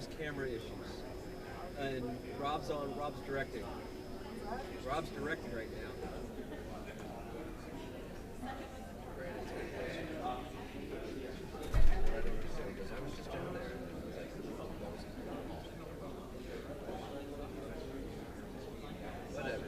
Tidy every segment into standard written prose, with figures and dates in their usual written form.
there's camera issues. And Rob's directing. Rob's directing right now. I was just down there. Whatever.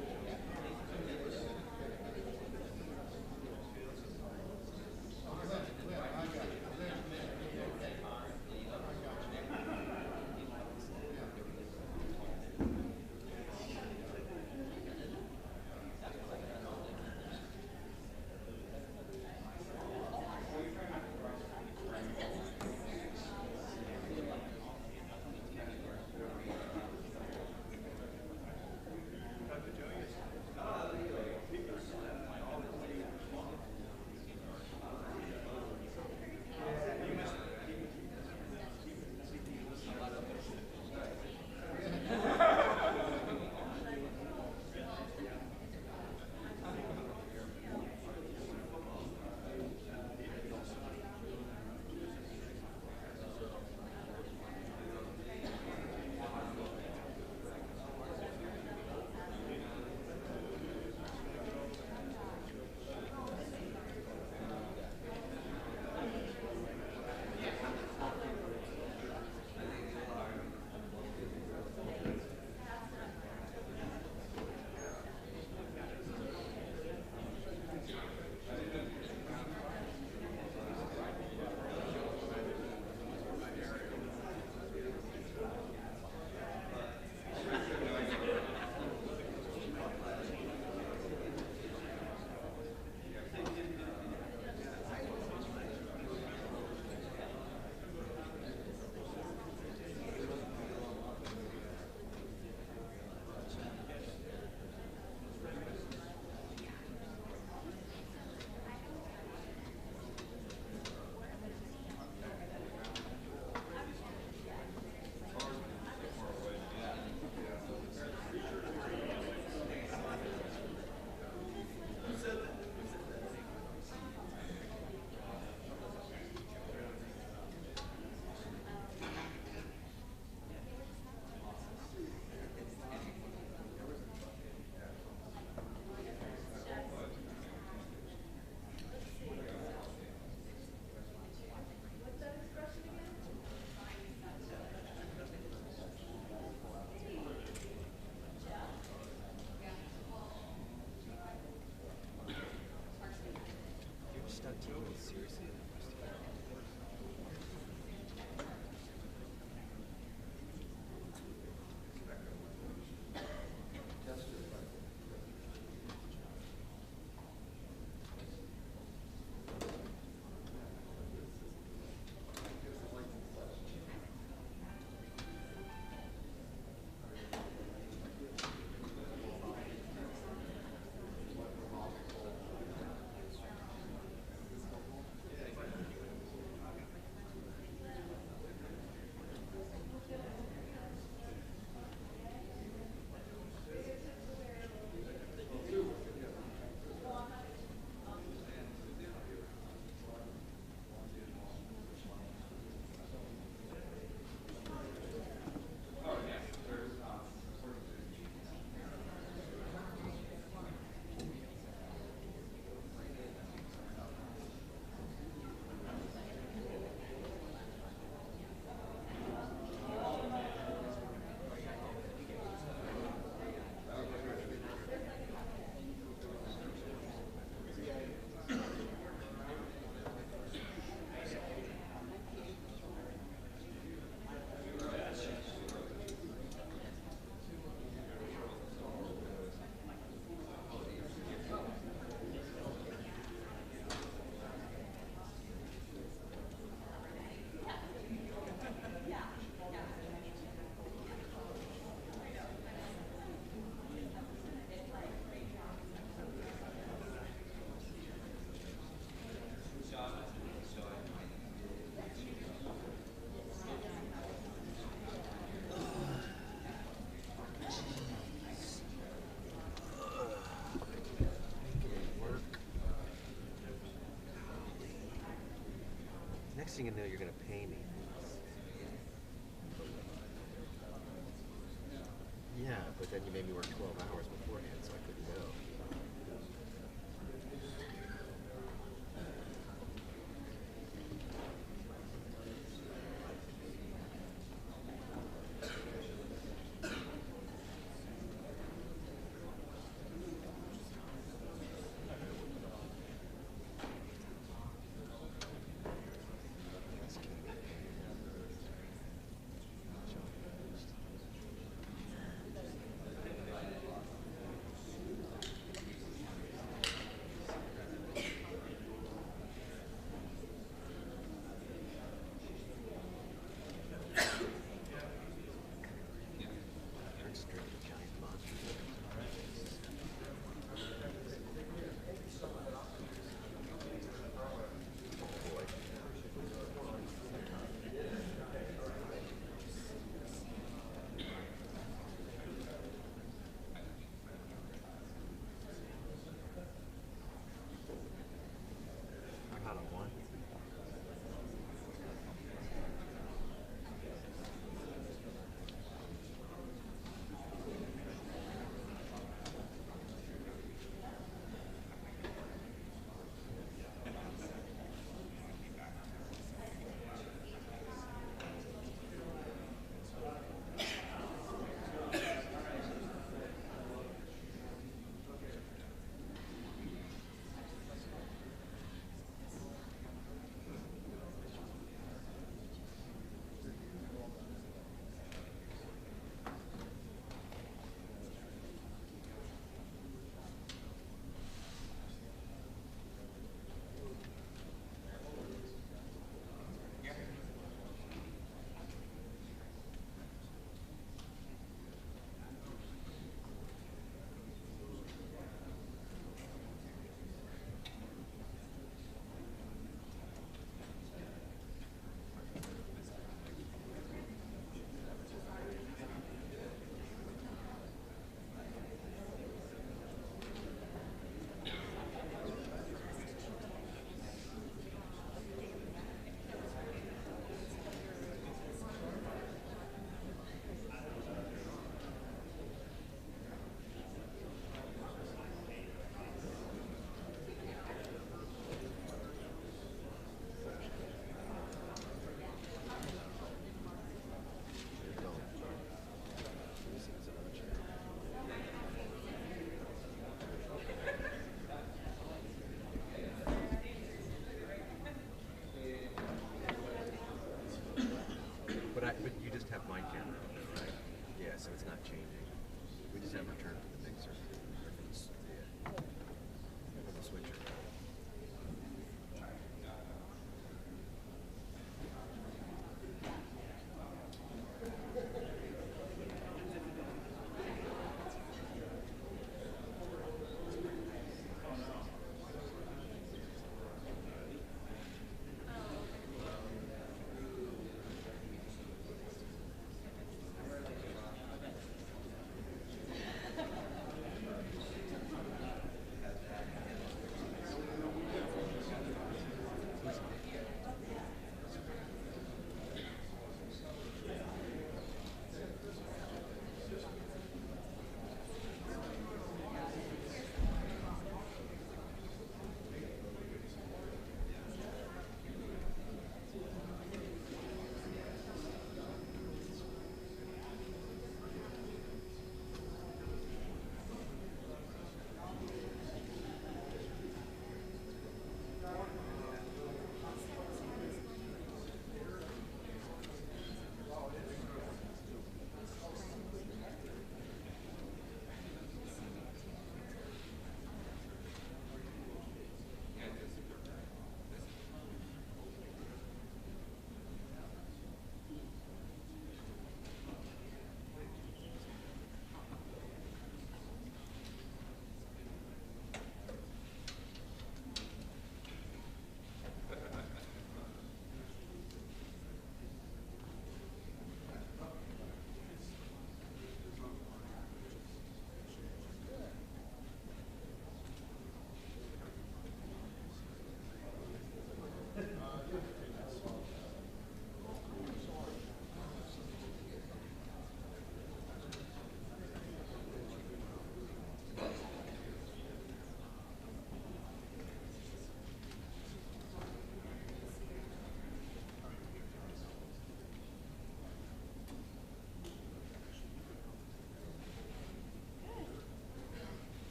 Seriously? Next thing you know, you're going to pay me. then you made me work 12 hours beforehand, so I couldn't go.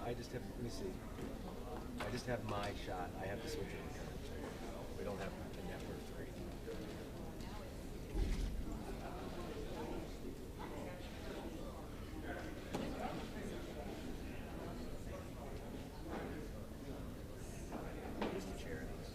I just have. Let me see. I just have my shot. I have to switch it. We don't have the network 3. Who's the chair of this?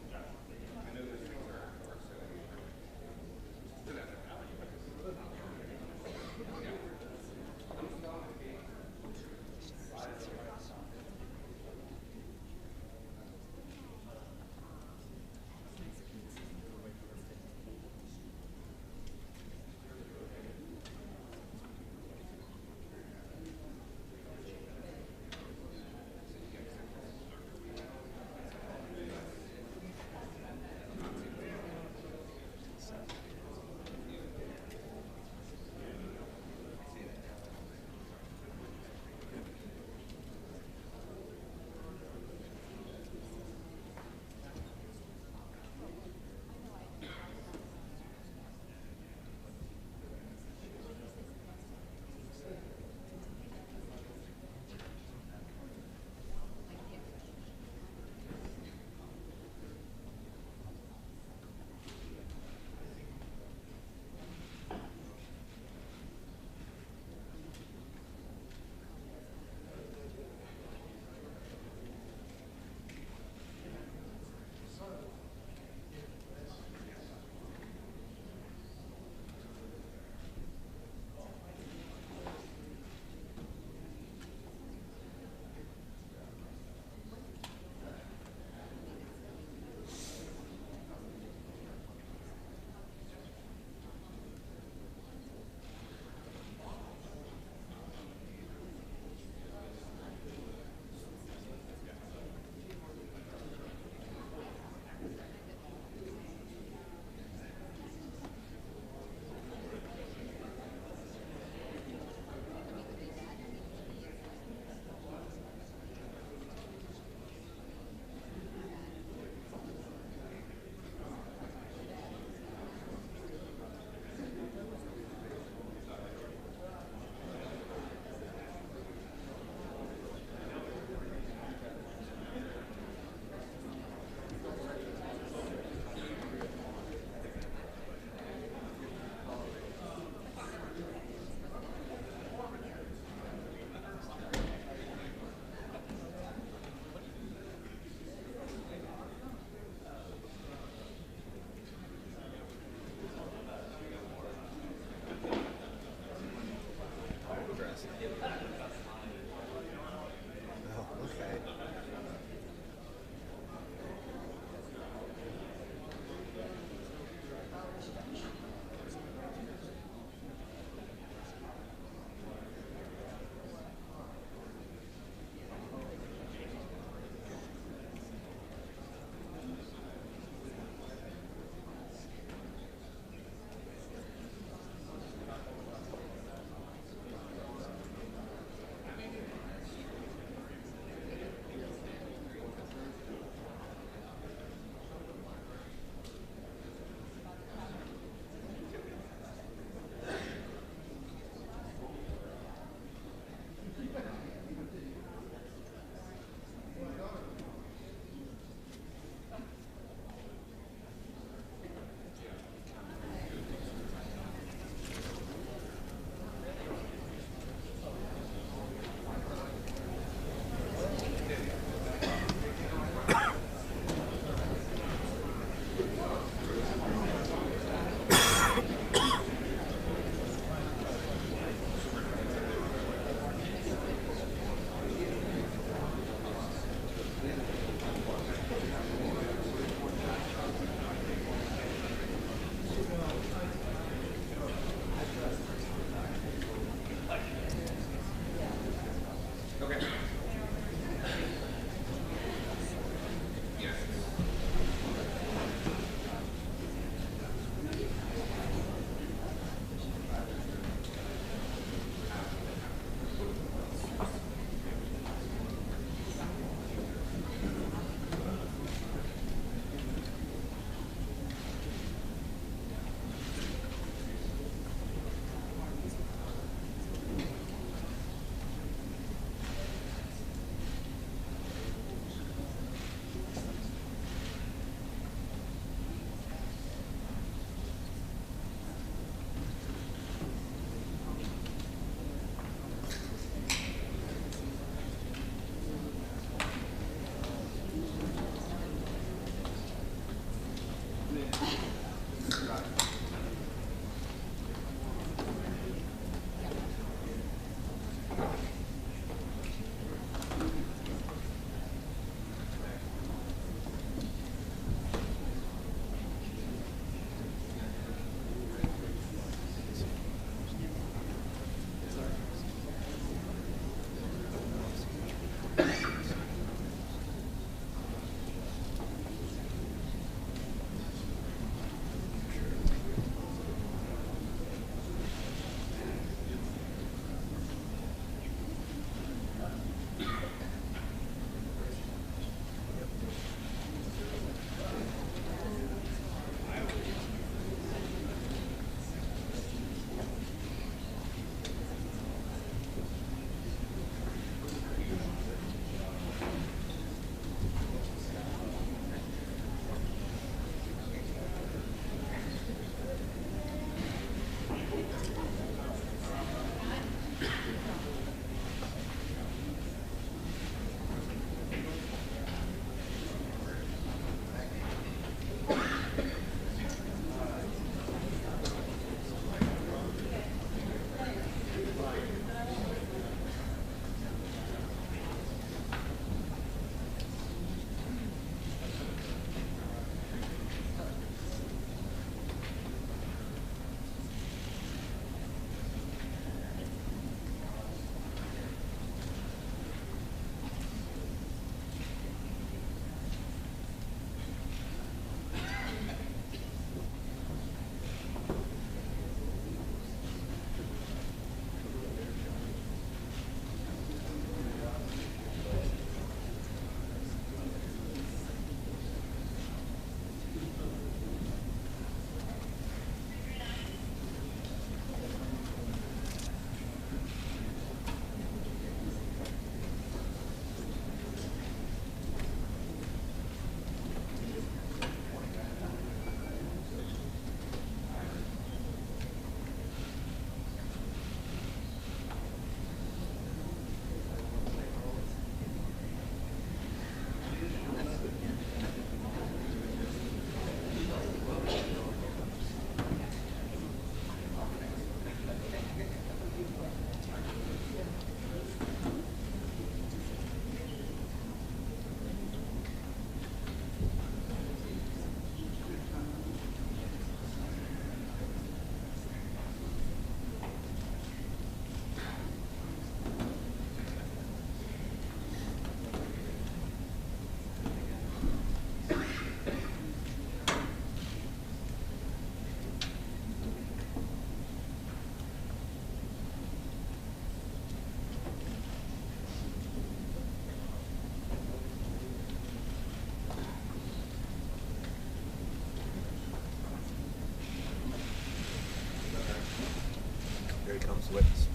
becomes witness.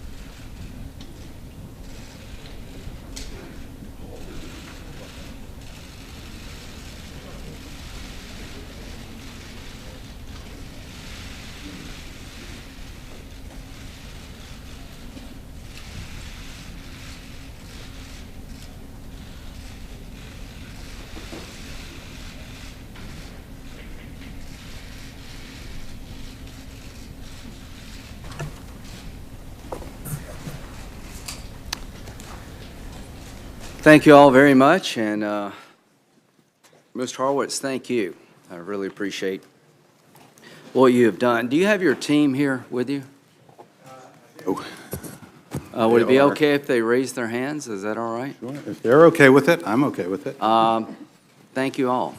Thank you all very much, and Mr. Horowitz, thank you. I really appreciate what you have done. Do you have your team here with you? Would it be okay if they raise their hands? Is that all right? Sure. If they're okay with it, I'm okay with it. Thank you all.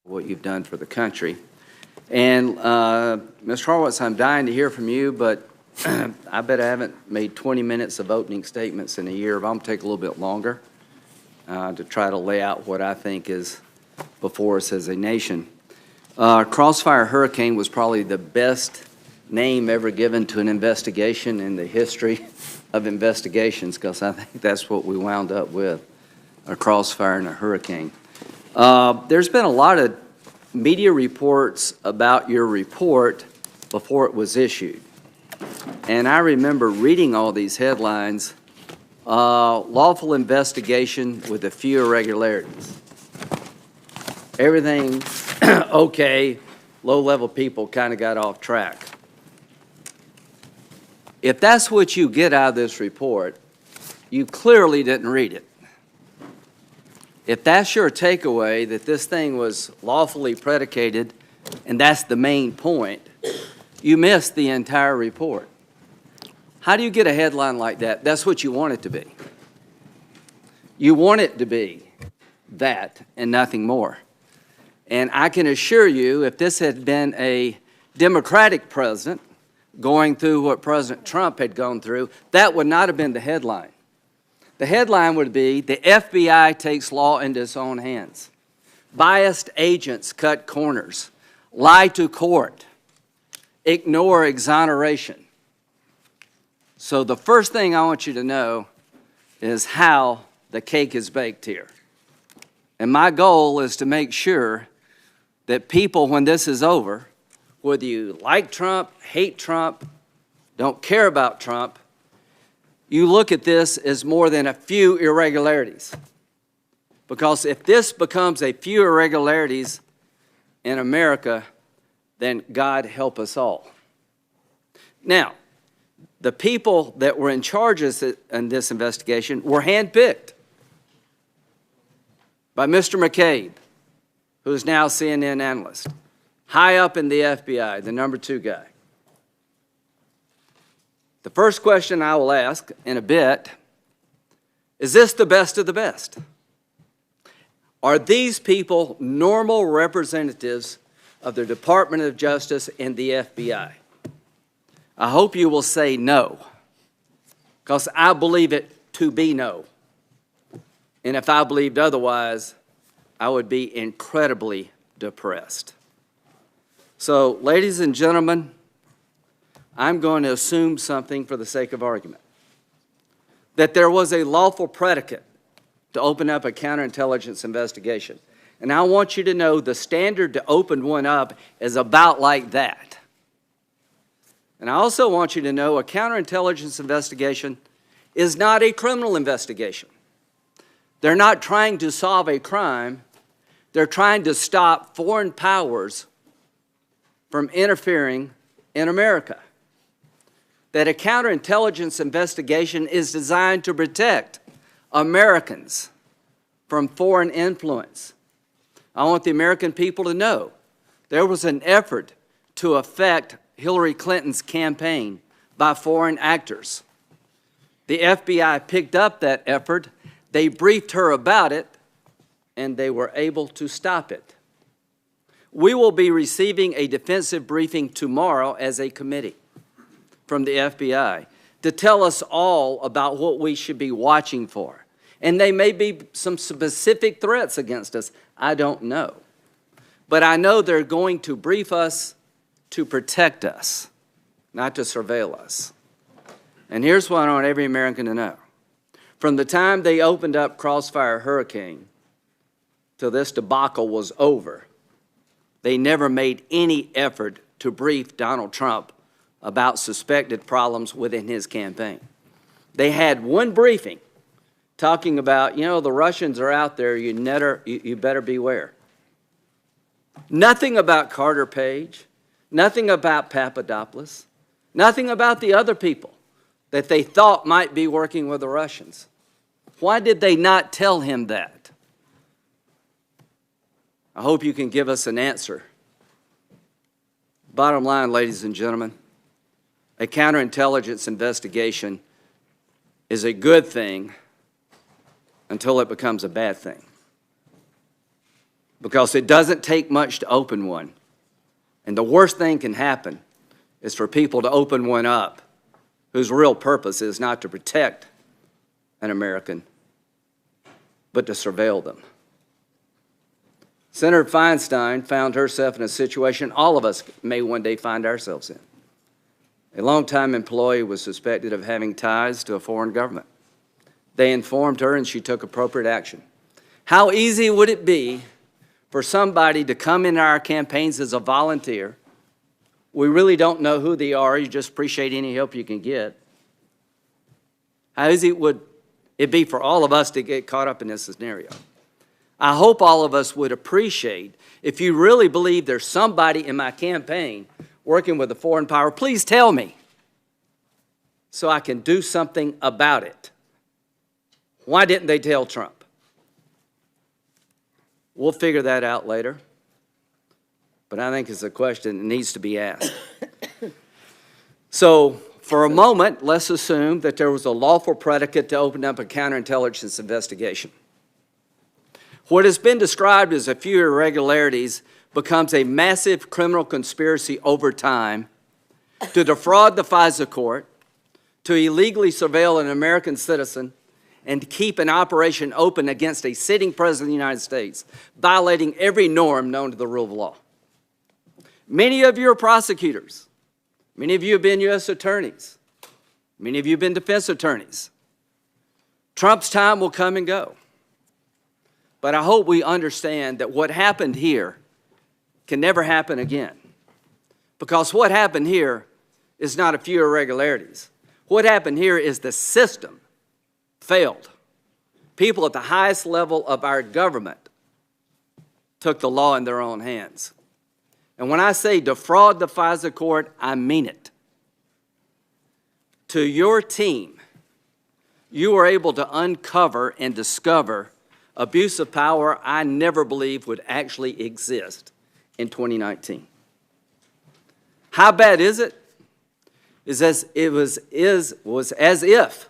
What you've done for the country. And Mr. Horowitz, I'm dying to hear from you, but I bet I haven't made 20 minutes of opening statements in a year, but I'm going to take a little bit longer to try to lay out what I think is before us as a nation. Crossfire Hurricane was probably the best name ever given to an investigation in the history of investigations, because I think that's what we wound up with, a crossfire and a hurricane. There's been a lot of media reports about your report before it was issued. And I remember reading all these headlines, lawful investigation with a few irregularities. Everything okay, low-level people kind of got off track. If that's what you get out of this report, you clearly didn't read it. If that's your takeaway, that this thing was lawfully predicated, and that's the main point, you missed the entire report. How do you get a headline like that? That's what you want it to be. You want it to be that and nothing more. And I can assure you, if this had been a Democratic president going through what President Trump had gone through, that would not have been the headline. The headline would be, the FBI takes law into its own hands. Biased agents cut corners, lie to court, ignore exoneration. So the first thing I want you to know is how the cake is baked here. And my goal is to make sure that people, when this is over, whether you like Trump, hate Trump, don't care about Trump, you look at this as more than a few irregularities. Because if this becomes a few irregularities in America, then God help us all. Now, the people that were in charge in this investigation were handpicked by Mr. McCabe, who is now CNN analyst, high up in the FBI, the #2 guy. The first question I will ask in a bit, is this the best of the best? Are these people normal representatives of the Department of Justice and the FBI? I hope you will say no, because I believe it to be no. And if I believed otherwise, I would be incredibly depressed. So, ladies and gentlemen, I'm going to assume something for the sake of argument. That there was a lawful predicate to open up a counterintelligence investigation. And I want you to know the standard to open one up is about like that. And I also want you to know a counterintelligence investigation is not a criminal investigation. They're not trying to solve a crime. They're trying to stop foreign powers from interfering in America. That a counterintelligence investigation is designed to protect Americans from foreign influence. I want the American people to know there was an effort to affect Hillary Clinton's campaign by foreign actors. The FBI picked up that effort, they briefed her about it, and they were able to stop it. We will be receiving a defensive briefing tomorrow as a committee from the FBI to tell us all about what we should be watching for And they may be some specific threats against us. I don't know. But I know they're going to brief us to protect us, not to surveil us. And here's what I want every American to know. From the time they opened up Crossfire Hurricane till this debacle was over, they never made any effort to brief Donald Trump about suspected problems within his campaign. They had one briefing talking about, the Russians are out there, you better beware. Nothing about Carter Page, nothing about Papadopoulos, nothing about the other people that they thought might be working with the Russians. Why did they not tell him that? I hope you can give us an answer. Bottom line, ladies and gentlemen, a counterintelligence investigation is a good thing until it becomes a bad thing. Because it doesn't take much to open one. And the worst thing can happen is for people to open one up whose real purpose is not to protect an American, but to surveil them. Senator Feinstein found herself in a situation all of us may one day find ourselves in. A longtime employee was suspected of having ties to a foreign government. They informed her and she took appropriate action. How easy would it be for somebody to come into our campaigns as a volunteer? We really don't know who they are. You just appreciate any help you can get. How easy would it be for all of us to get caught up in this scenario? I hope all of us would appreciate, if you really believe there's somebody in my campaign working with a foreign power, please tell me so I can do something about it. Why didn't they tell Trump? We'll figure that out later. But I think it's a question that needs to be asked. So, for a moment, let's assume that there was a lawful predicate to open up a counterintelligence investigation. What has been described as a few irregularities becomes a massive criminal conspiracy over time to defraud the FISA court, to illegally surveil an American citizen, and to keep an operation open against a sitting president of the United States, violating every norm known to the rule of law. Many of you are prosecutors. Many of you have been U.S. attorneys. Many of you have been defense attorneys. Trump's time will come and go. But I hope we understand that what happened here can never happen again. Because what happened here is not a few irregularities. What happened here is the system failed. People at the highest level of our government took the law in their own hands. And when I say defraud the FISA court, I mean it. To your team, you were able to uncover and discover abuse of power I never believed would actually exist in 2019. How bad is it? It was as if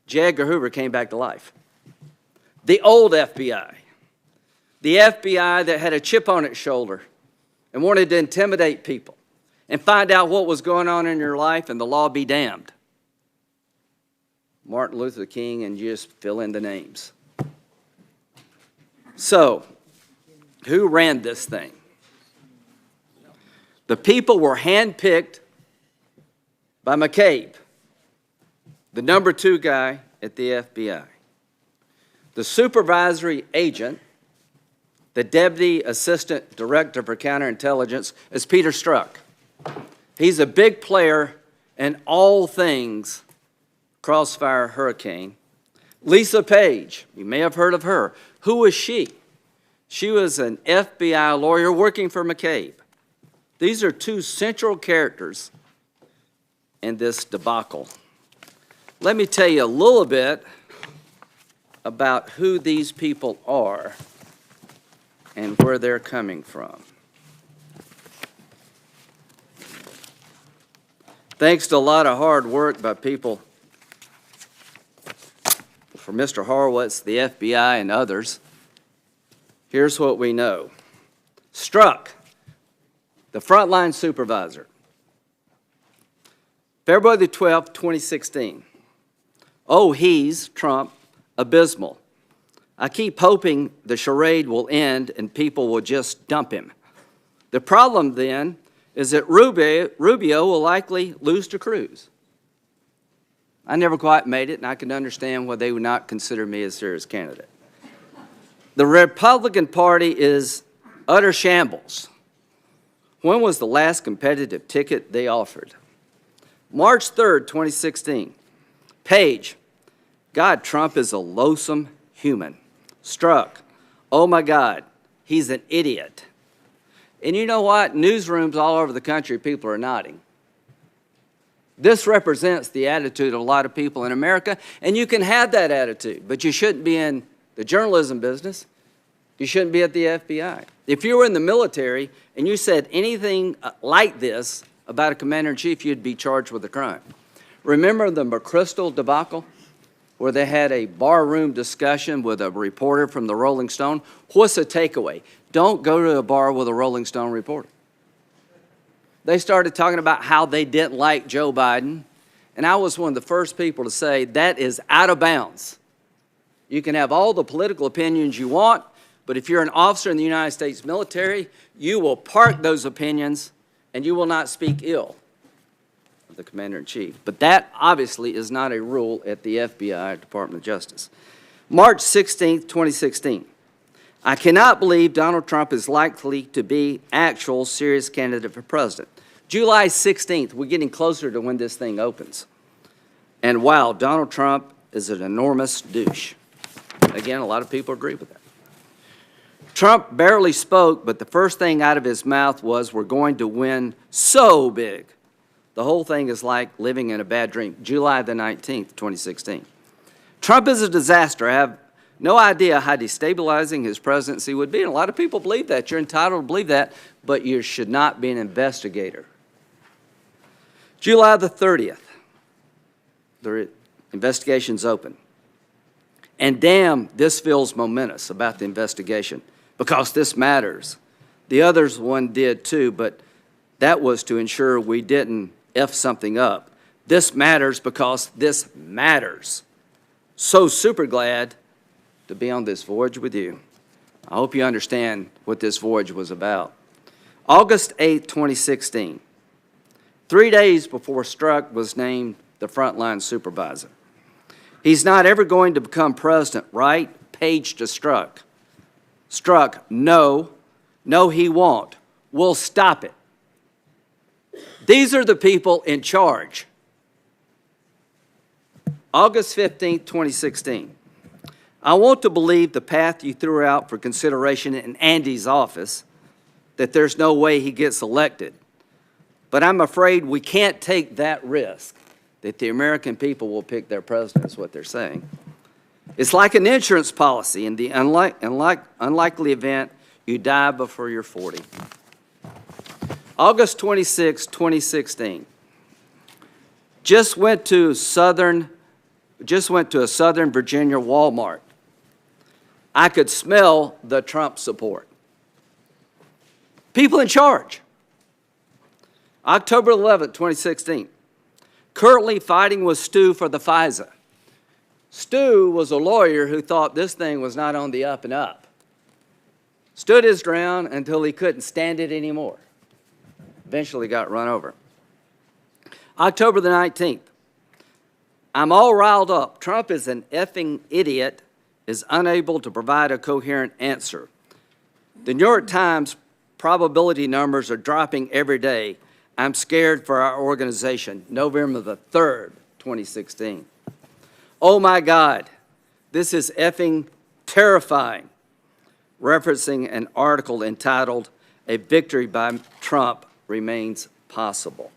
J. Edgar Hoover came back to life. The old FBI. The FBI that had a chip on its shoulder and wanted to intimidate people and find out what was going on in your life and the law be damned. Martin Luther King, and you just fill in the names. So, who ran this thing? The people were handpicked by McCabe, the number 2 guy at the FBI. The supervisory agent, the Deputy Assistant Director for Counterintelligence, is Peter Strzok. He's a big player in all things Crossfire Hurricane. Lisa Page, you may have heard of her. Who was she? She was an FBI lawyer working for McCabe. These are 2 central characters in this debacle. Let me tell you a little bit about who these people are and where they're coming from. Thanks to a lot of hard work by people for Mr. Horowitz, the FBI, and others, here's what we know. Strzok, the frontline supervisor, February the 12th, 2016. Oh, he's, Trump, abysmal. I keep hoping the charade will end and people will just dump him. The problem then is that Rubio will likely lose to Cruz. I never quite made it, and I can understand why they would not consider me a serious candidate. The Republican Party is utter shambles. When was the last competitive ticket they offered? March 3rd, 2016. Page, God, Trump is a loathsome human. Struck, oh my God, he's an idiot. And you know what? Newsrooms all over the country, people are nodding. This represents the attitude of a lot of people in America, and you can have that attitude, but you shouldn't be in the journalism business. You shouldn't be at the FBI. If you were in the military and you said anything like this about a commander-in-chief, you'd be charged with a crime. Remember the McChrystal debacle, where they had a barroom discussion with a reporter from the Rolling Stone? What's the takeaway? Don't go to a bar with a Rolling Stone reporter. They started talking about how they didn't like Joe Biden, and I was one of the first people to say that is out of bounds. You can have all the political opinions you want, but if you're an officer in the United States military, you will park those opinions and you will not speak ill of the commander-in-chief. But that obviously is not a rule at the FBI, Department of Justice. March 16, 2016. I cannot believe Donald Trump is likely to be actual serious candidate for president. July 16th, we're getting closer to when this thing opens. And wow, Donald Trump is an enormous douche. Again, a lot of people agree with that. Trump barely spoke, but the first thing out of his mouth was, we're going to win so big. The whole thing is like living in a bad dream. July the 19th, 2016. Trump is a disaster. I have no idea how destabilizing his presidency would be. And a lot of people believe that. You're entitled to believe that, but you should not be an investigator. July the 30th, the investigation's open. And damn, this feels momentous about the investigation, because this matters. The others one did too, but that was to ensure we didn't F something up. This matters because this matters. So super glad to be on this voyage with you. I hope you understand what this voyage was about. August 8, 2016, 3 days before Strzok was named the frontline supervisor. He's not ever going to become president, right? Page to Strzok. Strzok, no, he won't. We'll stop it. These are the people in charge. August 15, 2016. I want to believe the path you threw out for consideration in Andy's office, that there's no way he gets elected. But I'm afraid we can't take that risk, that the American people will pick their president, is what they're saying. It's like an insurance policy. In the unlikely event you die before you're 40. August 26, 2016. Just went to a Southern Virginia Walmart. I could smell the Trump support. People in charge. October 11, 2016. Currently fighting with Stu for the FISA. Stu was a lawyer who thought this thing was not on the up and up. Stood his ground until he couldn't stand it anymore. Eventually got run over. October the 19th. I'm all riled up. Trump is an effing idiot, is unable to provide a coherent answer. The New York Times probability numbers are dropping every day. I'm scared for our organization. November the 3rd, 2016. Oh my God, this is effing terrifying. Referencing an article entitled, A Victory by Trump Remains Possible.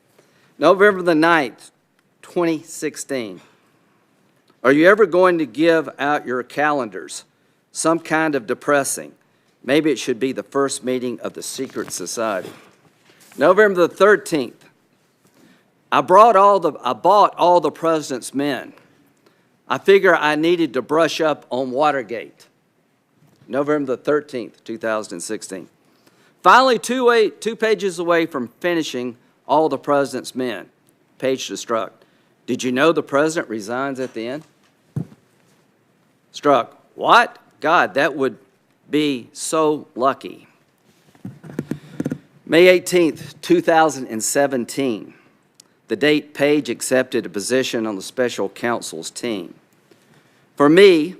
November the 9th, 2016. Are you ever going to give out your calendars? Some kind of depressing. Maybe it should be the first meeting of the secret society. November the 13th. I bought all the president's men. I figure I needed to brush up on Watergate. November the 13th, 2016. Finally, two pages away from finishing all the president's men. Page to Strzok. Did you know the president resigns at the end? Strzok, what? God, that would be so lucky. May 18th, 2017, the date Page accepted a position on the special counsel's team. For me,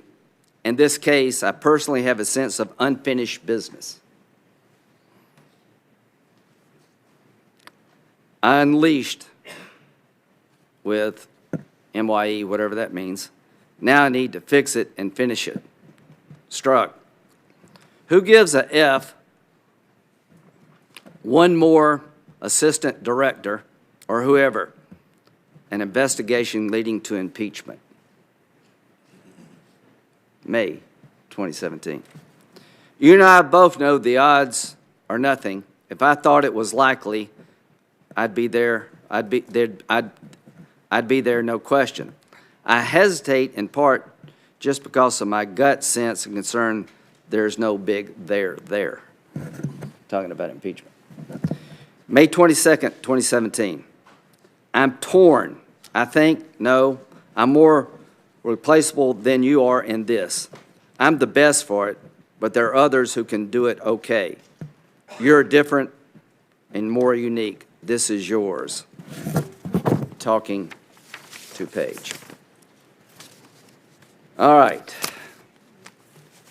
in this case, I personally have a sense of unfinished business. I unleashed with MYE, whatever that means. Now I need to fix it and finish it. Struck. Who gives a F one more assistant director or whoever an investigation leading to impeachment? May 2017. You and I both know the odds are nothing. If I thought it was likely, I'd be there. I'd be there, no question. I hesitate in part just because of my gut sense and concern. There's no big there. Talking about impeachment. May 22nd, 2017. I'm torn. I think, no, I'm more replaceable than you are in this. I'm the best for it, but there are others who can do it okay. You're different and more unique. This is yours. Talking to Page. All right.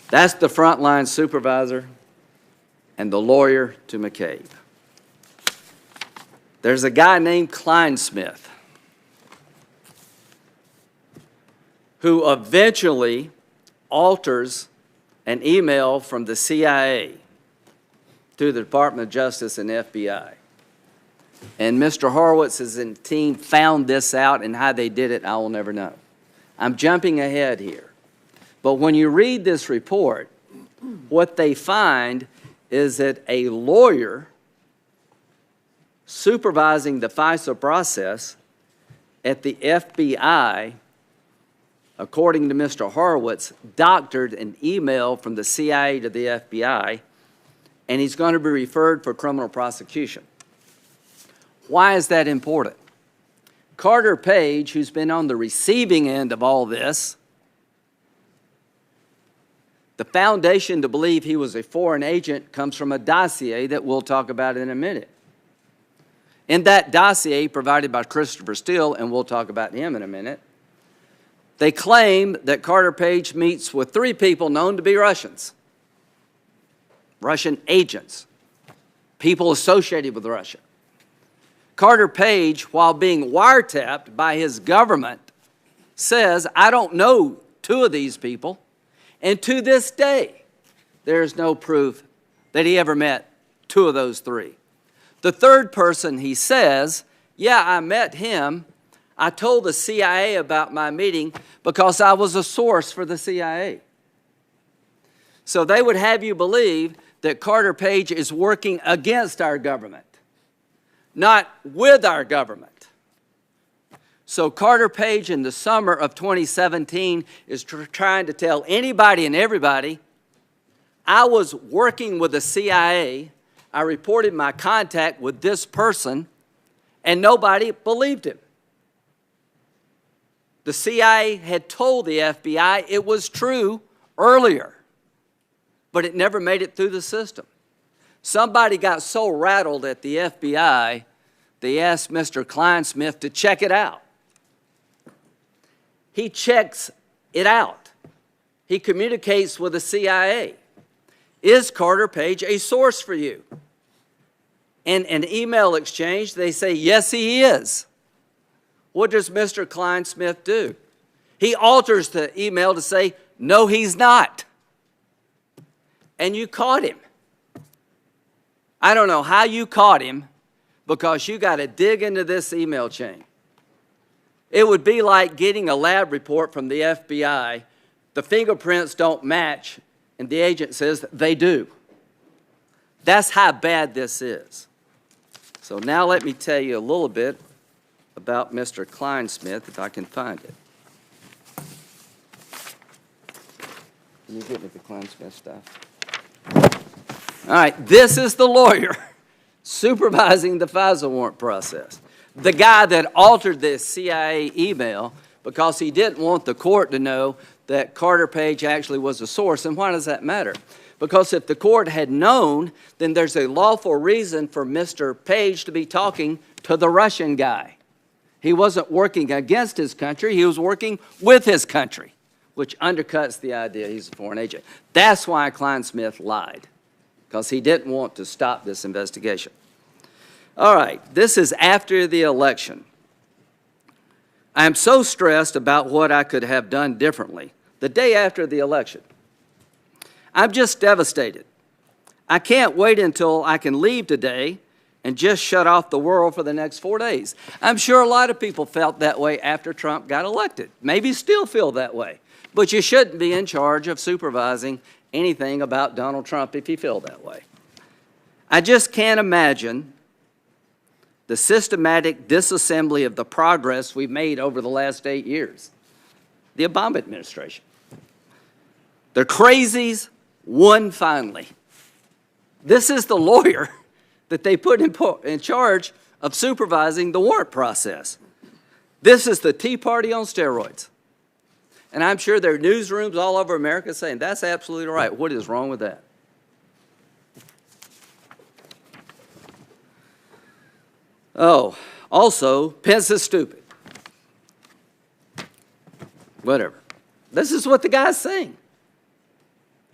That's the frontline supervisor and the lawyer to McCabe. There's a guy named Kleinsmith who eventually alters an email from the CIA to the Department of Justice and FBI. And Mr. Horowitz's team found this out, and how they did it, I will never know. I'm jumping ahead here. But when you read this report, what they find is that a lawyer supervising the FISA process at the FBI, according to Mr. Horowitz, doctored an email from the CIA to the FBI, and he's going to be referred for criminal prosecution. Why is that important? Carter Page, who's been on the receiving end of all this, the foundation to believe he was a foreign agent comes from a dossier that we'll talk about in a minute. In that dossier provided by Christopher Steele, and we'll talk about him in a minute, they claim that Carter Page meets with 3 people known to be Russians, Russian agents, people associated with Russia. Carter Page, while being wiretapped by his government, says, I don't know 2 of these people, and to this day, there's no proof that he ever met 2 of those 3. The 3rd person, he says, yeah, I met him. I told the CIA about my meeting because I was a source for the CIA. So they would have you believe that Carter Page is working against our government, not with our government. So Carter Page in the summer of 2017 is trying to tell anybody and everybody, I was working with the CIA, I reported my contact with this person, and nobody believed him. The CIA had told the FBI it was true earlier, but it never made it through the system. Somebody got so rattled at the FBI, they asked Mr. Kleinsmith to check it out. He checks it out. He communicates with the CIA. Is Carter Page a source for you? In an email exchange, they say, yes, he is. What does Mr. Kleinsmith do? He alters the email to say, no, he's not. And you caught him. I don't know how you caught him, because you got to dig into this email chain. It would be like getting a lab report from the FBI. The fingerprints don't match, and the agent says they do. That's how bad this is. So now let me tell you a little bit about Mr. Kleinsmith, if I can find it. Can you get me the Kleinsmith stuff? All right, this is the lawyer supervising the FISA warrant process. The guy that altered this CIA email because he didn't want the court to know that Carter Page actually was a source. And why does that matter? Because if the court had known, then there's a lawful reason for Mr. Page to be talking to the Russian guy. He wasn't working against his country, he was working with his country, which undercuts the idea he's a foreign agent. That's why Klein-Smith lied, because he didn't want to stop this investigation. All right, this is after the election. I am so stressed about what I could have done differently the day after the election. I'm just devastated. I can't wait until I can leave today and just shut off the world for the next 4 days. I'm sure a lot of people felt that way after Trump got elected. Maybe still feel that way. But you shouldn't be in charge of supervising anything about Donald Trump if you feel that way. I just can't imagine the systematic disassembly of the progress we've made over the last 8 years. The Obama administration. The crazies won finally. This is the lawyer that they put in charge of supervising the warrant process. This is the Tea Party on steroids. And I'm sure there are newsrooms all over America saying, that's absolutely right. What is wrong with that? Oh, also, Pence is stupid. Whatever. This is what the guy's saying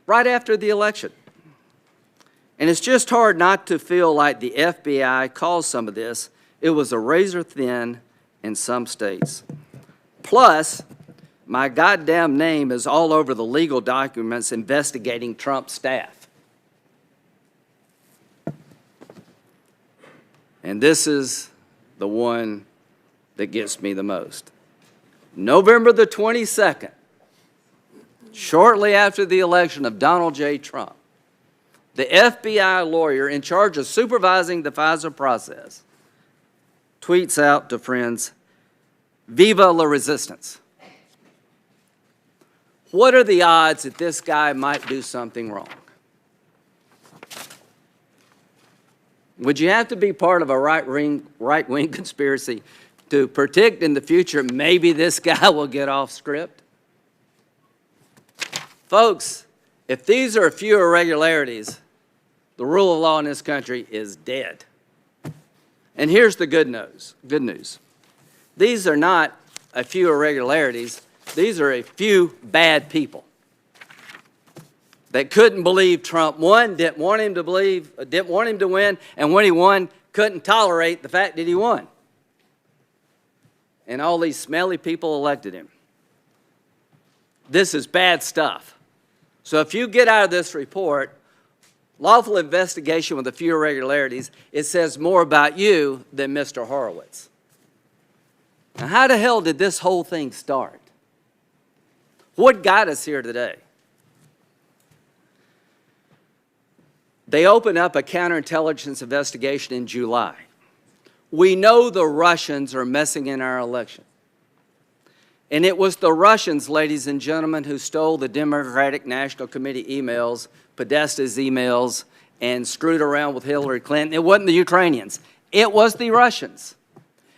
right after the election. And it's just hard not to feel like the FBI caused some of this. It was a razor thin in some states. Plus, my goddamn name is all over the legal documents investigating Trump's staff. And this is the one that gets me the most. November the 22nd, shortly after the election of Donald J. Trump, the FBI lawyer in charge of supervising the FISA process tweets out to friends, "Viva la resistance." What are the odds that this guy might do something wrong? Would you have to be part of a right-wing conspiracy to predict in the future maybe this guy will get off script? Folks, if these are a few irregularities, the rule of law in this country is dead. And here's the good news. These are not a few irregularities. These are a few bad people that couldn't believe Trump won, didn't want him to win, and when he won, couldn't tolerate the fact that he won. And all these smelly people elected him. This is bad stuff. So if you get out of this report, lawful investigation with a few irregularities, it says more about you than Mr. Horowitz. Now, how the hell did this whole thing start? What got us here today? They opened up a counterintelligence investigation in July. We know the Russians are messing in our election. And it was the Russians, ladies and gentlemen, who stole the Democratic National Committee emails, Podesta's emails, and screwed around with Hillary Clinton. It wasn't the Ukrainians. It was the Russians.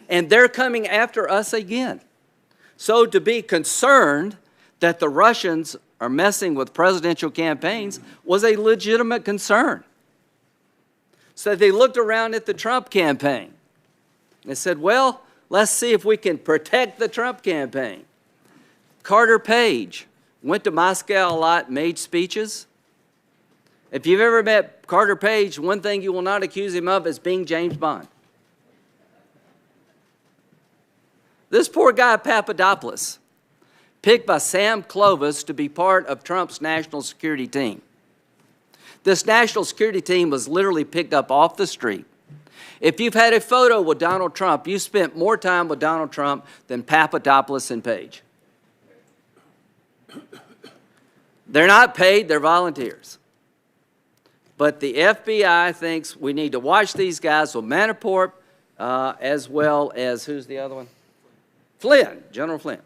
And they're coming after us again. So to be concerned that the Russians are messing with presidential campaigns was a legitimate concern. So they looked around at the Trump campaign and said, well, let's see if we can protect the Trump campaign. Carter Page went to Moscow a lot, made speeches. If you've ever met Carter Page, one thing you will not accuse him of is being James Bond. This poor guy, Papadopoulos, picked by Sam Clovis to be part of Trump's national security team. This national security team was literally picked up off the street. If you've had a photo with Donald Trump, you spent more time with Donald Trump than Papadopoulos and Page. They're not paid, they're volunteers. But the FBI thinks we need to watch these guys with Manafort, as well as, who's the other one? Flynn, General Flynn.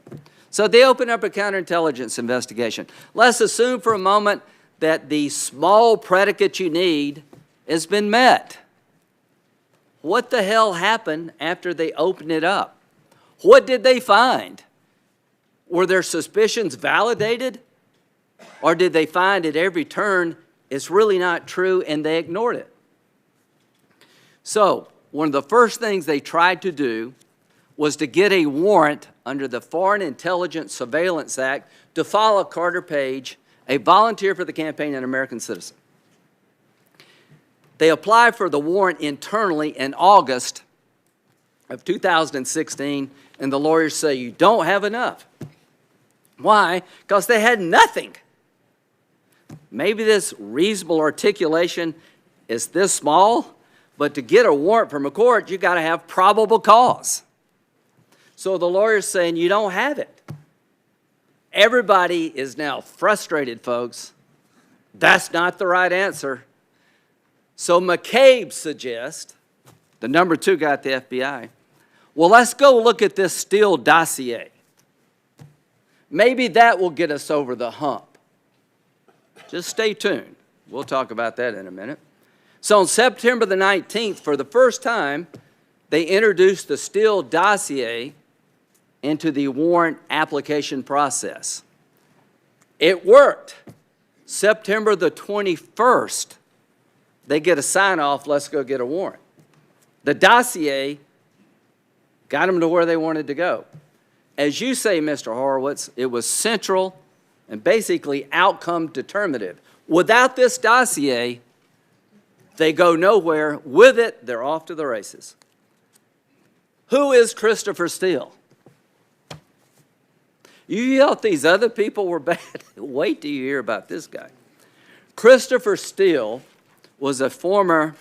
So they open up a counterintelligence investigation. Let's assume for a moment that the small predicate you need has been met. What the hell happened after they opened it up? What did they find? Were their suspicions validated? Or did they find at every turn it's really not true and they ignored it? So, one of the first things they tried to do was to get a warrant under the Foreign Intelligence Surveillance Act to follow Carter Page, a volunteer for the campaign and American citizen. They applied for the warrant internally in August of 2016, and the lawyers say, you don't have enough. Why? Because they had nothing. Maybe this reasonable articulation is this small, but to get a warrant from a court, you got to have probable cause. So the lawyer's saying, you don't have it. Everybody is now frustrated, folks. That's not the right answer. So McCabe suggests, the number 2 guy at the FBI, well, let's go look at this Steele dossier. Maybe that will get us over the hump. Just stay tuned. We'll talk about that in a minute. So on September the 19th, for the first time, they introduced the Steele dossier into the warrant application process. It worked. September the 21st, they get a sign-off, let's go get a warrant. The dossier got them to where they wanted to go. As you say, Mr. Horowitz, it was central and basically outcome determinative. Without this dossier, they go nowhere. With it, they're off to the races. Who is Christopher Steele? You thought these other people were bad? Wait till you hear about this guy. Christopher Steele was a former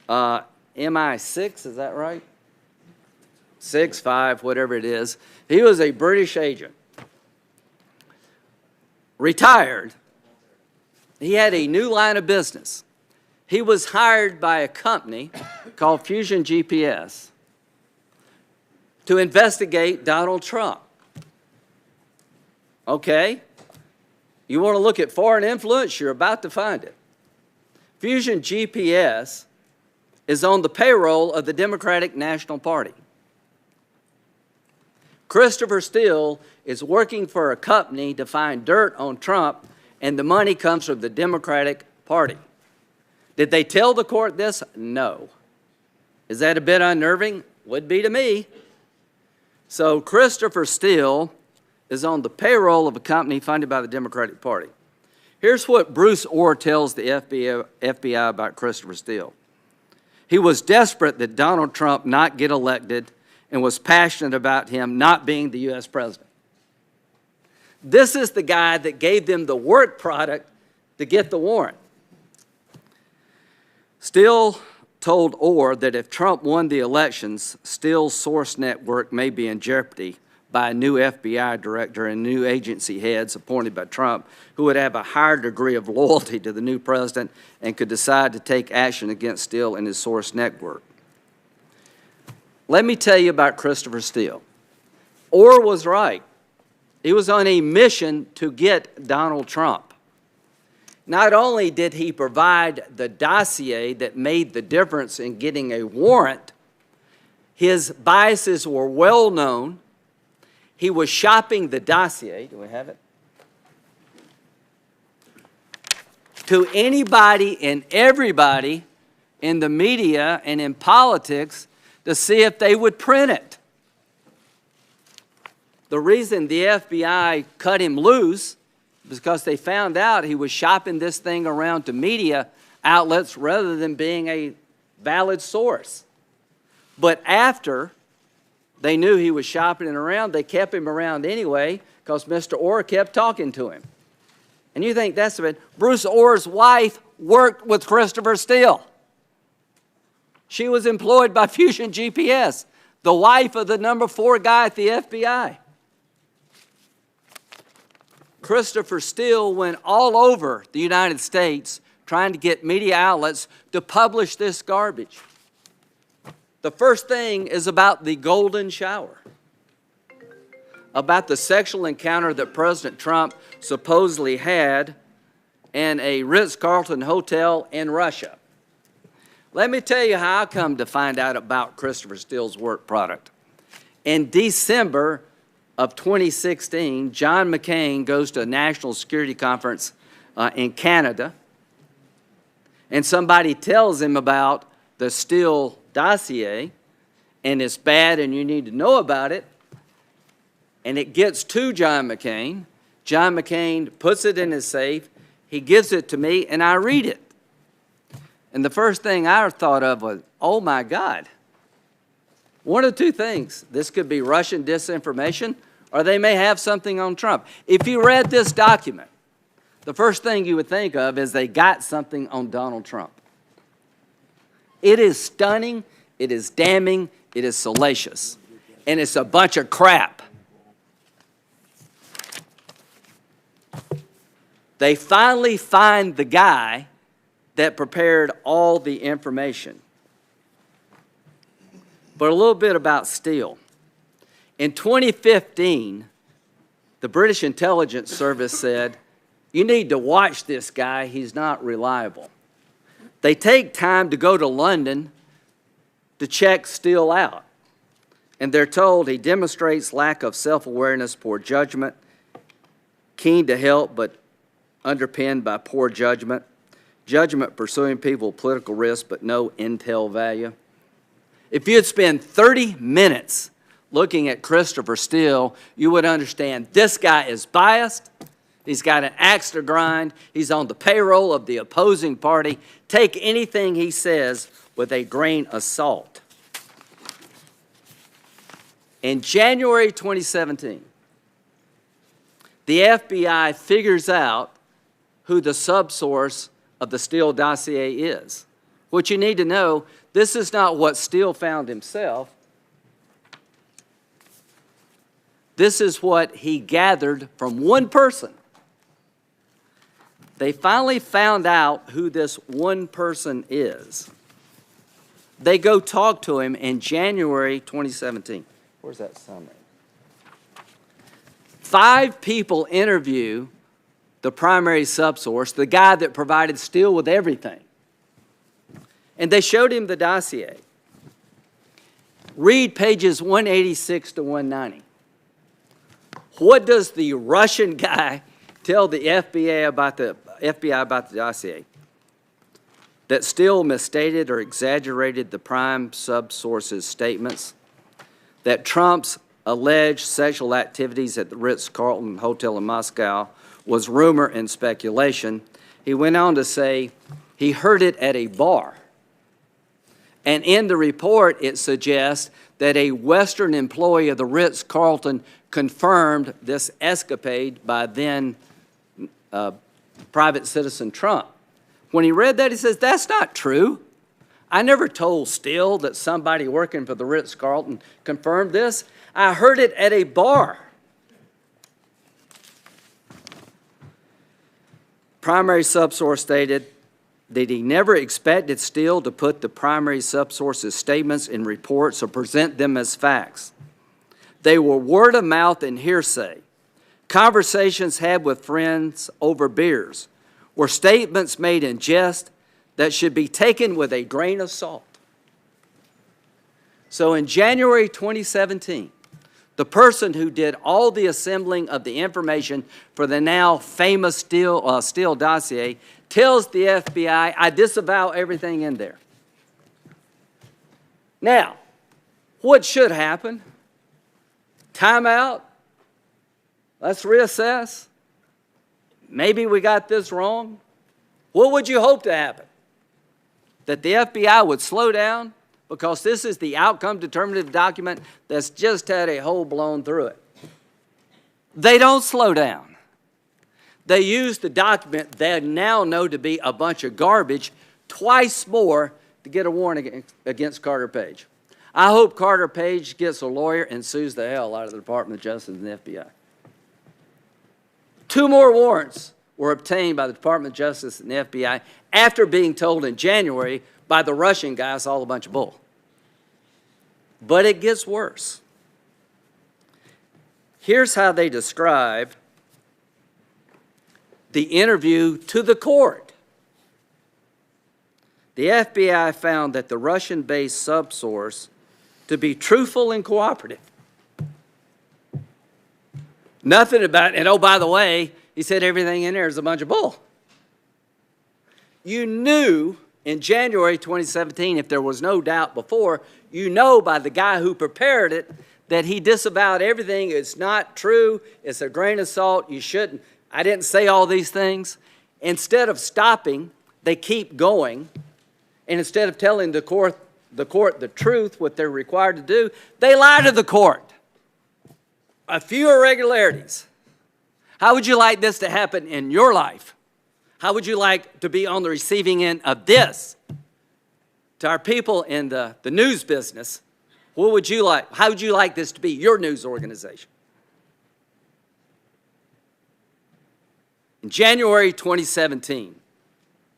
MI6, is that right? 6, 5, whatever it is. He was a British agent. Retired. He had a new line of business. He was hired by a company called Fusion GPS to investigate Donald Trump. Okay? You want to look at foreign influence? You're about to find it. Fusion GPS is on the payroll of the Democratic National Party. Christopher Steele is working for a company to find dirt on Trump, and the money comes from the Democratic Party. Did they tell the court this? No. Is that a bit unnerving? Would be to me. So Christopher Steele is on the payroll of a company funded by the Democratic Party. Here's what Bruce Orr tells the FBI about Christopher Steele. He was desperate that Donald Trump not get elected and was passionate about him not being the U.S. president. This is the guy that gave them the work product to get the warrant. Steele told Orr that if Trump won the elections, Steele's source network may be in jeopardy by a new FBI director and new agency heads appointed by Trump who would have a higher degree of loyalty to the new president and could decide to take action against Steele and his source network. Let me tell you about Christopher Steele. Orr was right. He was on a mission to get Donald Trump. Not only did he provide the dossier that made the difference in getting a warrant, his biases were well known. He was shopping the dossier, do we have it? To anybody and everybody in the media and in politics to see if they would print it. The reason the FBI cut him loose was because they found out he was shopping this thing around to media outlets rather than being a valid source. But after they knew he was shopping it around, they kept him around anyway because Mr. Orr kept talking to him. And you think that's a bit. Bruce Orr's wife worked with Christopher Steele. She was employed by Fusion GPS, the wife of the number 4 guy at the FBI. Christopher Steele went all over the United States trying to get media outlets to publish this garbage. The first thing is about the golden shower, about the sexual encounter that President Trump supposedly had in a Ritz-Carlton hotel in Russia. Let me tell you how I come to find out about Christopher Steele's work product. In December of 2016, John McCain goes to a national security conference in Canada, and somebody tells him about the Steele dossier, and it's bad and you need to know about it, and it gets to John McCain. John McCain puts it in his safe, he gives it to me, and I read it. And the first thing I thought of was, oh my God. One of two things. This could be Russian disinformation, or they may have something on Trump. If you read this document, the first thing you would think of is they got something on Donald Trump. It is stunning, it is damning, it is salacious, and it's a bunch of crap. They finally find the guy that prepared all the information. But a little bit about Steele. In 2015, the British Intelligence Service said, you need to watch this guy, he's not reliable. They take time to go to London to check Steele out. And they're told he demonstrates lack of self-awareness, poor judgment, keen to help but underpinned by poor judgment, judgment pursuing people with political risk but no intel value. If you'd spend 30 minutes looking at Christopher Steele, you would understand this guy is biased, he's got an axe to grind, he's on the payroll of the opposing party. Take anything he says with a grain of salt. In January 2017, the FBI figures out who the subsource of the Steele dossier is. What you need to know, this is not what Steele found himself. This is what he gathered from one person. They finally found out who this one person is. They go talk to him in January 2017. Where's that summary? 5 people interview the primary subsource, the guy that provided Steele with everything. And they showed him the dossier. Read pages 186 to 190. What does the Russian guy tell the FBI about the dossier? That Steele misstated or exaggerated the prime subsource's statements, that Trump's alleged sexual activities at the Ritz-Carlton Hotel in Moscow was rumor and speculation. He went on to say he heard it at a bar. And in the report, it suggests that a Western employee of the Ritz-Carlton confirmed this escapade by then private citizen Trump. When he read that, he says, that's not true. I never told Steele that somebody working for the Ritz-Carlton confirmed this. I heard it at a bar. Primary subsource stated that he never expected Steele to put the primary subsource's statements in reports or present them as facts. They were word of mouth and hearsay. Conversations had with friends over beers were statements made in jest that should be taken with a grain of salt. So in January 2017, the person who did all the assembling of the information for the now famous Steele dossier tells the FBI, I disavow everything in there. Now, what should happen? Time out? Let's reassess? Maybe we got this wrong? What would you hope to happen? That the FBI would slow down? Because this is the outcome determinative document that's just had a hole blown through it. They don't slow down. They use the document they now know to be a bunch of garbage twice more to get a warrant against Carter Page. I hope Carter Page gets a lawyer and sues the hell out of the Department of Justice and the FBI. 2 more warrants were obtained by the Department of Justice and the FBI after being told in January by the Russian guy it's all a bunch of bull. But it gets worse. Here's how they describe the interview to the court. The FBI found that the Russian-based subsource to be truthful and cooperative. Nothing about, and oh, by the way, he said everything in there is a bunch of bull. You knew in January 2017, if there was no doubt before, you know by the guy who prepared it that he disavowed everything. It's not true. It's a grain of salt. You shouldn't. I didn't say all these things. Instead of stopping, they keep going. And instead of telling the court the truth, what they're required to do, they lie to the court. A few irregularities. How would you like this to happen in your life? How would you like to be on the receiving end of this? To our people in the news business, what would you like? How would you like this to be your news organization? In January 2017,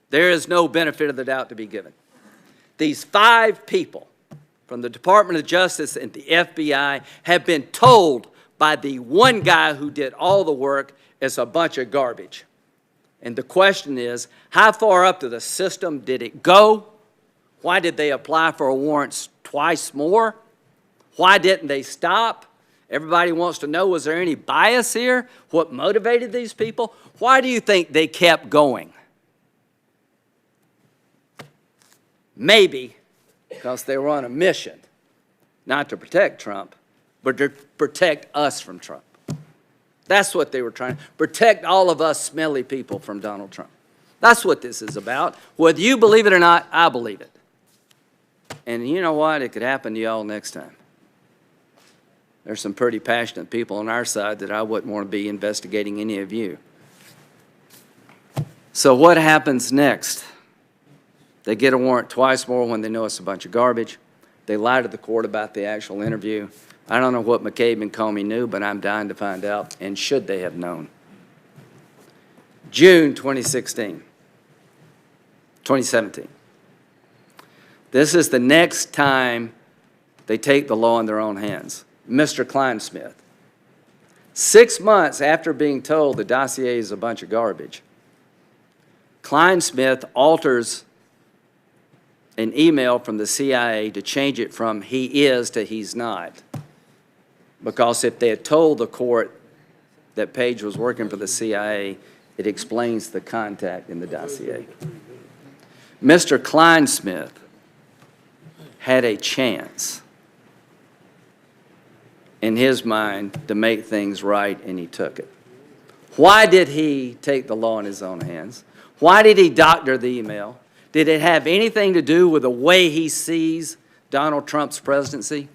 there is no benefit of the doubt to be given. These 5 people from the Department of Justice and the FBI have been told by the one guy who did all the work it's a bunch of garbage. And the question is, how far up to the system did it go? Why did they apply for warrants twice more? Why didn't they stop? Everybody wants to know, was there any bias here? What motivated these people? Why do you think they kept going? Maybe because they were on a mission, not to protect Trump, but to protect us from Trump. That's what they were trying to protect, all of us smelly people from Donald Trump. That's what this is about. Whether you believe it or not, I believe it. And you know what? It could happen to y'all next time. There's some pretty passionate people on our side that I wouldn't want to be investigating any of you. So what happens next? They get a warrant twice more when they know it's a bunch of garbage. They lie to the court about the actual interview. I don't know what McCabe and Comey knew, but I'm dying to find out, and should they have known. June 2017. This is the next time they take the law in their own hands. Mr. Kleinsmith, 6 months after being told the dossier is a bunch of garbage, Kleinsmith alters an email from the CIA to change it from he is to he's not. Because if they had told the court that Page was working for the CIA, it explains the contact in the dossier. Mr. Kleinsmith had a chance in his mind to make things right, and he took it. Why did he take the law in his own hands? Why did he doctor the email? Did it have anything to do with the way he sees Donald Trump's presidency?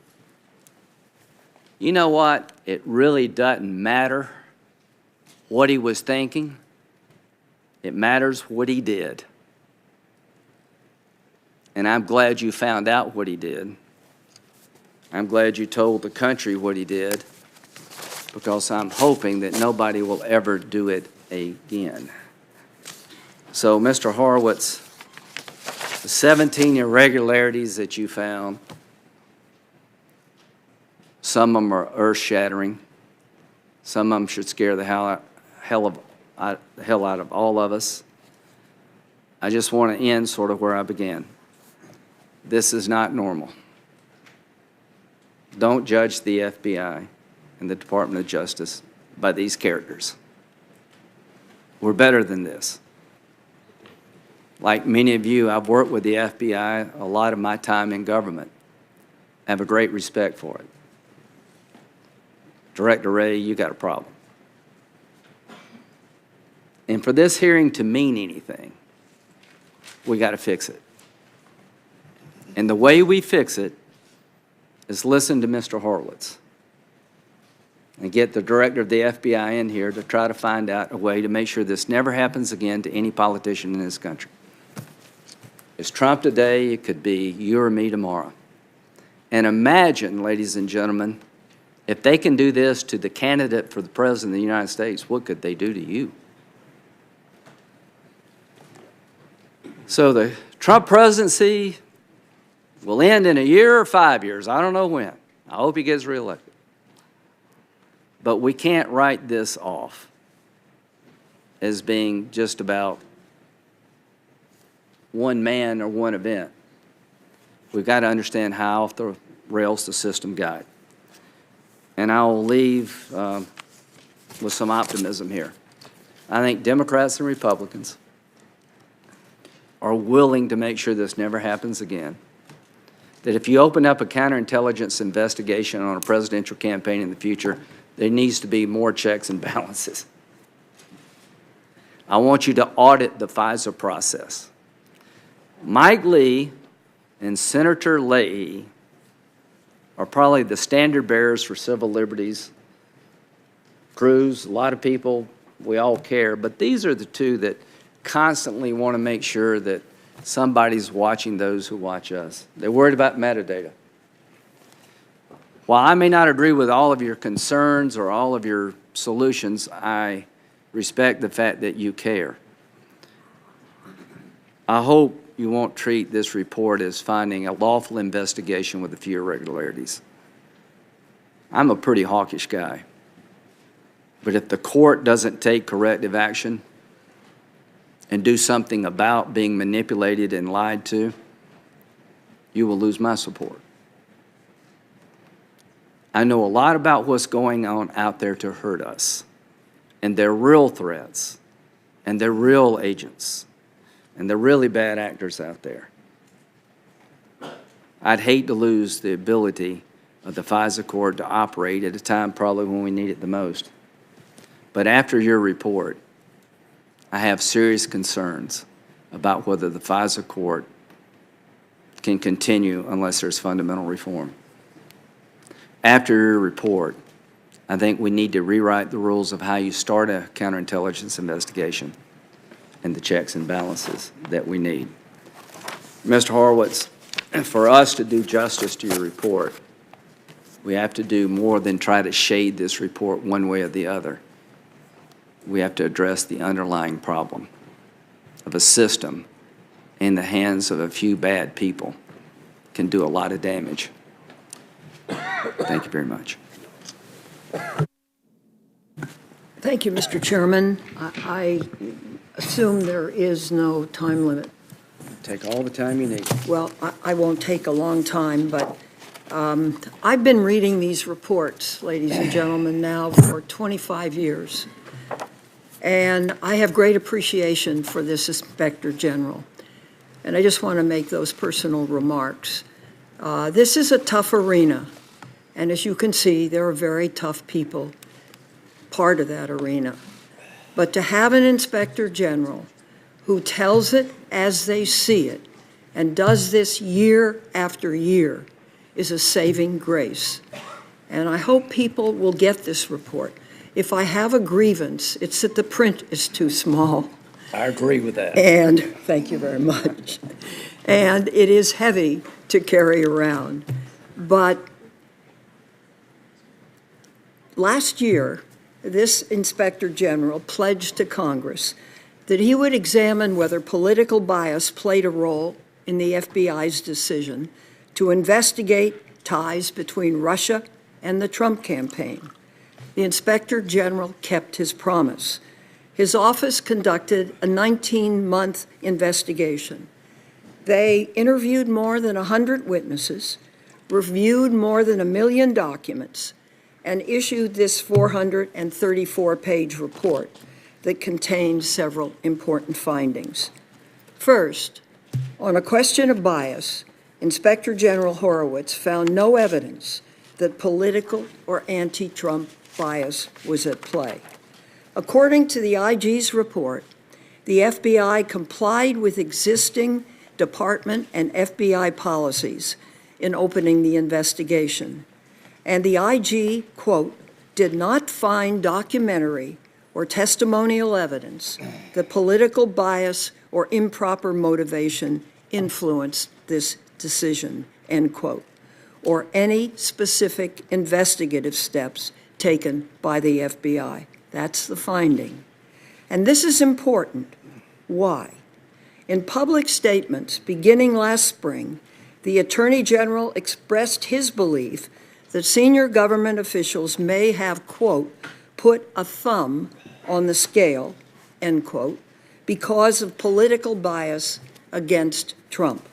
You know what? It really doesn't matter what he was thinking. It matters what he did. And I'm glad you found out what he did. I'm glad you told the country what he did, because I'm hoping that nobody will ever do it again. So, Mr. Horowitz, the 17 irregularities that you found, some of them are earth-shattering. Some of them should scare the hell out of all of us. I just want to end sort of where I began. This is not normal. Don't judge the FBI and the Department of Justice by these characters. We're better than this. Like many of you, I've worked with the FBI a lot of my time in government. I have a great respect for it. Director Wray, you got a problem. And for this hearing to mean anything, we got to fix it. And the way we fix it is listen to Mr. Horowitz and get the director of the FBI in here to try to find out a way to make sure this never happens again to any politician in this country. It's Trump today, it could be you or me tomorrow. And imagine, ladies and gentlemen, if they can do this to the candidate for the President of the United States, what could they do to you? So the Trump presidency will end in a year or 5 years. I don't know when. I hope he gets reelected. But we can't write this off as being just about one man or one event. We've got to understand how off the rails the system got. And I'll leave with some optimism here. I think Democrats and Republicans are willing to make sure this never happens again. That if you open up a counterintelligence investigation on a presidential campaign in the future, there needs to be more checks and balances. I want you to audit the FISA process. Mike Lee and Senator Leahy are probably the standard bearers for civil liberties. Cruz, a lot of people, we all care, but these are the two that constantly want to make sure that somebody's watching those who watch us. They're worried about metadata. While I may not agree with all of your concerns or all of your solutions, I respect the fact that you care. I hope you won't treat this report as finding a lawful investigation with a few irregularities. I'm a pretty hawkish guy. But if the court doesn't take corrective action and do something about being manipulated and lied to, you will lose my support. I know a lot about what's going on out there to hurt us, and they're real threats, and they're real agents, and they're really bad actors out there. I'd hate to lose the ability of the FISA court to operate at a time probably when we need it the most. But after your report, I have serious concerns about whether the FISA court can continue unless there's fundamental reform. After your report, I think we need to rewrite the rules of how you start a counterintelligence investigation and the checks and balances that we need. Mr. Horowitz, for us to do justice to your report, we have to do more than try to shade this report one way or the other. We have to address the underlying problem of a system in the hands of a few bad people can do a lot of damage. Thank you very much. Thank you, Mr. Chairman. I assume there is no time limit. Take all the time you need. Well, I won't take a long time, but I've been reading these reports, ladies and gentlemen, now for 25 years. And I have great appreciation for this Inspector General. And I just want to make those personal remarks. This is a tough arena. And as you can see, there are very tough people part of that arena. But to have an Inspector General who tells it as they see it and does this year after year is a saving grace. And I hope people will get this report. If I have a grievance, it's that the print is too small. I agree with that. And thank you very much. And it is heavy to carry around. But last year, this Inspector General pledged to Congress that he would examine whether political bias played a role in the FBI's decision to investigate ties between Russia and the Trump campaign. The Inspector General kept his promise. His office conducted a 19-month investigation. They interviewed more than 100 witnesses, reviewed more than 1 million documents, and issued this 434-page report that contains several important findings. First, on a question of bias, Inspector General Horowitz found no evidence that political or anti-Trump bias was at play. According to the IG's report, the FBI complied with existing department and FBI policies in opening the investigation. And the IG, quote, did not find documentary or testimonial evidence that political bias or improper motivation influenced this decision, end quote, or any specific investigative steps taken by the FBI. That's the finding. And this is important. Why? In public statements beginning last spring, the Attorney General expressed his belief that senior government officials may have, quote, put a thumb on the scale, end quote, because of political bias against Trump.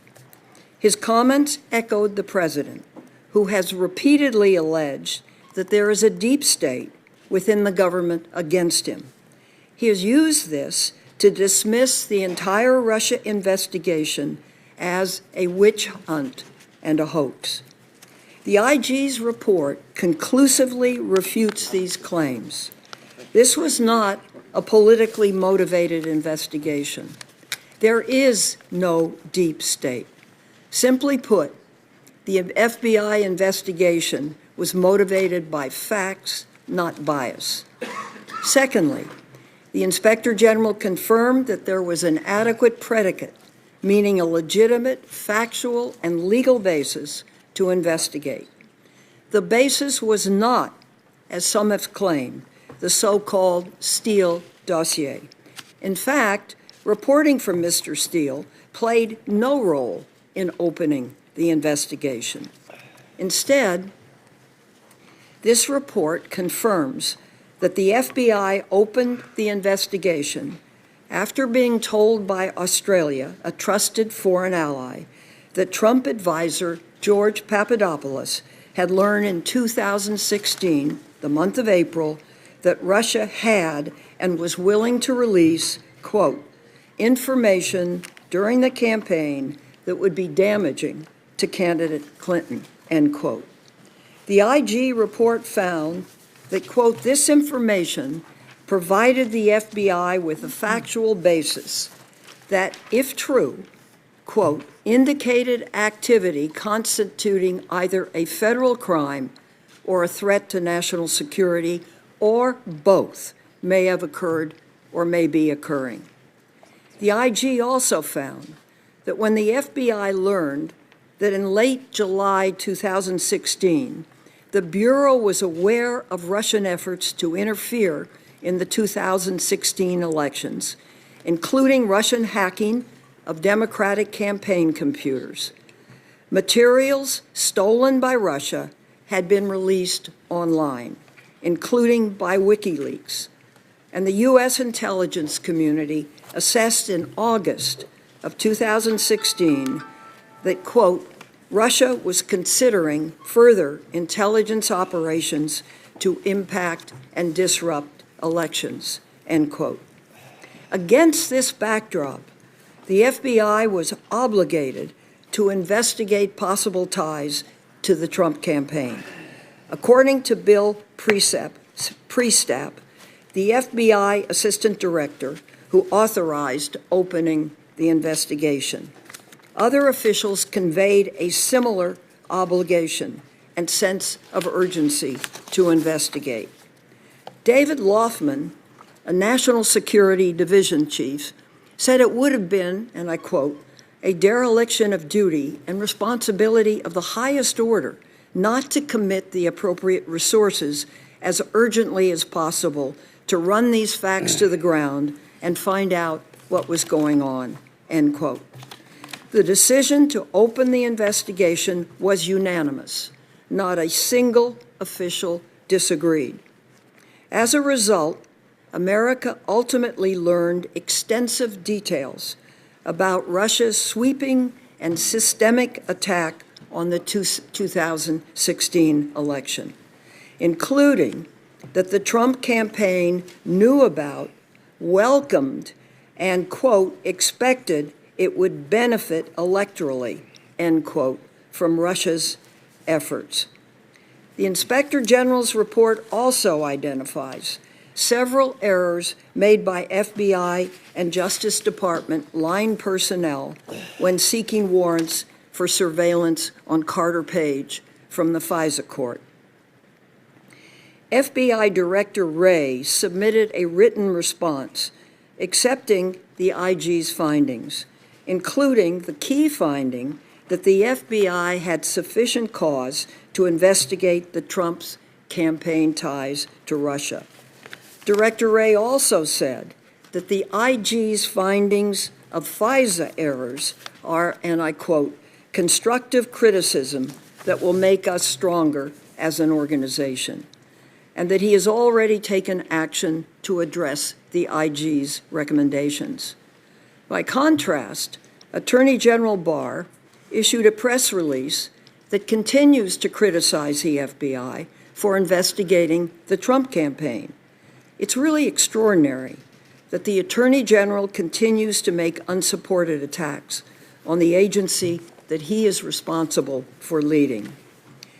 His comments echoed the president, who has repeatedly alleged that there is a deep state within the government against him. He has used this to dismiss the entire Russia investigation as a witch hunt and a hoax. The IG's report conclusively refutes these claims. This was not a politically motivated investigation. There is no deep state. Simply put, the FBI investigation was motivated by facts, not bias. Secondly, the Inspector General confirmed that there was an adequate predicate, meaning a legitimate, factual, and legal basis to investigate. The basis was not, as some have claimed, the so-called Steele dossier. In fact, reporting from Mr. Steele played no role in opening the investigation. Instead, this report confirms that the FBI opened the investigation after being told by Australia, a trusted foreign ally, that Trump advisor George Papadopoulos had learned in 2016, the month of April, that Russia had and was willing to release, quote, information during the campaign that would be damaging to candidate Clinton, end quote. The IG report found that, quote, this information provided the FBI with a factual basis that, if true, quote, indicated activity constituting either a federal crime or a threat to national security, or both may have occurred or may be occurring. The IG also found that when the FBI learned that in late July 2016, the Bureau was aware of Russian efforts to interfere in the 2016 elections, including Russian hacking of Democratic campaign computers. Materials stolen by Russia had been released online, including by WikiLeaks, and the U.S. intelligence community assessed in August of 2016 that, quote, Russia was considering further intelligence operations to impact and disrupt elections, end quote. Against this backdrop, the FBI was obligated to investigate possible ties to the Trump campaign. According to Bill Priestap, the FBI Assistant Director who authorized opening the investigation. Other officials conveyed a similar obligation and sense of urgency to investigate. David Loffman, a National Security Division chief, said it would have been, and I quote, a dereliction of duty and responsibility of the highest order not to commit the appropriate resources as urgently as possible to run these facts to the ground and find out what was going on, end quote. The decision to open the investigation was unanimous. Not a single official disagreed. As a result, America ultimately learned extensive details about Russia's sweeping and systemic attack on the 2016 election, including that the Trump campaign knew about, welcomed, and, quote, expected it would benefit electorally, end quote, from Russia's efforts. The Inspector General's report also identifies several errors made by FBI and Justice Department line personnel when seeking warrants for surveillance on Carter Page from the FISA court. FBI Director Wray submitted a written response accepting the IG's findings, including the key finding that the FBI had sufficient cause to investigate the Trump's campaign ties to Russia. Director Wray also said that the IG's findings of FISA errors are, and I quote, constructive criticism that will make us stronger as an organization, and that he has already taken action to address the IG's recommendations. By contrast, Attorney General Barr issued a press release that continues to criticize the FBI for investigating the Trump campaign. It's really extraordinary that the Attorney General continues to make unsupported attacks on the agency that he is responsible for leading.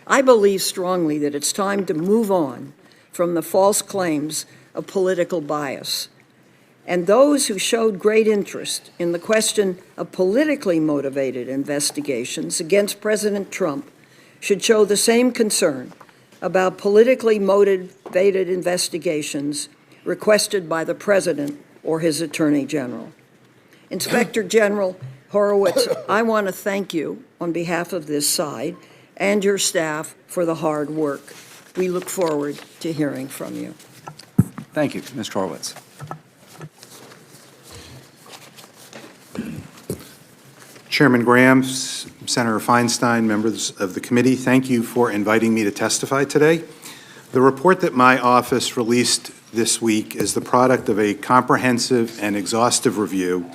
I believe strongly that it's time to move on from the false claims of political bias. And those who showed great interest in the question of politically motivated investigations against President Trump should show the same concern about politically motivated investigations requested by the President or his Attorney General. Inspector General Horowitz, I want to thank you on behalf of this side and your staff for the hard work. We look forward to hearing from you. Thank you, Mr. Horowitz. Chairman Graham, Senator Feinstein, members of the committee, thank you for inviting me to testify today. The report that my office released this week is the product of a comprehensive and exhaustive review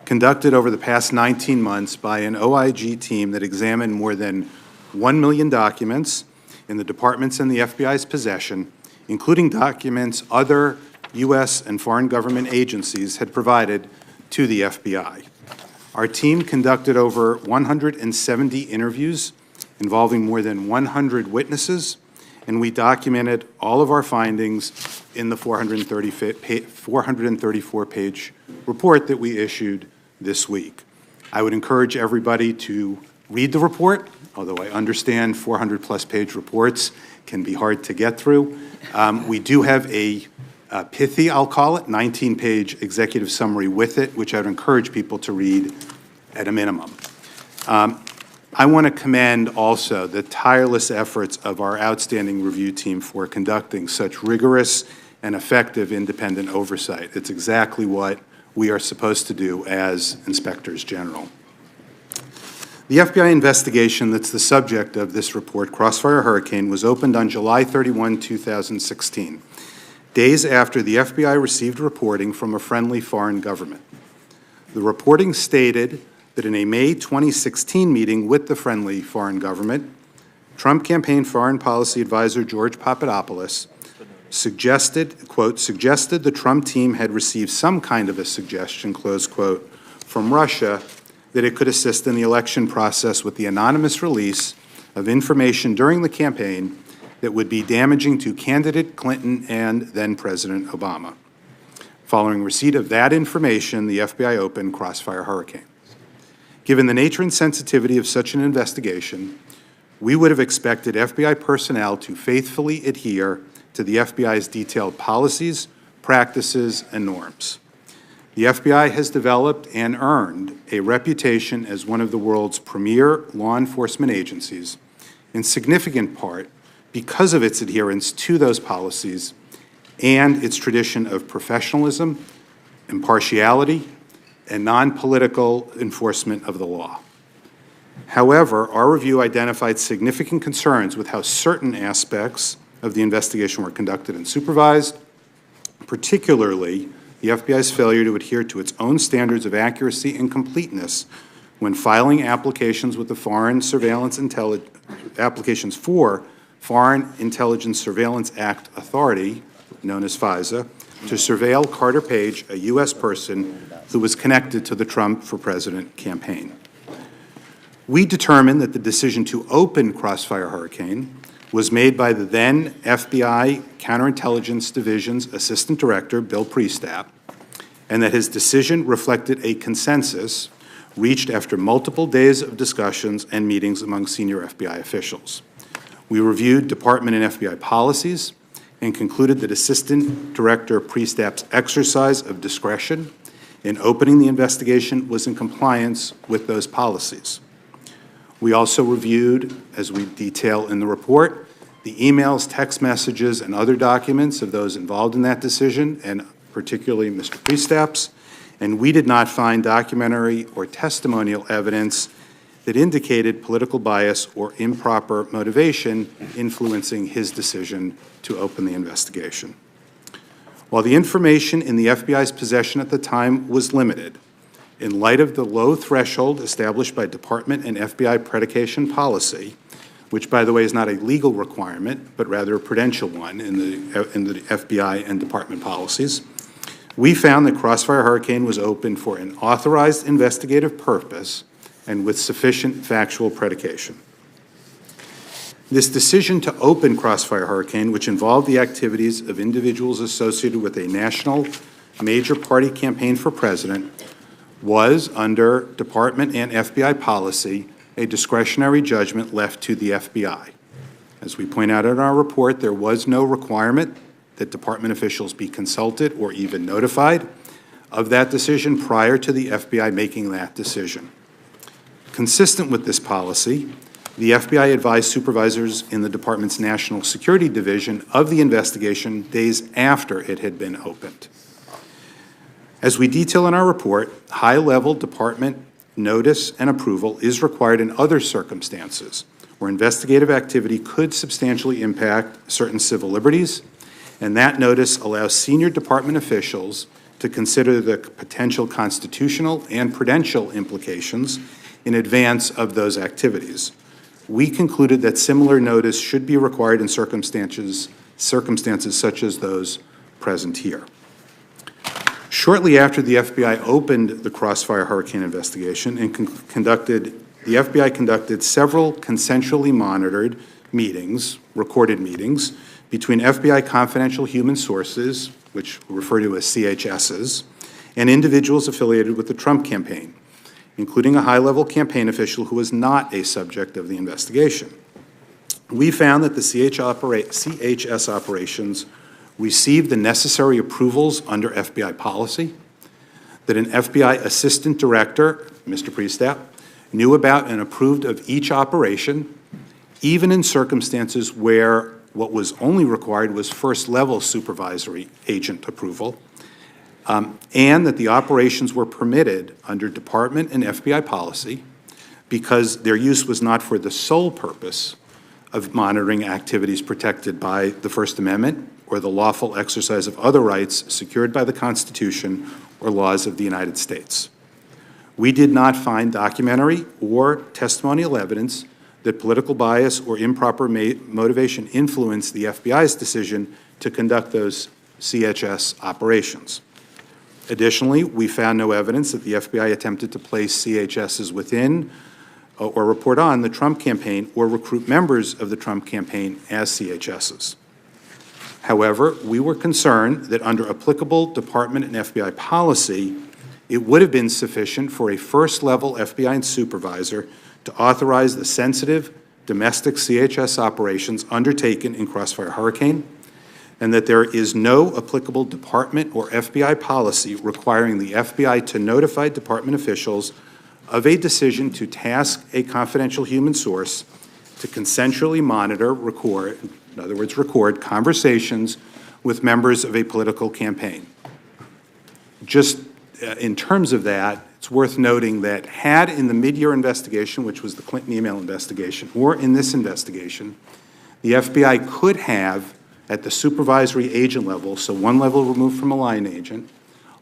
conducted over the past 19 months by an OIG team that examined more than 1 million documents in the department's and the FBI's possession, including documents other U.S. and foreign government agencies had provided to the FBI. Our team conducted over 170 interviews involving more than 100 witnesses, and we documented all of our findings in the 434-page report that we issued this week. I would encourage everybody to read the report, although I understand 400-plus page reports can be hard to get through. We do have a pithy, I'll call it, 19-page executive summary with it, which I would encourage people to read at a minimum. I want to commend also the tireless efforts of our outstanding review team for conducting such rigorous and effective independent oversight. It's exactly what we are supposed to do as inspectors general. The FBI investigation that's the subject of this report, Crossfire Hurricane, was opened on July 31, 2016, days after the FBI received reporting from a friendly foreign government. The reporting stated that in a May 2016 meeting with the friendly foreign government, Trump campaign foreign policy advisor George Papadopoulos suggested, quote, suggested the Trump team had received some kind of a suggestion, close quote, from Russia that it could assist in the election process with the anonymous release of information during the campaign that would be damaging to candidate Clinton and then President Obama. Following receipt of that information, the FBI opened Crossfire Hurricane. Given the nature and sensitivity of such an investigation, we would have expected FBI personnel to faithfully adhere to the FBI's detailed policies, practices, and norms. The FBI has developed and earned a reputation as one of the world's premier law enforcement agencies, in significant part because of its adherence to those policies and its tradition of professionalism, impartiality, and non-political enforcement of the law. However, our review identified significant concerns with how certain aspects of the investigation were conducted and supervised, particularly the FBI's failure to adhere to its own standards of accuracy and completeness when filing applications with the applications for Foreign Intelligence Surveillance Act Authority, known as FISA, to surveil Carter Page, a U.S. person who was connected to the Trump for President campaign. We determined that the decision to open Crossfire Hurricane was made by the then FBI Counterintelligence Division's Assistant Director, Bill Priestap, and that his decision reflected a consensus reached after multiple days of discussions and meetings among senior FBI officials. We reviewed department and FBI policies and concluded that Assistant Director Priestap's exercise of discretion in opening the investigation was in compliance with those policies. We also reviewed, as we detail in the report, the emails, text messages, and other documents of those involved in that decision, and particularly Mr. Priestap's, and we did not find documentary or testimonial evidence that indicated political bias or improper motivation influencing his decision to open the investigation. While the information in the FBI's possession at the time was limited, in light of the low threshold established by department and FBI predication policy, which, by the way, is not a legal requirement, but rather a prudential one in the FBI and department policies, we found that Crossfire Hurricane was open for an authorized investigative purpose and with sufficient factual predication. This decision to open Crossfire Hurricane, which involved the activities of individuals associated with a national major party campaign for president, was, under department and FBI policy, a discretionary judgment left to the FBI. As we point out in our report, there was no requirement that department officials be consulted or even notified of that decision prior to the FBI making that decision. Consistent with this policy, the FBI advised supervisors in the department's National Security Division of the investigation days after it had been opened. As we detail in our report, high-level department notice and approval is required in other circumstances where investigative activity could substantially impact certain civil liberties, and that notice allows senior department officials to consider the potential constitutional and prudential implications in advance of those activities. We concluded that similar notice should be required in circumstances such as those present here. Shortly after the FBI opened the Crossfire Hurricane investigation and the FBI conducted several consensually monitored meetings, recorded meetings, between FBI confidential human sources, which we refer to as CHSs, and individuals affiliated with the Trump campaign, including a high-level campaign official who was not a subject of the investigation. We found that the CHS operations received the necessary approvals under FBI policy, that an FBI assistant director, Mr. Priestap, knew about and approved of each operation, even in circumstances where what was only required was first-level supervisory agent approval, and that the operations were permitted under department and FBI policy because their use was not for the sole purpose of monitoring activities protected by the First Amendment or the lawful exercise of other rights secured by the Constitution or laws of the United States. We did not find documentary or testimonial evidence that political bias or improper motivation influenced the FBI's decision to conduct those CHS operations. Additionally, we found no evidence that the FBI attempted to place CHSs within or report on the Trump campaign or recruit members of the Trump campaign as CHSs. However, we were concerned that under applicable department and FBI policy, it would have been sufficient for a first-level FBI supervisor to authorize the sensitive domestic CHS operations undertaken in Crossfire Hurricane, and that there is no applicable department or FBI policy requiring the FBI to notify department officials of a decision to task a confidential human source to consensually monitor, record, in other words, record conversations with members of a political campaign. Just in terms of that, it's worth noting that had in the mid-year investigation, which was the Clinton email investigation, or in this investigation, the FBI could have, at the supervisory agent level, so one level removed from a line agent,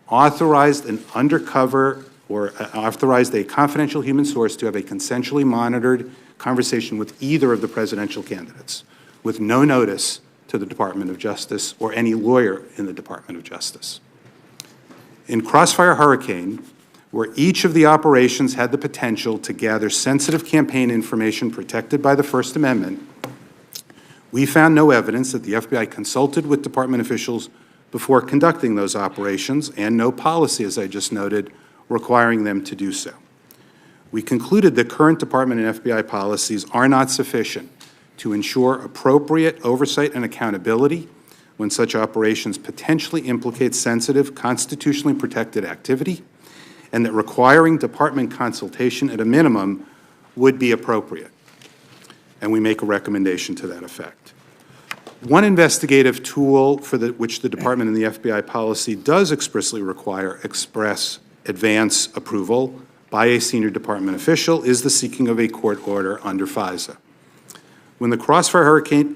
authorized an undercover or authorized a confidential human source to have a consensually monitored conversation with either of the presidential candidates, with no notice to the Department of Justice or any lawyer in the Department of Justice. In Crossfire Hurricane, where each of the operations had the potential to gather sensitive campaign information protected by the First Amendment, we found no evidence that the FBI consulted with department officials before conducting those operations, and no policy, as I just noted, requiring them to do so. We concluded that current department and FBI policies are not sufficient to ensure appropriate oversight and accountability when such operations potentially implicate sensitive, constitutionally protected activity, and that requiring department consultation at a minimum would be appropriate. And we make a recommendation to that effect. One investigative tool for which the department and the FBI policy does expressly require express advance approval by a senior department official is the seeking of a court order under FISA. When the Crossfire Hurricane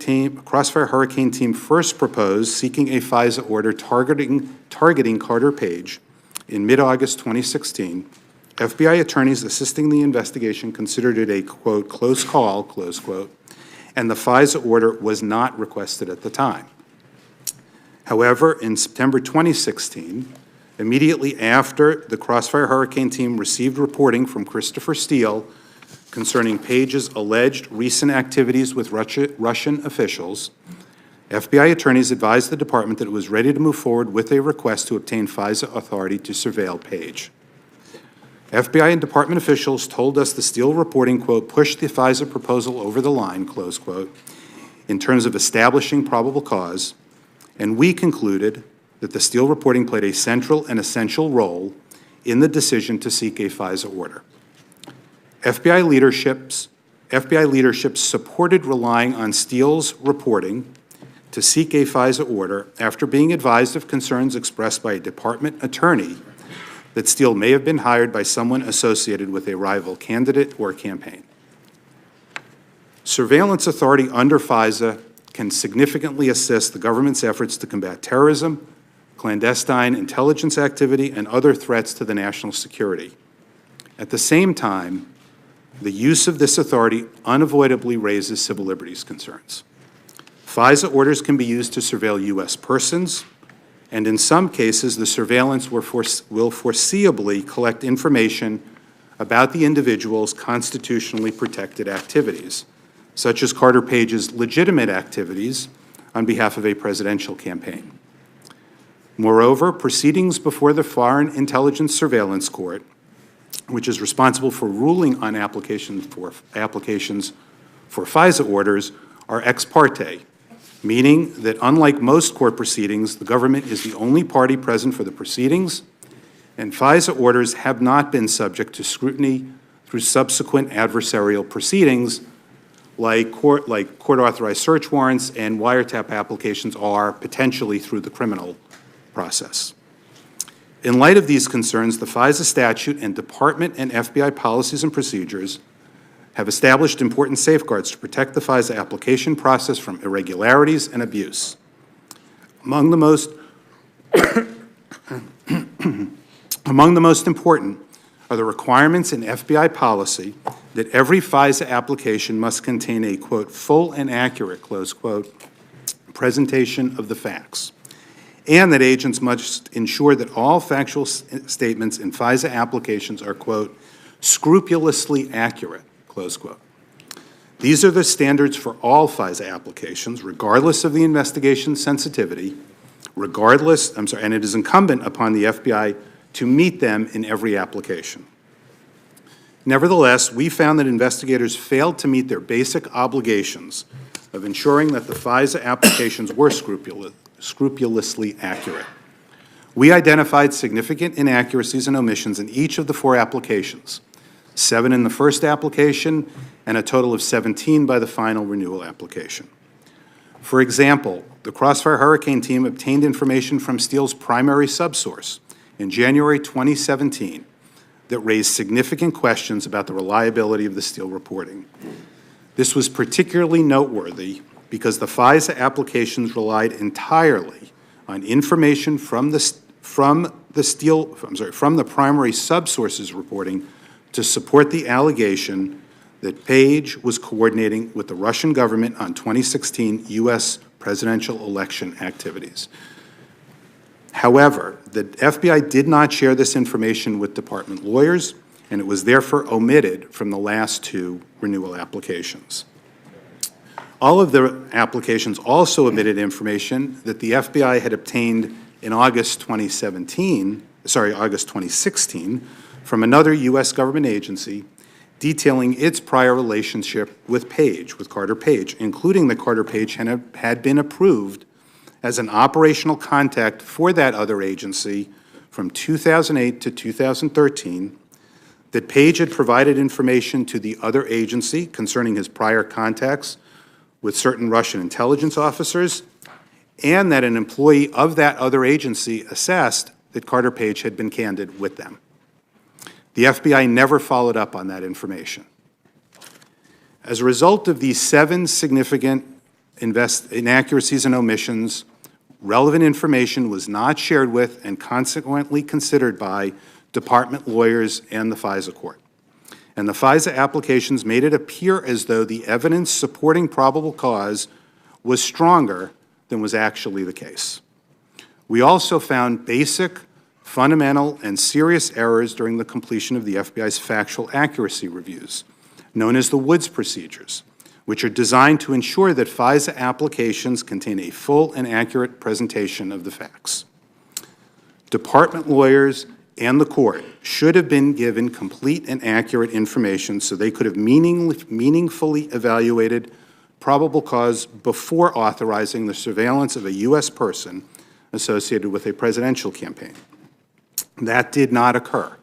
team first proposed seeking a FISA order targeting Carter Page in mid-August 2016, FBI attorneys assisting the investigation considered it a, quote, close call, close quote, and the FISA order was not requested at the time. However, in September 2016, immediately after the Crossfire Hurricane team received reporting from Christopher Steele concerning Page's alleged recent activities with Russian officials, FBI attorneys advised the department that it was ready to move forward with a request to obtain FISA authority to surveil Page. FBI and department officials told us the Steele reporting, quote, pushed the FISA proposal over the line, close quote, in terms of establishing probable cause, and we concluded that the Steele reporting played a central and essential role in the decision to seek a FISA order. FBI leadership supported relying on Steele's reporting to seek a FISA order after being advised of concerns expressed by a department attorney that Steele may have been hired by someone associated with a rival candidate or campaign. Surveillance authority under FISA can significantly assist the government's efforts to combat terrorism, clandestine intelligence activity, and other threats to the national security. At the same time, the use of this authority unavoidably raises civil liberties concerns. FISA orders can be used to surveil U.S. persons, and in some cases, the surveillance will foreseeably collect information about the individual's constitutionally protected activities, such as Carter Page's legitimate activities on behalf of a presidential campaign. Moreover, proceedings before the Foreign Intelligence Surveillance Court, which is responsible for ruling on applications for FISA orders, are ex parte, meaning that unlike most court proceedings, the government is the only party present for the proceedings, and FISA orders have not been subject to scrutiny through subsequent adversarial proceedings like court-authorized search warrants and wiretap applications are potentially through the criminal process. In light of these concerns, the FISA statute and Department and FBI policies and procedures have established important safeguards to protect the FISA application process from irregularities and abuse. Among the most important are the requirements in FBI policy that every FISA application must contain a, quote, full and accurate, close quote, presentation of the facts, and that agents must ensure that all factual statements in FISA applications are, quote, scrupulously accurate, close quote. These are the standards for all FISA applications, regardless of the investigation's sensitivity, and it is incumbent upon the FBI to meet them in every application. Nevertheless, we found that investigators failed to meet their basic obligations of ensuring that the FISA applications were scrupulously accurate. We identified significant inaccuracies and omissions in each of the 4 applications, 7 in the first application, and a total of 17 by the final renewal application. For example, the Crossfire Hurricane team obtained information from Steele's primary subsource in January 2017 that raised significant questions about the reliability of the Steele reporting. This was particularly noteworthy because the FISA applications relied entirely on information from the primary subsource's reporting to support the allegation that Page was coordinating with the Russian government on 2016 U.S. presidential election activities. However, the FBI did not share this information with department lawyers, and it was therefore omitted from the last 2 renewal applications. All of the applications also omitted information that the FBI had obtained in August 2016, from another U.S. government agency detailing its prior relationship with Page, with Carter Page, including that Carter Page had been approved as an operational contact for that other agency from 2008 to 2013, that Page had provided information to the other agency concerning his prior contacts with certain Russian intelligence officers, and that an employee of that other agency assessed that Carter Page had been candid with them. The FBI never followed up on that information. As a result of these 7 significant inaccuracies and omissions, relevant information was not shared with and consequently considered by department lawyers and the FISA court. and the FISA applications made it appear as though the evidence supporting probable cause was stronger than was actually the case. We also found basic, fundamental, and serious errors during the completion of the FBI's factual accuracy reviews, known as the Woods procedures, which are designed to ensure that FISA applications contain a full and accurate presentation of the facts. Department lawyers and the court should have been given complete and accurate information so they could have meaningfully evaluated probable cause before authorizing the surveillance of a U.S. person associated with a presidential campaign. That did not occur,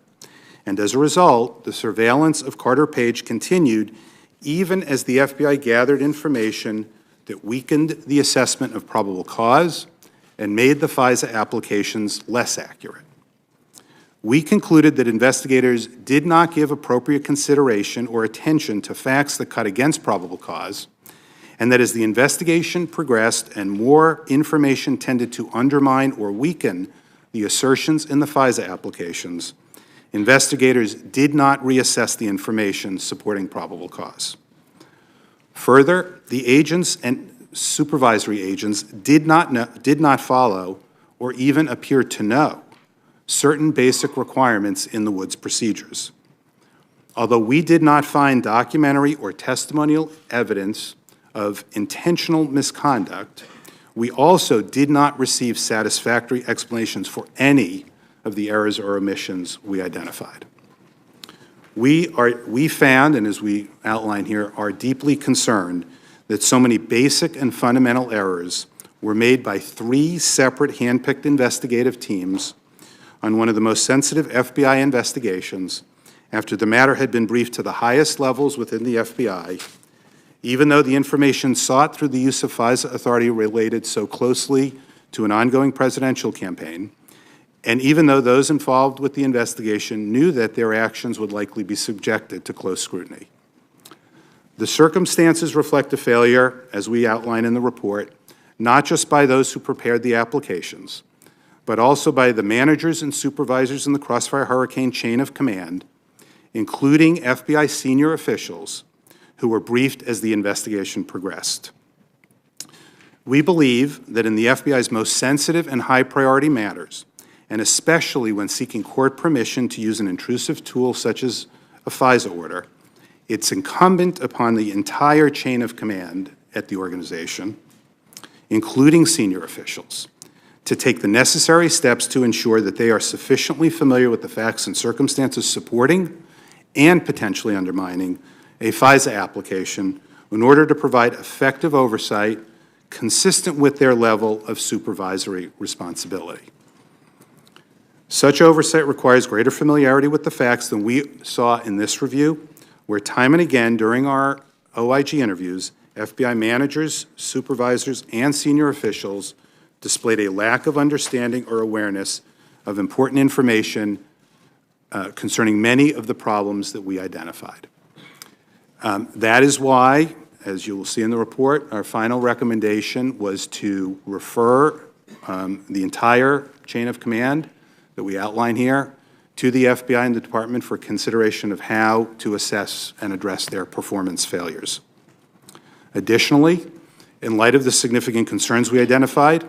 and as a result, the surveillance of Carter Page continued even as the FBI gathered information that weakened the assessment of probable cause and made the FISA applications less accurate. We concluded that investigators did not give appropriate consideration or attention to facts that cut against probable cause, and that as the investigation progressed and more information tended to undermine or weaken the assertions in the FISA applications, investigators did not reassess the information supporting probable cause. Further, the agents and supervisory agents did not follow or even appear to know certain basic requirements in the Woods procedures. Although we did not find documentary or testimonial evidence of intentional misconduct, we also did not receive satisfactory explanations for any of the errors or omissions we identified. We found, and as we outline here, are deeply concerned that so many basic and fundamental errors were made by 3 separate hand-picked investigative teams on one of the most sensitive FBI investigations after the matter had been briefed to the highest levels within the FBI, even though the information sought through the use of FISA authority related so closely to an ongoing presidential campaign, and even though those involved with the investigation knew that their actions would likely be subjected to close scrutiny. The circumstances reflect a failure, as we outline in the report, not just by those who prepared the applications, but also by the managers and supervisors in the Crossfire Hurricane chain of command, including FBI senior officials who were briefed as the investigation progressed. We believe that in the FBI's most sensitive and high-priority matters, and especially when seeking court permission to use an intrusive tool such as a FISA order, it's incumbent upon the entire chain of command at the organization, including senior officials, to take the necessary steps to ensure that they are sufficiently familiar with the facts and circumstances supporting and potentially undermining a FISA application in order to provide effective oversight consistent with their level of supervisory responsibility. Such oversight requires greater familiarity with the facts than we saw in this review, where time and again during our OIG interviews, FBI managers, supervisors, and senior officials displayed a lack of understanding or awareness of important information concerning many of the problems that we identified. That is why, as you will see in the report, our final recommendation was to refer the entire chain of command that we outline here to the FBI and the Department for consideration of how to assess and address their performance failures. Additionally, in light of the significant concerns we identified,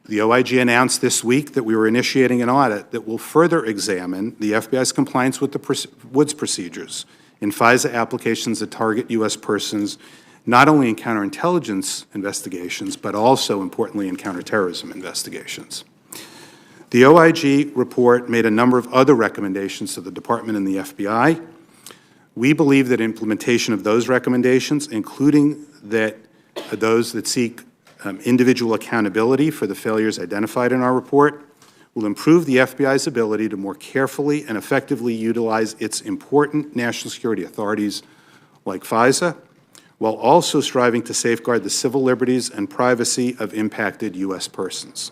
the OIG announced this week that we were initiating an audit that will further examine the FBI's compliance with the Woods procedures in FISA applications that target U.S. persons not only in counterintelligence investigations, but also, importantly, in counterterrorism investigations. The OIG report made a number of other recommendations to the Department and the FBI. We believe that implementation of those recommendations, including those that seek individual accountability for the failures identified in our report, will improve the FBI's ability to more carefully and effectively utilize its important national security authorities like FISA, while also striving to safeguard the civil liberties and privacy of impacted U.S. persons.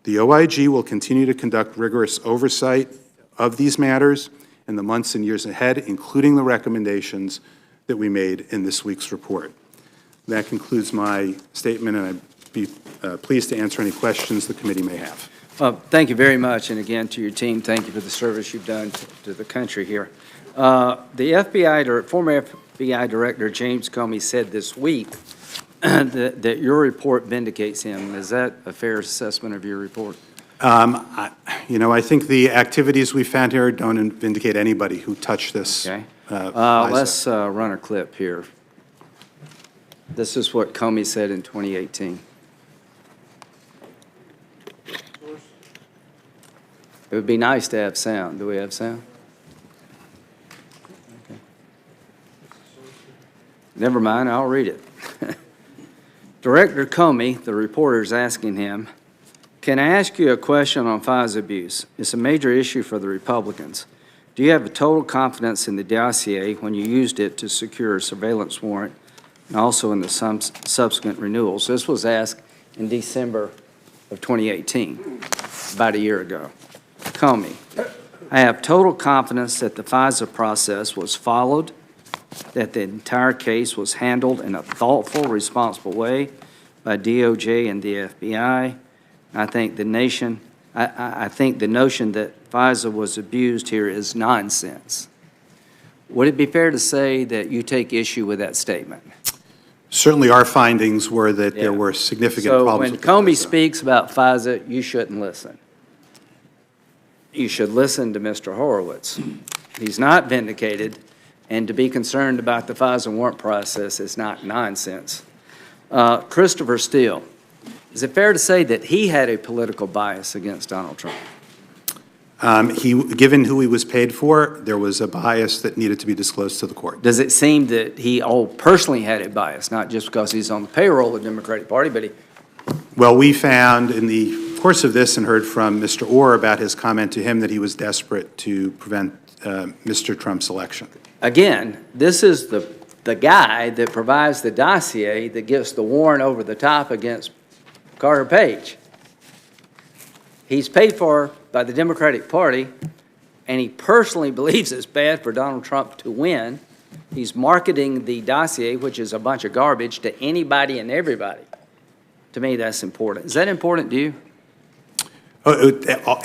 The OIG will continue to conduct rigorous oversight of these matters in the months and years ahead, including the recommendations that we made in this week's report. That concludes my statement, and I'd be pleased to answer any questions the committee may have. Thank you very much, and again, to your team, thank you for the service you've done to the country here. The former FBI Director James Comey said this week that your report vindicates him. Is that a fair assessment of your report? I think the activities we found here don't vindicate anybody who touched this. Okay. FISA. Let's run a clip here. This is what Comey said in 2018. It would be nice to have sound. Do we have sound? Okay. Never mind, I'll read it. Director Comey, the reporter is asking him, "Can I ask you a question on FISA abuse? It's a major issue for the Republicans. Do you have a total confidence in the dossier when you used it to secure a surveillance warrant and also in the subsequent renewals?" This was asked in December of 2018, about a year ago. Comey, "I have total confidence that the FISA process was followed, that the entire case was handled in a thoughtful, responsible way by DOJ and the FBI. I think the notion that FISA was abused here is nonsense." Would it be fair to say that you take issue with that statement? Certainly, our findings were that there were significant problems with So when Comey FISA. speaks about FISA, you shouldn't listen. You should listen to Mr. Horowitz. He's not vindicated, and to be concerned about the FISA warrant process is not nonsense. Christopher Steele, is it fair to say that he had a political bias against Donald Trump? Given who he was paid for, there was a bias that needed to be disclosed to the court. Does it seem that he personally had a bias, not just because he's on the payroll of the Democratic Party, but he... Well, we found in the course of this and heard from Mr. Orr about his comment to him that he was desperate to prevent Mr. Trump's election. Again, this is the guy that provides the dossier that gets the warrant over the top against Carter Page. He's paid for by the Democratic Party, and he personally believes it's bad for Donald Trump to win. He's marketing the dossier, which is a bunch of garbage, to anybody and everybody. To me, that's important. Is that important to you?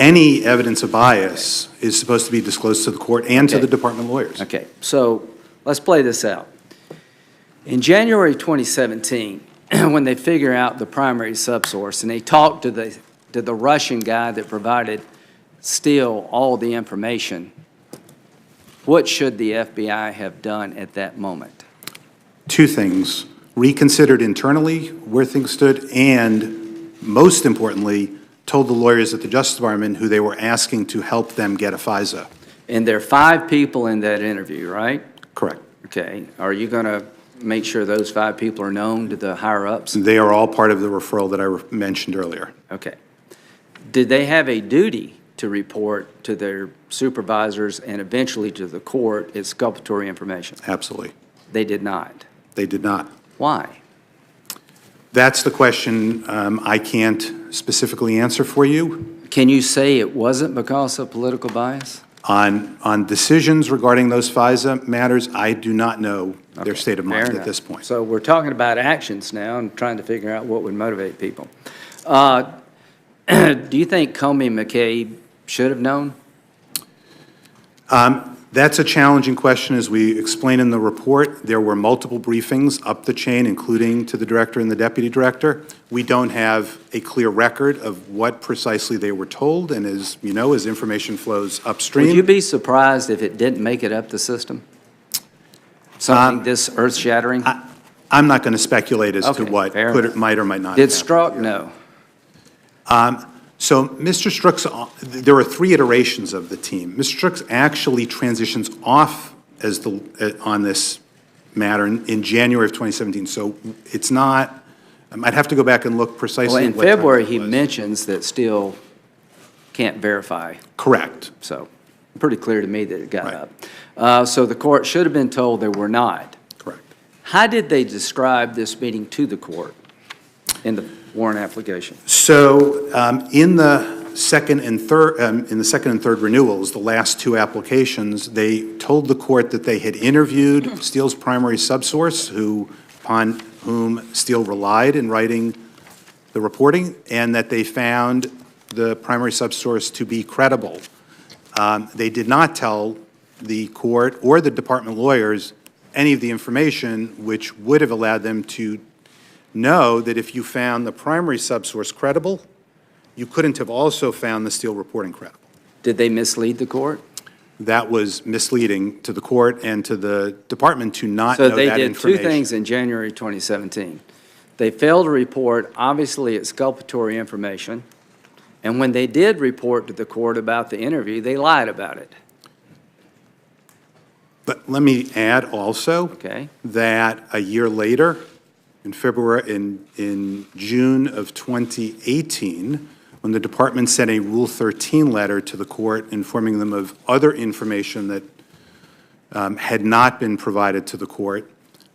Any evidence of bias is supposed to be disclosed to the court and to the department lawyers. Okay, so let's play this out. In January 2017, when they figure out the primary subsource and they talk to the Russian guy that provided Steele all the information, what should the FBI have done at that moment? Two things: reconsidered internally where things stood, and most importantly, told the lawyers at the Justice Department who they were asking to help them get a FISA. And there are 5 people in that interview, right? Correct. Okay. Are you going to make sure those 5 people are known to the higher-ups? They are all part of the referral that I mentioned earlier. Okay. Did they have a duty to report to their supervisors and eventually to the court exculpatory information? Absolutely. They did not. They did not. Why? That's the question I can't specifically answer for you. Can you say it wasn't because of political bias? On decisions regarding those FISA matters, I do not know their state of mind at this point. So we're talking about actions now and trying to figure out what would motivate people. Do you think Comey and McCabe should have known? That's a challenging question. As we explain in the report, there were multiple briefings up the chain, including to the director and the deputy director. We don't have a clear record of what precisely they were told, and as you know, as information flows upstream. Would you be surprised if it didn't make it up the system? Something this earth-shattering? I'm not going to speculate as to what might or might not Did have Strzok happened. know? So Mr. Strzok's, there are 3 iterations of the team. Mr. Strzok actually transitions off as on this matter in January of 2017. So it's not, I might have to go back and look precisely. Well, in what time February, it he was. mentions that Steele can't verify. Correct. So pretty clear to me that it got up. So the court should have been told they were not. Correct. How did they describe this meeting to the court in the warrant application? So in the second and third renewals, the last 2 applications, they told the court that they had interviewed Steele's primary subsource, upon whom Steele relied in writing the reporting, and that they found the primary subsource to be credible. They did not tell the court or the department lawyers any of the information which would have allowed them to know that if you found the primary subsource credible, you couldn't have also found the Steele reporting credible. Did they mislead the court? That was misleading to the court and to the department to not So know they that did two information. things in January 2017. They failed to report, obviously, exculpatory information, and when they did report to the court about the interview, they lied about it. But let me add also Okay. that a year later, in June of 2018, when the department sent a Rule 13 letter to the court informing them of other information that had not been provided to the court,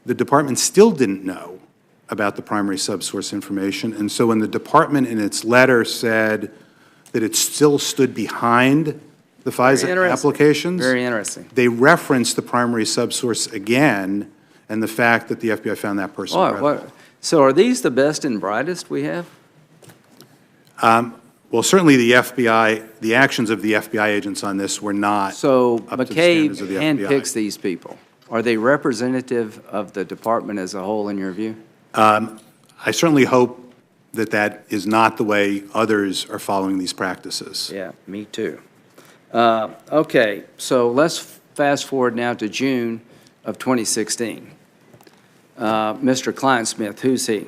the department still didn't know about the primary subsource information. And so when the department in its letter said that it still stood behind the FISA applications, Very interesting. they referenced the primary subsource again and the fact that the FBI found that person credible. So are these the best and brightest we have? Well, certainly the FBI, the actions of the FBI agents on this were not So up to the McCabe standards of the FBI. handpicks these people. Are they representative of the department as a whole, in your view? I certainly hope that that is not the way others are following these practices. Yeah, me too. Okay, so let's fast forward now to June of 2016. Mr. Kleinsmith, who's he?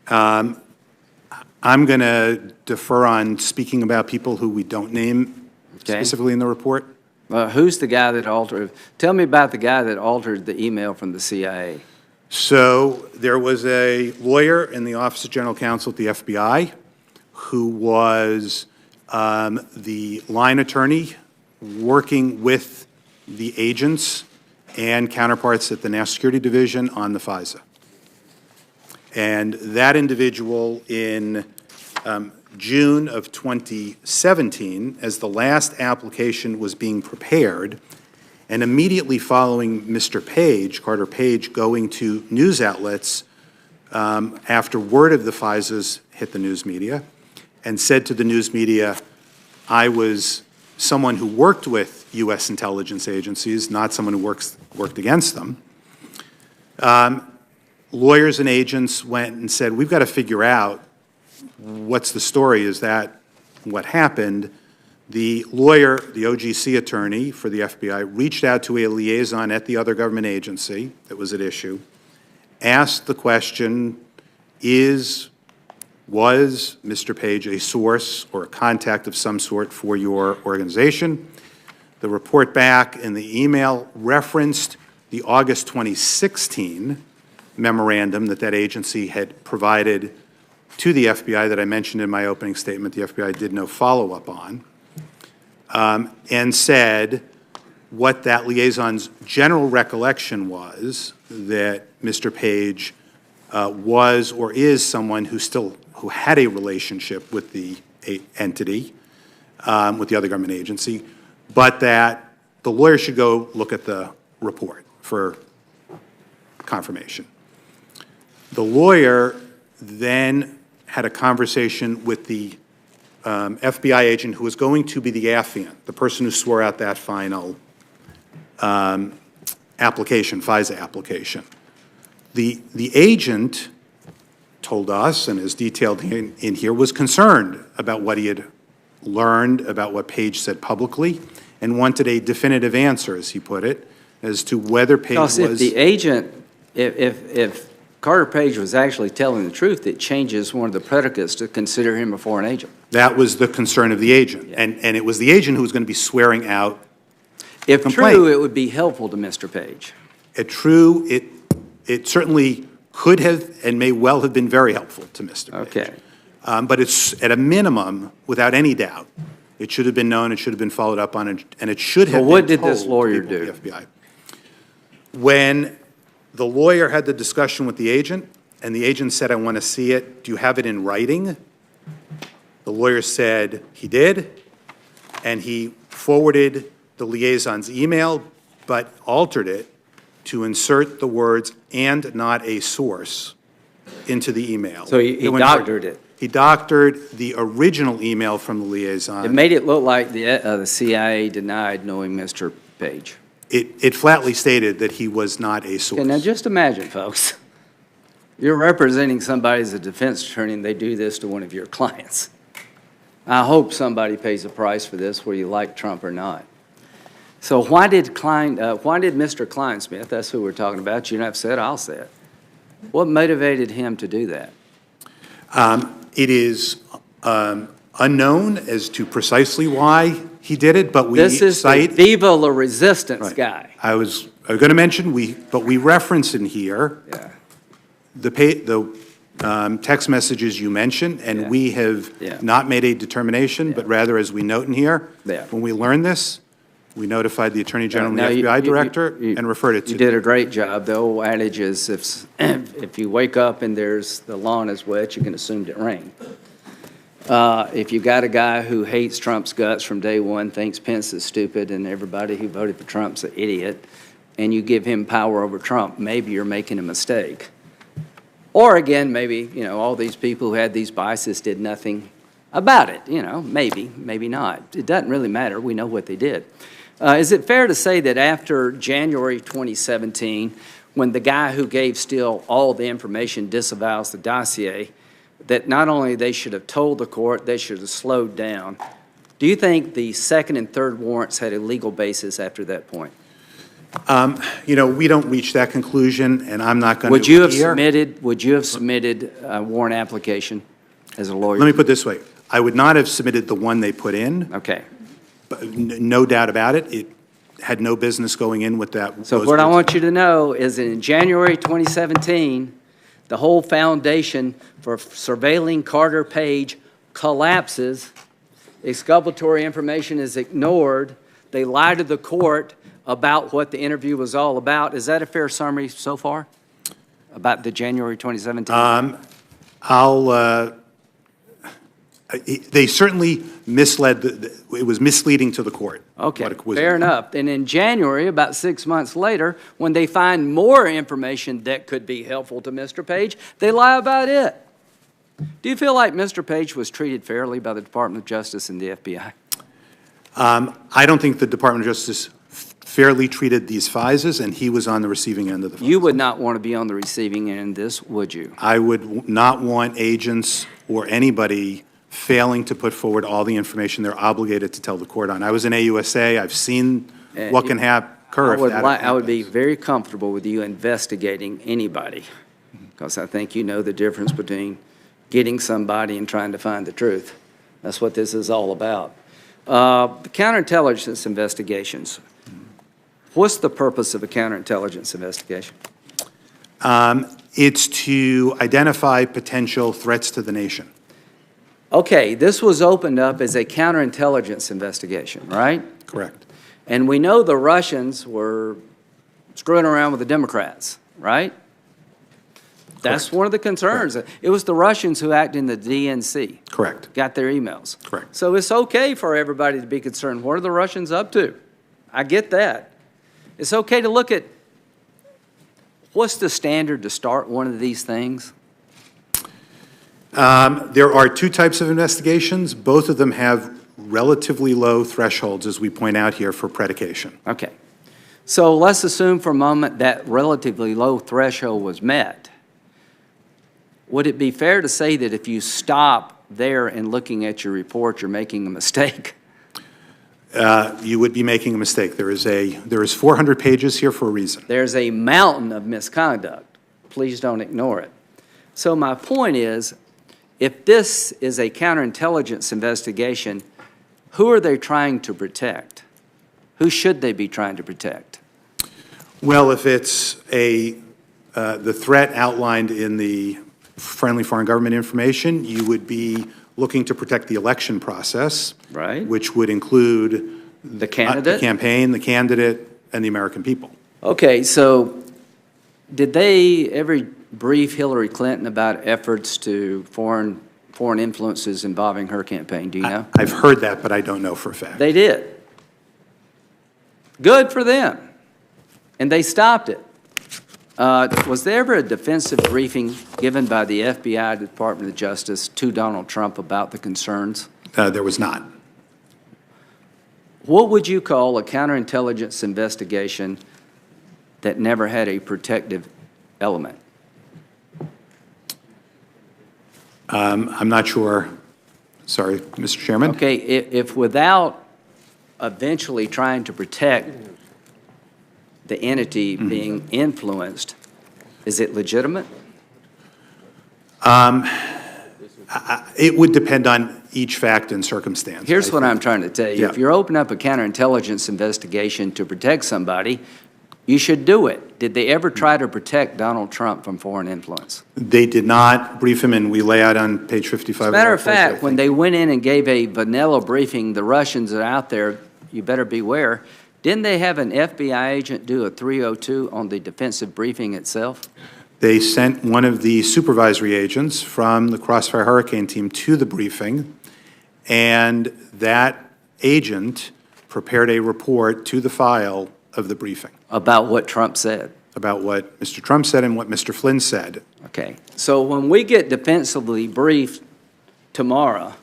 I'm going to defer on speaking about people who we don't name specifically in the report. Who's the guy that altered? Tell me about the guy that altered the email from the CIA. So there was a lawyer in the Office of General Counsel at the FBI who was the line attorney working with the agents and counterparts at the National Security Division on the FISA. And that individual in June of 2017, as the last application was being prepared, and immediately following Mr. Page, Carter Page, going to news outlets after word of the FISAs hit the news media, and said to the news media, I was someone who worked with U.S. intelligence agencies, not someone who worked against them. Lawyers and agents went and said, we've got to figure out what's the story. Is that what happened? The lawyer, the OGC attorney for the FBI, reached out to a liaison at the other government agency that was at issue, asked the question, was Mr. Page a source or a contact of some sort for your organization? The report back in the email referenced the August 2016 memorandum that agency had provided to the FBI that I mentioned in my opening statement the FBI did no follow-up on, and said what that liaison's general recollection was that Mr. Page was or is someone who had a relationship with the entity, with the other government agency, but that the lawyer should go look at the report for confirmation. The lawyer then had a conversation with the FBI agent who was going to be the affiant, the person who swore out that final application, FISA application. The agent told us, and is detailed in here, was concerned about what he had learned about what Page said publicly and wanted a definitive answer, as he put it, as to whether Page was... Because if the agent, if Carter Page was actually telling the truth, it changes one of the predicates to consider him a foreign agent. That was the concern of the agent. Yeah. And it was the agent who was going to be swearing out If complaint. true, it would be helpful to Mr. Page. It certainly could have and may well have been very helpful to Mr. Page. Okay. But it's, at a minimum, without any doubt, it should have been known, it should have been followed up on, and it should have been Well, what did told this lawyer to people do? at the FBI. When the lawyer had the discussion with the agent, and the agent said, I want to see it, do you have it in writing? The lawyer said he did, and he forwarded the liaison's email, but altered it to insert the words, and not a source, into the email. So he doctored it. He doctored the original email from the liaison. It made it look like the CIA denied knowing Mr. Page? It flatly stated that he was not a source. Okay, now just imagine, folks. You're representing somebody as a defense attorney, and they do this to one of your clients. I hope somebody pays a price for this, whether you like Trump or not. So why did Mr. Kleinsmith, that's who we're talking about, you don't have to say it, I'll say it. What motivated him to do that? It is unknown as to precisely why he did it, but we This is cite... the Viva la Resistance Right. guy. I was going to mention, but we reference in here Yeah. the text messages you mentioned, and Yeah. we have Yeah. not made a determination, but rather, as we note in here, Yeah. when we learned this, we notified the Attorney General and No, the you- FBI you- Director you- and referred it to You did a great job. The old adage is if you wake up and the lawn is wet, you can assume it rained. If you got a guy who hates Trump's guts from day one, thinks Pence is stupid, and everybody who voted for Trump's an idiot, and you give him power over Trump, maybe you're making a mistake. Or again, maybe, all these people who had these biases did nothing about it, maybe, maybe not. It doesn't really matter. We know what they did. Is it fair to say that after January 2017, when the guy who gave Steele all the information disavows the dossier, that not only they should have told the court, they should have slowed down? Do you think the second and third warrants had a legal basis after that point? We don't reach that conclusion, and I'm not going to Would you have submitted a warrant application as a lawyer? Let me put it this way. I would not have submitted the one they put in. Okay. But no doubt about it. It had no business going in with that. So what I want you to know is that in January 2017, the whole foundation for surveilling Carter Page collapses. Exculpatory information is ignored. They lie to the court about what the interview was all about. Is that a fair summary so far about the January 2017? They certainly misled, it was misleading to the court. Okay, what it was. fair enough. And in January, about 6 months later, when they find more information that could be helpful to Mr. Page, they lie about it. Do you feel like Mr. Page was treated fairly by the Department of Justice and the FBI? I don't think the Department of Justice fairly treated these FISAs, and he was on the receiving end of the FISA. You would not want to be on the receiving end of this, would you? I would not want agents or anybody failing to put forward all the information they're obligated to tell the court on. I was in AUSA. I've seen what can occur if that I would be happens. very comfortable with you investigating anybody, because I think you know the difference between getting somebody and trying to find the truth. That's what this is all about. The counterintelligence investigations. What's the purpose of a counterintelligence investigation? It's to identify potential threats to the nation. Okay, this was opened up as a counterintelligence investigation, right? Correct. And we know the Russians were screwing around with the Democrats, right? That's Correct. one of the concerns. Correct. It was the Russians who acted in the DNC. Correct. Got their emails. Correct. So it's okay for everybody to be concerned. What are the Russians up to? I get that. It's okay to look at what's the standard to start one of these things? There are two types of investigations. Both of them have relatively low thresholds, as we point out here, for predication. Okay. So let's assume for a moment that relatively low threshold was met. Would it be fair to say that if you stop there and looking at your report, you're making a mistake? You would be making a mistake. There is 400 pages here for a reason. There's a mountain of misconduct. Please don't ignore it. So my point is, if this is a counterintelligence investigation, who are they trying to protect? Who should they be trying to protect? Well, if it's the threat outlined in the friendly foreign government information, you would be looking to protect the election process. Right. Which would include The candidate? the campaign, the candidate, and the American people. Okay, so did they ever brief Hillary Clinton about efforts to foreign influences involving her campaign? Do you know? I've heard that, but I don't know for a fact. They did. Good for them. And they stopped it. Was there ever a defensive briefing given by the FBI, the Department of Justice, to Donald Trump about the concerns? There was not. What would you call a counterintelligence investigation that never had a protective element? I'm not sure. Sorry, Mr. Chairman. Okay, if without eventually trying to protect the entity being influenced, is it legitimate? It would depend on each fact and circumstance. Here's what I'm trying to tell you. Yeah. If you're opening up a counterintelligence investigation to protect somebody, you should do it. Did they ever try to protect Donald Trump from foreign influence? They did not brief him, and we lay out on page 55. As a matter of fact, when they went in and gave a vanilla briefing, the Russians are out there, you better beware. Didn't they have an FBI agent do a 302 on the defensive briefing itself? They sent one of the supervisory agents from the Crossfire Hurricane team to the briefing, and that agent prepared a report to the file of the briefing About what Trump said? about what Mr. Trump said and what Mr. Flynn said. Okay, so when we get defensively briefed tomorrow,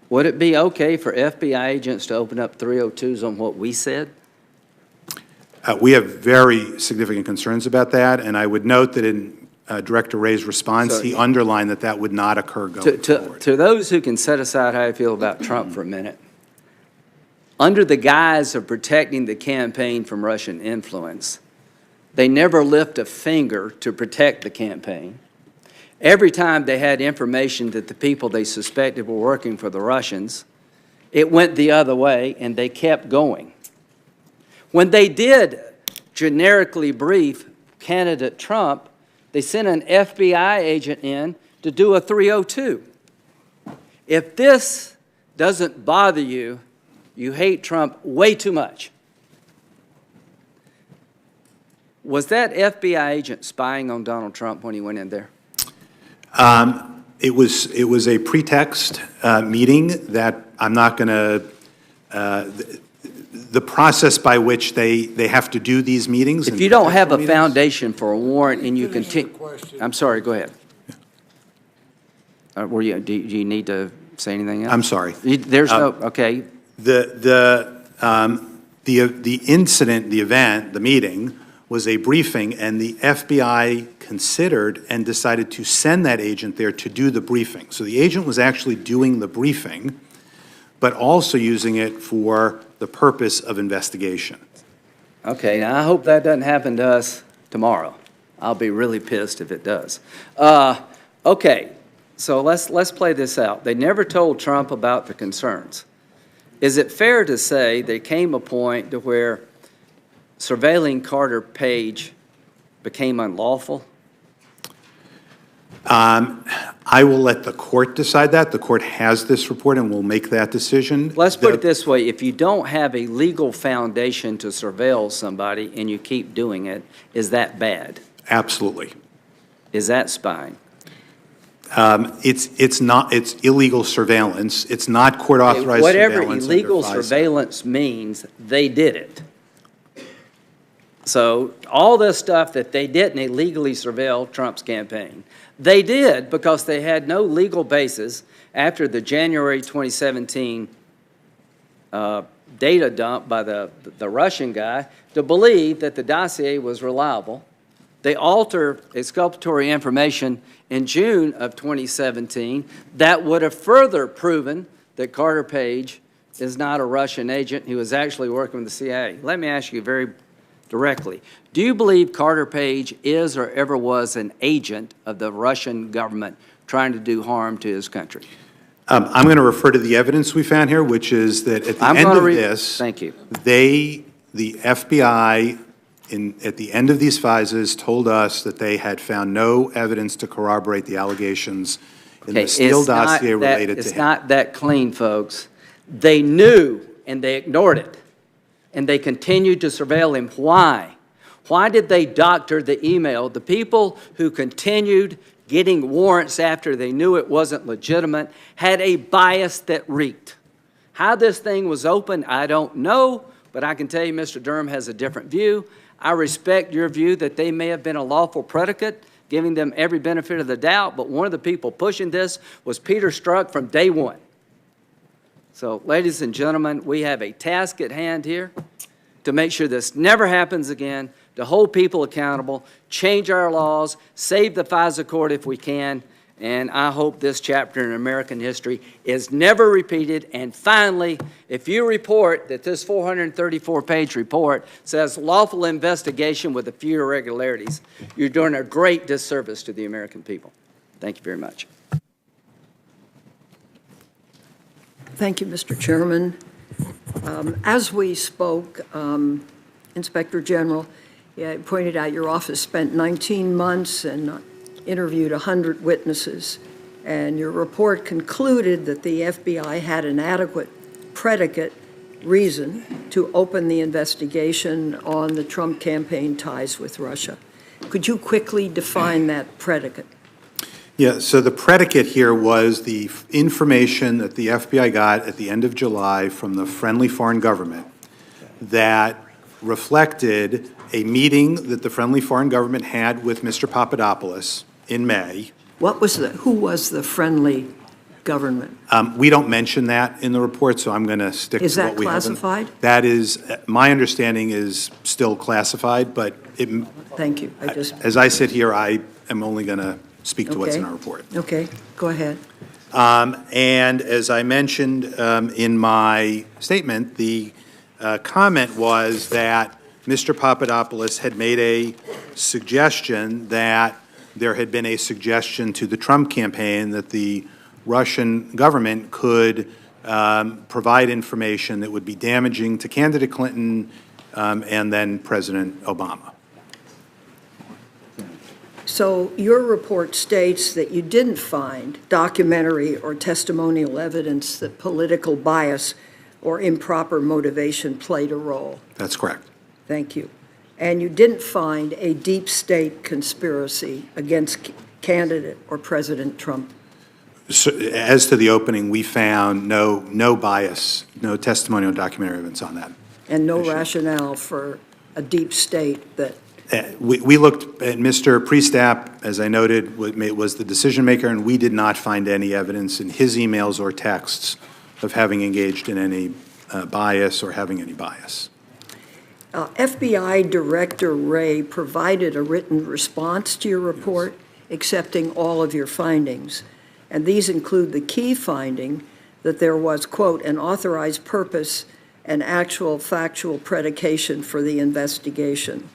would it be okay for FBI agents to open up 302s on what we said? We have very significant concerns about that, and I would note that in Director Wray's response, he underlined that that would not occur going forward. To those who can set aside how I feel about Trump for a minute, under the guise of protecting the campaign from Russian influence, they never lift a finger to protect the campaign. Every time they had information that the people they suspected were working for the Russians, it went the other way, and they kept going. When they did generically brief candidate Trump, they sent an FBI agent in to do a 302. If this doesn't bother you, you hate Trump way too much. Was that FBI agent spying on Donald Trump when he went in there? It was a pretext meeting that I'm not going to, the process by which they have to do these meetings. If you don't have a foundation for a warrant and you continue, I'm sorry, go ahead. Do you need to say anything else? I'm sorry. There's no, okay. The incident, the event, the meeting was a briefing, and the FBI considered and decided to send that agent there to do the briefing. So the agent was actually doing the briefing, but also using it for the purpose of investigation. Okay, now I hope that doesn't happen to us tomorrow. I'll be really pissed if it does. Okay, so let's play this out. They never told Trump about the concerns. Is it fair to say there came a point to where surveilling Carter Page became unlawful? I will let the court decide that. The court has this report and will make that decision. Let's put it this way. If you don't have a legal foundation to surveil somebody and you keep doing it, is that bad? Absolutely. Is that spying? It's not. It's illegal surveillance. It's not court-authorized Whatever surveillance. illegal under FISA. surveillance means, they did it. So all this stuff that they didn't illegally surveil Trump's campaign, they did because they had no legal basis after the January 2017 data dump by the Russian guy to believe that the dossier was reliable. They altered exculpatory information in June of 2017 that would have further proven that Carter Page is not a Russian agent. He was actually working with the CIA. Let me ask you very directly. Do you believe Carter Page is or ever was an agent of the Russian government trying to do harm to his country? I'm going to refer to the evidence we found here, which is that at the end of this, thank you. the FBI, at the end of these FISAs, told us that they had found no evidence to corroborate the allegations in the Steele dossier related to him. It's not that clean, folks. They knew and they ignored it. And they continued to surveil him. Why? Why did they doctor the email? The people who continued getting warrants after they knew it wasn't legitimate had a bias that reeked. How this thing was opened, I don't know, but I can tell you Mr. Durham has a different view. I respect your view that they may have been a lawful predicate, giving them every benefit of the doubt, but one of the people pushing this was Peter Strzok from day one. So, ladies and gentlemen, we have a task at hand here to make sure this never happens again, to hold people accountable, change our laws, save the FISA court if we can, and I hope this chapter in American history is never repeated. And finally, if you report that this 434-page report says lawful investigation with a few irregularities, you're doing a great disservice to the American people. Thank you very much. Thank you, Mr. Chairman. As we spoke, Inspector General, you pointed out your office spent 19 months and interviewed 100 witnesses, and your report concluded that the FBI had an adequate predicate reason to open the investigation on the Trump campaign ties with Russia. Could you quickly define that predicate? Yeah, so the predicate here was the information that the FBI got at the end of July from the friendly foreign government that reflected a meeting that the friendly foreign government had with Mr. Papadopoulos in May. Who was the friendly government? We don't mention that in the report, so I'm going to stick to what we have. Is that classified? That is, my understanding is still classified, but Thank you. as I sit here, I am only going to speak to what's in our report. Okay, go ahead. And as I mentioned in my statement, the comment was that Mr. Papadopoulos had made a suggestion that there had been a suggestion to the Trump campaign that the Russian government could provide information that would be damaging to candidate Clinton and then President Obama. So your report states that you didn't find documentary or testimonial evidence that political bias or improper motivation played a role. That's correct. Thank you. And you didn't find a deep state conspiracy against candidate or President Trump. So, as to the opening, we found no bias, no testimonial documentary evidence on that. And no rationale for a deep state that... We looked at Mr. Priestap, as I noted, was the decision maker, and we did not find any evidence in his emails or texts of having engaged in any bias or having any bias. FBI Director Wray provided a written response to your report, accepting all of your findings. And these include the key finding that there was, quote, an authorized purpose and actual factual predication for the investigation.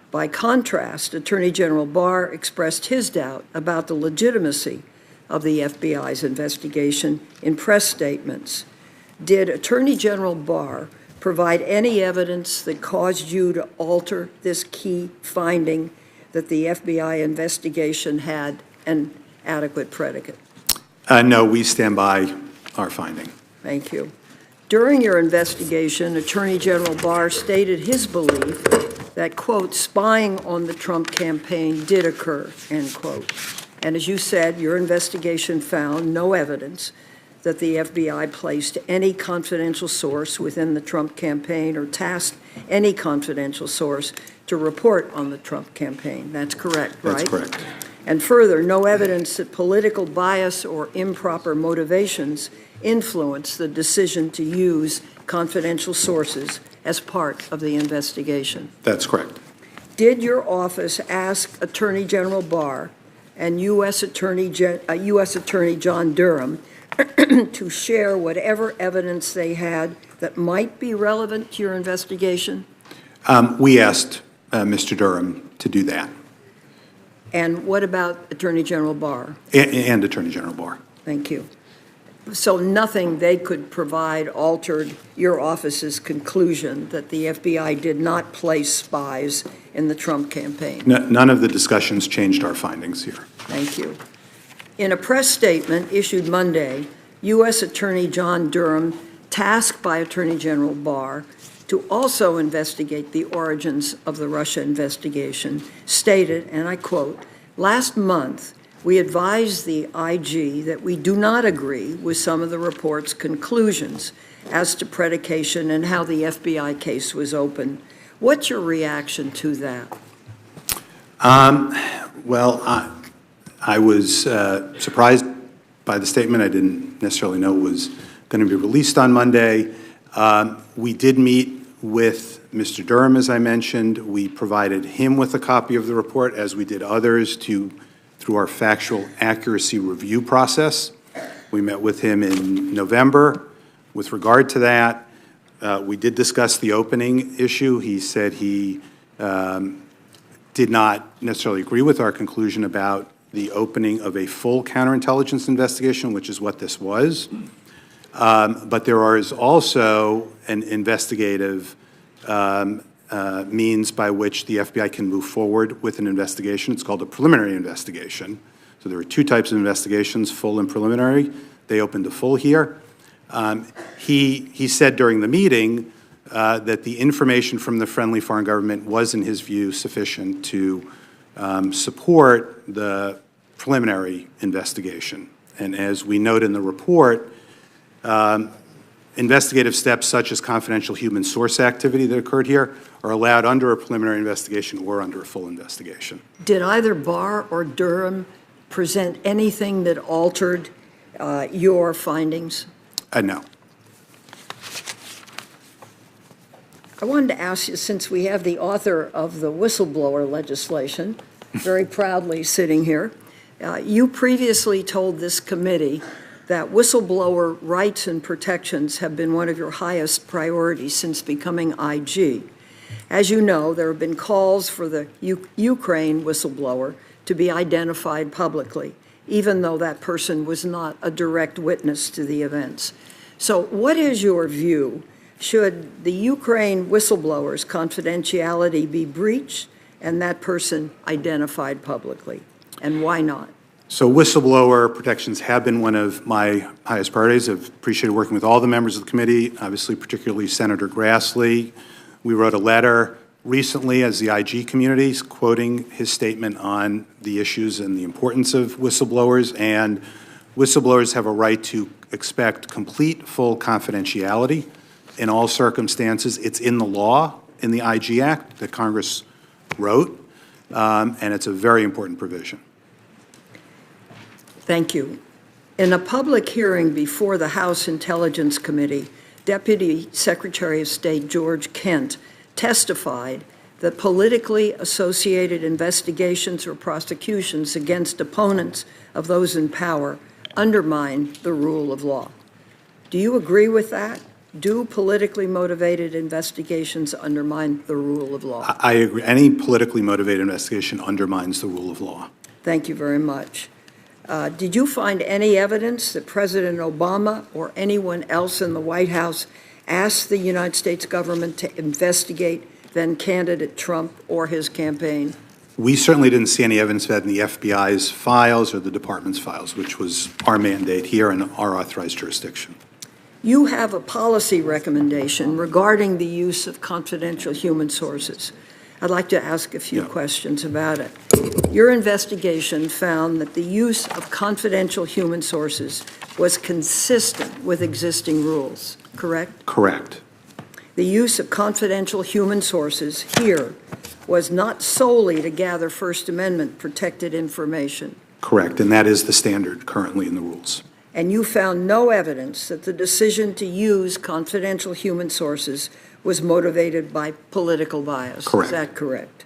By contrast, Attorney General Barr expressed his doubt about the legitimacy of the FBI's investigation in press statements. Did Attorney General Barr provide any evidence that caused you to alter this key finding that the FBI investigation had an adequate predicate? No, we stand by our finding. Thank you. During your investigation, Attorney General Barr stated his belief that, quote, spying on the Trump campaign did occur, end quote. And as you said, your investigation found no evidence that the FBI placed any confidential source within the Trump campaign or tasked any confidential source to report on the Trump campaign. That's correct, right? That's correct. And further, no evidence that political bias or improper motivations influenced the decision to use confidential sources as part of the investigation. That's correct. Did your office ask Attorney General Barr and U.S. Attorney John Durham to share whatever evidence they had that might be relevant to your investigation? We asked Mr. Durham to do that. And what about Attorney General Barr? And Attorney General Barr. Thank you. So nothing they could provide altered your office's conclusion that the FBI did not place spies in the Trump campaign? None of the discussions changed our findings here. Thank you. In a press statement issued Monday, U.S. Attorney John Durham, tasked by Attorney General Barr to also investigate the origins of the Russia investigation, stated, and I quote, "Last month, we advised the IG that we do not agree with some of the report's conclusions as to predication and how the FBI case was opened." What's your reaction to that? Well, I was surprised by the statement. I didn't necessarily know it was going to be released on Monday. We did meet with Mr. Durham, as I mentioned. We provided him with a copy of the report, as we did others, through our factual accuracy review process. We met with him in November. With regard to that, we did discuss the opening issue. He said he did not necessarily agree with our conclusion about the opening of a full counterintelligence investigation, which is what this was. But there is also an investigative means by which the FBI can move forward with an investigation. It's called a preliminary investigation. So there are two types of investigations, full and preliminary. They opened a full here. He said during the meeting that the information from the friendly foreign government was, in his view, sufficient to support the preliminary investigation. And as we note in the report, investigative steps such as confidential human source activity that occurred here are allowed under a preliminary investigation or under a full investigation. Did either Barr or Durham present anything that altered your findings? No. I wanted to ask you, since we have the author of the whistleblower legislation very proudly sitting here, you previously told this committee that whistleblower rights and protections have been one of your highest priorities since becoming IG. As you know, there have been calls for the Ukraine whistleblower to be identified publicly, even though that person was not a direct witness to the events. So what is your view? Should the Ukraine whistleblower's confidentiality be breached and that person identified publicly? And why not? So whistleblower protections have been one of my highest priorities. I've appreciated working with all the members of the committee, obviously particularly Senator Grassley. We wrote a letter recently as the IG community quoting his statement on the issues and the importance of whistleblowers, and whistleblowers have a right to expect complete, full confidentiality in all circumstances. It's in the law, in the IG Act that Congress wrote, and it's a very important provision. Thank you. In a public hearing before the House Intelligence Committee, Deputy Secretary of State George Kent testified that politically associated investigations or prosecutions against opponents of those in power undermine the rule of law. Do you agree with that? Do politically motivated investigations undermine the rule of law? I agree. Any politically motivated investigation undermines the rule of law. Thank you very much. Did you find any evidence that President Obama or anyone else in the White House asked the United States government to investigate then-candidate Trump or his campaign? We certainly didn't see any evidence of that in the FBI's files or the department's files, which was our mandate here in our authorized jurisdiction. You have a policy recommendation regarding the use of confidential human sources. I'd like to ask a few questions about it. Your investigation found that the use of confidential human sources was consistent with existing rules, correct? Correct. The use of confidential human sources here was not solely to gather First Amendment protected information. Correct, and that is the standard currently in the rules. And you found no evidence that the decision to use confidential human sources was motivated by political bias. Correct. Is that correct?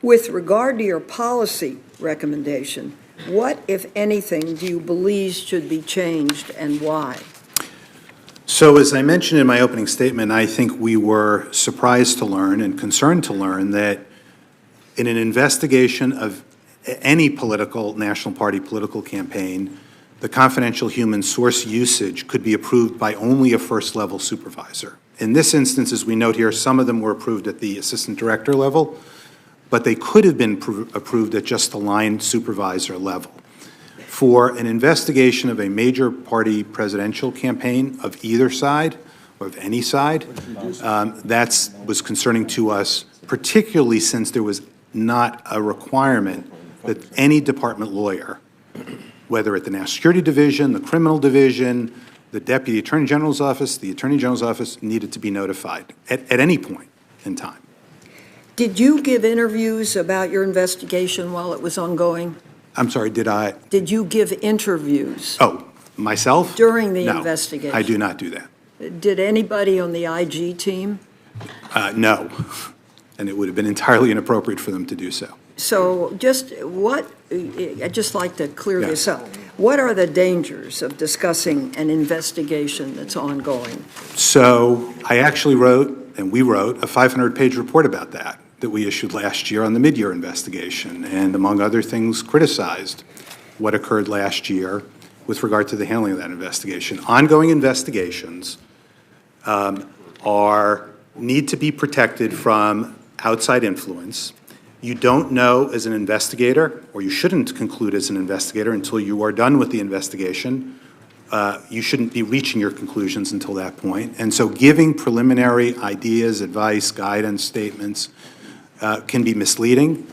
With regard to your policy recommendation, what, if anything, do you believe should be changed and why? So as I mentioned in my opening statement, I think we were surprised to learn and concerned to learn that in an investigation of any political, national party political campaign, the confidential human source usage could be approved by only a first-level supervisor. In this instance, as we note here, some of them were approved at the assistant director level, but they could have been approved at just the line supervisor level. For an investigation of a major party presidential campaign of either side or of any side, that was concerning to us, particularly since there was not a requirement that any department lawyer, whether at the National Security Division, the Criminal Division, the Deputy Attorney General's Office, the Attorney General's Office, needed to be notified at any point in time. Did you give interviews about your investigation while it was ongoing? I'm sorry, did I? Did you give interviews? Oh, Myself? During the No, investigation? I do not do that. Did anybody on the IG team? No, and it would have been entirely inappropriate for them to do so. So I'd just like to clear Yeah. this up. What are the dangers of discussing an investigation that's ongoing? So I actually wrote, and we wrote, a 500-page report about that we issued last year on the mid-year investigation, and among other things, criticized what occurred last year with regard to the handling of that investigation. Ongoing investigations need to be protected from outside influence. You don't know as an investigator, or you shouldn't conclude as an investigator until you are done with the investigation. You shouldn't be reaching your conclusions until that point. And so giving preliminary ideas, advice, guidance, statements can be misleading,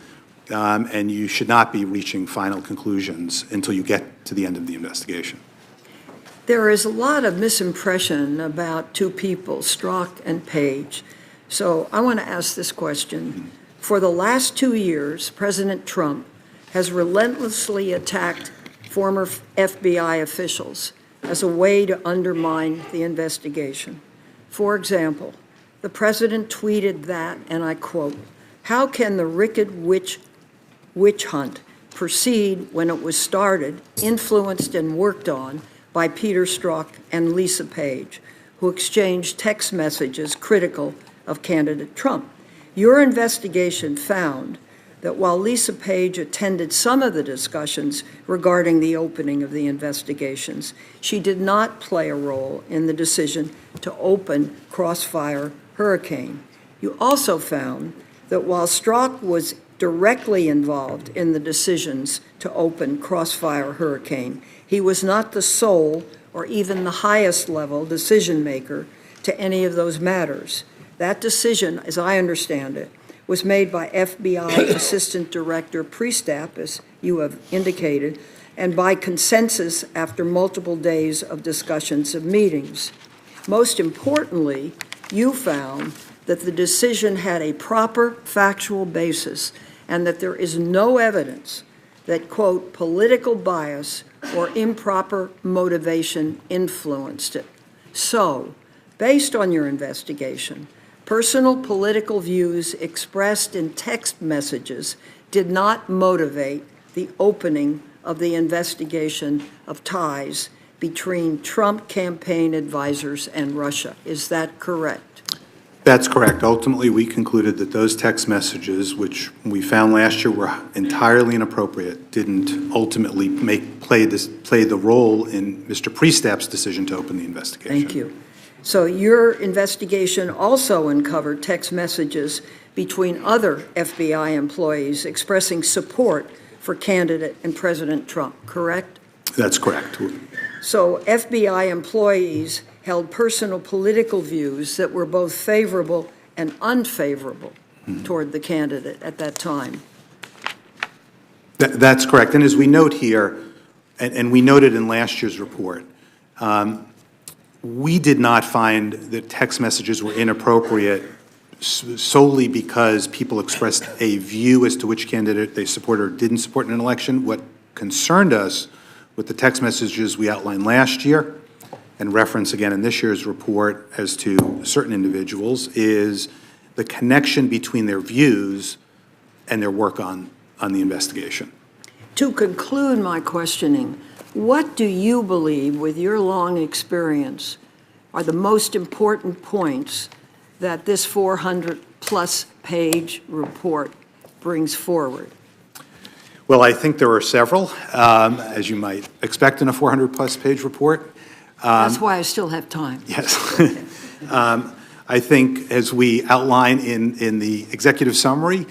and you should not be reaching final conclusions until you get to the end of the investigation. There is a lot of misimpression about two people, Strzok and Page. So I want to ask this question. For the last 2 years, President Trump has relentlessly attacked former FBI officials as a way to undermine the investigation. For example, the president tweeted that, and I quote, "How can the wicked witch hunt proceed when it was started, influenced and worked on by Peter Strzok and Lisa Page, who exchanged text messages critical of candidate Trump? Your investigation found that while Lisa Page attended some of the discussions regarding the opening of the investigations, she did not play a role in the decision to open Crossfire Hurricane. You also found that while Strzok was directly involved in the decisions to open Crossfire Hurricane, he was not the sole or even the highest level decision maker to any of those matters. That decision, as I understand it, was made by FBI Assistant Director Priestap, as you have indicated, and by consensus after multiple days of discussions of meetings. Most importantly, you found that the decision had a proper factual basis and that there is no evidence that, quote, political bias or improper motivation influenced it. So, based on your investigation, personal political views expressed in text messages did not motivate the opening of the investigation of ties between Trump campaign advisors and Russia. Is that correct? That's correct. Ultimately, we concluded that those text messages, which we found last year were entirely inappropriate, didn't ultimately play the role in Mr. Priestap's decision to open the investigation. Thank you. So your investigation also uncovered text messages between other FBI employees expressing support for candidate and President Trump, correct? That's correct. So FBI employees held personal political views that were both favorable and unfavorable toward the candidate at that time. That's correct. And as we note here, and we noted in last year's report, we did not find that text messages were inappropriate solely because people expressed a view as to which candidate they support or didn't support in an election. What concerned us with the text messages we outlined last year and reference again in this year's report as to certain individuals is the connection between their views and their work on the investigation. To conclude my questioning, what do you believe, with your long experience, are the most important points that this 400-plus page report brings forward? Well, I think there are several, as you might expect in a 400-plus page report. That's why I still have time. Yes. I think, as we outline in the executive summary,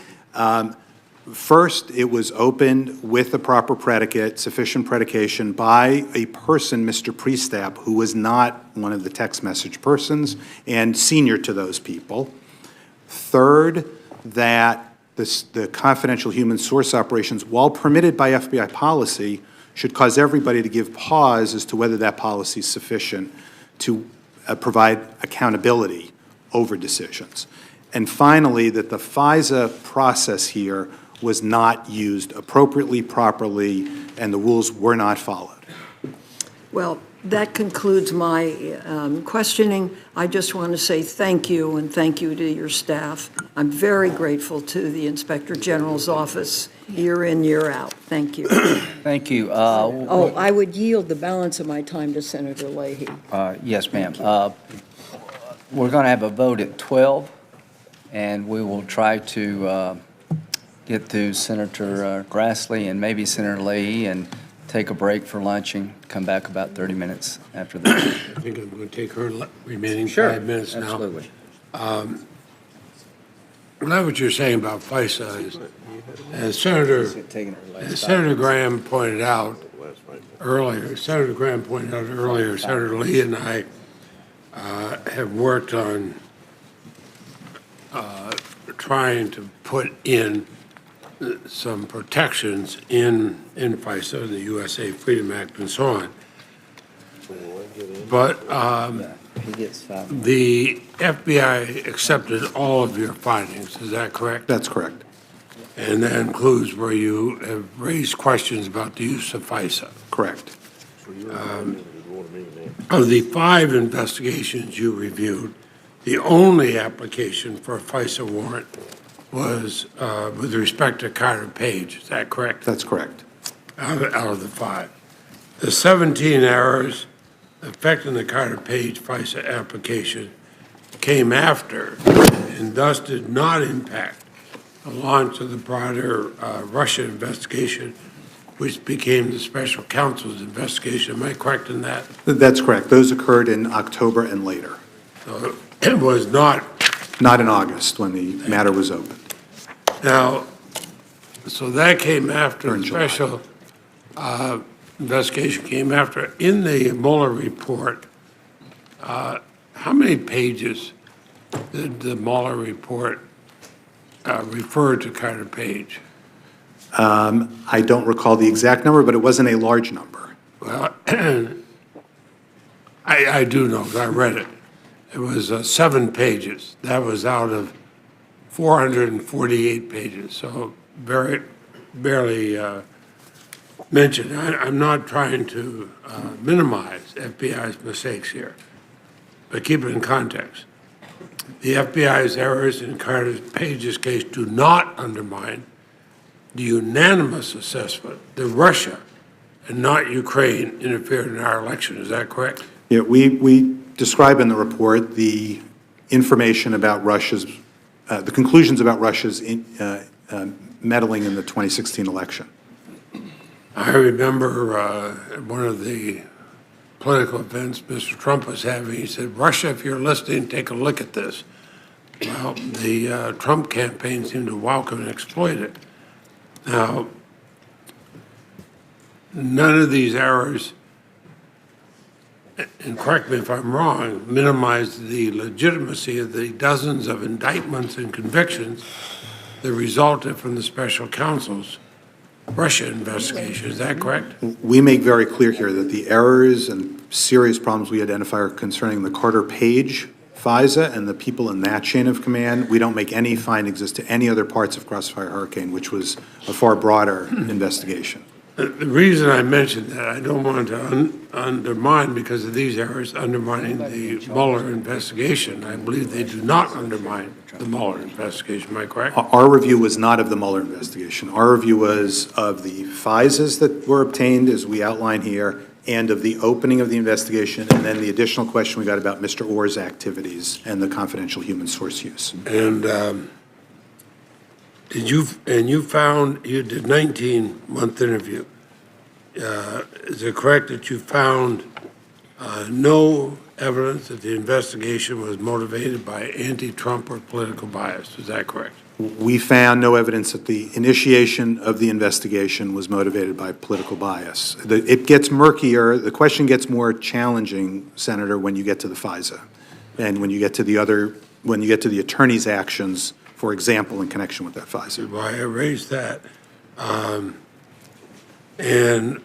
first, it was opened with the proper predicate, sufficient predication by a person, Mr. Priestap, who was not one of the text message persons and senior to those people. Third, that the confidential human source operations, while permitted by FBI policy, should cause everybody to give pause as to whether that policy is sufficient to provide accountability over decisions. And finally, that the FISA process here was not used appropriately, properly, and the rules were not followed. Well, that concludes my questioning. I just want to say thank you, and thank you to your staff. I'm very grateful to the Inspector General's office, year in, year out. Thank you. Thank you. Oh, I would yield the balance of my time to Senator Leahy. Yes, ma'am. We're going to have a vote at 12, and we will try to get through Senator Grassley and maybe Senator Leahy and take a break for lunch and come back about 30 minutes after that. I think I'm going to take her remaining Sure, 5 minutes now. absolutely. Well, what you're saying about FISA is, as Senator Graham pointed out earlier, Senator Lee and I have worked on trying to put in some protections in FISA, the USA Freedom Act, and so on. But He gets 5. the FBI accepted all of your findings, is that correct? That's correct. And that includes where you have raised questions about the use of FISA. Correct. Of the 5 investigations you reviewed, the only application for a FISA warrant was with respect to Carter Page, is that correct? That's correct. Out of the 5. The 17 errors affecting the Carter Page FISA application came after and thus did not impact the launch of the broader Russia investigation, which became the special counsel's investigation. Am I correct in that? That's correct. Those occurred in October and later, So it was not. not in August when the matter was opened. Now, so that came after Or in the July. special investigation came after. In the Mueller report, how many pages did the Mueller report refer to Carter Page? I don't recall the exact number, but it wasn't a large number. Well, I do know, 'cause I read it. It was 7 pages. That was out of 448 pages, so barely mentioned. I'm not trying to minimize FBI's mistakes here, but keep it in context. The FBI's errors in Carter Page's case do not undermine the unanimous assessment that Russia and not Ukraine interfered in our election. Is that correct? Yeah, we describe in the report the information about Russia's, the conclusions about Russia's meddling in the 2016 election. I remember one of the political events Mr. Trump was having, he said, Russia, if you're listening, take a look at this. Well, the Trump campaign seemed to welcome and exploit it. Now, none of these errors, and correct me if I'm wrong, minimize the legitimacy of the dozens of indictments and convictions that resulted from the special counsel's Russia investigation. Is that correct? We make very clear here that the errors and serious problems we identify are concerning the Carter Page FISA and the people in that chain of command. We don't make any findings as to any other parts of Crossfire Hurricane, which was a far broader investigation. The reason I mentioned that, I don't want to undermine, because of these errors, undermining the Mueller investigation. I believe they do not undermine the Mueller investigation. Am I correct? Our review was not of the Mueller investigation. Our review was of the FISAs that were obtained, as we outline here, and of the opening of the investigation, and then the additional question we got about Mr. Orr's activities and the confidential human source use. And you found, you did 19-month interview. Is it correct that you found no evidence that the investigation was motivated by anti-Trump or political bias? Is that correct? We found no evidence that the initiation of the investigation was motivated by political bias. It gets murkier, the question gets more challenging, Senator, when you get to the FISA, and when you get to the attorney's actions, for example, in connection with that FISA. Why I raised that. And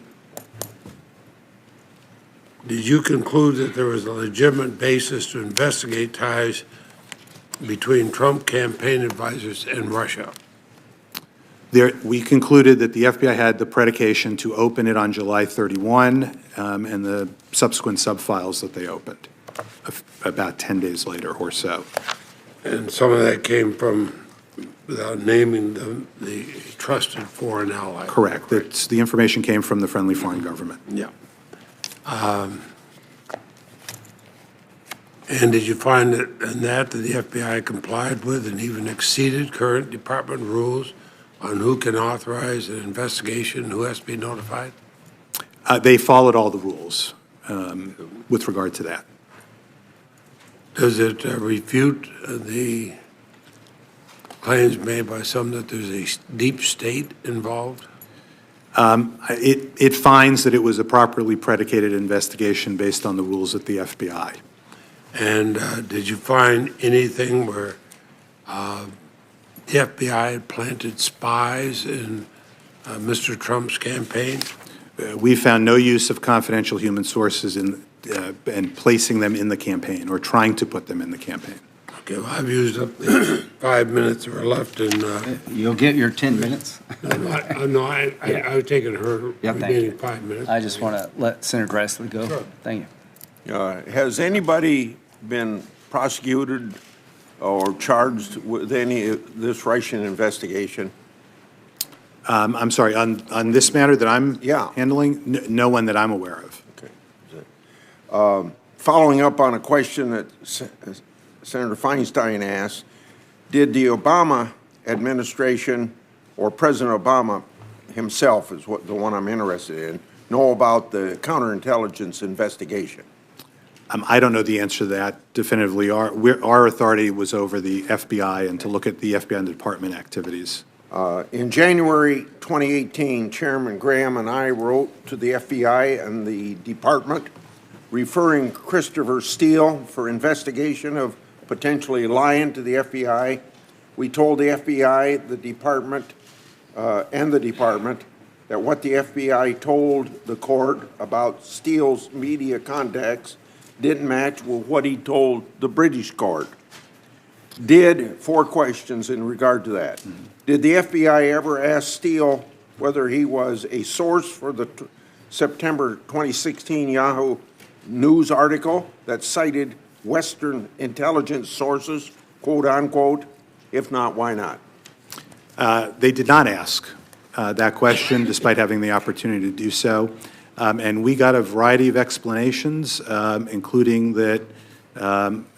did you conclude that there was a legitimate basis to investigate ties between Trump campaign advisors and Russia? We concluded that the FBI had the predication to open it on July 31, and the subsequent sub-files that they opened about 10 days later or so. And some of that came from, without naming the trusted foreign ally. Correct. The information came from the friendly foreign government. Yeah. And did you find that the FBI complied with and even exceeded current department rules on who can authorize an investigation, who has to be notified? They followed all the rules with regard to that. Does it refute the claims made by some that there's a deep state involved? It finds that it was a properly predicated investigation based on the rules at the FBI. And did you find anything where the FBI had planted spies in Mr. Trump's campaign? We found no use of confidential human sources and placing them in the campaign or trying to put them in the campaign. Okay, well, I've used up the 5 minutes that were left, and You'll get your 10 minutes. I was taking her Yeah, thank remaining you. 5 minutes. I just want to let Senator Grassley go. Sure. Thank you. Has anybody been prosecuted or charged with any of this Russian investigation? I'm sorry, on this matter that I'm Yeah. handling, no one that I'm aware of. Okay. Following up on a question that Senator Feinstein asked, did the Obama administration or President Obama himself, is what the one I'm interested in, know about the counterintelligence investigation? I don't know the answer to that definitively. Our authority was over the FBI and to look at the FBI and the department activities. In January 2018, Chairman Graham and I wrote to the FBI and the department referring Christopher Steele for investigation of potentially lying to the FBI. We told the FBI, the department, that what the FBI told the court about Steele's media contacts didn't match with what he told the British court. Four questions in regard to that. Mm-hmm. Did the FBI ever ask Steele whether he was a source for the September 2016 Yahoo News article that cited Western intelligence sources, quote unquote? If not, why not? They did not ask that question, despite having the opportunity to do so. And we got a variety of explanations, including that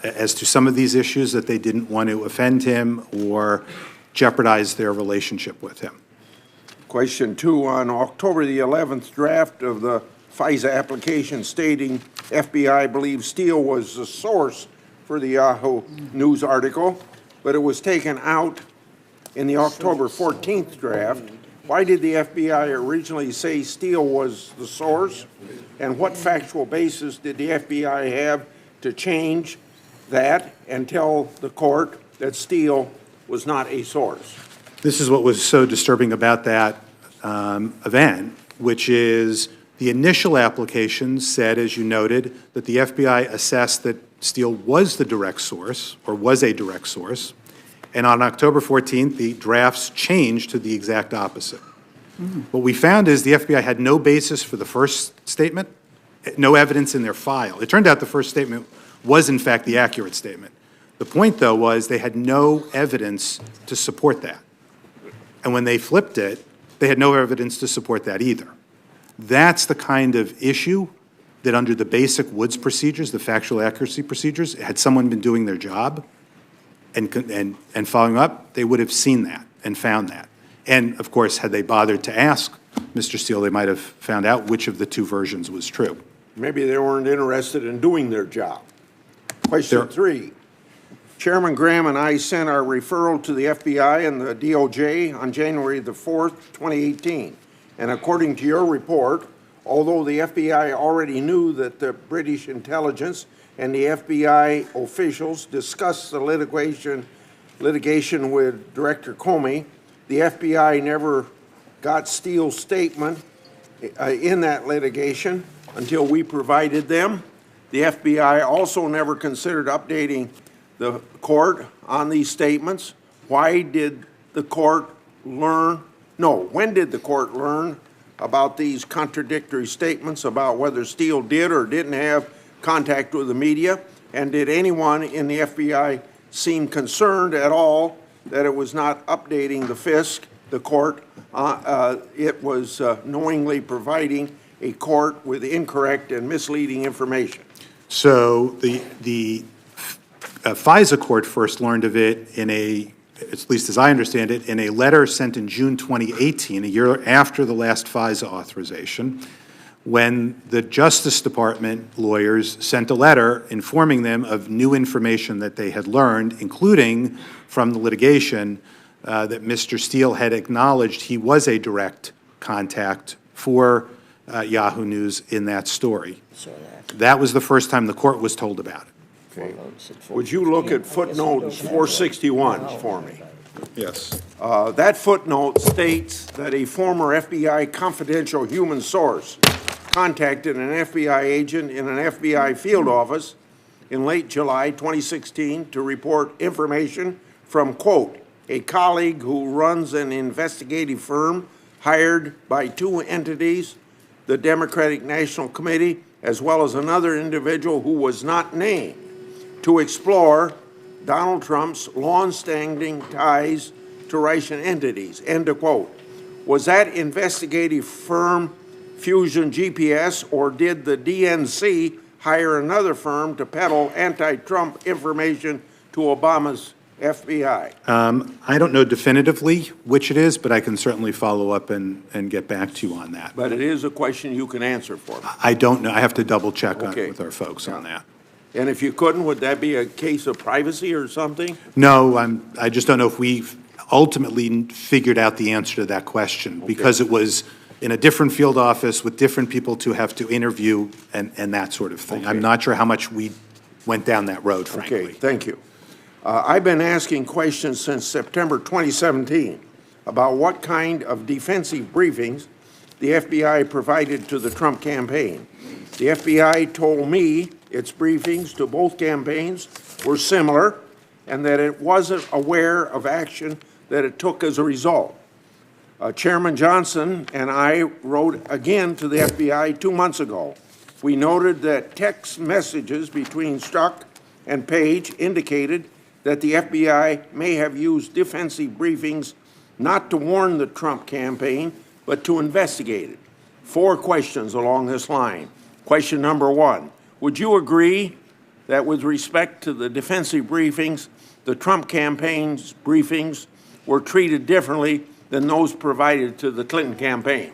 as to some of these issues, that they didn't want to offend him or jeopardize their relationship with him. Question 2, on October the 11th draft of the FISA application stating FBI believes Steele was the source for the Yahoo News article, but it was taken out in the October 14th draft. Why did the FBI originally say Steele was the source? And what factual basis did the FBI have to change that and tell the court that Steele was not a source? This is what was so disturbing about that event, which is the initial application said, as you noted, that the FBI assessed that Steele was the direct source, or was a direct source. And on October 14th, the drafts changed to the exact opposite. Mm-hmm. What we found is the FBI had no basis for the first statement, no evidence in their file. It turned out the first statement was, in fact, the accurate statement. The point, though, was they had no evidence to support that. And when they flipped it, they had no evidence to support that either. That's the kind of issue that under the basic Woods procedures, the factual accuracy procedures, had someone been doing their job and following up, they would have seen that and found that. And, of course, had they bothered to ask Mr. Steele, they might have found out which of the two versions was true. Maybe they weren't interested in doing their job. Question 3. Chairman Graham and I sent our referral to the FBI and the DOJ on January the 4th, 2018. And according to your report, although the FBI already knew that the British intelligence and the FBI officials discussed the litigation with Director Comey, the FBI never got Steele's statement in that litigation until we provided them. The FBI also never considered updating the court on these statements. Why did the court learn No, when did the court learn about these contradictory statements about whether Steele did or didn't have contact with the media? And did anyone in the FBI seem concerned at all that it was not updating the FISC, the court? It was knowingly providing a court with incorrect and misleading information. So the FISA court first learned of it in a, at least as I understand it, in a letter sent in June 2018, a year after the last FISA authorization, when the Justice Department lawyers sent a letter informing them of new information that they had learned, including from the litigation that Mr. Steele had acknowledged he was a direct contact for Yahoo News in that story. That was the first time the court was told about it. Okay. Would you look at footnote 461 for me? Yes. That footnote states that a former FBI confidential human source contacted an FBI agent in an FBI field office in late July 2016 to report information from, quote, a colleague who runs an investigative firm hired by two entities, the Democratic National Committee, as well as another individual who was not named, to explore Donald Trump's long-standing ties to Russian entities, end of quote. Was that investigative firm Fusion GPS, or did the DNC hire another firm to peddle anti-Trump information to Obama's FBI? I don't know definitively which it is, but I can certainly follow up and get back to you on that. But it is a question you can answer for me. I don't know. I have to double check Okay. with our folks on that. And if you couldn't, would that be a case of privacy or something? No, I just don't know if we ultimately figured out the answer to that question, because it was in a different field office with different people to have to interview and that sort of thing. Okay. I'm not sure how much we went down that road, frankly. Okay, thank you. I've been asking questions since September 2017 about what kind of defensive briefings the FBI provided to the Trump campaign. The FBI told me its briefings to both campaigns were similar and that it wasn't aware of action that it took as a result. Chairman Johnson and I wrote again to the FBI 2 months ago. We noted that text messages between Strzok and Page indicated that the FBI may have used defensive briefings not to warn the Trump campaign, but to investigate it. 4 questions along this line. Question number 1, would you agree that with respect to the defensive briefings, the Trump campaign's briefings were treated differently than those provided to the Clinton campaign?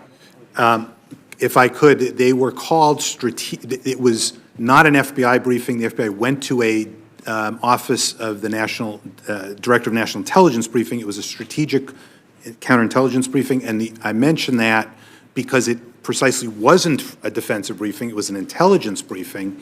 If I could, they were called it was not an FBI briefing. The FBI went to a Office of the National Director of National Intelligence briefing. It was a strategic counterintelligence briefing, and I mention that because it precisely wasn't a defensive briefing. It was an intelligence briefing,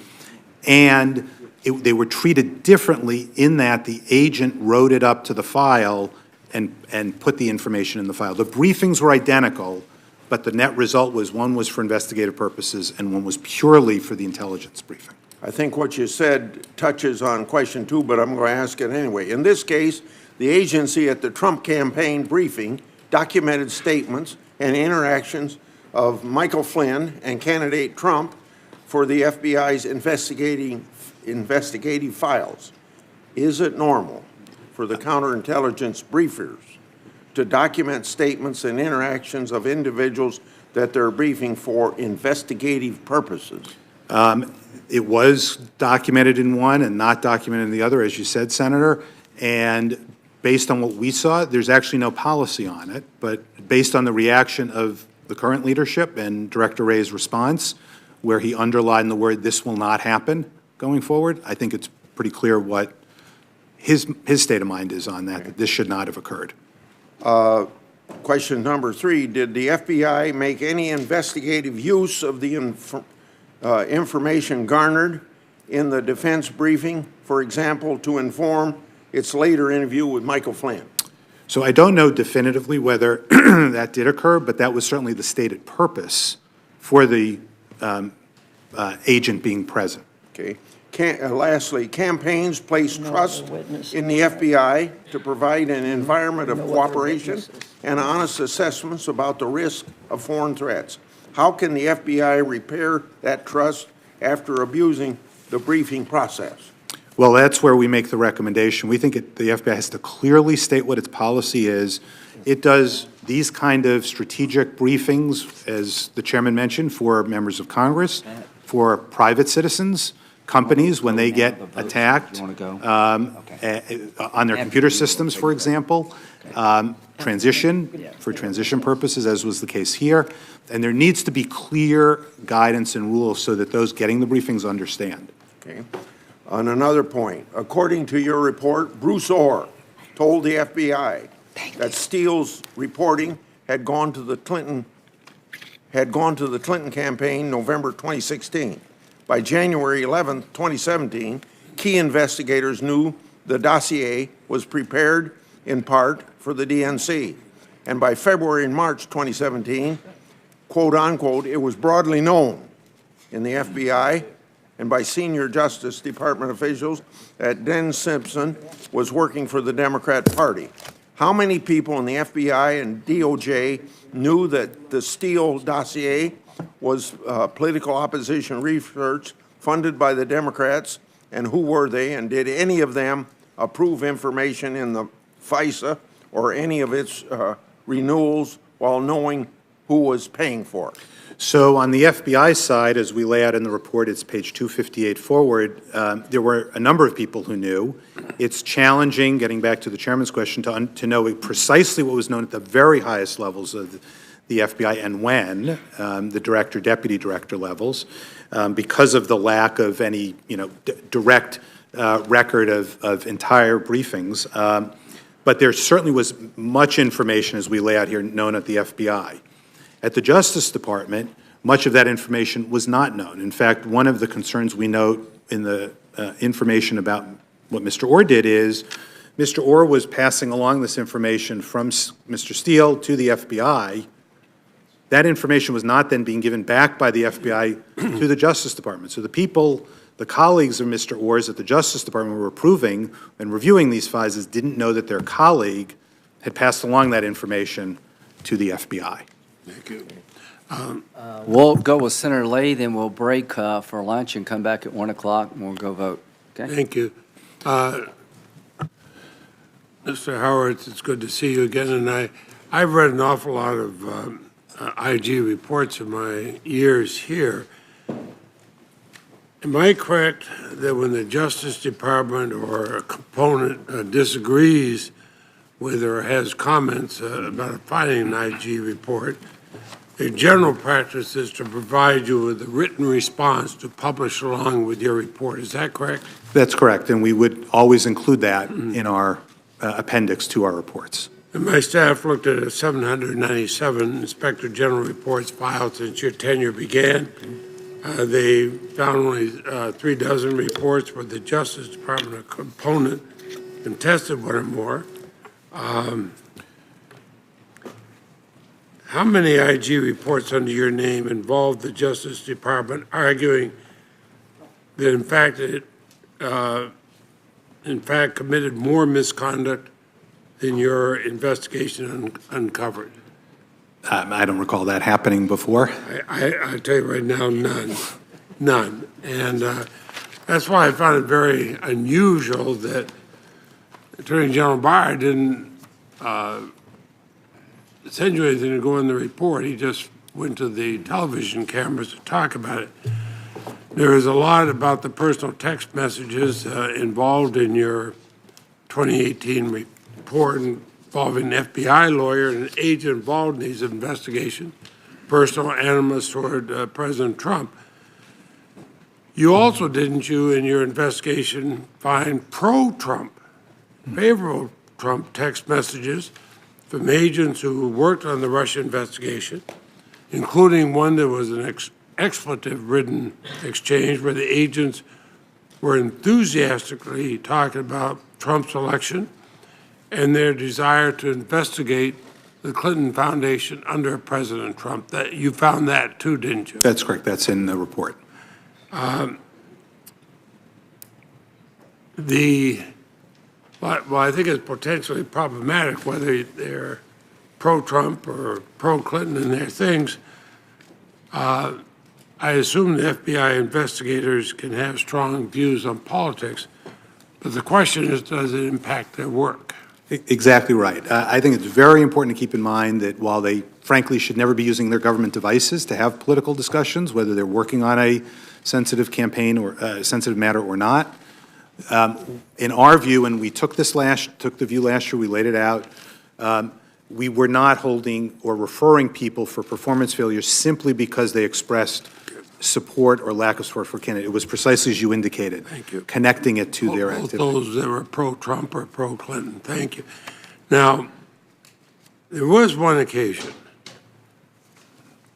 and they were treated differently in that the agent wrote it up to the file and put the information in the file. The briefings were identical, but the net result was one was for investigative purposes and one was purely for the intelligence briefing. I think what you said touches on question 2, but I'm going to ask it anyway. In this case, the agency at the Trump campaign briefing documented statements and interactions of Michael Flynn and candidate Trump for the FBI's investigative files. Is it normal for the counterintelligence briefers to document statements and interactions of individuals that they're briefing for investigative purposes? It was documented in one and not documented in the other, as you said, Senator, and based on what we saw, there's actually no policy on it, but based on the reaction of the current leadership and Director Wray's response, where he underlined the word, "this will not happen" going forward, I think it's pretty clear what his state of mind is on that, that this should not have occurred. Question number 3, did the FBI make any investigative use of the information garnered in the defense briefing, for example, to inform its later interview with Michael Flynn? So I don't know definitively whether that did occur, but that was certainly the stated purpose for the agent being present. Okay. Lastly, campaigns place trust witnesses. in the FBI to provide an environment of No other cooperation witnesses. and honest assessments about the risk of foreign threats. How can the FBI repair that trust after abusing the briefing process? Well, that's where we make the recommendation. We think the FBI has to clearly state what its policy is. It does these kind of strategic briefings, as the chairman mentioned, for members of Congress, for private citizens, companies, when they get attacked on their computer systems, for example, for transition purposes, as was the case here. And there needs to be clear guidance and rules so that those getting the briefings understand. Okay. On another point, according to your report, Bruce Orr told the FBI that Steele's reporting had gone to the Clinton campaign November 2016. By January 11, 2017, key investigators knew the dossier was prepared in part for the DNC. And by February and March 2017, quote unquote, it was broadly known in the FBI and by senior Justice Department officials that Den Simpson was working for the Democrat Party. How many people in the FBI and DOJ knew that the Steele dossier was political opposition research funded by the Democrats, and who were they, and did any of them approve information in the FISA or any of its renewals while knowing who was paying for it? So on the FBI side, as we lay out in the report, it's page 258 forward, there were a number of people who knew. It's challenging, getting back to the chairman's question, to know precisely what was known at the very highest levels of the FBI and when, the director, deputy director levels, because of the lack of any, direct record of entire briefings. But there certainly was much information, as we lay out here, known at the FBI. At the Justice Department, much of that information was not known. In fact, one of the concerns we note in the information about what Mr. Orr did is Mr. Orr was passing along this information from Mr. Steele to the FBI. That information was not then being given back by the FBI to the Justice Department. So the people, the colleagues of Mr. Orr's at the Justice Department were approving and reviewing these files didn't know that their colleague had passed along that information to the FBI. Thank you. We'll go with Senator Lee, then we'll break for lunch and come back at 1 o'clock, and we'll go vote. Okay? Thank you. Mr. Howard, it's good to see you again, and I've read an awful lot of IG reports in my years here. Am I correct that when the Justice Department or a component disagrees with or has comments about filing an IG report, the general practice is to provide you with a written response to publish along with your report? Is that correct? That's correct, and we would always include that in our appendix to our reports. And my staff looked at 797 Inspector General reports filed since your tenure began. They found only 36 reports where the Justice Department or component contested one or more. How many IG reports under your name involved the Justice Department arguing that in fact committed more misconduct than your investigation uncovered? I don't recall that happening before. I tell you right now, none. And that's why I found it very unusual that Attorney General Barr didn't send you anything to go in the report. He just went to the television cameras to talk about it. There is a lot about the personal text messages involved in your 2018 report involving an FBI lawyer and an agent involved in these investigations, personal animus toward President Trump. You also, didn't you, in your investigation, find pro-Trump, favorable Trump text messages from agents who worked on the Russia investigation, including one that was an expletive-ridden exchange where the agents were enthusiastically talking about Trump's election and their desire to investigate the Clinton Foundation under President Trump. That you found that too, didn't you? That's correct. That's in the report. Well, I think it's potentially problematic whether they're pro-Trump or pro-Clinton in their things. I assume the FBI investigators can have strong views on politics, but the question is, does it impact their work? Exactly right. I think it's very important to keep in mind that while they frankly should never be using their government devices to have political discussions, whether they're working on a sensitive campaign or sensitive matter or not, in our view, and we took the view last year, we laid it out, we were not holding or referring people for performance failures simply because they expressed support or lack of support for a candidate. It was precisely as you indicated. Thank you. Connecting it to their Both activity. those that were pro-Trump or pro-Clinton. Thank you. Now, there was one occasion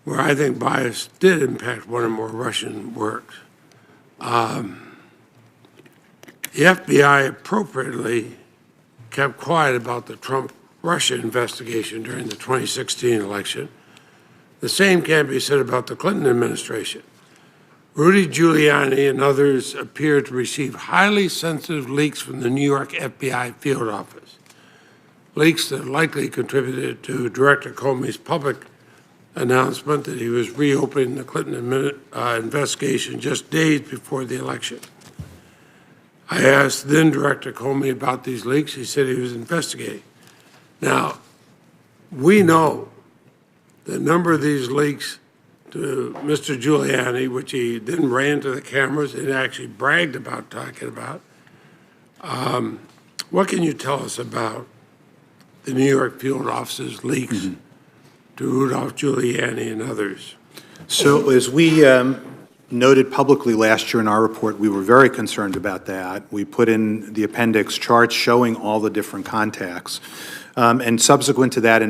where I think bias did impact one or more Russian works. The FBI appropriately kept quiet about the Trump-Russia investigation during the 2016 election. The same can't be said about the Clinton administration. Rudy Giuliani and others appear to receive highly sensitive leaks from the New York FBI field office, leaks that likely contributed to Director Comey's public announcement that he was reopening the Clinton investigation just days before the election. I asked then Director Comey about these leaks. He said he was investigating. Now, we know the number of these leaks to Mr. Giuliani, which he then ran to the cameras and actually bragged about talking about. What can you tell us about the New York field office's leaks to Rudolph Giuliani and others? So as we noted publicly last year in our report, we were very concerned about that. We put in the appendix charts showing all the different contacts. And subsequent to that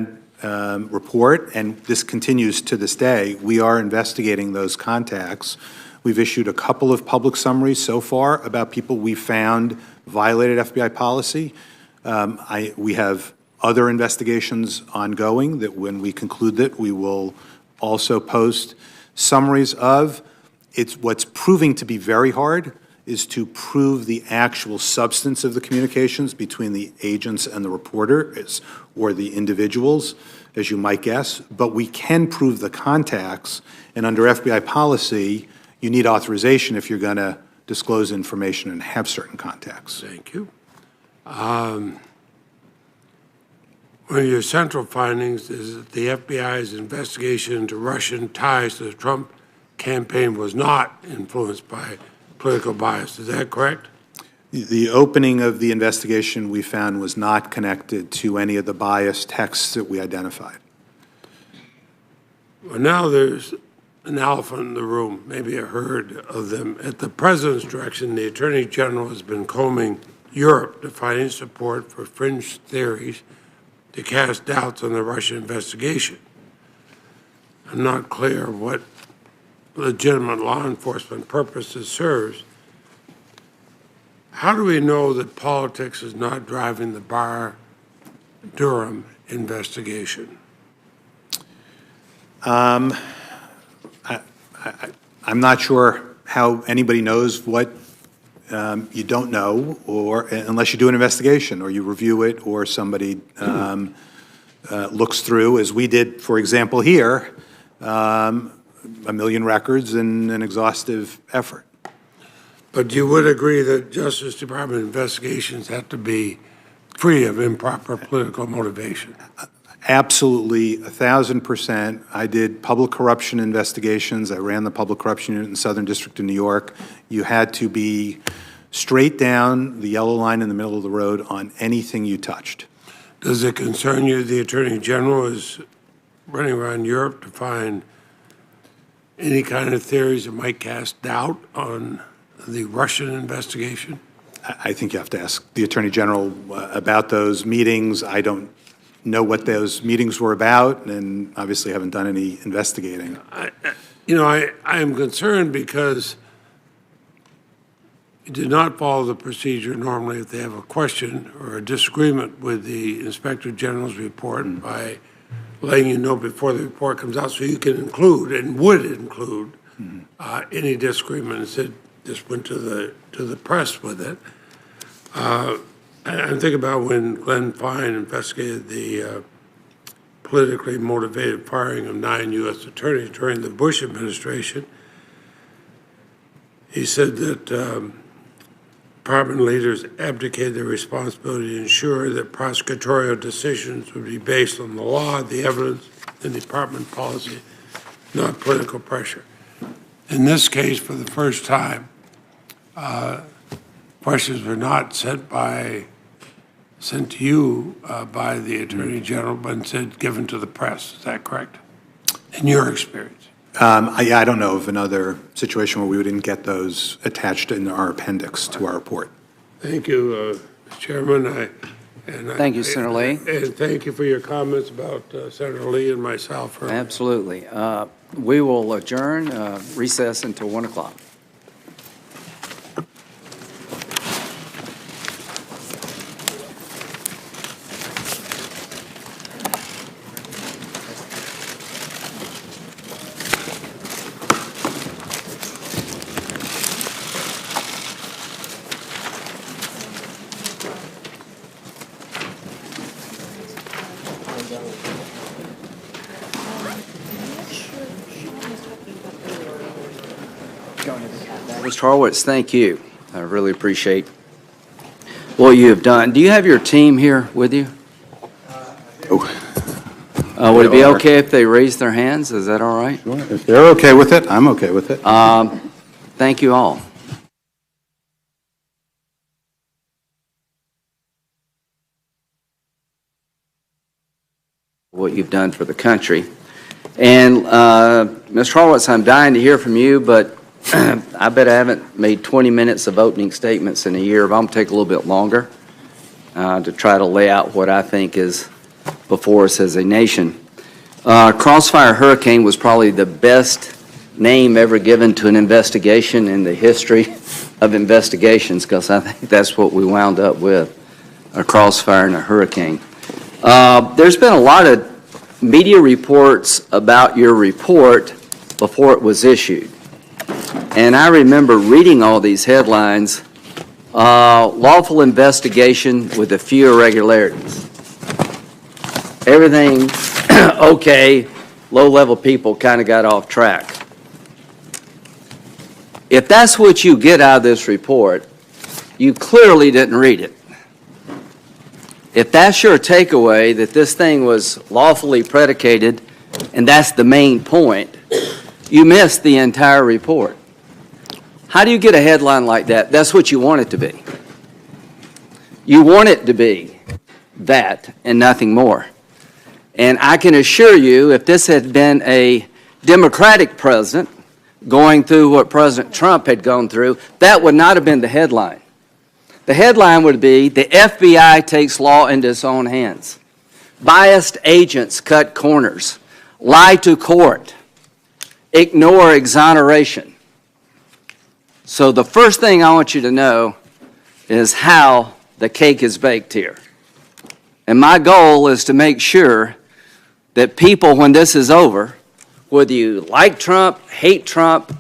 report, and this continues to this day, we are investigating those contacts. We've issued a couple of public summaries so far about people we found violated FBI policy. We have other investigations ongoing that when we conclude that, we will also post summaries of. It's what's proving to be very hard is to prove the actual substance of the communications between the agents and the reporters or the individuals, as you might guess, but we can prove the contacts, and under FBI policy, you need authorization if you're going to disclose information and have certain contacts. Thank you. One of your central findings is that the FBI's investigation into Russian ties to the Trump campaign was not influenced by political bias. Is that correct? The opening of the investigation we found was not connected to any of the biased texts that we identified. Well, now there's an elephant in the room, maybe a herd of them. At the President's direction, the Attorney General has been combing Europe to find any support for fringe theories to cast doubts on the Russian investigation. I'm not clear what legitimate law enforcement purpose it serves. How do we know that politics is not driving the Barr-Durham investigation? I'm not sure how anybody knows what you don't know, or unless you do an investigation or you review it or somebody looks through, as we did, for example, here, 1 million records in an exhaustive effort. But you would agree that Justice Department investigations have to be free of improper political motivation? Absolutely, 1,000%. I did public corruption investigations. I ran the public corruption unit in the Southern District of New York. You had to be straight down the yellow line in the middle of the road on anything you touched. Does it concern you the Attorney General is running around Europe to find any kind of theories that might cast doubt on the Russian investigation? I think you have to ask the Attorney General about those meetings. I don't know what those meetings were about, and obviously haven't done any investigating. I am concerned because you did not follow the procedure normally if they have a question or a disagreement with the Inspector General's report by letting you know before the report comes out so you can include and would include any disagreement. Instead, just went to the press with it. I'm thinking about when Glenn Fine investigated the politically motivated firing of 9 U.S. attorneys during the Bush administration. He said that department leaders abdicated their responsibility to ensure that prosecutorial decisions would be based on the law, the evidence, and department policy, not political pressure. In this case, for the first time, questions were not sent to you by the Attorney General, but instead given to the press. Is that correct? In your experience? I don't know of another situation where we didn't get those attached in our appendix to our report. Thank you, Mr. Chairman. Thank you, Senator Lee. And thank you for your comments about Senator Lee and myself. Absolutely. We will adjourn, recess until 1 o'clock. Mr. Horowitz, thank you. I really appreciate what you have done. Do you have your team here with you? Would it be okay if they raise their hands? Is that all right? Sure. If they're okay with it, I'm okay with it. Thank you all. What you've done for the country. And Mr. Horowitz, I'm dying to hear from you, but I bet I haven't made 20 minutes of opening statements in a year, but I'm going to take a little bit longer to try to lay out what I think is before us as a nation. Crossfire Hurricane was probably the best name ever given to an investigation in the history of investigations, because I think that's what we wound up with, a crossfire and a hurricane. There's been a lot of media reports about your report before it was issued. And I remember reading all these headlines, lawful investigation with a few irregularities. Everything okay, low-level people kind of got off track. If that's what you get out of this report, you clearly didn't read it. If that's your takeaway, that this thing was lawfully predicated, and that's the main point, you missed the entire report. How do you get a headline like that? That's what you want it to be. You want it to be that and nothing more. And I can assure you, if this had been a Democratic president going through what President Trump had gone through, that would not have been the headline. The headline would be, the FBI takes law into its own hands. Biased agents cut corners, lie to court, ignore exoneration. So the first thing I want you to know is how the cake is baked here. And my goal is to make sure that people, when this is over, whether you like Trump, hate Trump,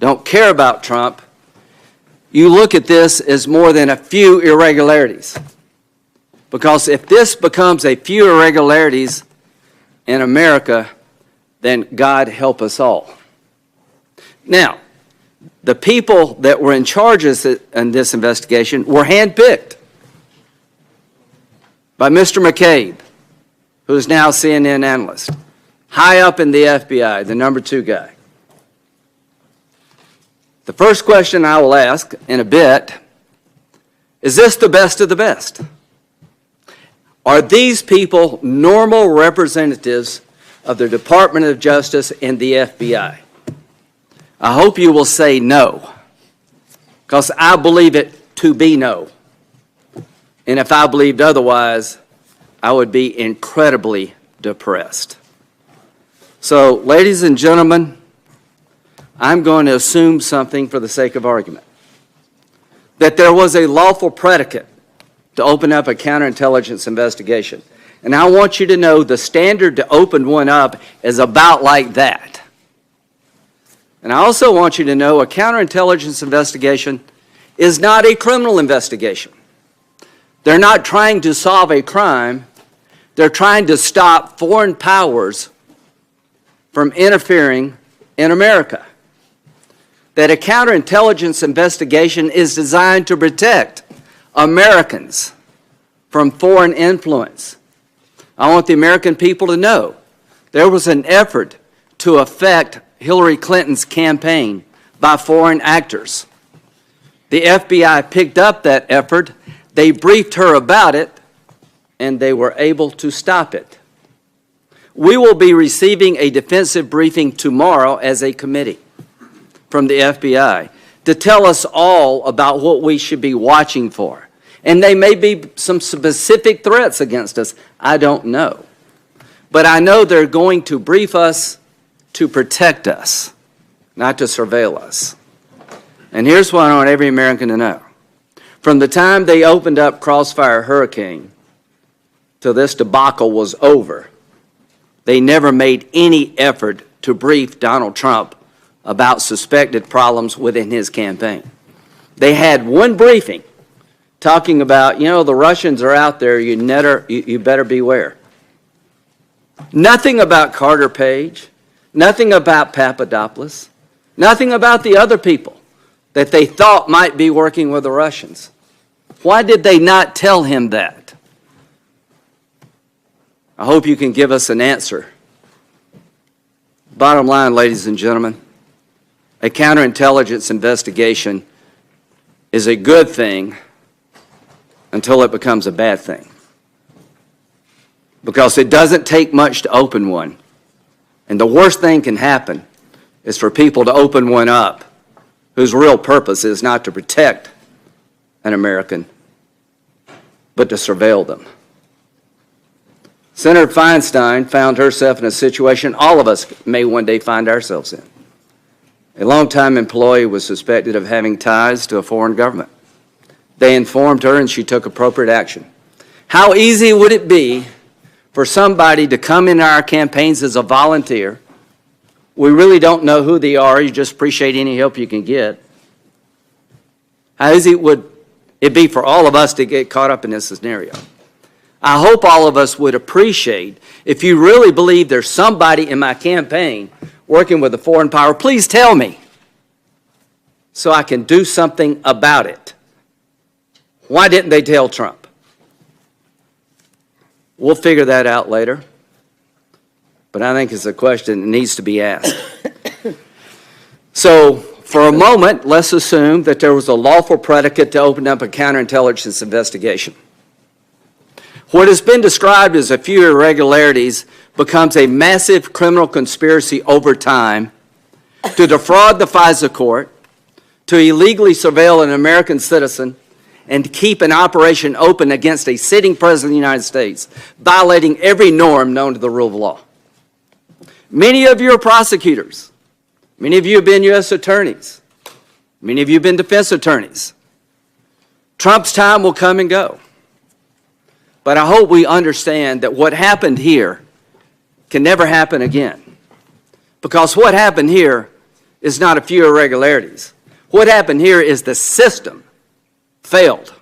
don't care about Trump, you look at this as more than a few irregularities. Because if this becomes a few irregularities in America, then God help us all. Now, the people that were in charge in this investigation were handpicked by Mr. McCabe, who is now CNN analyst, high up in the FBI, the #2 guy. The first question I will ask in a bit, is this the best of the best? Are these people normal representatives of the Department of Justice and the FBI? I hope you will say no, because I believe it to be no. And if I believed otherwise, I would be incredibly depressed. So, ladies and gentlemen, I'm going to assume something for the sake of argument. That there was a lawful predicate to open up a counterintelligence investigation. And I want you to know the standard to open one up is about like that. And I also want you to know a counterintelligence investigation is not a criminal investigation. They're not trying to solve a crime. They're trying to stop foreign powers from interfering in America. That a counterintelligence investigation is designed to protect Americans from foreign influence. I want the American people to know there was an effort to affect Hillary Clinton's campaign by foreign actors. The FBI picked up that effort, they briefed her about it, and they were able to stop it. We will be receiving a defensive briefing tomorrow as a committee from the FBI to tell us all about what we should be watching for. And they may be some specific threats against us. I don't know. But I know they're going to brief us to protect us, not to surveil us. And here's what I want every American to know. From the time they opened up Crossfire Hurricane till this debacle was over, they never made any effort to brief Donald Trump about suspected problems within his campaign. They had one briefing talking about, the Russians are out there, you better beware. Nothing about Carter Page, nothing about Papadopoulos, nothing about the other people that they thought might be working with the Russians. Why did they not tell him that? I hope you can give us an answer. Bottom line, ladies and gentlemen, a counterintelligence investigation is a good thing until it becomes a bad thing. Because it doesn't take much to open one. And the worst thing can happen is for people to open one up whose real purpose is not to protect an American, but to surveil them. Senator Feinstein found herself in a situation all of us may one day find ourselves in. A longtime employee was suspected of having ties to a foreign government. They informed her and she took appropriate action. How easy would it be for somebody to come in our campaigns as a volunteer? We really don't know who they are. You just appreciate any help you can get. How easy would it be for all of us to get caught up in this scenario? I hope all of us would appreciate, if you really believe there's somebody in my campaign working with a foreign power, please tell me so I can do something about it. Why didn't they tell Trump? We'll figure that out later. But I think it's a question that needs to be asked. So, for a moment, let's assume that there was a lawful predicate to open up a counterintelligence investigation. What has been described as a few irregularities becomes a massive criminal conspiracy over time to defraud the FISA court, to illegally surveil an American citizen, and to keep an operation open against a sitting president of the United States, violating every norm known to the rule of law. Many of you are prosecutors. Many of you have been U.S. attorneys. Many of you have been defense attorneys. Trump's time will come and go. But I hope we understand that what happened here can never happen again. Because what happened here is not a few irregularities. What happened here is the system failed.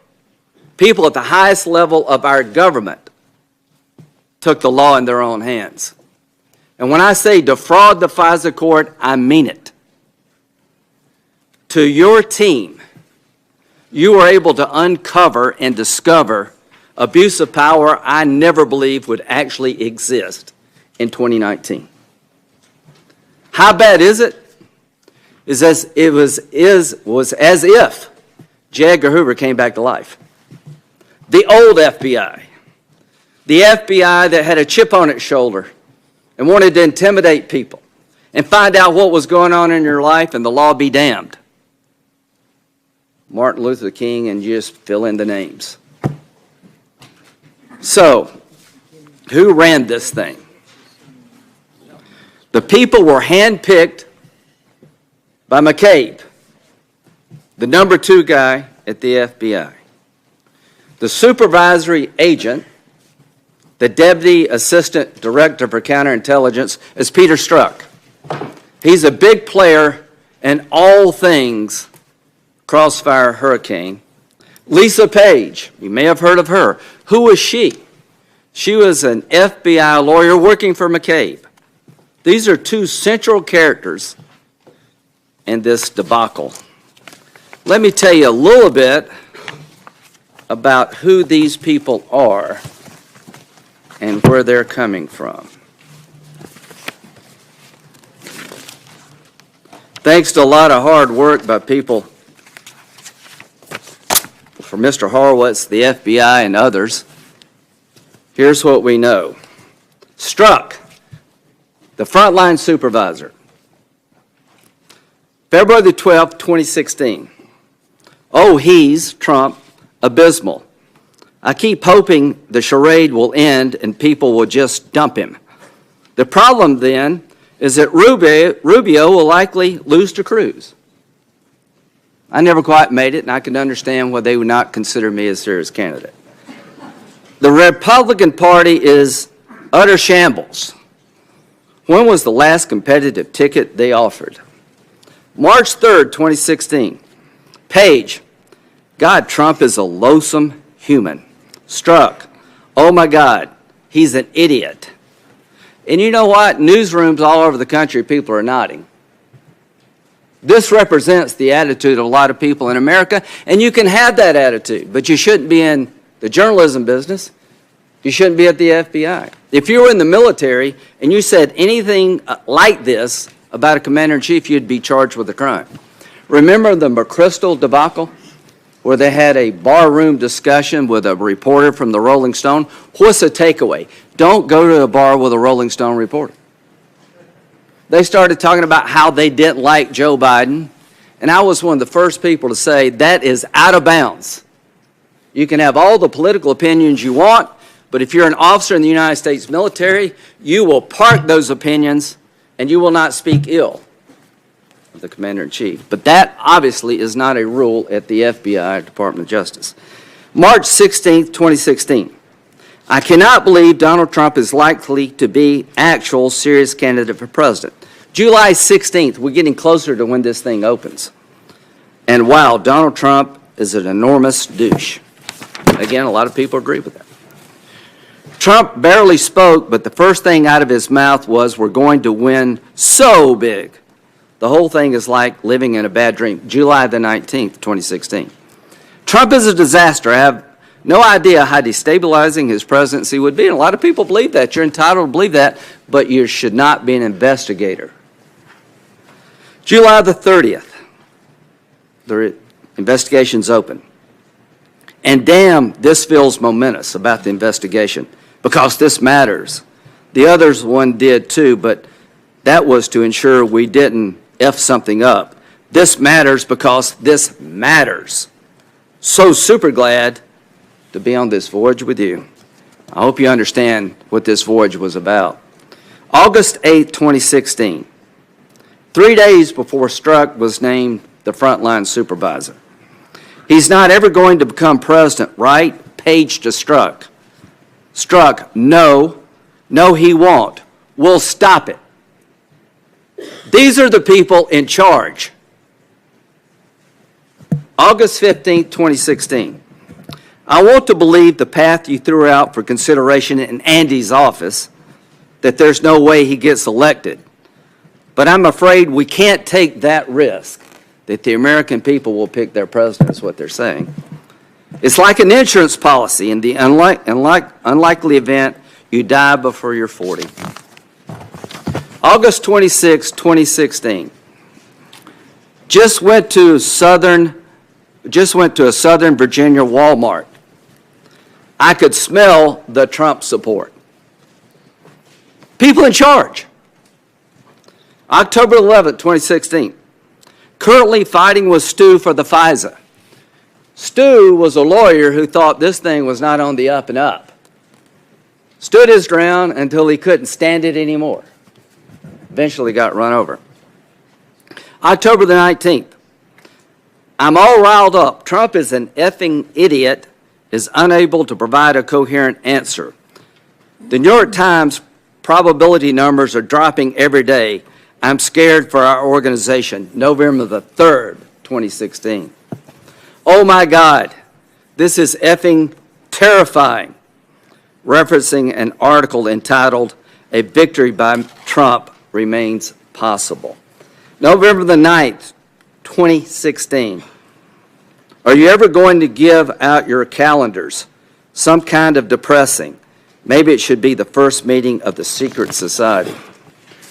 People at the highest level of our government took the law in their own hands. And when I say defraud the FISA court, I mean it. To your team, you were able to uncover and discover abuse of power I never believed would actually exist in 2019. How bad is it? It was as if J. Edgar Hoover came back to life. The old FBI. The FBI that had a chip on its shoulder and wanted to intimidate people and find out what was going on in your life and the law be damned. Martin Luther King, and you just fill in the names. So, who ran this thing? The people were handpicked by McCabe, the number 2 guy at the FBI. The supervisory agent, the Deputy Assistant Director for Counterintelligence, is Peter Strzok. He's a big player in all things Crossfire Hurricane. Lisa Page, you may have heard of her. Who was she? She was an FBI lawyer working for McCabe. These are two central characters in this debacle. Let me tell you a little bit about who these people are and where they're coming from. Thanks to a lot of hard work by people for Mr. Horowitz, the FBI, and others, here's what we know. Strzok, the frontline supervisor, February the 12th, 2016. Oh, he's, Trump, abysmal. I keep hoping the charade will end and people will just dump him. The problem then is that Rubio will likely lose to Cruz. I never quite made it, and I can understand why they would not consider me a serious candidate. The Republican Party is utter shambles. When was the last competitive ticket they offered? March 3rd, 2016. Page, God, Trump is a loathsome human. Strzok, oh my God, he's an idiot. And you know what? Newsrooms all over the country, people are nodding. This represents the attitude of a lot of people in America, and you can have that attitude, but you shouldn't be in the journalism business. You shouldn't be at the FBI. If you were in the military and you said anything like this about a commander-in-chief, you'd be charged with a crime. Remember the McChrystal debacle, where they had a barroom discussion with a reporter from the Rolling Stone? What's the takeaway? Don't go to a bar with a Rolling Stone reporter. They started talking about how they didn't like Joe Biden, and I was one of the first people to say that is out of bounds. You can have all the political opinions you want, but if you're an officer in the United States military, you will park those opinions and you will not speak ill of the Commander-in-Chief. But that obviously is not a rule at the FBI, Department of Justice. March 16th, 2016. I cannot believe Donald Trump is likely to be actual serious candidate for president. July 16th, we're getting closer to when this thing opens. And wow, Donald Trump is an enormous douche. Again, a lot of people agree with that. Trump barely spoke, but the first thing out of his mouth was, we're going to win so big. The whole thing is like living in a bad dream. July the 19th, 2016. Trump is a disaster. I have no idea how destabilizing his presidency would be. And a lot of people believe that. You're entitled to believe that, but you should not be an investigator. July the 30th, the investigation's open. And damn, this feels momentous about the investigation, because this matters. The others one did too, but that was to ensure we didn't F something up. This matters because this matters. So super glad to be on this voyage with you. I hope you understand what this voyage was about. August 8, 2016, 3 days before Strzok was named the frontline supervisor. He's not ever going to become president, right? Page to Strzok. Strzok, no, he won't. We'll stop it. These are the people in charge. August 15, 2016. I want to believe the path you threw out for consideration in Andy's office, that there's no way he gets elected. But I'm afraid we can't take that risk, that the American people will pick their president, is what they're saying. It's like an insurance policy. In the unlikely event you die before you're 40. August 26, 2016. Just went to a Southern Virginia Walmart. I could smell the Trump support. People in charge. October 11, 2016. Currently fighting with Stu for the FISA. Stu was a lawyer who thought this thing was not on the up and up. Stood his ground until he couldn't stand it anymore. Eventually got run over. October the 19th. I'm all riled up. Trump is an effing idiot, is unable to provide a coherent answer. The New York Times probability numbers are dropping every day. I'm scared for our organization. November the 3rd, 2016. Oh my God, This is effing terrifying, referencing an article entitled, "A Victory by Trump Remains Possible." November the 9th, 2016. Are you ever going to give out your calendars? Some kind of depressing. Maybe it should be the first meeting of the secret society.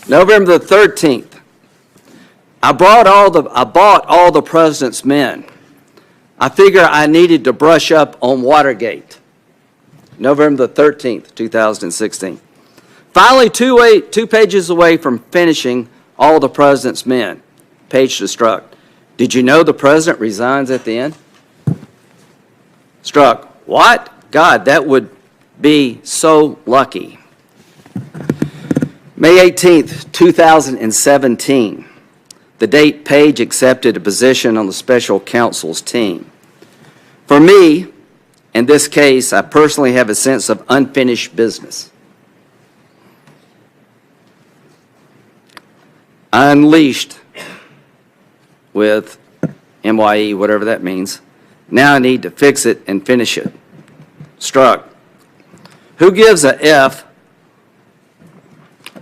November the 13th. I bought all the president's men. I figure I needed to brush up on Watergate. November the 13th, 2016. Finally, two pages away from finishing all the president's men. Page to Struck. Did you know the president resigns at the end? Struck. What? God, that would be so lucky. May 18th, 2017. The date Page accepted a position on the special counsel's team. For me, in this case, I personally have a sense of unfinished business. Unleashed with MYE, whatever that means. Now I need to fix it and finish it. Struck. Who gives a F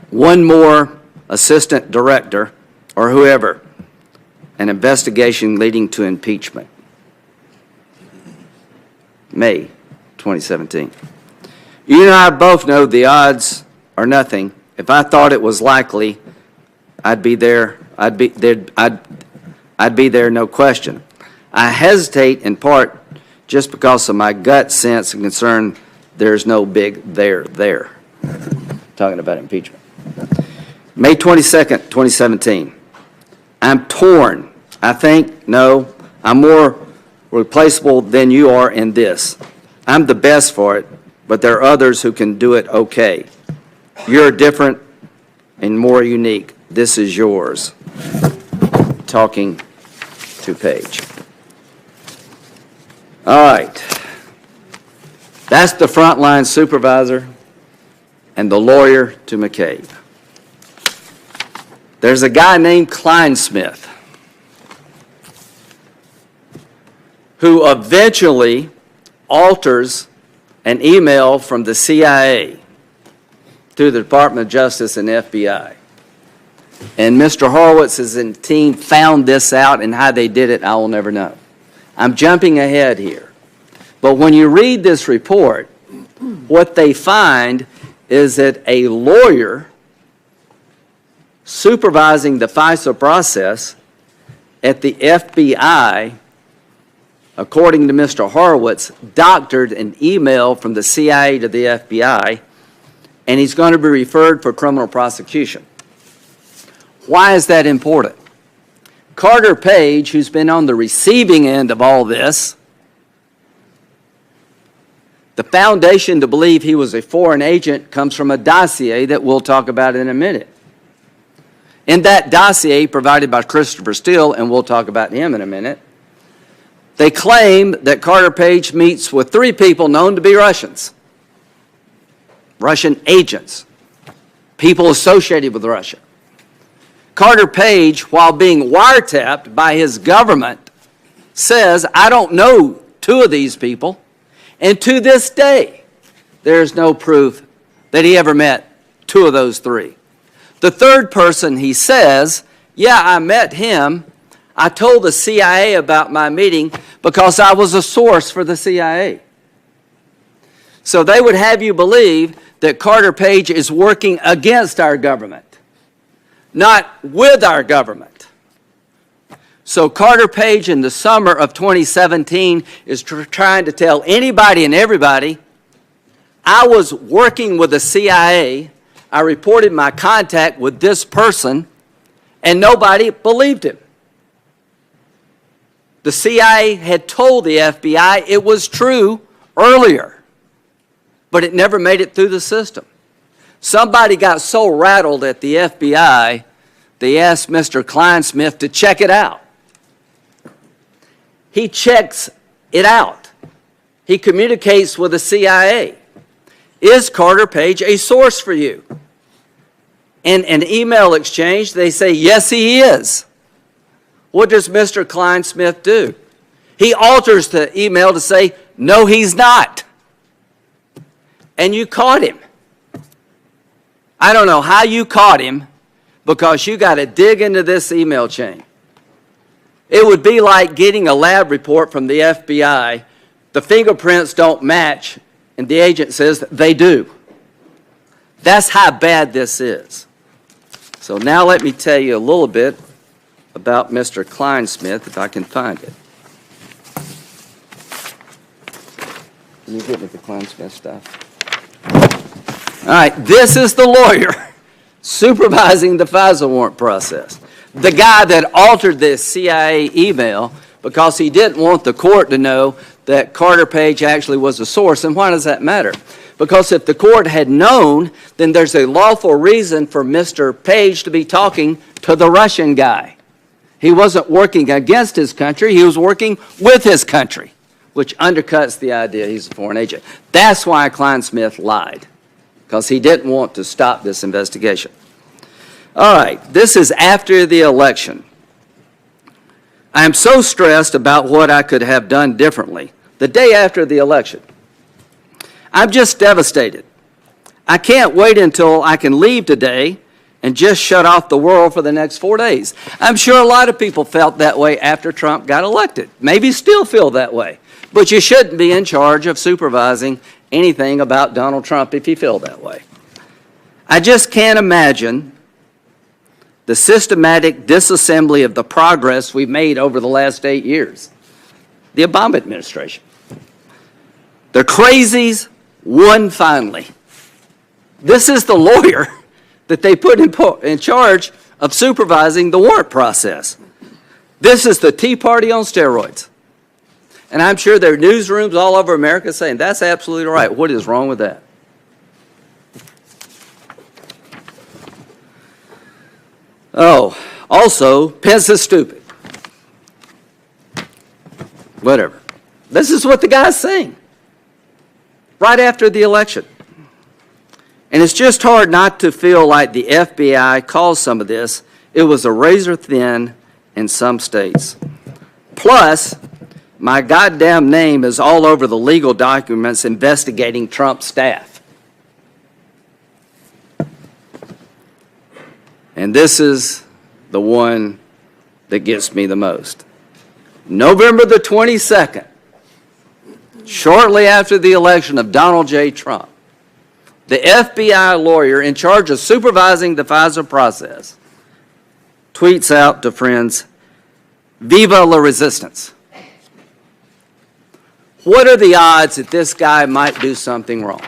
one more assistant director or whoever, an investigation leading to impeachment? May 2017. You and I both know the odds are nothing. If I thought it was likely, I'd be there, no question. I hesitate in part just because of my gut sense and concern there's no big there. Talking about impeachment. May 22nd, 2017. I'm torn. I think, no, I'm more replaceable than you are in this. I'm the best for it, but there are others who can do it okay. You're different and more unique. This is yours. Talking to Page. All right. That's the frontline supervisor and the lawyer to McCabe. There's a guy named Kleinsmith who eventually alters an email from the CIA to the Department of Justice and FBI. And Mr. Horowitz and team found this out, and how they did it, I will never know. I'm jumping ahead here. But when you read this report, what they find is that a lawyer supervising the FISA process at the FBI, according to Mr. Horowitz, doctored an email from the CIA to the FBI, and he's going to be referred for criminal prosecution. Why is that important? Carter Page, who's been on the receiving end of all this, the foundation to believe he was a foreign agent comes from a dossier that we'll talk about in a minute. In that dossier provided by Christopher Steele, and we'll talk about him in a minute, they claim that Carter Page meets with 3 people known to be Russians, Russian agents, people associated with Russia. Carter Page, while being wiretapped by his government, says, I don't know 2 of these people, and to this day, there's no proof that he ever met 2 of those 3. The 3rd person, he says, yeah, I met him. I told the CIA about my meeting because I was a source for the CIA. So they would have you believe that Carter Page is working against our government, not with our government. So Carter Page in the summer of 2017 is trying to tell anybody and everybody, I was working with the CIA, I reported my contact with this person, and nobody believed him. The CIA had told the FBI it was true earlier, but it never made it through the system. Somebody got so rattled at the FBI, they asked Mr. Kleinsmith to check it out. He checks it out. He communicates with the CIA. Is Carter Page a source for you? In an email exchange, they say, yes, he is. What does Mr. Kleinsmith do? He alters the email to say, No, he's not. And you caught him. I don't know how you caught him, because you got to dig into this email chain. It would be like getting a lab report from the FBI. The fingerprints don't match, and the agent says they do. That's how bad this is. So now let me tell you a little bit about Mr. Kleinsmith, if I can find it. Can you get me the Kleinsmith stuff? All right, this is the lawyer supervising the FISA warrant process. The guy that altered this CIA email because he didn't want the court to know that Carter Page actually was the source. And why does that matter? Because if the court had known, then there's a lawful reason for Mr. Page to be talking to the Russian guy. He wasn't working against his country, he was working with his country, which undercuts the idea he's a foreign agent. That's why Kleinsmith lied, because he didn't want to stop this investigation. All right, this is after the election. I am so stressed about what I could have done differently the day after the election. I'm just devastated. I can't wait until I can leave today and just shut off the world for the next 4 days. I'm sure a lot of people felt that way after Trump got elected. Maybe still feel that way. But you shouldn't be in charge of supervising anything about Donald Trump if you feel that way. I just can't imagine the systematic disassembly of the progress we've made over the last 8 years. The Obama administration. The crazies won finally. This is the lawyer that they put in charge of supervising the warrant process. This is the Tea Party on steroids. And I'm sure there are newsrooms all over America saying, that's absolutely right. What is wrong with that? Oh, also, Pence is stupid. Whatever. This is what the guy's saying right after the election. And it's just hard not to feel like the FBI caused some of this. It was a razor thin in some states. Plus, my goddamn name is all over the legal documents investigating Trump's staff. And this is the one that gets me the most. November the 22nd, shortly after the election of Donald J. Trump, the FBI lawyer in charge of supervising the FISA process tweets out to friends, "Viva la resistance." What are the odds that this guy might do something wrong?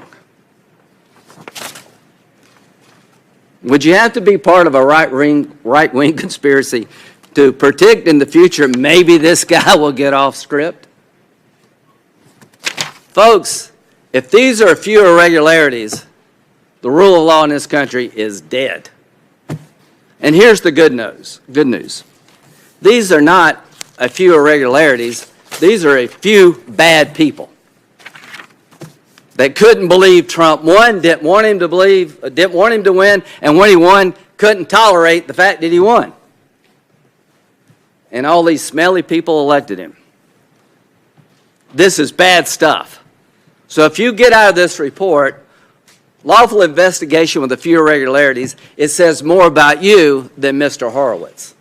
Would you have to be part of a right-wing conspiracy to predict in the future maybe this guy will get off script? Folks, if these are a few irregularities, the rule of law in this country is dead. And here's the good news. These are not a few irregularities. These are a few bad people that couldn't believe Trump won, didn't want him to win, and when he won, couldn't tolerate the fact that he won. And all these smelly people elected him. This is bad stuff. So if you get out of this report, lawful investigation with a few irregularities, it says more about you than Mr. Horowitz.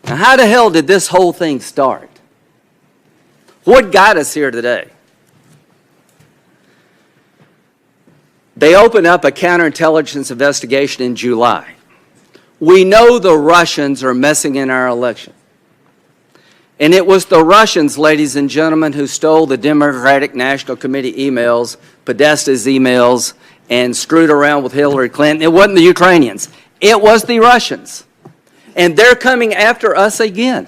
Now, how the hell did this whole thing start? What got us here today? They opened up a counterintelligence investigation in July. We know the Russians are messing in our election. And it was the Russians, ladies and gentlemen, who stole the Democratic National Committee emails, Podesta's emails, and screwed around with Hillary Clinton. It wasn't the Ukrainians. It was the Russians. And they're coming after us again.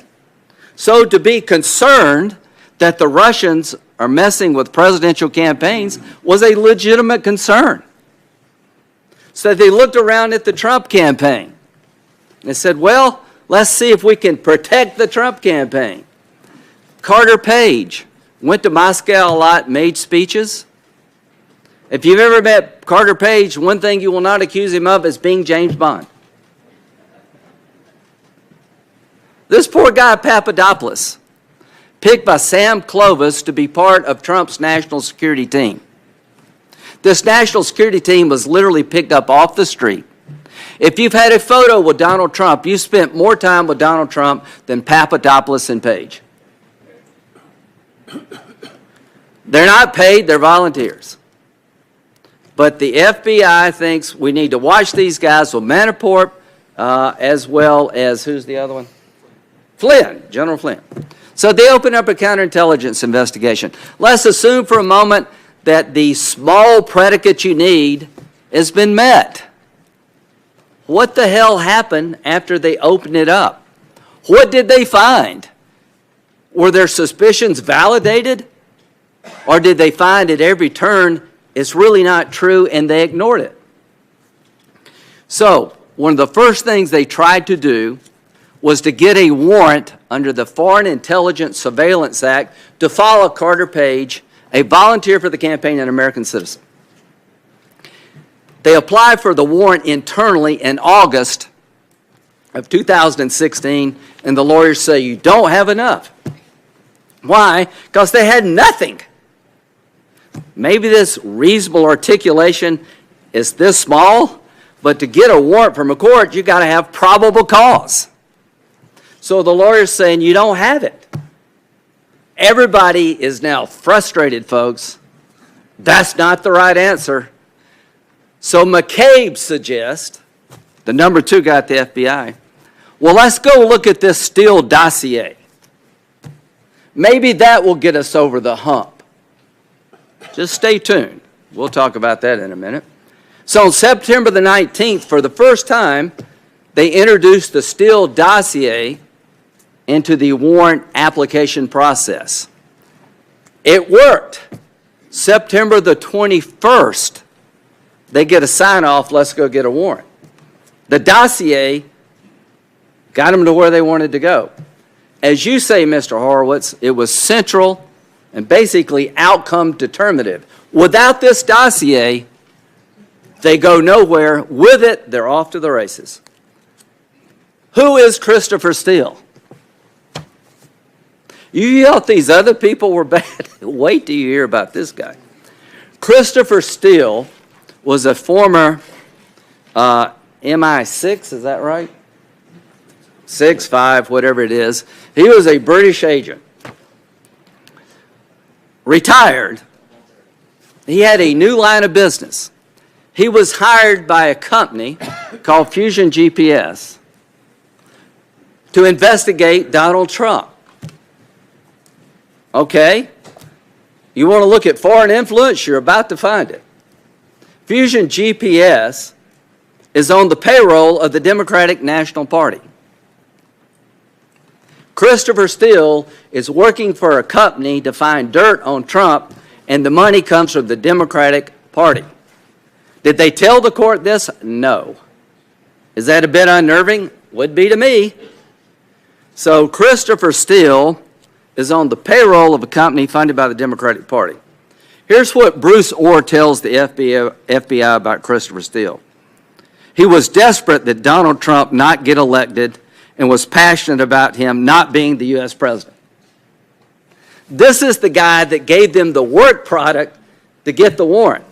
So to be concerned that the Russians are messing with presidential campaigns was a legitimate concern. So they looked around at the Trump campaign and said, well, let's see if we can protect the Trump campaign. Carter Page went to Moscow a lot, made speeches. If you've ever met Carter Page, one thing you will not accuse him of is being James Bond. This poor guy, Papadopoulos, picked by Sam Clovis to be part of Trump's national security team. This national security team was literally picked up off the street. If you've had a photo with Donald Trump, you spent more time with Donald Trump than Papadopoulos and Page. They're not paid, they're volunteers. But the FBI thinks we need to watch these guys with Manafort, as well as, who's the other one? Flynn, General Flynn. So they open up a counterintelligence investigation. Let's assume for a moment that the small predicate you need has been met. What the hell happened after they opened it up? What did they find? Were their suspicions validated? Or did they find at every turn it's really not true and they ignored it? So, one of the first things they tried to do was to get a warrant under the Foreign Intelligence Surveillance Act to follow Carter Page, a volunteer for the campaign and American citizen. They applied for the warrant internally in August of 2016, and the lawyers say you don't have enough. Why? Because they had nothing. Maybe this reasonable articulation is this small, but to get a warrant from a court, you got to have probable cause. So the lawyer's saying you don't have it. Everybody is now frustrated, folks. That's not the right answer. So McCabe suggests, the number 2 guy at the FBI, well, let's go look at this Steele dossier. Maybe that will get us over the hump. Just stay tuned. We'll talk about that in a minute. So on September the 19th, for the first time, they introduced the Steele dossier into the warrant application process. It worked. September the 21st, they get a sign-off, let's go get a warrant. The dossier got them to where they wanted to go. As you say, Mr. Horowitz, it was central and basically outcome determinative. Without this dossier, they go nowhere. With it, they're off to the races. Who is Christopher Steele? You thought these other people were bad? Wait till you hear about this guy. Christopher Steele was a former MI6, is that right? 6, 5, whatever it is. He was a British agent. Retired. He had a new line of business. He was hired by a company called Fusion GPS to investigate Donald Trump. Okay? You want to look at foreign influence? You're about to find it. Fusion GPS is on the payroll of the Democratic National Party. Christopher Steele is working for a company to find dirt on Trump, and the money comes from the Democratic Party. Did they tell the court this? No. Is that a bit unnerving? Would be to me. So Christopher Steele is on the payroll of a company funded by the Democratic Party. Here's what Bruce Orr tells the FBI about Christopher Steele. He was desperate that Donald Trump not get elected and was passionate about him not being the U.S. president. This is the guy that gave them the work product to get the warrant.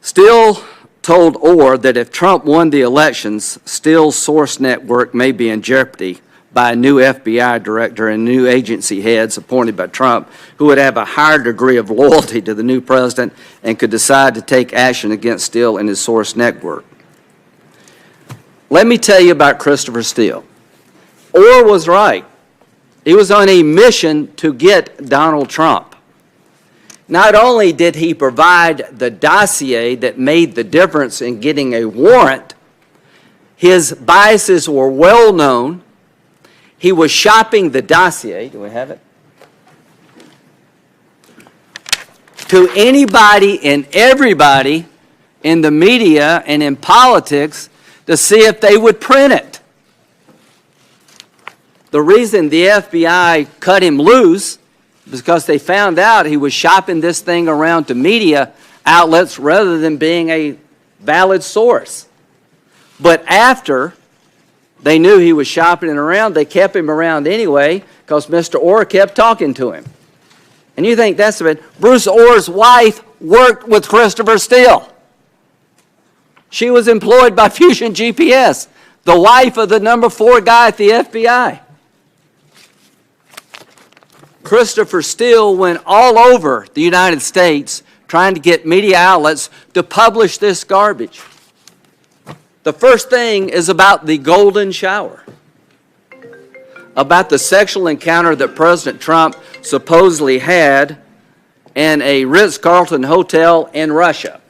Steele told Orr that if Trump won the elections, Steele's source network may be in jeopardy by a new FBI director and new agency heads appointed by Trump who would have a higher degree of loyalty to the new president and could decide to take action against Steele and his source network. Let me tell you about Christopher Steele. Orr was right. He was on a mission to get Donald Trump. Not only did he provide the dossier that made the difference in getting a warrant, his biases were well known. He was shopping the dossier, do we have it? To anybody and everybody in the media and in politics to see if they would print it. The reason the FBI cut him loose was because they found out he was shopping this thing around to media outlets rather than being a valid source. But after they knew he was shopping it around, they kept him around anyway because Mr. Orr kept talking to him. And you think that's a bit. Bruce Orr's wife worked with Christopher Steele. She was employed by Fusion GPS, the wife of the number 4 guy at the FBI. Christopher Steele went all over the United States trying to get media outlets to publish this garbage. The first thing is about the golden shower, about the sexual encounter that President Trump supposedly had in a Ritz-Carlton hotel in Russia.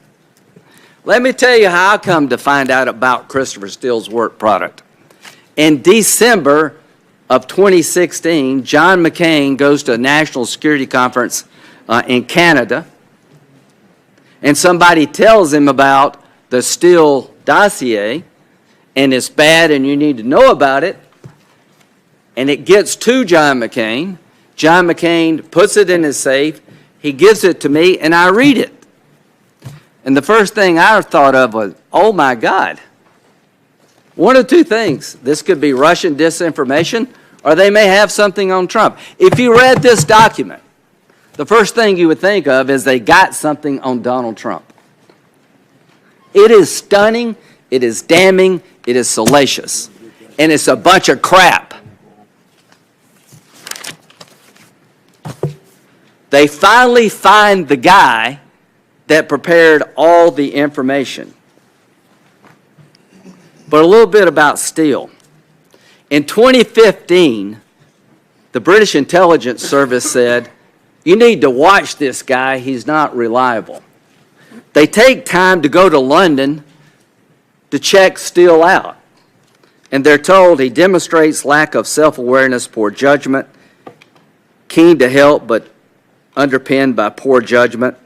Let me tell you how I come to find out about Christopher Steele's work product. In December of 2016, John McCain goes to a national security conference in Canada, and somebody tells him about the Steele dossier, and it's bad and you need to know about it, and it gets to John McCain. John McCain puts it in his safe, he gives it to me, and I read it. And the first thing I thought of was, oh my God. One of two things. This could be Russian disinformation, or they may have something on Trump. If you read this document, the first thing you would think of is they got something on Donald Trump. It is stunning, it is damning, it is salacious, and it's a bunch of crap. They finally find the guy that prepared all the information. But a little bit about Steele. In 2015, the British Intelligence Service said, you need to watch this guy, he's not reliable. They take time to go to London to check Steele out. And they're told he demonstrates lack of self-awareness, poor judgment, keen to help but underpinned by poor judgment,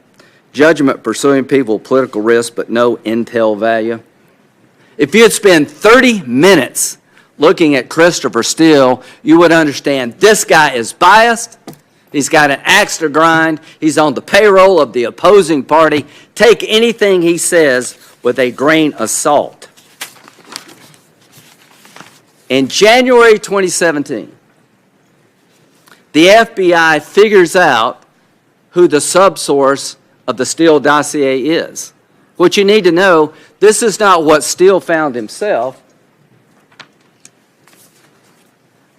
judgment pursuing people with political risk but no intel value. If you'd spend 30 minutes looking at Christopher Steele, you would understand this guy is biased, he's got an axe to grind, he's on the payroll of the opposing party. Take anything he says with a grain of salt. In January 2017, the FBI figures out who the subsource of the Steele dossier is. What you need to know, this is not what Steele found himself.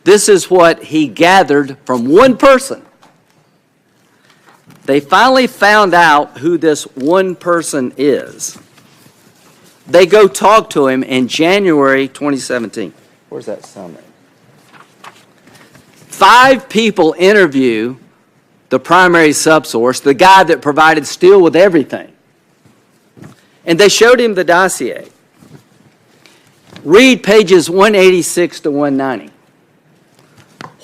This is what he gathered from one person. They finally found out who this one person is. They go talk to him in January 2017. Where's that summary? 5 people interview the primary subsource, the guy that provided Steele with everything. And they showed him the dossier. Read pages 186 to 190.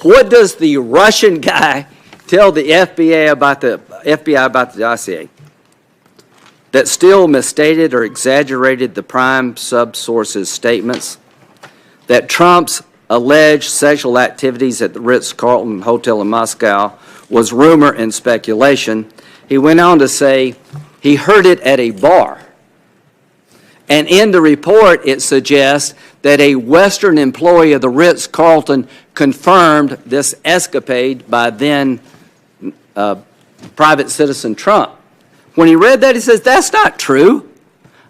What does the Russian guy tell the FBI about the dossier? That Steele misstated or exaggerated the prime subsource's statements, that Trump's alleged sexual activities at the Ritz-Carlton Hotel in Moscow was rumor and speculation. He went on to say he heard it at a bar. And in the report, it suggests that a Western employee of the Ritz-Carlton confirmed this escapade by then private citizen Trump. When he read that, he says, that's not true.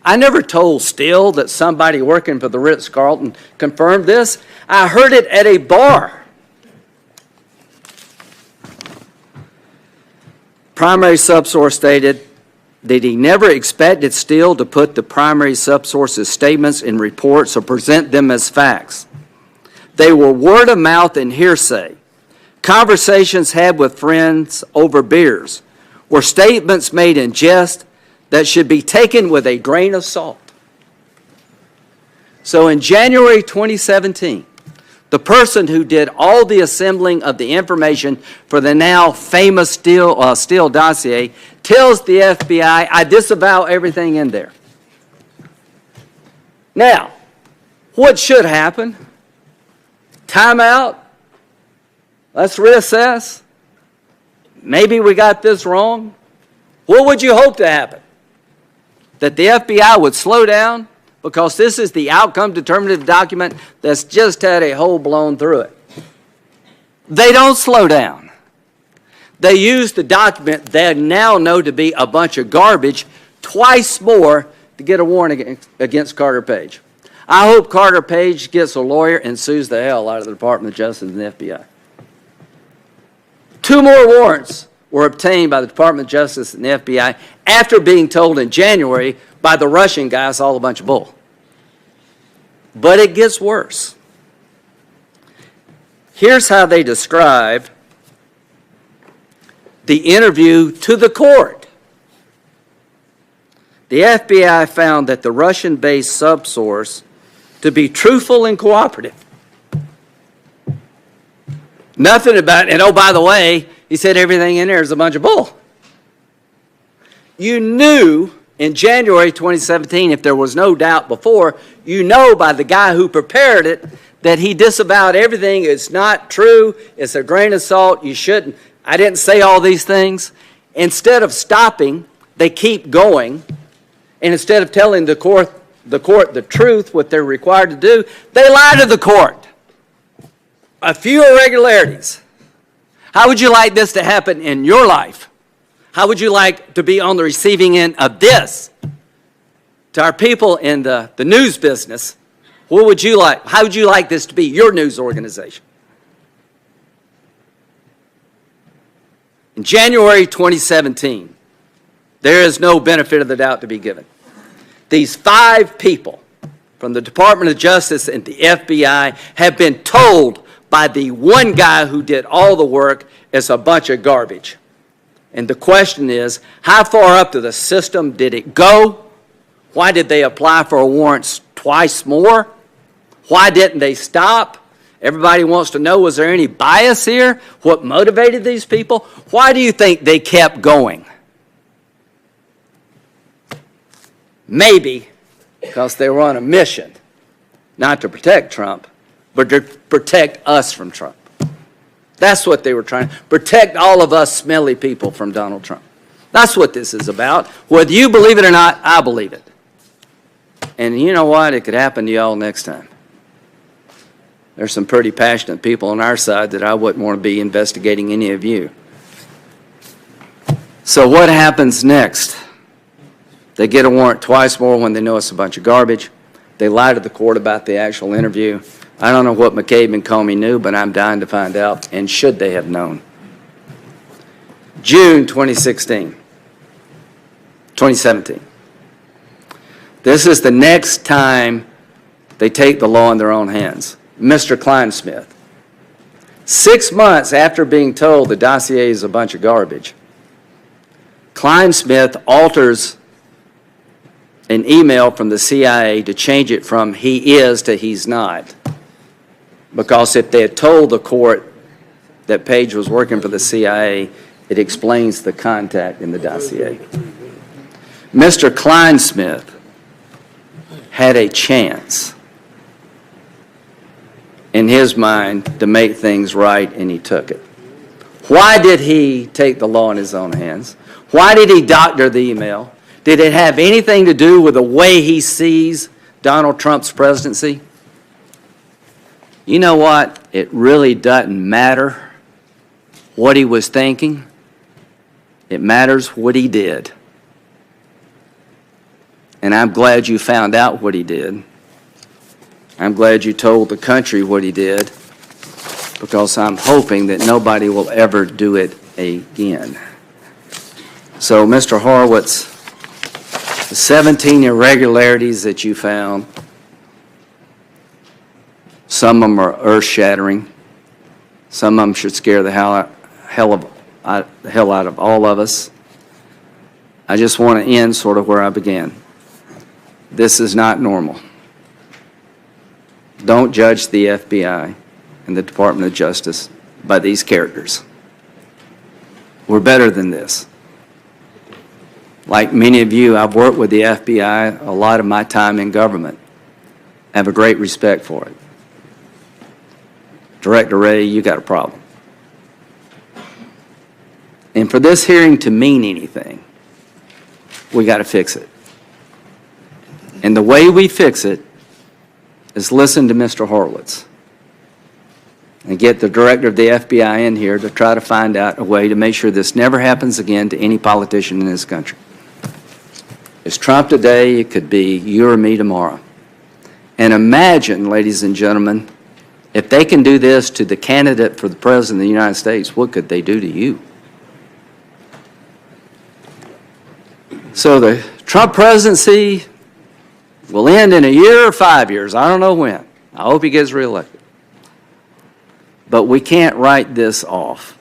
I never told Steele that somebody working for the Ritz-Carlton confirmed this. I heard it at a bar. Primary subsource stated that he never expected Steele to put the primary subsource's statements in reports or present them as facts. They were word of mouth and hearsay. Conversations had with friends over beers were statements made in jest that should be taken with a grain of salt. So in January 2017, the person who did all the assembling of the information for the now famous Steele dossier tells the FBI, I disavow everything in there. Now, what should happen? Time out? Let's reassess? Maybe we got this wrong? What would you hope to happen? That the FBI would slow down? Because this is the outcome determinative document that's just had a hole blown through it. They don't slow down. They use the document they now know to be a bunch of garbage twice more to get a warrant against Carter Page. I hope Carter Page gets a lawyer and sues the hell out of the Department of Justice and the FBI. 2 more warrants were obtained by the Department of Justice and the FBI after being told in January by the Russian guy it's all a bunch of bull. But it gets worse. Here's how they describe the interview to the court. The FBI found that the Russian-based subsource to be truthful and cooperative. Nothing about, and oh, by the way, he said everything in there is a bunch of bull. You knew in January 2017, if there was no doubt before, you know by the guy who prepared it that he disavowed everything. It's not true. It's a grain of salt. You shouldn't. I didn't say all these things. Instead of stopping, they keep going. And instead of telling the court the truth, what they're required to do, they lie to the court. A few irregularities. How would you like this to happen in your life? How would you like to be on the receiving end of this? To our people in the news business, what would you like? How would you like this to be your news organization? In January 2017, there is no benefit of the doubt to be given. These 5 people from the Department of Justice and the FBI have been told by the one guy who did all the work it's a bunch of garbage. And the question is, how far up to the system did it go? Why did they apply for warrants twice more? Why didn't they stop? Everybody wants to know, was there any bias here? What motivated these people? Why do you think they kept going? Maybe because they were on a mission, not to protect Trump, but to protect us from Trump. That's what they were trying to protect, all of us smelly people from Donald Trump. That's what this is about. Whether you believe it or not, I believe it. And you know what? It could happen to y'all next time. There's some pretty passionate people on our side that I wouldn't want to be investigating any of you. So what happens next? They get a warrant twice more when they know it's a bunch of garbage. They lie to the court about the actual interview. I don't know what McCabe and Comey knew, but I'm dying to find out, and should they have known. June 2017. This is the next time they take the law in their own hands. Mr. Kleinsmith, 6 months after being told the dossier is a bunch of garbage, Kleinsmith alters an email from the CIA to change it from he is to he's not. Because if they had told the court that Page was working for the CIA, it explains the contact in the dossier. Mr. Kleinsmith had a chance in his mind to make things right, and he took it. Why did he take the law in his own hands? Why did he doctor the email? Did it have anything to do with the way he sees Donald Trump's presidency? You know what? It really doesn't matter what he was thinking. It matters what he did. And I'm glad you found out what he did. I'm glad you told the country what he did, because I'm hoping that nobody will ever do it again. So, Mr. Horowitz, the 17 irregularities that you found, some of them are earth-shattering. Some of them should scare the hell out of all of us. I just want to end sort of where I began. This is not normal. Don't judge the FBI and the Department of Justice by these characters. We're better than this. Like many of you, I've worked with the FBI a lot of my time in government. I have a great respect for it. Director Ray, you got a problem. And for this hearing to mean anything, we got to fix it. And the way we fix it is listen to Mr. Horowitz. and get the director of the FBI in here to try to find out a way to make sure this never happens again to any politician in this country. It's Trump today, it could be you or me tomorrow. And imagine, ladies and gentlemen, if they can do this to the candidate for the President of the United States, what could they do to you? So the Trump presidency will end in a year or 5 years. I don't know when. I hope he gets reelected. But we can't write this off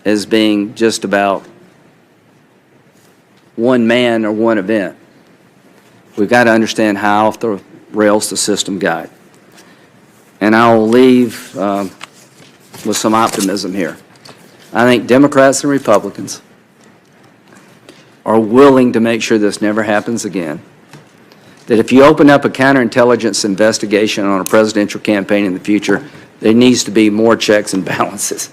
as being just about one man or one event. We've got to understand how off the rails the system got. And I will leave with some optimism here. I think Democrats and Republicans are willing to make sure this never happens again. That if you open up a counterintelligence investigation on a presidential campaign in the future, there needs to be more checks and balances.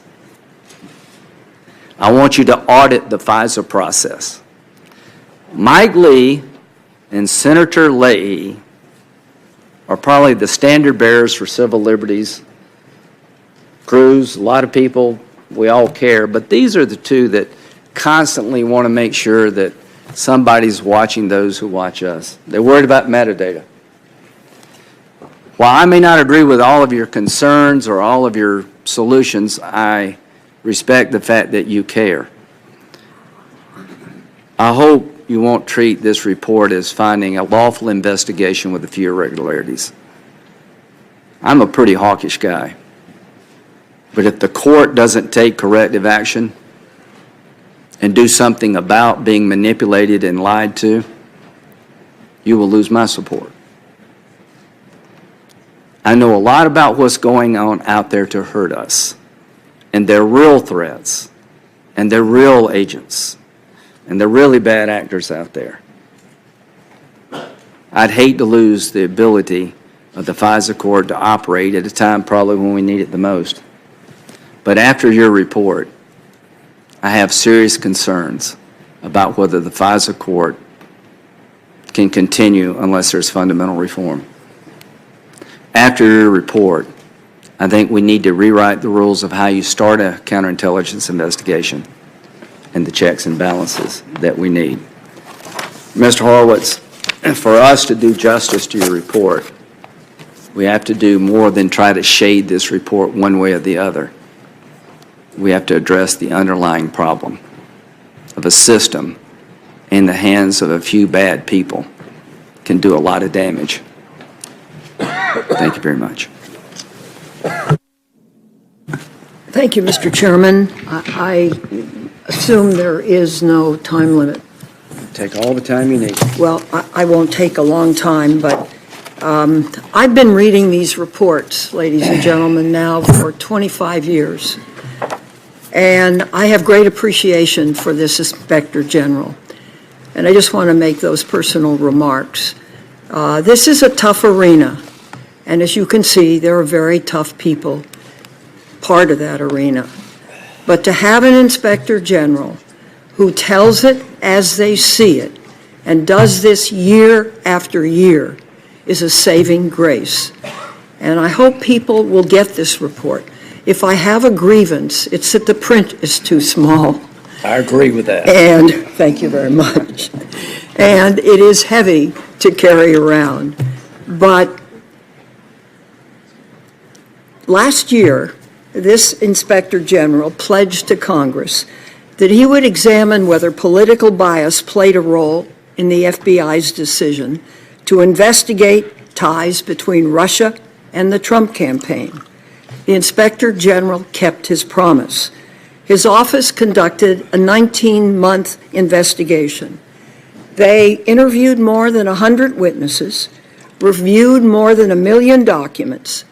I want you to audit the FISA process. Mike Lee and Senator Leahy are probably the standard bearers for civil liberties. Cruz, a lot of people, we all care, but these are the two that constantly want to make sure that somebody's watching those who watch us. They're worried about metadata. While I may not agree with all of your concerns or all of your solutions, I respect the fact that you care. I hope you won't treat this report as finding a lawful investigation with a few irregularities. I'm a pretty hawkish guy. But if the court doesn't take corrective action and do something about being manipulated and lied to, you will lose my support. I know a lot about what's going on out there to hurt us, and they're real threats, and they're real agents, and they're really bad actors out there. I'd hate to lose the ability of the FISA court to operate at a time probably when we need it the most. But after your report, I have serious concerns about whether the FISA court can continue unless there's fundamental reform. After your report, I think we need to rewrite the rules of how you start a counterintelligence investigation and the checks and balances that we need. Mr. Horowitz, for us to do justice to your report, we have to do more than try to shade this report one way or the other. We have to address the underlying problem of a system in the hands of a few bad people can do a lot of damage. Thank you very much. Thank you, Mr. Chairman. I assume there is no time limit. Take all the time you need. Well, I won't take a long time, but I've been reading these reports, ladies and gentlemen, now for 25 years. And I have great appreciation for this Inspector General. And I just want to make those personal remarks. This is a tough arena. And as you can see, there are very tough people part of that arena. But to have an Inspector General who tells it as they see it and does this year after year is a saving grace. And I hope people will get this report. If I have a grievance, it's that the print is too small. I agree with that. And thank you very much. And it is heavy to carry around. But last year, this Inspector General pledged to Congress that he would examine whether political bias played a role in the FBI's decision to investigate ties between Russia and the Trump campaign. The Inspector General kept his promise. His office conducted a 19-month investigation. They interviewed more than 100 witnesses, reviewed more than 1 million documents,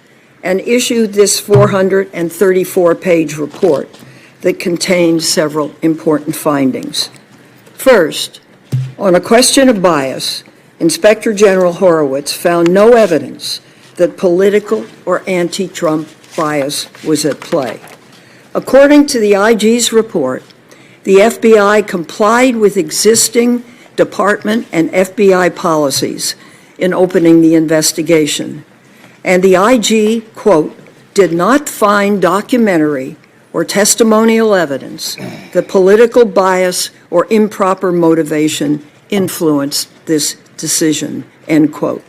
and issued this 434-page report that contains several important findings. First, on a question of bias, Inspector General Horowitz found no evidence that political or anti-Trump bias was at play. According to the IG's report, the FBI complied with existing department and FBI policies in opening the investigation. And the IG, quote, did not find documentary or testimonial evidence that political bias or improper motivation influenced this decision, end quote,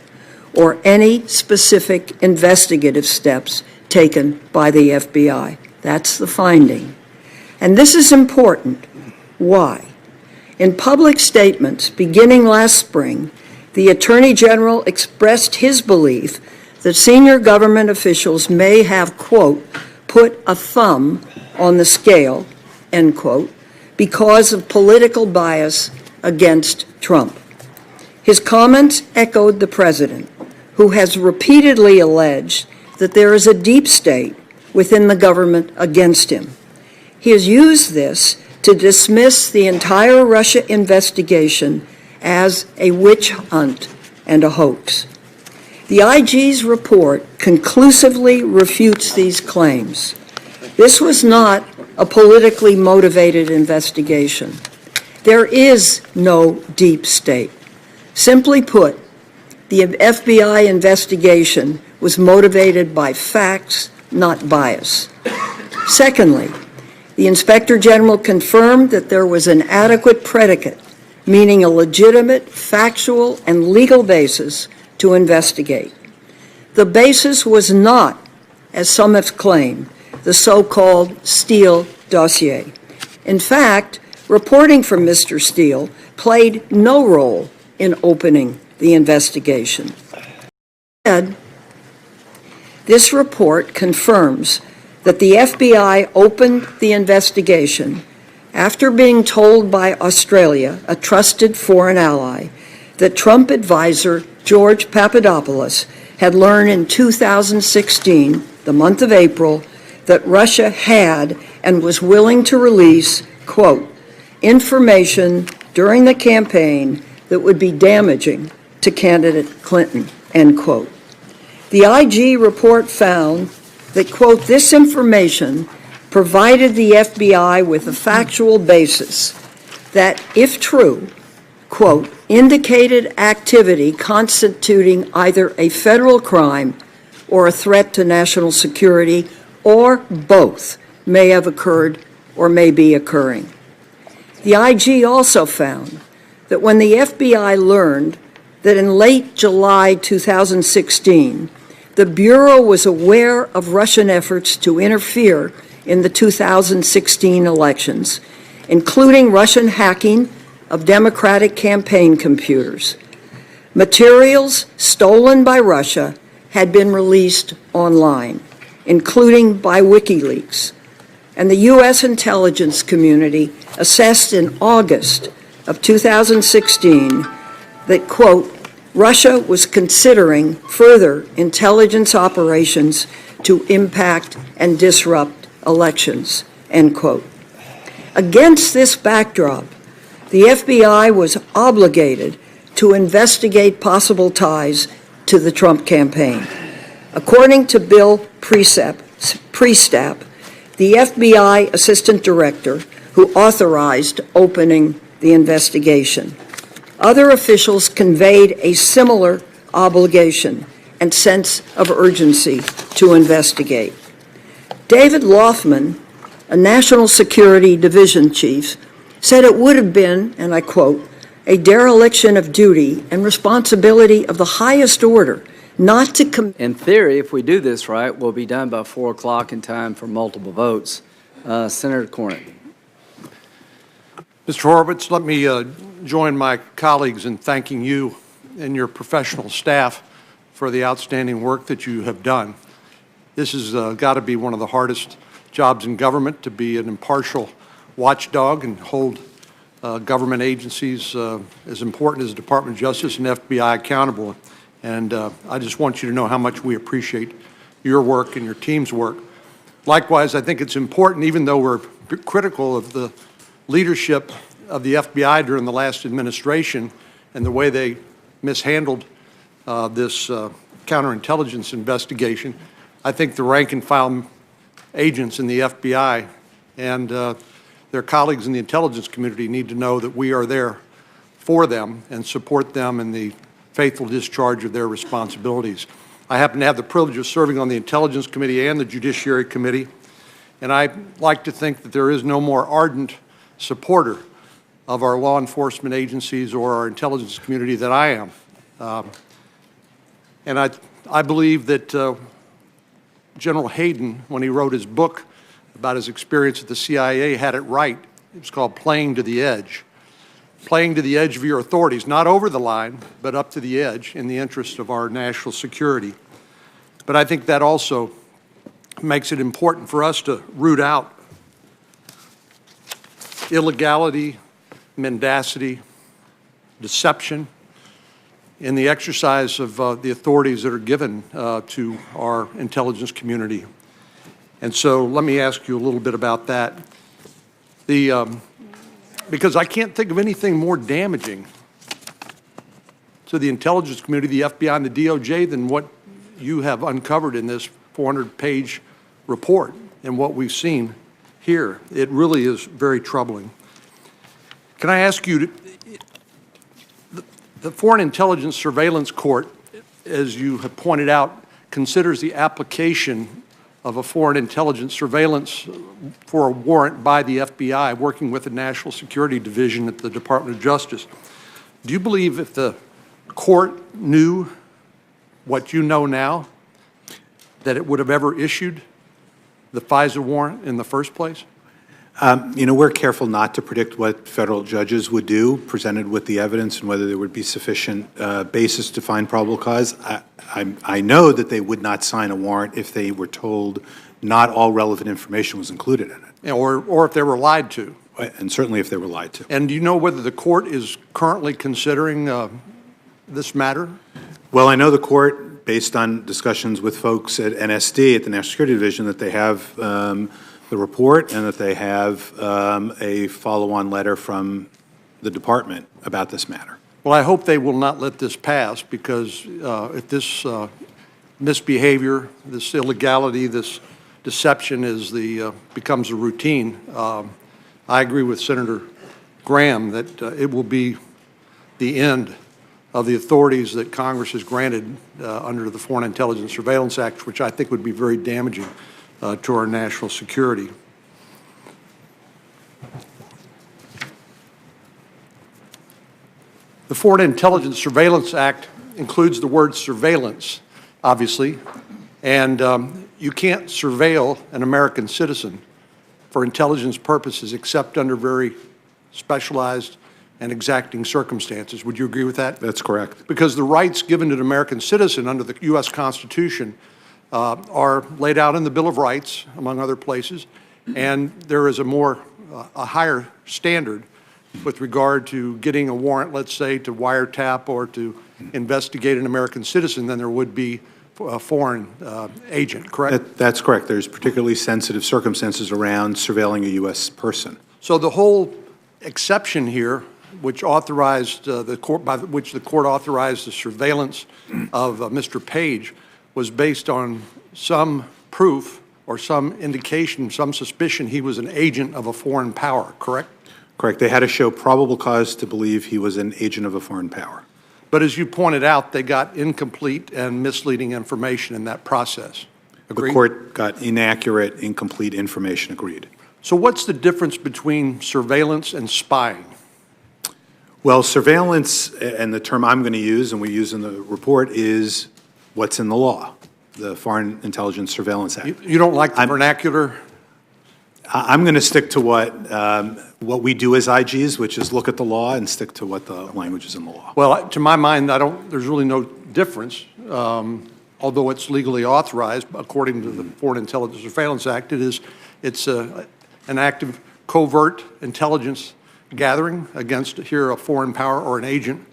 or any specific investigative steps taken by the FBI. That's the finding. And this is important. Why? In public statements beginning last spring, the Attorney General expressed his belief that senior government officials may have, quote, put a thumb on the scale, end quote, because of political bias against Trump. His comments echoed the president, who has repeatedly alleged that there is a deep state within the government against him. He has used this to dismiss the entire Russia investigation as a witch hunt and a hoax. The IG's report conclusively refutes these claims. This was not a politically motivated investigation. There is no deep state. Simply put, the FBI investigation was motivated by facts, not bias. Secondly, the Inspector General confirmed that there was an adequate predicate, meaning a legitimate, factual, and legal basis to investigate. The basis was not, as some have claimed, the so-called Steele dossier. In fact, reporting from Mr. Steele played no role in opening the investigation. Instead, this report confirms that the FBI opened the investigation after being told by Australia, a trusted foreign ally, that Trump advisor George Papadopoulos had learned in 2016, the month of April, that Russia had and was willing to release, quote, information during the campaign that would be damaging to candidate Clinton, end quote. The IG report found that, quote, this information provided the FBI with a factual basis that, if true, quote, indicated activity constituting either a federal crime or a threat to national security, or both may have occurred or may be occurring. The IG also found that when the FBI learned that in late July 2016, the Bureau was aware of Russian efforts to interfere in the 2016 elections, including Russian hacking of Democratic campaign computers. Materials stolen by Russia had been released online, including by WikiLeaks, and the U.S. intelligence community assessed in August of 2016 that, quote, Russia was considering further intelligence operations to impact and disrupt elections, end quote. Against this backdrop, the FBI was obligated to investigate possible ties to the Trump campaign. According to Bill Priestap, the FBI Assistant Director who authorized opening the investigation. Other officials conveyed a similar obligation and sense of urgency to investigate. David Loffman, a National Security Division chief, said it would have been, and I quote, a dereliction of duty and responsibility of the highest order not to In theory, if we do this right, we'll be done by 4 o'clock in time for multiple votes. Senator Cornyn. Mr. Horowitz, let me join my colleagues in thanking you and your professional staff for the outstanding work that you have done. This has got to be one of the hardest jobs in government, to be an impartial watchdog and hold government agencies as important as the Department of Justice and FBI accountable. And I just want you to know how much we appreciate your work and your team's work. Likewise, I think it's important, even though we're critical of the leadership of the FBI during the last administration and the way they mishandled this counterintelligence investigation, I think the rank and file agents in the FBI and their colleagues in the intelligence community need to know that we are there for them and support them in the faithful discharge of their responsibilities. I happen to have the privilege of serving on the Intelligence Committee and the Judiciary Committee, and I like to think that there is no more ardent supporter of our law enforcement agencies or our intelligence community than I am. And I believe that General Hayden, when he wrote his book about his experience at the CIA, had it right. It was called Playing to the Edge. Playing to the edge of your authorities, not over the line, but up to the edge in the interest of our national security. But I think that also makes it important for us to root out illegality, mendacity, deception in the exercise of the authorities that are given to our intelligence community. And so let me ask you a little bit about that. Because I can't think of anything more damaging to the intelligence community, the FBI and the DOJ, than what you have uncovered in this 400-page report and what we've seen here. It really is very troubling. Can I ask you, the Foreign Intelligence Surveillance Court, as you have pointed out, considers the application of a foreign intelligence surveillance for a warrant by the FBI, working with the National Security Division at the Department of Justice. Do you believe if the court knew what you know now, that it would have ever issued the FISA warrant in the first place? You know, we're careful not to predict what federal judges would do, presented with the evidence, and whether there would be sufficient basis to find probable cause. I know that they would not sign a warrant if they were told not all relevant information was included in it. Or if they were lied to. And certainly if they were lied to. And do you know whether the court is currently considering this matter? Well, I know the court, based on discussions with folks at NSD, at the National Security Division, that they have the report and that they have a follow-on letter from the department about this matter. Well, I hope they will not let this pass, because if this misbehavior, this illegality, this deception becomes a routine, I agree with Senator Graham that it will be the end of the authorities that Congress has granted under the Foreign Intelligence Surveillance Act, which I think would be very damaging to our national security. The Foreign Intelligence Surveillance Act includes the word surveillance, obviously, and you can't surveil an American citizen for intelligence purposes except under very specialized and exacting circumstances. Would you agree with that? That's correct. Because the rights given to an American citizen under the U.S. Constitution are laid out in the Bill of Rights, among other places, and there is a higher standard with regard to getting a warrant, let's say, to wiretap or to investigate an American citizen than there would be a foreign agent, correct? That's correct. There's particularly sensitive circumstances around surveilling a U.S. person. So the whole exception here, which authorized by which the court authorized the surveillance of Mr. Page, was based on some proof or some indication, some suspicion he was an agent of a foreign power, correct? Correct. They had to show probable cause to believe he was an agent of a foreign power. But as you pointed out, they got incomplete and misleading information in that process. Agreed? The court got inaccurate, incomplete information. Agreed. So what's the difference between surveillance and spying? Well, surveillance, and the term I'm going to use and we use in the report, is what's in the law, the Foreign Intelligence Surveillance Act. You don't like the vernacular? I'm going to stick to what we do as IGs, which is look at the law and stick to what the language is in the law. Well, to my mind, there's really no difference. Although it's legally authorized, according to the Foreign Intelligence Surveillance Act, it's an active covert intelligence gathering against here a foreign power or an agent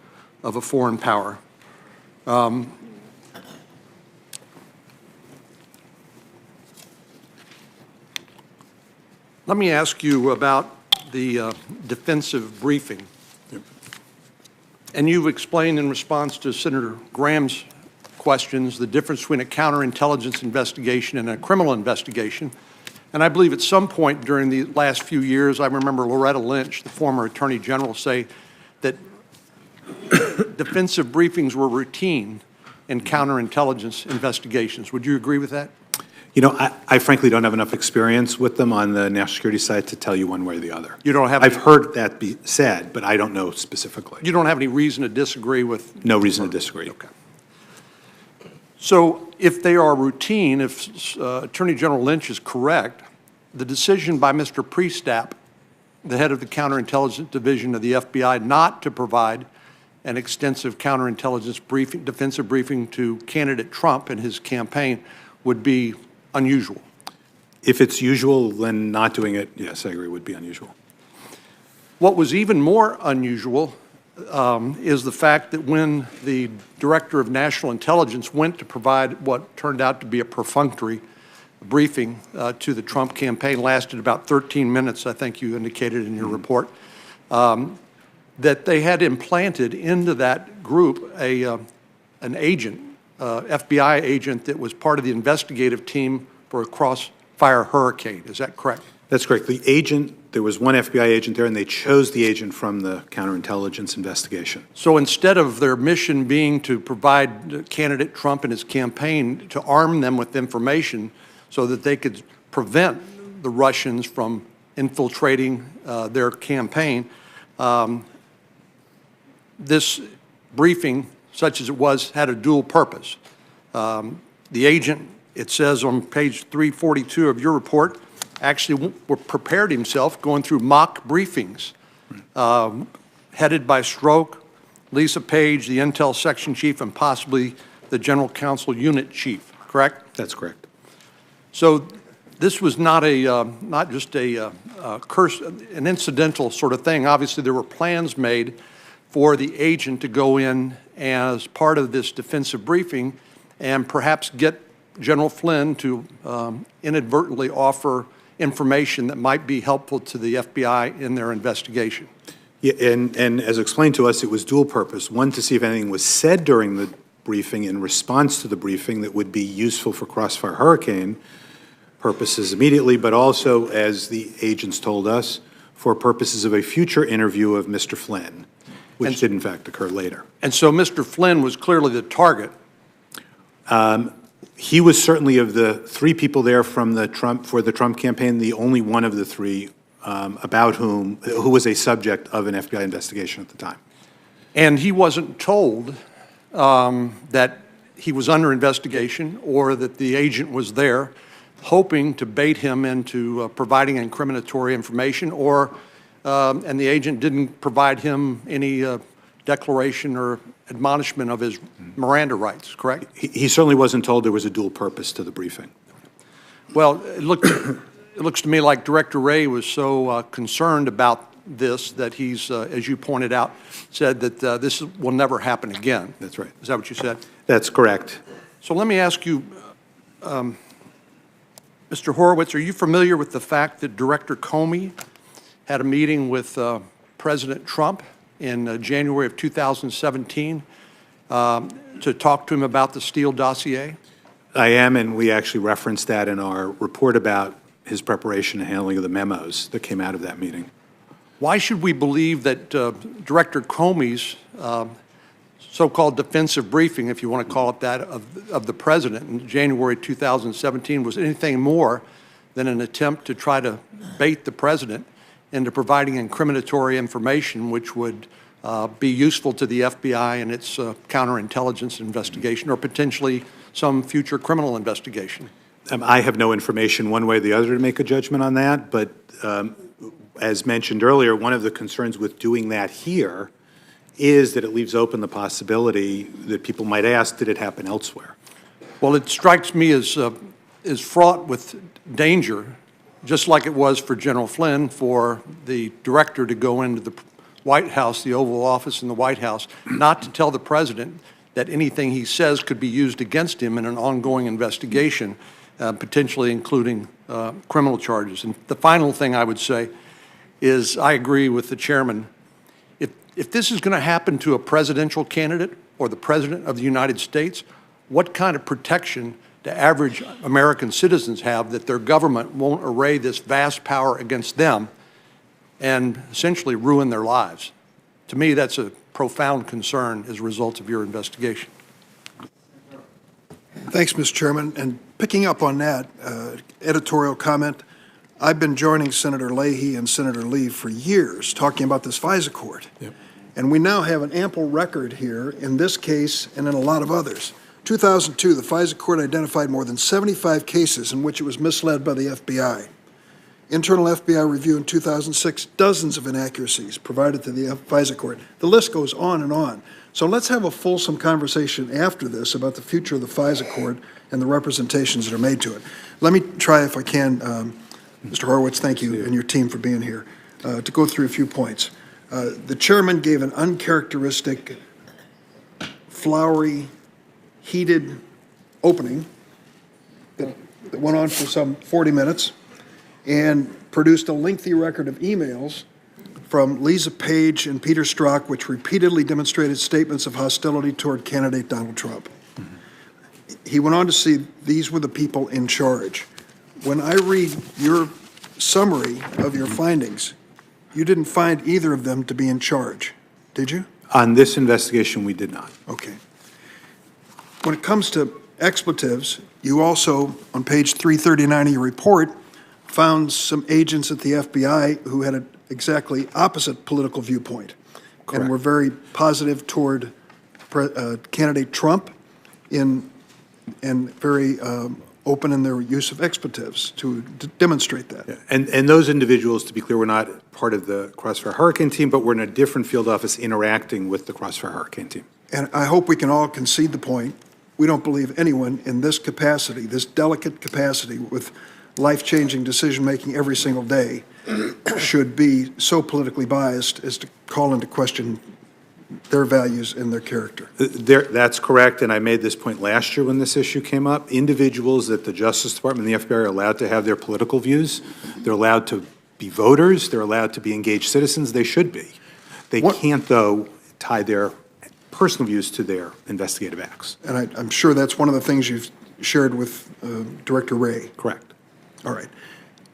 of a foreign power. Let me ask you about the defensive briefing. Yep. And you've explained in response to Senator Graham's questions the difference between a counterintelligence investigation and a criminal investigation. And I believe at some point during the last few years, I remember Loretta Lynch, the former Attorney General, say that defensive briefings were routine in counterintelligence investigations. Would you agree with that? You know, I frankly don't have enough experience with them on the national security side to tell you one way or the other. You don't have I've heard that be said, but I don't know specifically. You don't have any reason to disagree with? No reason to disagree. Okay. So if they are routine, if Attorney General Lynch is correct, the decision by Mr. Priestap, the head of the counterintelligence division of the FBI, not to provide an extensive counterintelligence briefing, defensive briefing to candidate Trump and his campaign would be unusual. If it's usual, then not doing it, yes, I agree, would be unusual. What was even more unusual is the fact that when the Director of National Intelligence went to provide what turned out to be a perfunctory briefing to the Trump campaign, lasted about 13 minutes, I think you indicated in your report, that they had implanted into that group an agent, FBI agent that was part of the investigative team for a crossfire hurricane. Is that correct? That's correct. The agent, there was one FBI agent there, and they chose the agent from the counterintelligence investigation. So instead of their mission being to provide candidate Trump and his campaign, to arm them with information so that they could prevent the Russians from infiltrating their campaign, this briefing, such as it was, had a dual purpose. The agent, it says on page 342 of your report, actually prepared himself going through mock briefings, headed by Stroke, Lisa Page, the Intel Section Chief, and possibly the General Counsel Unit Chief, correct? That's correct. So this was not just an incidental sort of thing. Obviously, there were plans made for the agent to go in as part of this defensive briefing and perhaps get General Flynn to inadvertently offer information that might be helpful to the FBI in their investigation. Yeah, and as explained to us, it was dual purpose. One, to see if anything was said during the briefing in response to the briefing that would be useful for Crossfire Hurricane purposes immediately, but also, as the agents told us, for purposes of a future interview of Mr. Flynn, which did in fact occur later. And so Mr. Flynn was clearly the target. He was certainly, of the three people there from the Trump campaign, the only one of the three who was a subject of an FBI investigation at the time. And he wasn't told that he was under investigation or that the agent was there hoping to bait him into providing incriminatory information, or and the agent didn't provide him any declaration or admonishment of his Miranda rights, correct? He certainly wasn't told there was a dual purpose to the briefing. Well, it looks to me like Director Wray was so concerned about this that he's, as you pointed out, said that this will never happen again. That's right. Is that what you said? That's correct. So let me ask you, Mr. Horowitz, are you familiar with the fact that Director Comey had a meeting with President Trump in January of 2017 to talk to him about the Steele dossier? I am, and we actually referenced that in our report about his preparation and handling of the memos that came out of that meeting. Why should we believe that Director Comey's so-called defensive briefing, if you want to call it that, of the president in January 2017 was anything more than an attempt to try to bait the president into providing incriminatory information which would be useful to the FBI in its counterintelligence investigation or potentially some future criminal investigation? I have no information one way or the other to make a judgment on that, but as mentioned earlier, one of the concerns with doing that here is that it leaves open the possibility that people might ask, did it happen elsewhere? Well, it strikes me as fraught with danger, just like it was for General Flynn, for the director to go into the White House, the Oval Office in the White House, not to tell the president that anything he says could be used against him in an ongoing investigation, potentially including criminal charges. And the final thing I would say is I agree with the chairman. If this is going to happen to a presidential candidate or the president of the United States, what kind of protection do average American citizens have that their government won't array this vast power against them and essentially ruin their lives? To me, that's a profound concern as a result of your investigation. Thanks, Mr. Chairman. And picking up on that editorial comment, I've been joining Senator Leahy and Senator Lee for years talking about this FISA court. Yep. And we now have an ample record here in this case and in a lot of others. 2002, the FISA court identified more than 75 cases in which it was misled by the FBI. Internal FBI review in 2006, dozens of inaccuracies provided to the FISA court. The list goes on and on. So let's have a fulsome conversation after this about the future of the FISA court and the representations that are made to it. Let me try, if I can, Mr. Horowitz, thank you and your team for being here, to go through a few points. The chairman gave an uncharacteristic, flowery, heated opening that went on for some 40 minutes and produced a lengthy record of emails from Lisa Page and Peter Strzok, which repeatedly demonstrated statements of hostility toward candidate Donald Trump. He went on to say these were the people in charge. When I read your summary of your findings, you didn't find either of them to be in charge, did you? On this investigation, we did not. Okay. When it comes to expletives, you also, on page 339 of your report, found some agents at the FBI who had an exactly opposite political viewpoint. Correct. And were very positive toward candidate Trump and very open in their use of expletives to demonstrate that. Yeah. And those individuals, to be clear, were not part of the Crossfire Hurricane team, but were in a different field office interacting with the Crossfire Hurricane team. And I hope we can all concede the point. We don't believe anyone in this capacity, this delicate capacity with life-changing decision-making every single day, should be so politically biased as to call into question their values and their character. That's correct, and I made this point last year when this issue came up. Individuals at the Justice Department and the FBI are allowed to have their political views. They're allowed to be voters. They're allowed to be engaged citizens. They should be. They can't, though, tie their personal views to their investigative acts. And I'm sure that's one of the things you've shared with Director Wray. Correct. All right.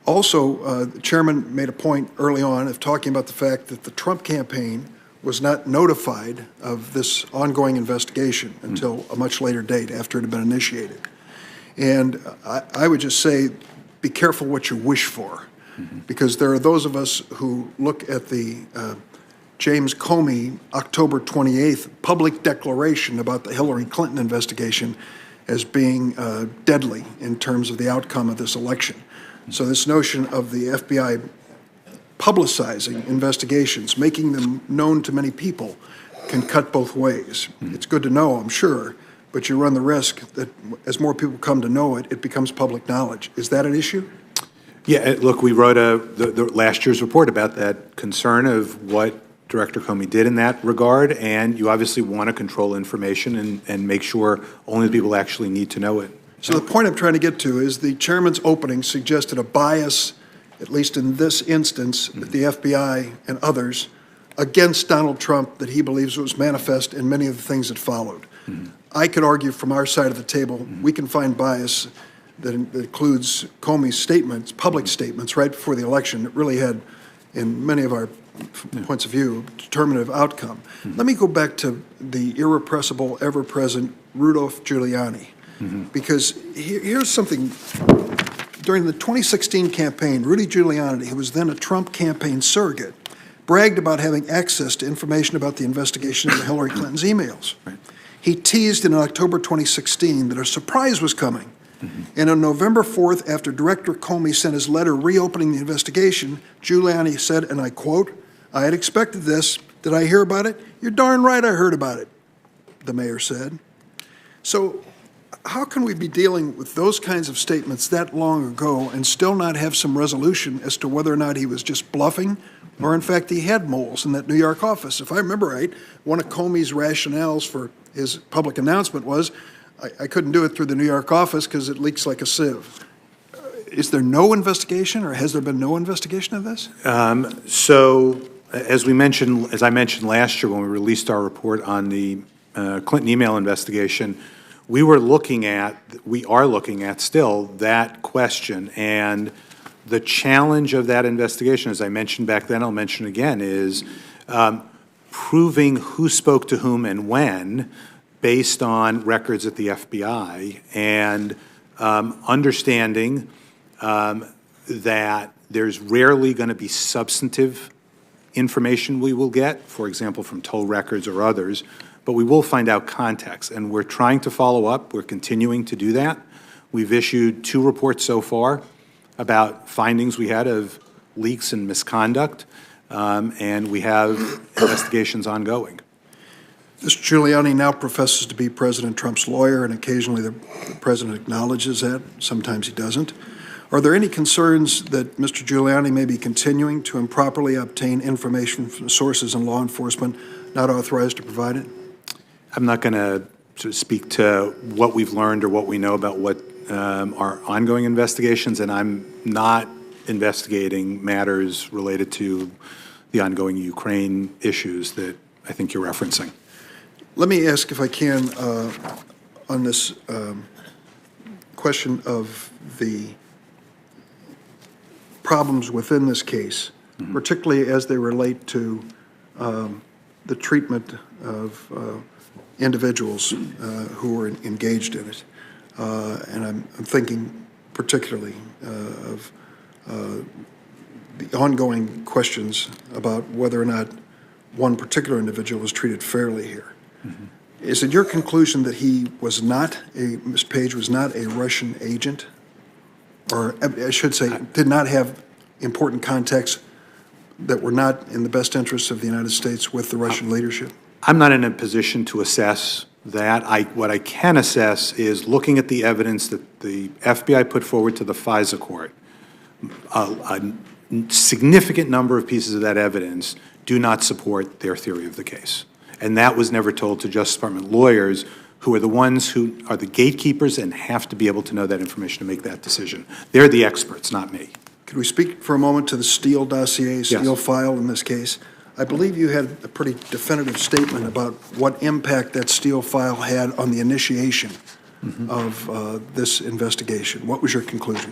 Also, the chairman made a point early on of talking about the fact that the Trump campaign was not notified of this ongoing investigation until a much later date after it had been initiated. And I would just say, be careful what you wish for, because there are those of us who look at the James Comey October 28th public declaration about the Hillary Clinton investigation as being deadly in terms of the outcome of this election. So this notion of the FBI publicizing investigations, making them known to many people, can cut both ways. It's good to know, I'm sure, but you run the risk that as more people come to know it, it becomes public knowledge. Is that an issue? Yeah, look, we wrote the last year's report about that concern of what Director Comey did in that regard, and you obviously want to control information and make sure only the people who actually need to know it. So the point I'm trying to get to is the chairman's opening suggested a bias, at least in this instance, at the FBI and others, against Donald Trump that he believes was manifest in many of the things that followed. I could argue from our side of the table, we can find bias that includes Comey's statements, public statements, right before the election that really had, in many of our points of view, determinative outcome. Let me go back to the irrepressible, ever-present Rudolph Giuliani, because here's something. During the 2016 campaign, Rudy Giuliani, who was then a Trump campaign surrogate, bragged about having access to information about the investigation into Hillary Clinton's emails. Right. He teased in October 2016 that a surprise was coming. And on November 4th, after Director Comey sent his letter reopening the investigation, Giuliani said, and I quote, "I had expected this. Did I hear about it? You're darn right I heard about it," the mayor said. So how can we be dealing with those kinds of statements that long ago and still not have some resolution as to whether or not he was just bluffing or, in fact, he had moles in that New York office? If I remember right, one of Comey's rationales for his public announcement was, I couldn't do it through the New York office because it leaks like a sieve. Is there no investigation, or has there been no investigation of this? So, as I mentioned last year when we released our report on the Clinton email investigation, we are looking at still that question, and the challenge of that investigation, as I mentioned back then, I'll mention again, is proving who spoke to whom and when, based on records at the FBI and understanding that there's rarely going to be substantive information we will get, for example, from toll records or others, but we will find out context, and we're trying to follow up. We're continuing to do that. We've issued 2 reports so far about findings we had of leaks and misconduct, and we have investigations ongoing. Mr. Giuliani now professes to be President Trump's lawyer, and occasionally the president acknowledges that. Sometimes he doesn't. Are there any concerns that Mr. Giuliani may be continuing to improperly obtain information from sources in law enforcement not authorized to provide it? I'm not going to sort of speak to what we've learned or what we know about what our ongoing investigations, and I'm not investigating matters related to the ongoing Ukraine issues that I think you're referencing. Let me ask, if I can, on this question of the problems within this case, particularly as they relate to the treatment of individuals who are engaged in it. And I'm thinking particularly of the ongoing questions about whether or not one particular individual was treated fairly here. Is it your conclusion that he was not Mr. Page was not a Russian agent? Or I should say, did not have important contacts that were not in the best interests of the United States with the Russian leadership? I'm not in a position to assess that. What I can assess is looking at the evidence that the FBI put forward to the FISA court. A significant number of pieces of that evidence do not support their theory of the case. And that was never told to Justice Department lawyers, who are the ones who are the gatekeepers and have to be able to know that information to make that decision. They're the experts, not me. Could we speak for a moment to the Steele dossier, Steele file in this case? I believe you had a pretty definitive statement about what impact that Steele file had on the initiation of this investigation. What was your conclusion?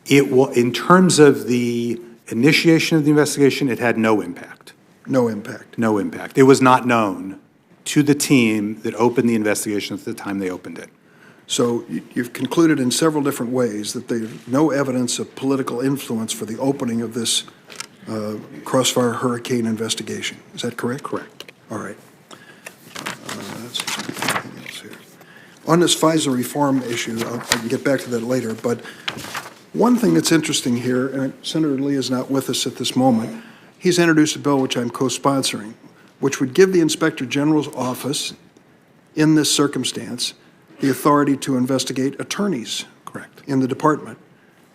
In terms of the initiation of the investigation, it had no impact. No impact? No impact. It was not known to the team that opened the investigation at the time they opened it. So you've concluded in several different ways that there's no evidence of political influence for the opening of this Crossfire Hurricane investigation. Is that correct? Correct. All right. Let's see something else here. On this FISA reform issue, I can get back to that later, but one thing that's interesting here, and Senator Lee is not with us at this moment, he's introduced a bill which I'm co-sponsoring, which would give the Inspector General's office, in this circumstance, the authority to investigate attorneys. Correct. In the department.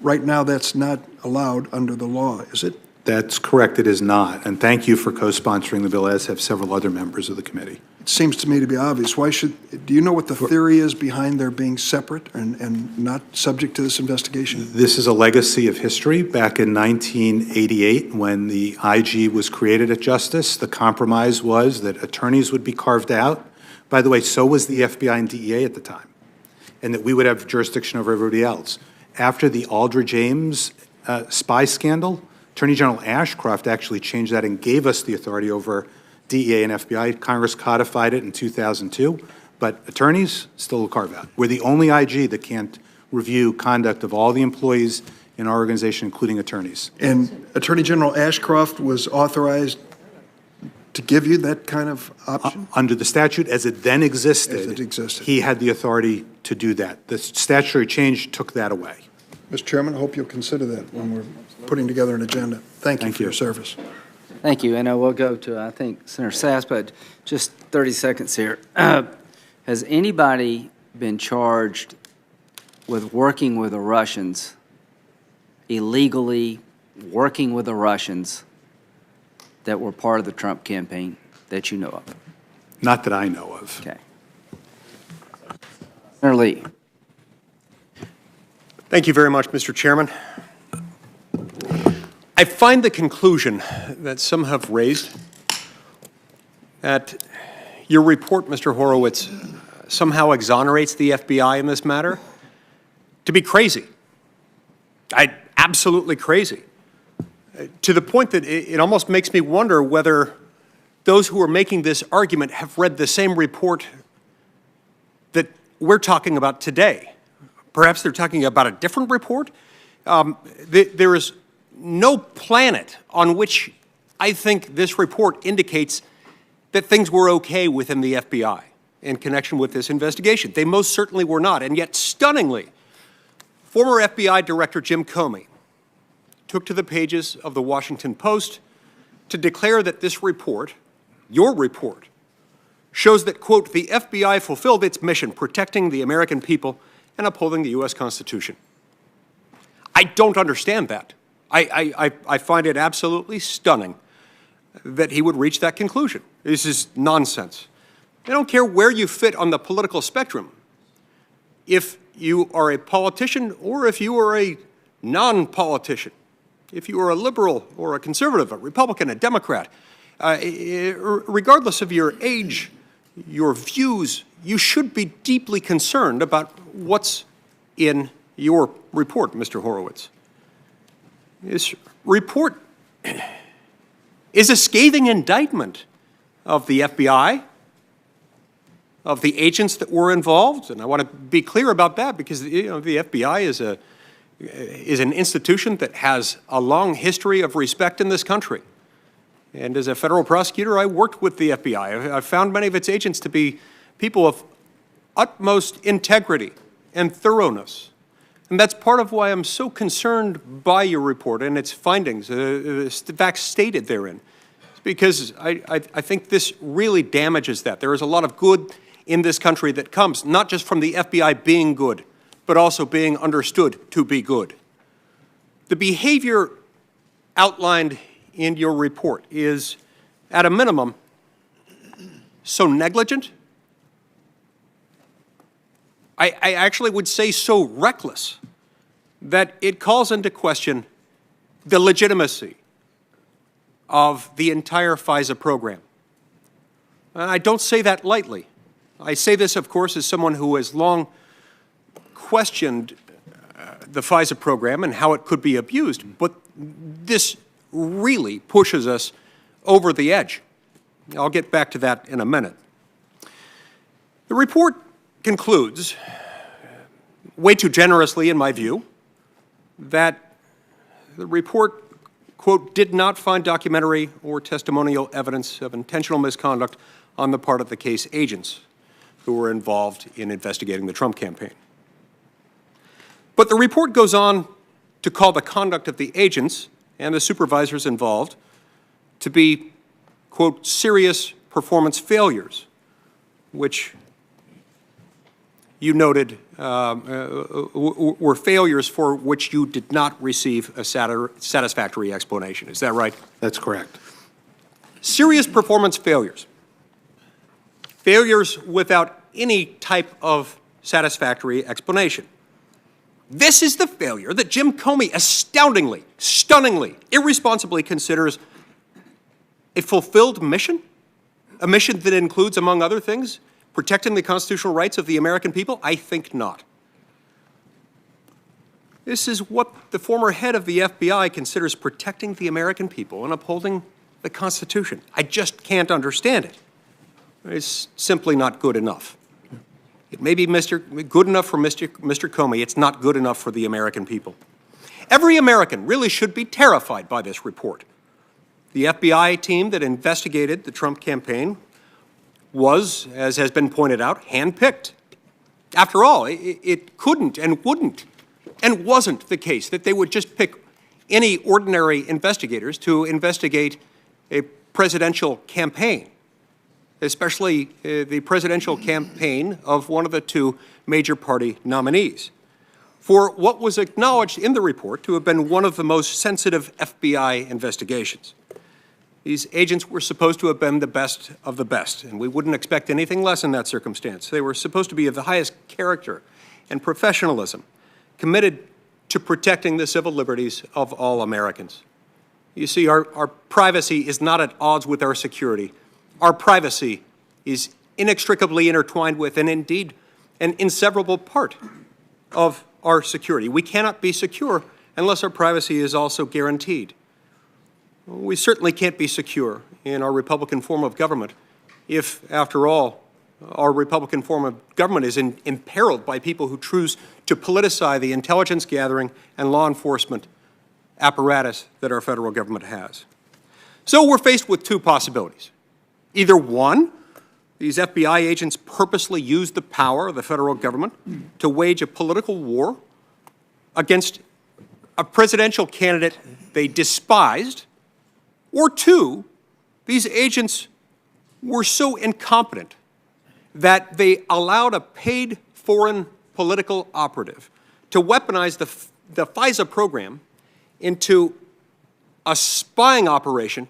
Right now, that's not allowed under the law, is it? That's correct, it is not. And thank you for co-sponsoring the bill, as have several other members of the committee. It seems to me to be obvious. Do you know what the theory is behind their being separate and not subject to this investigation? This is a legacy of history. Back in 1988, when the IG was created at Justice, the compromise was that attorneys would be carved out. By the way, so was the FBI and DEA at the time, and that we would have jurisdiction over everybody else. After the Aldrich Ames spy scandal, Attorney General Ashcroft actually changed that and gave us the authority over DEA and FBI. Congress codified it in 2002, but attorneys still a carve-out. We're the only IG that can't review conduct of all the employees in our organization, including attorneys. And Attorney General Ashcroft was authorized to give you that kind of option? Under the statute as it then existed, he had the authority to do that. The statutory change took that away. Mr. Chairman, I hope you'll consider that when we're putting together an agenda. Thank you for your service. Thank you. And we'll go to, I think, Senator Sass, but just 30 seconds here. Has anybody been charged with working with the Russians, illegally working with the Russians, that were part of the Trump campaign that you know of? Not that I know of. Okay. Senator Lee. Thank you very much, Mr. Chairman. I find the conclusion that some have raised that your report, Mr. Horowitz, somehow exonerates the FBI in this matter to be crazy. Absolutely crazy. To the point that it almost makes me wonder whether those who are making this argument have read the same report that we're talking about today. Perhaps they're talking about a different report. There is no planet on which I think this report indicates that things were okay within the FBI in connection with this investigation. They most certainly were not. And yet, stunningly, former FBI Director Jim Comey took to the pages of the Washington Post to declare that this report, your report, shows that, quote, the FBI fulfilled its mission protecting the American people and upholding the U.S. Constitution. I don't understand that. I find it absolutely stunning that he would reach that conclusion. This is nonsense. I don't care where you fit on the political spectrum. If you are a politician or if you are a non-politician, if you are a liberal or a conservative, a Republican, a Democrat, regardless of your age, your views, you should be deeply concerned about what's in your report, Mr. Horowitz. This report is a scathing indictment of the FBI, of the agents that were involved, and I want to be clear about that because the FBI is an institution that has a long history of respect in this country. And as a federal prosecutor, I worked with the FBI. I found many of its agents to be people of utmost integrity and thoroughness. And that's part of why I'm so concerned by your report and its findings, the facts stated therein. It's because I think this really damages that. There is a lot of good in this country that comes not just from the FBI being good, but also being understood to be good. The behavior outlined in your report is, at a minimum, so negligent. I actually would say so reckless that it calls into question the legitimacy of the entire FISA program. And I don't say that lightly. I say this, of course, as someone who has long questioned the FISA program and how it could be abused, but this really pushes us over the edge. I'll get back to that in a minute. The report concludes, way too generously in my view, that the report, quote, did not find documentary or testimonial evidence of intentional misconduct on the part of the case agents who were involved in investigating the Trump campaign. But the report goes on to call the conduct of the agents and the supervisors involved to be, quote, serious performance failures, which you noted were failures for which you did not receive a satisfactory explanation. Is that right? That's correct. Serious performance failures. Failures without any type of satisfactory explanation. This is the failure that Jim Comey astoundingly, stunningly, irresponsibly considers a fulfilled mission, a mission that includes, among other things, protecting the constitutional rights of the American people? I think not. This is what the former head of the FBI considers protecting the American people and upholding the Constitution. I just can't understand it. It's simply not good enough. It may be good enough for Mr. Comey. It's not good enough for the American people. Every American really should be terrified by this report. The FBI team that investigated the Trump campaign was, as has been pointed out, handpicked. After all, it couldn't and wouldn't and wasn't the case that they would just pick any ordinary investigators to investigate a presidential campaign, especially the presidential campaign of one of the two major party nominees, for what was acknowledged in the report to have been one of the most sensitive FBI investigations. These agents were supposed to have been the best of the best, and we wouldn't expect anything less in that circumstance. They were supposed to be of the highest character and professionalism, committed to protecting the civil liberties of all Americans. You see, our privacy is not at odds with our security. Our privacy is inextricably intertwined with, and indeed, an inseparable part of our security. We cannot be secure unless our privacy is also guaranteed. We certainly can't be secure in our Republican form of government if, after all, our Republican form of government is imperiled by people who choose to politicize the intelligence gathering and law enforcement apparatus that our federal government has. So we're faced with two possibilities. Either one, these FBI agents purposely used the power of the federal government to wage a political war against a presidential candidate they despised, or two, these agents were so incompetent that they allowed a paid foreign political operative to weaponize the FISA program into a spying operation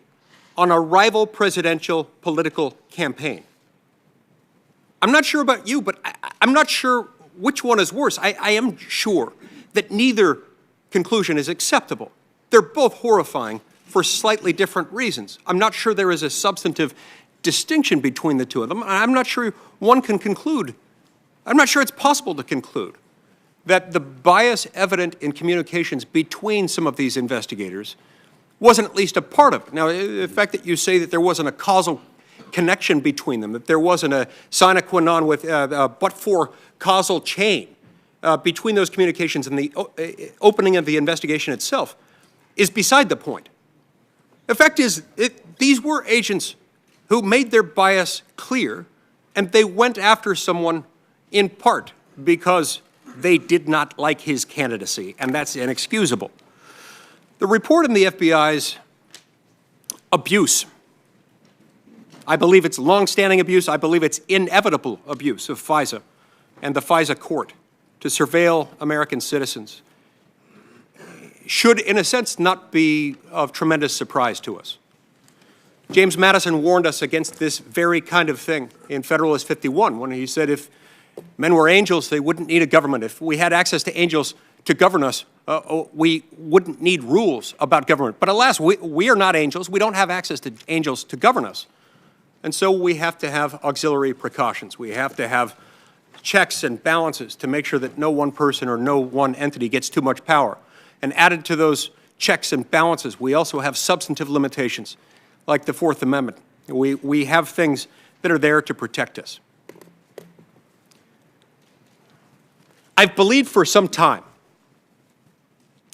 on a rival presidential political campaign. I'm not sure about you, but I'm not sure which one is worse. I am sure that neither conclusion is acceptable. They're both horrifying for slightly different reasons. I'm not sure there is a substantive distinction between the two of them. I'm not sure one can conclude, I'm not sure it's possible to conclude that the bias evident in communications between some of these investigators wasn't at least a part of it. Now, the fact that you say that there wasn't a causal connection between them, that there wasn't a sine qua non with but-for causal chain between those communications and the opening of the investigation itself is beside the point. The fact is, these were agents who made their bias clear, and they went after someone in part because they did not like his candidacy, and that's inexcusable. The report in the FBI's abuse, I believe it's longstanding abuse, I believe it's inevitable abuse of FISA and the FISA court to surveil American citizens, should, in a sense, not be of tremendous surprise to us. James Madison warned us against this very kind of thing in Federalist 51 when he said if men were angels, they wouldn't need a government. If we had access to angels to govern us, we wouldn't need rules about government. But alas, we are not angels. We don't have access to angels to govern us. And so we have to have auxiliary precautions. We have to have checks and balances to make sure that no one person or no one entity gets too much power. And added to those checks and balances, we also have substantive limitations, like the Fourth Amendment. We have things that are there to protect us. I've believed for some time,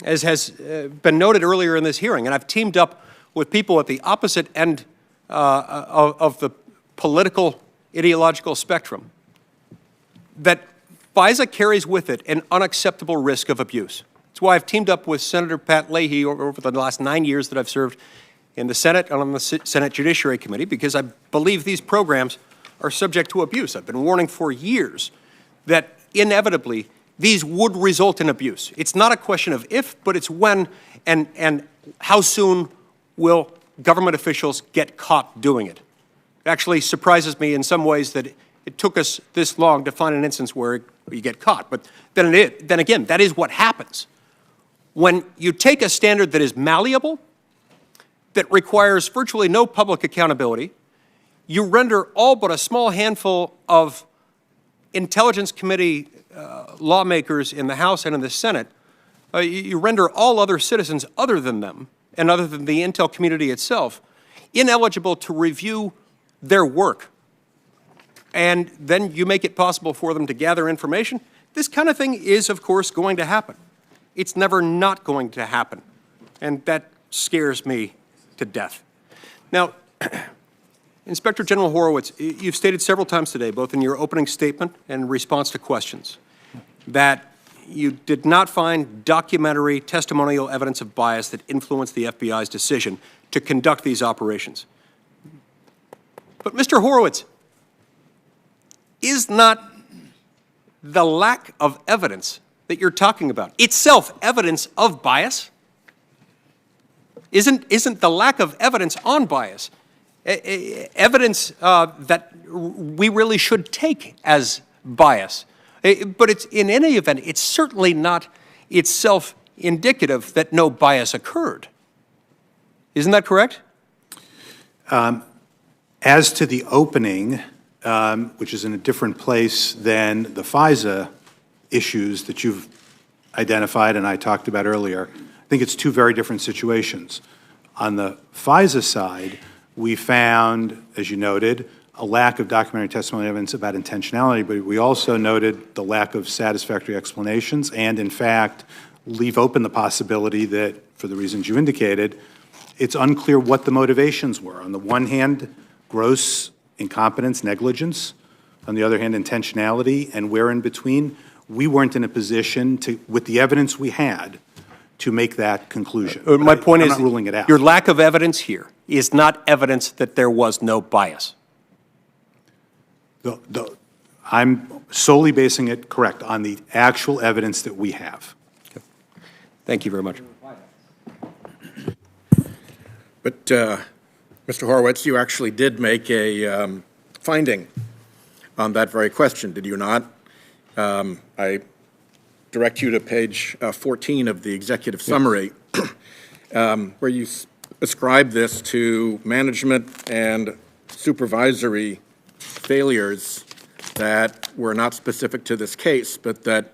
as has been noted earlier in this hearing, and I've teamed up with people at the opposite end of the political ideological spectrum, that FISA carries with it an unacceptable risk of abuse. That's why I've teamed up with Senator Pat Leahy over the last 9 years that I've served in the Senate and on the Senate Judiciary Committee, because I believe these programs are subject to abuse. I've been warning for years that inevitably these would result in abuse. It's not a question of if, but it's when and how soon will government officials get caught doing it. It actually surprises me in some ways that it took us this long to find an instance where you get caught. But then again, that is what happens. When you take a standard that is malleable, that requires virtually no public accountability, you render all but a small handful of Intelligence Committee lawmakers in the House and in the Senate, you render all other citizens other than them, and other than the intel community itself, ineligible to review their work. And then you make it possible for them to gather information. This kind of thing is, of course, going to happen. It's never not going to happen. And that scares me to death. Now, Inspector General Horowitz, you've stated several times today, both in your opening statement and in response to questions, that you did not find documentary testimonial evidence of bias that influenced the FBI's decision to conduct these operations. But Mr. Horowitz, is not the lack of evidence that you're talking about itself evidence of bias? Isn't the lack of evidence on bias evidence that we really should take as bias? But it's, in any event, it's certainly not itself indicative that no bias occurred. Isn't that correct? As to the opening, which is in a different place than the FISA issues that you've identified and I talked about earlier, I think it's two very different situations. On the FISA side, We found, as you noted, a lack of documentary testimony evidence about intentionality, but we also noted the lack of satisfactory explanations and, in fact, leave open the possibility that, for the reasons you indicated, it's unclear what the motivations were. On the one hand, gross incompetence, negligence. On the other hand, intentionality, and where in between, we weren't in a position to, with the evidence we had, to make that conclusion. My point I'm is, not ruling it out. your lack of evidence here is not evidence that there was no bias. I'm solely basing it, correct, on the actual evidence that we have. Okay. Thank you very much. But, Mr. Horowitz, you actually did make a finding on that very question, did you not? I direct you to page 14 of the executive summary, where you ascribe this to management and supervisory failures that were not specific to this case, but that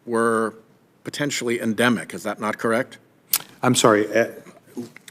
were potentially endemic. Is that not correct? I'm sorry, on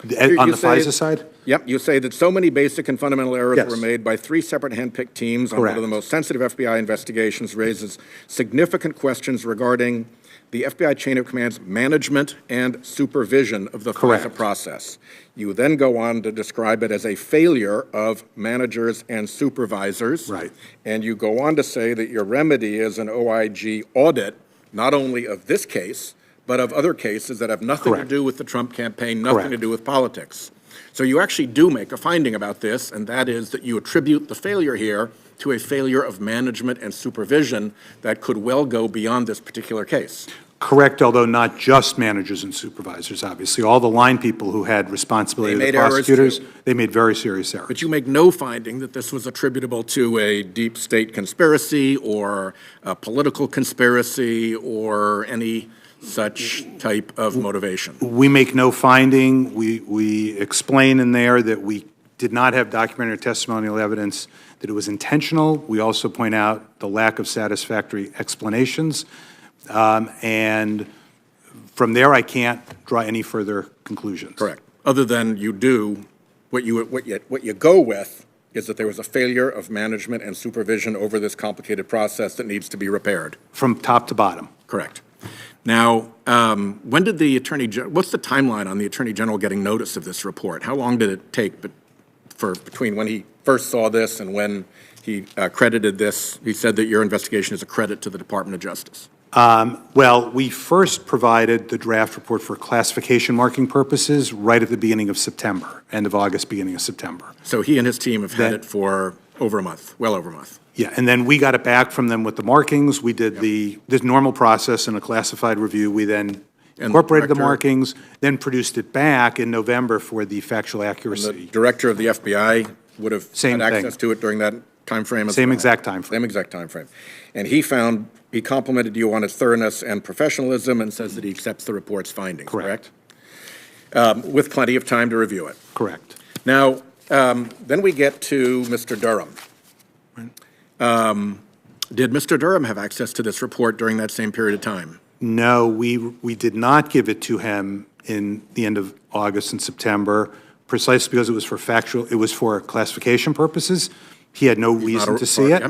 the FISA side? Yep, you say that so many basic and fundamental errors Yes. were made by 3 separate handpicked teams on one of the most sensitive FBI investigations, raises significant questions regarding the FBI chain of command's management and supervision of the FISA process. You then go on to describe it as a failure of managers and supervisors. Right. And you go on to say that your remedy is an OIG audit, not only of this case, but of other cases that have nothing to do with the Trump campaign, nothing to do with politics. So you actually do make a finding about this, and that is that you attribute the failure here to a failure of management and supervision that could well go beyond this particular case. Correct, although not just managers and supervisors, obviously. All the line people who had responsibility, the prosecutors, they made very serious errors. But you make no finding that this was attributable to a deep state conspiracy or a political conspiracy or any such type of motivation. We make no finding. We explain in there that we did not have documentary or testimonial evidence that it was intentional. We also point out the lack of satisfactory explanations. And from there, I can't draw any further conclusions. Correct. Other than you do, what you go with is that there was a failure of management and supervision over this complicated process that needs to be repaired. From top to bottom. Correct. Now, when did the Attorney General, what's the timeline on the Attorney General getting notice of this report? How long did it take between when he first saw this and when he credited this? He said that your investigation is a credit to the Department of Justice. Well, we first provided the draft report for classification marking purposes right at the beginning of September, end of August, beginning of September. So he and his team have had it for over a month, well over a month. Yeah, and then we got it back from them with the markings. We did this normal process in a classified review. We then incorporated the markings, then produced it back in November for the factual accuracy. And the director of the FBI would have had access to it during that time frame as well? Same exact time frame. Same exact time frame. And he complimented you on its thoroughness and professionalism and says that he accepts the report's findings, correct? With plenty of time to review it. Correct. Now, then we get to Mr. Durham. Did Mr. Durham have access to this report during that same period of time? No, we did not give it to him in the end of August and September, precisely because it was for classification purposes. He had no reason to see it.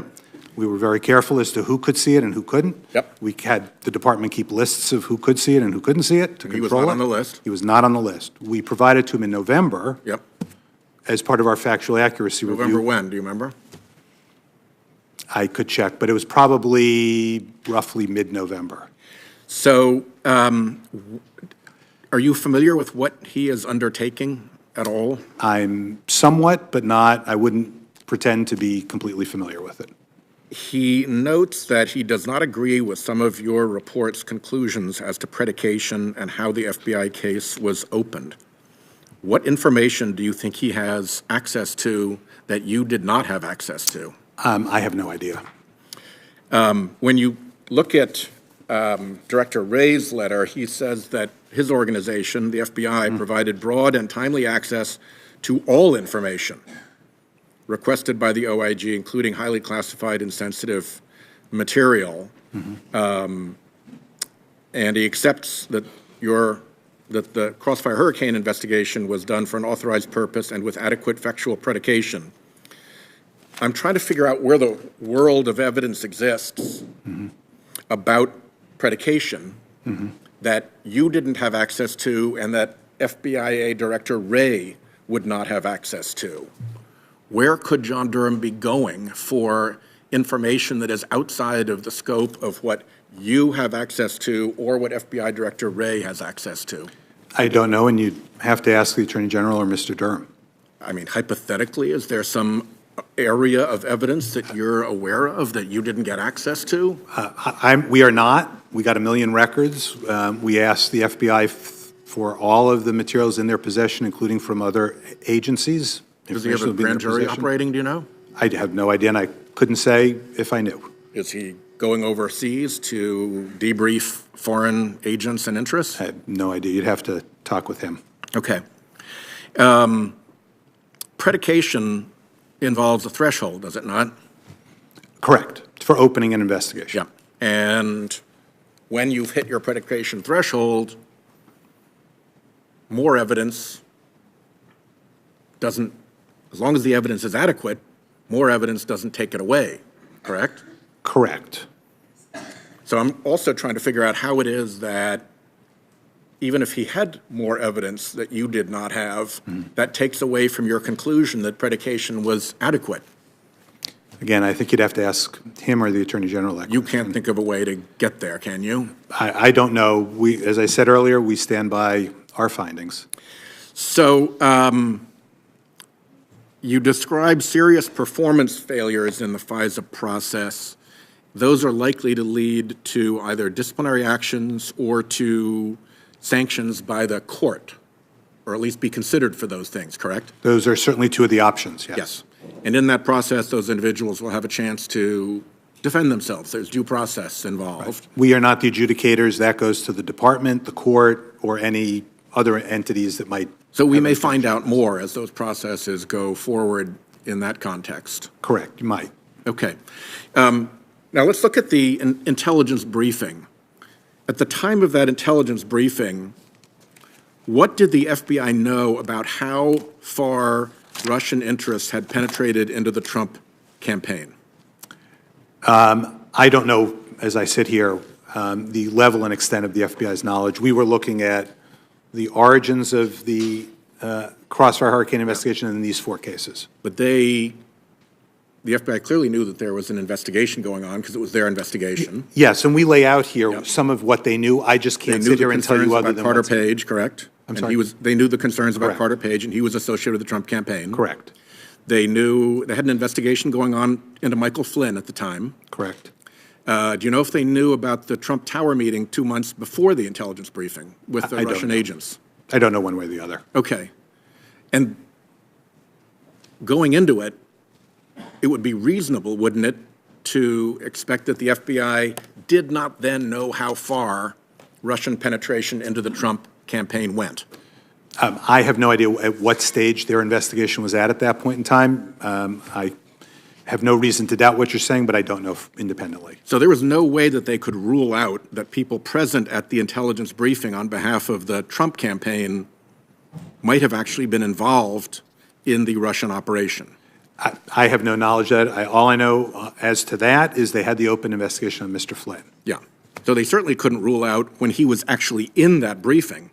We were very careful as to who could see it and who couldn't. Yep. We had the department keep lists of who could see it and who couldn't see it to control it. He was not on the list? He was not on the list. We provided to him in November. Yep. As part of our factual accuracy review. November when, do you remember? I could check, but it was probably roughly mid-November. So, are you familiar with what he is undertaking at all? I'm somewhat, but not, I wouldn't pretend to be completely familiar with it. He notes that he does not agree with some of your report's conclusions as to predication and how the FBI case was opened. What information do you think he has access to that you did not have access to? I have no idea. When you look at Director Wray's letter, he says that his organization, the FBI, provided broad and timely access to all information requested by the OIG, including highly classified and sensitive material. And he accepts that your that the Crossfire Hurricane investigation was done for an authorized purpose and with adequate factual predication. I'm trying to figure out where the world of evidence exists about predication that you didn't have access to and that FBI Director Wray would not have access to. Where could John Durham be going for information that is outside of the scope of what you have access to or what FBI Director Wray has access to? I don't know, and you'd have to ask the Attorney General or Mr. Durham. I mean, hypothetically, is there some area of evidence that you're aware of that you didn't get access to? We are not. We got 1 million records. We asked the FBI for all of the materials in their possession, including from other agencies. Does he have a grand jury operating, do you know? I have no idea, and I couldn't say if I knew. Is he going overseas to debrief foreign agents and interests? I have no idea. You'd have to talk with him. Okay. Predication involves a threshold, does it not? Correct. For opening an investigation. Yeah. And when you've hit your predication threshold, more evidence doesn't, as long as the evidence is adequate, more evidence doesn't take it away, correct? Correct. So I'm also trying to figure out how it is that even if he had more evidence that you did not have, that takes away from your conclusion that predication was adequate. Again, I think you'd have to ask him or the Attorney General. You can't think of a way to get there, can you? I don't know. As I said earlier, we stand by our findings. So you describe serious performance failures in the FISA process. Those are likely to lead to either disciplinary actions or to sanctions by the court, or at least be considered for those things, correct? Those are certainly two of the options, yes. Yes. And in that process, those individuals will have a chance to defend themselves. There's due process involved. Right. We are not the adjudicators. That goes to the department, the court, or any other entities that might. So we may find out more as those processes go forward in that context. Correct, you might. Okay. Now let's look at the intelligence briefing. At the time of that intelligence briefing, what did the FBI know about how far Russian interests had penetrated into the Trump campaign? I don't know, as I sit here, the level and extent of the FBI's knowledge. We were looking at the origins of the Crossfire Hurricane investigation in these 4 cases. But the FBI clearly knew that there was an investigation going on because it was their investigation. Yes, and we lay out here some of what they knew. I just can't sit here and tell you other than Carter Page, correct? I'm sorry? They knew the concerns about Correct. Carter Page, and he was associated with the Trump campaign. Correct. They knew they had an investigation going on into Michael Flynn at the time. Correct. Do you know if they knew about the Trump Tower meeting 2 months before the intelligence briefing with the I don't Russian know. agents? I don't know one way or the other. Okay. And going into it, it would be reasonable, wouldn't it, to expect that the FBI did not then know how far Russian penetration into the Trump campaign went? I have no idea at what stage their investigation was at that point in time. I have no reason to doubt what you're saying, but I don't know independently. So there was no way that they could rule out that people present at the intelligence briefing on behalf of the Trump campaign might have actually been involved in the Russian operation. I have no knowledge of that. All I know as to that is they had the open investigation on Mr. Flynn. Yeah. So they certainly couldn't rule out when he was actually in that briefing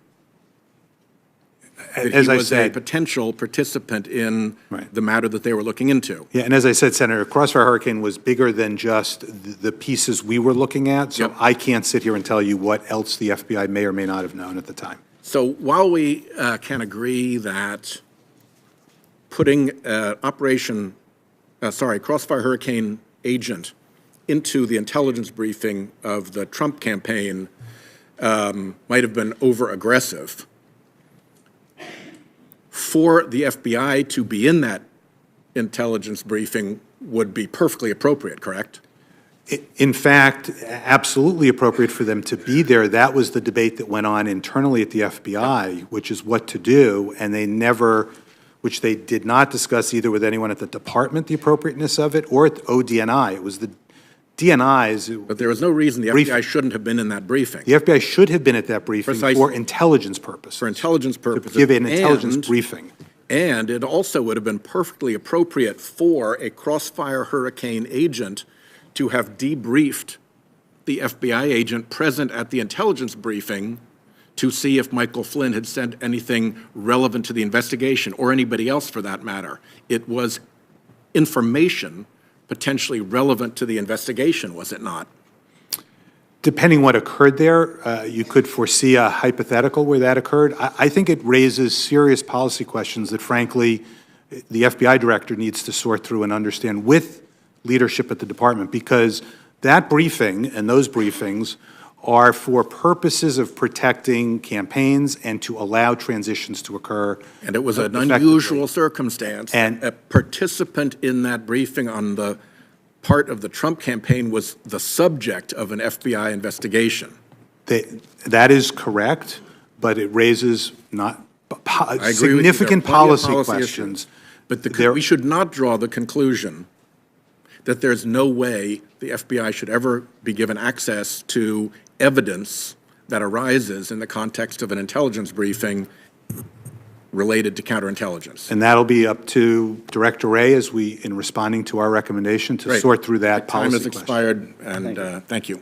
that As he I was said, a potential participant in Right. the matter that they were looking into. Yeah, and as I said, Senator, Crossfire Hurricane was bigger than just the pieces we were looking at, so Yep. I can't sit here and tell you what else the FBI may or may not have known at the time. So while we can agree that putting Crossfire Hurricane agent into the intelligence briefing of the Trump campaign might have been over-aggressive, for the FBI to be in that intelligence briefing would be perfectly appropriate, correct? In fact, absolutely appropriate for them to be there. That was the debate that went on internally at the FBI, which is what to do, and which they did not discuss either with anyone at the department, the appropriateness of it, or at ODNI. It was DNI's. But there was no reason the FBI shouldn't have been in that briefing. The FBI should have been at that briefing for intelligence purposes. For intelligence purposes. To give an intelligence briefing. And it also would have been perfectly appropriate for a Crossfire Hurricane agent to have debriefed the FBI agent present at the intelligence briefing to see if Michael Flynn had said anything relevant to the investigation, or anybody else for that matter. It was information potentially relevant to the investigation, was it not? Depending what occurred there, you could foresee a hypothetical where that occurred. I think it raises serious policy questions that, frankly, the FBI director needs to sort through and understand with leadership at the department, because that briefing and those briefings are for purposes of protecting campaigns and to allow transitions to occur. And it was an unusual circumstance. And a participant in that briefing on the part of the Trump campaign was the subject of an FBI investigation. That is correct, but it raises significant policy questions. But we should not draw the conclusion that there's no way the FBI should ever be given access to evidence that arises in the context of an intelligence briefing related to counterintelligence. And that'll be up to Director Wray in responding to our recommendation to sort through that policy question. Time has expired, and thank you.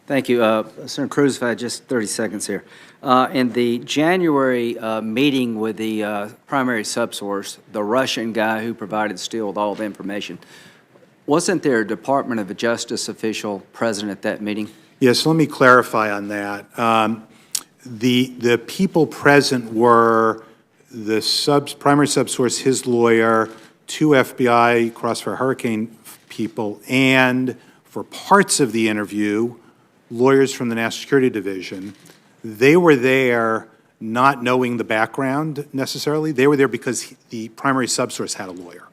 Thank you. Senator Cruz, if I had just 30 seconds here. In the January meeting with the primary subsource, the Russian guy who provided Steele with all the information, wasn't there a Department of Justice official present at that meeting? Yes, let me clarify on that. The people present were the primary subsource, his lawyer, 2 FBI Crossfire Hurricane people, and for parts of the interview, lawyers from the National Security Division. They were there not knowing the background necessarily. They were there because the primary subsource had a lawyer.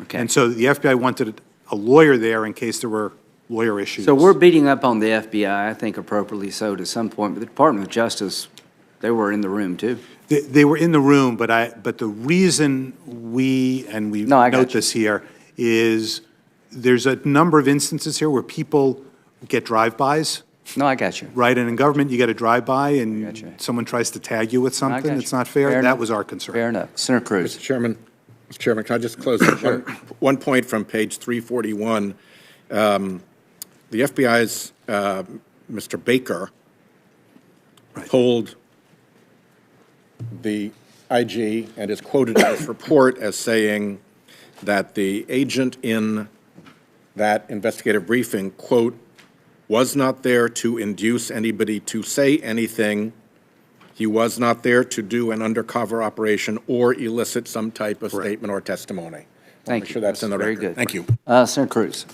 Okay. And so the FBI wanted a lawyer there in case there were lawyer issues. So we're beating up on the FBI, I think appropriately so to some point, but the Department of Justice, they were in the room too. They were in the room, but the reason we note this here is there's a number of instances here where people get drive-bys. No, I got you. Right, and in government, you get a drive-by and someone tries to tag you with something. It's not fair. That was our concern. Fair enough. Senator Cruz. Mr. Chairman, can I just close one point from page 341? The FBI's Mr. Baker told the IG and is quoted in his report as saying that the agent in that investigative briefing, quote, was not there to induce anybody to say anything. He was not there to do an undercover operation or elicit some type of statement or testimony. Thank you. Make sure that's in the record. Very good. Thank you. Senator Cruz.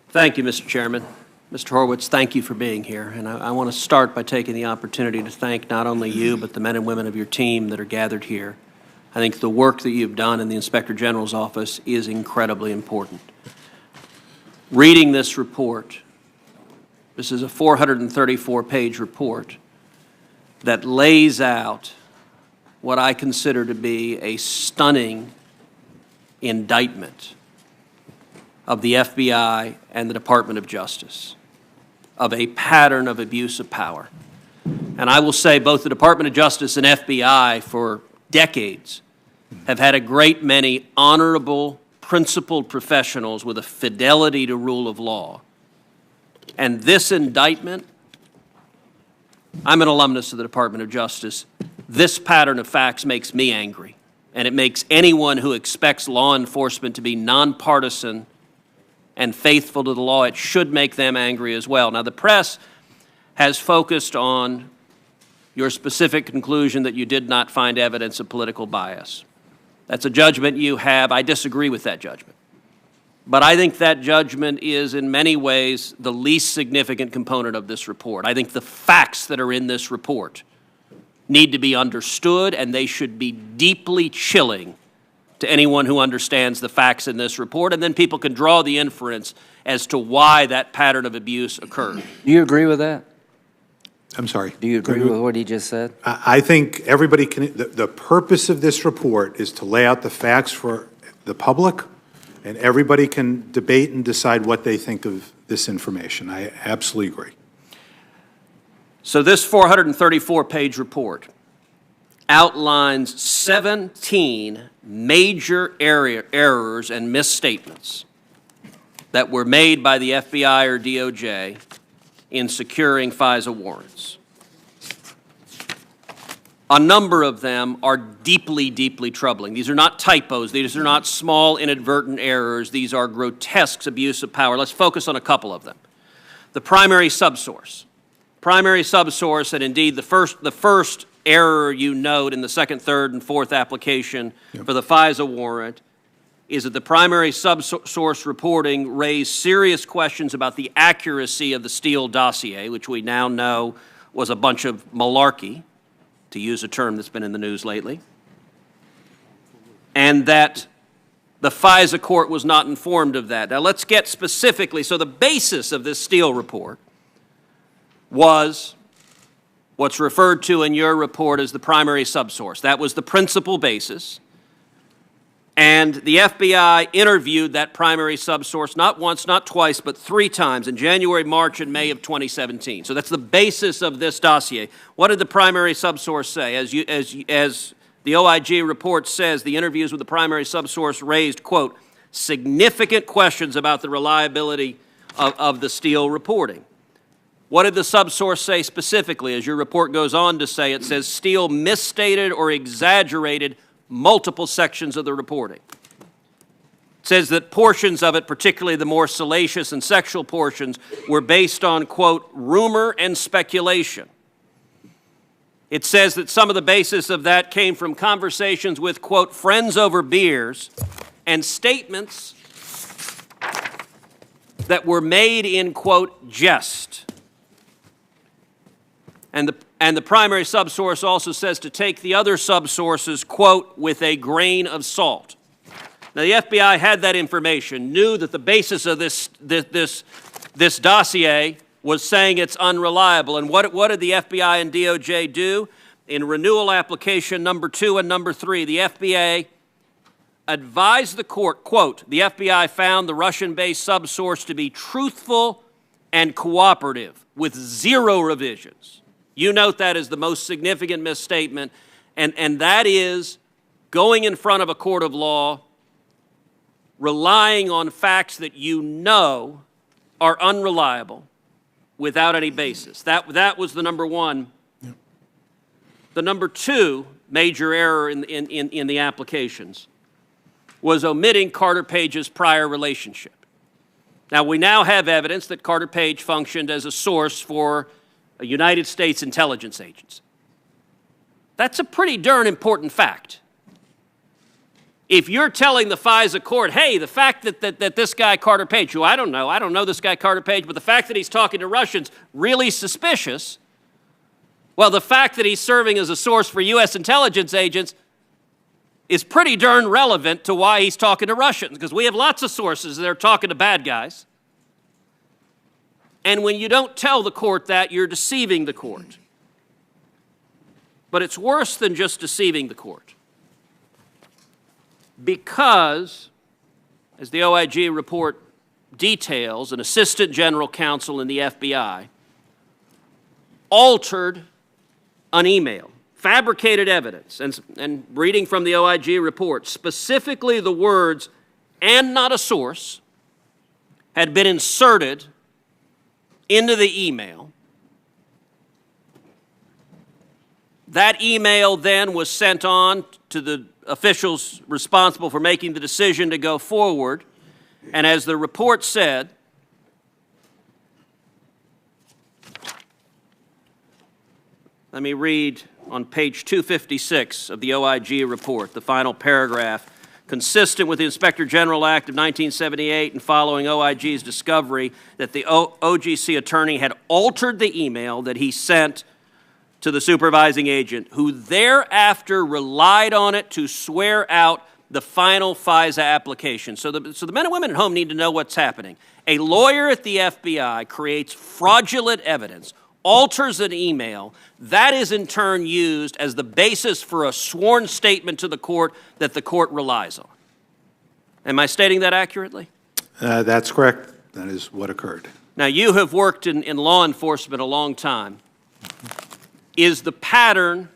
Thank you, Mr. Chairman. Mr. Horowitz, thank you for being here. And I want to start by taking the opportunity to thank not only you, but the men and women of your team that are gathered here. I think the work that you've done in the Inspector General's office is incredibly important. Reading this report, this is a 434-page report that lays out what I consider to be a stunning indictment of the FBI and the Department of Justice, of a pattern of abuse of power. And I will say both the Department of Justice and FBI for decades have had a great many honorable, principled professionals with a fidelity to rule of law. And this indictment, I'm an alumnus of the Department of Justice. This pattern of facts makes me angry, and it makes anyone who expects law enforcement to be nonpartisan and faithful to the law, it should make them angry as well. Now, the press has focused on your specific conclusion that you did not find evidence of political bias. That's a judgment you have. I disagree with that judgment. But I think that judgment is in many ways the least significant component of this report. I think the facts that are in this report need to be understood, and they should be deeply chilling to anyone who understands the facts in this report, and then people can draw the inference as to why that pattern of abuse occurred. Do you agree with that? I'm sorry. Do you agree with what he just said? I think everybody can, the purpose of this report is to lay out the facts for the public, and everybody can debate and decide what they think of this information. I absolutely agree. So this 434-page report outlines 17 major errors and misstatements that were made by the FBI or DOJ in securing FISA warrants. A number of them are deeply, deeply troubling. These are not typos. These are not small inadvertent errors. These are grotesque abuse of power. Let's focus on a couple of them. The primary subsource. Primary subsource, and indeed the first error you note in the second, third, and fourth application for the FISA warrant is that the primary subsource reporting raised serious questions about the accuracy of the Steele dossier, which we now know was a bunch of malarkey, to use a term that's been in the news lately, and that the FISA court was not informed of that. Now let's get specifically, so the basis of this Steele report was what's referred to in your report as the primary subsource. That was the principal basis. And the FBI interviewed that primary subsource not once, not twice, but 3 times in January, March, and May of 2017. So that's the basis of this dossier. What did the primary subsource say? As the OIG report says, the interviews with the primary subsource raised, quote, significant questions about the reliability of the Steele reporting. What did the subsource say specifically? As your report goes on to say, it says Steele misstated or exaggerated multiple sections of the reporting. It says that portions of it, particularly the more salacious and sexual portions, were based on, quote, rumor and speculation. It says that some of the basis of that came from conversations with, quote, friends over beers and statements that were made in, quote, jest. And the primary subsource also says to take the other subsources, quote, with a grain of salt. Now, the FBI had that information, knew that the basis of this dossier was saying it's unreliable. And what did the FBI and DOJ do? In renewal application number 2 and number 3, the FBI advised the court, quote, the FBI found the Russian-based subsource to be truthful and cooperative with 0 revisions. You note that as the most significant misstatement, and that is going in front of a court of law, relying on facts that you know are unreliable without any basis. That was the number one. Yeah. The number 2 major error in the applications was omitting Carter Page's prior relationship. Now, we now have evidence that Carter Page functioned as a source for a United States intelligence agency. That's a pretty darn important fact. If you're telling the FISA court, hey, the fact that this guy Carter Page, who I don't know this guy Carter Page, but the fact that he's talking to Russians, really suspicious. Well, the fact that he's serving as a source for U.S. intelligence agents is pretty darn relevant to why he's talking to Russians, because we have lots of sources that are talking to bad guys. And when you don't tell the court that, you're deceiving the court. But it's worse than just deceiving the court. Because, as the OIG report details, an assistant general counsel in the FBI altered an email, fabricated evidence, and reading from the OIG report, specifically the words, and not a source, had been inserted into the email. That email then was sent on to the officials responsible for making the decision to go forward. And as the report said, let me read on page 256 of the OIG report, the final paragraph. Consistent with the Inspector General Act of 1978 and following OIG's discovery that the OGC attorney had altered the email that he sent to the supervising agent, who thereafter relied on it to swear out the final FISA application. So the men and women at home need to know what's happening. A lawyer at the FBI creates fraudulent evidence, alters an email, that is in turn used as the basis for a sworn statement to the court that the court relies on. Am I stating that accurately? That's correct. That is what occurred. Now, you have worked in law enforcement a long time. Is the pattern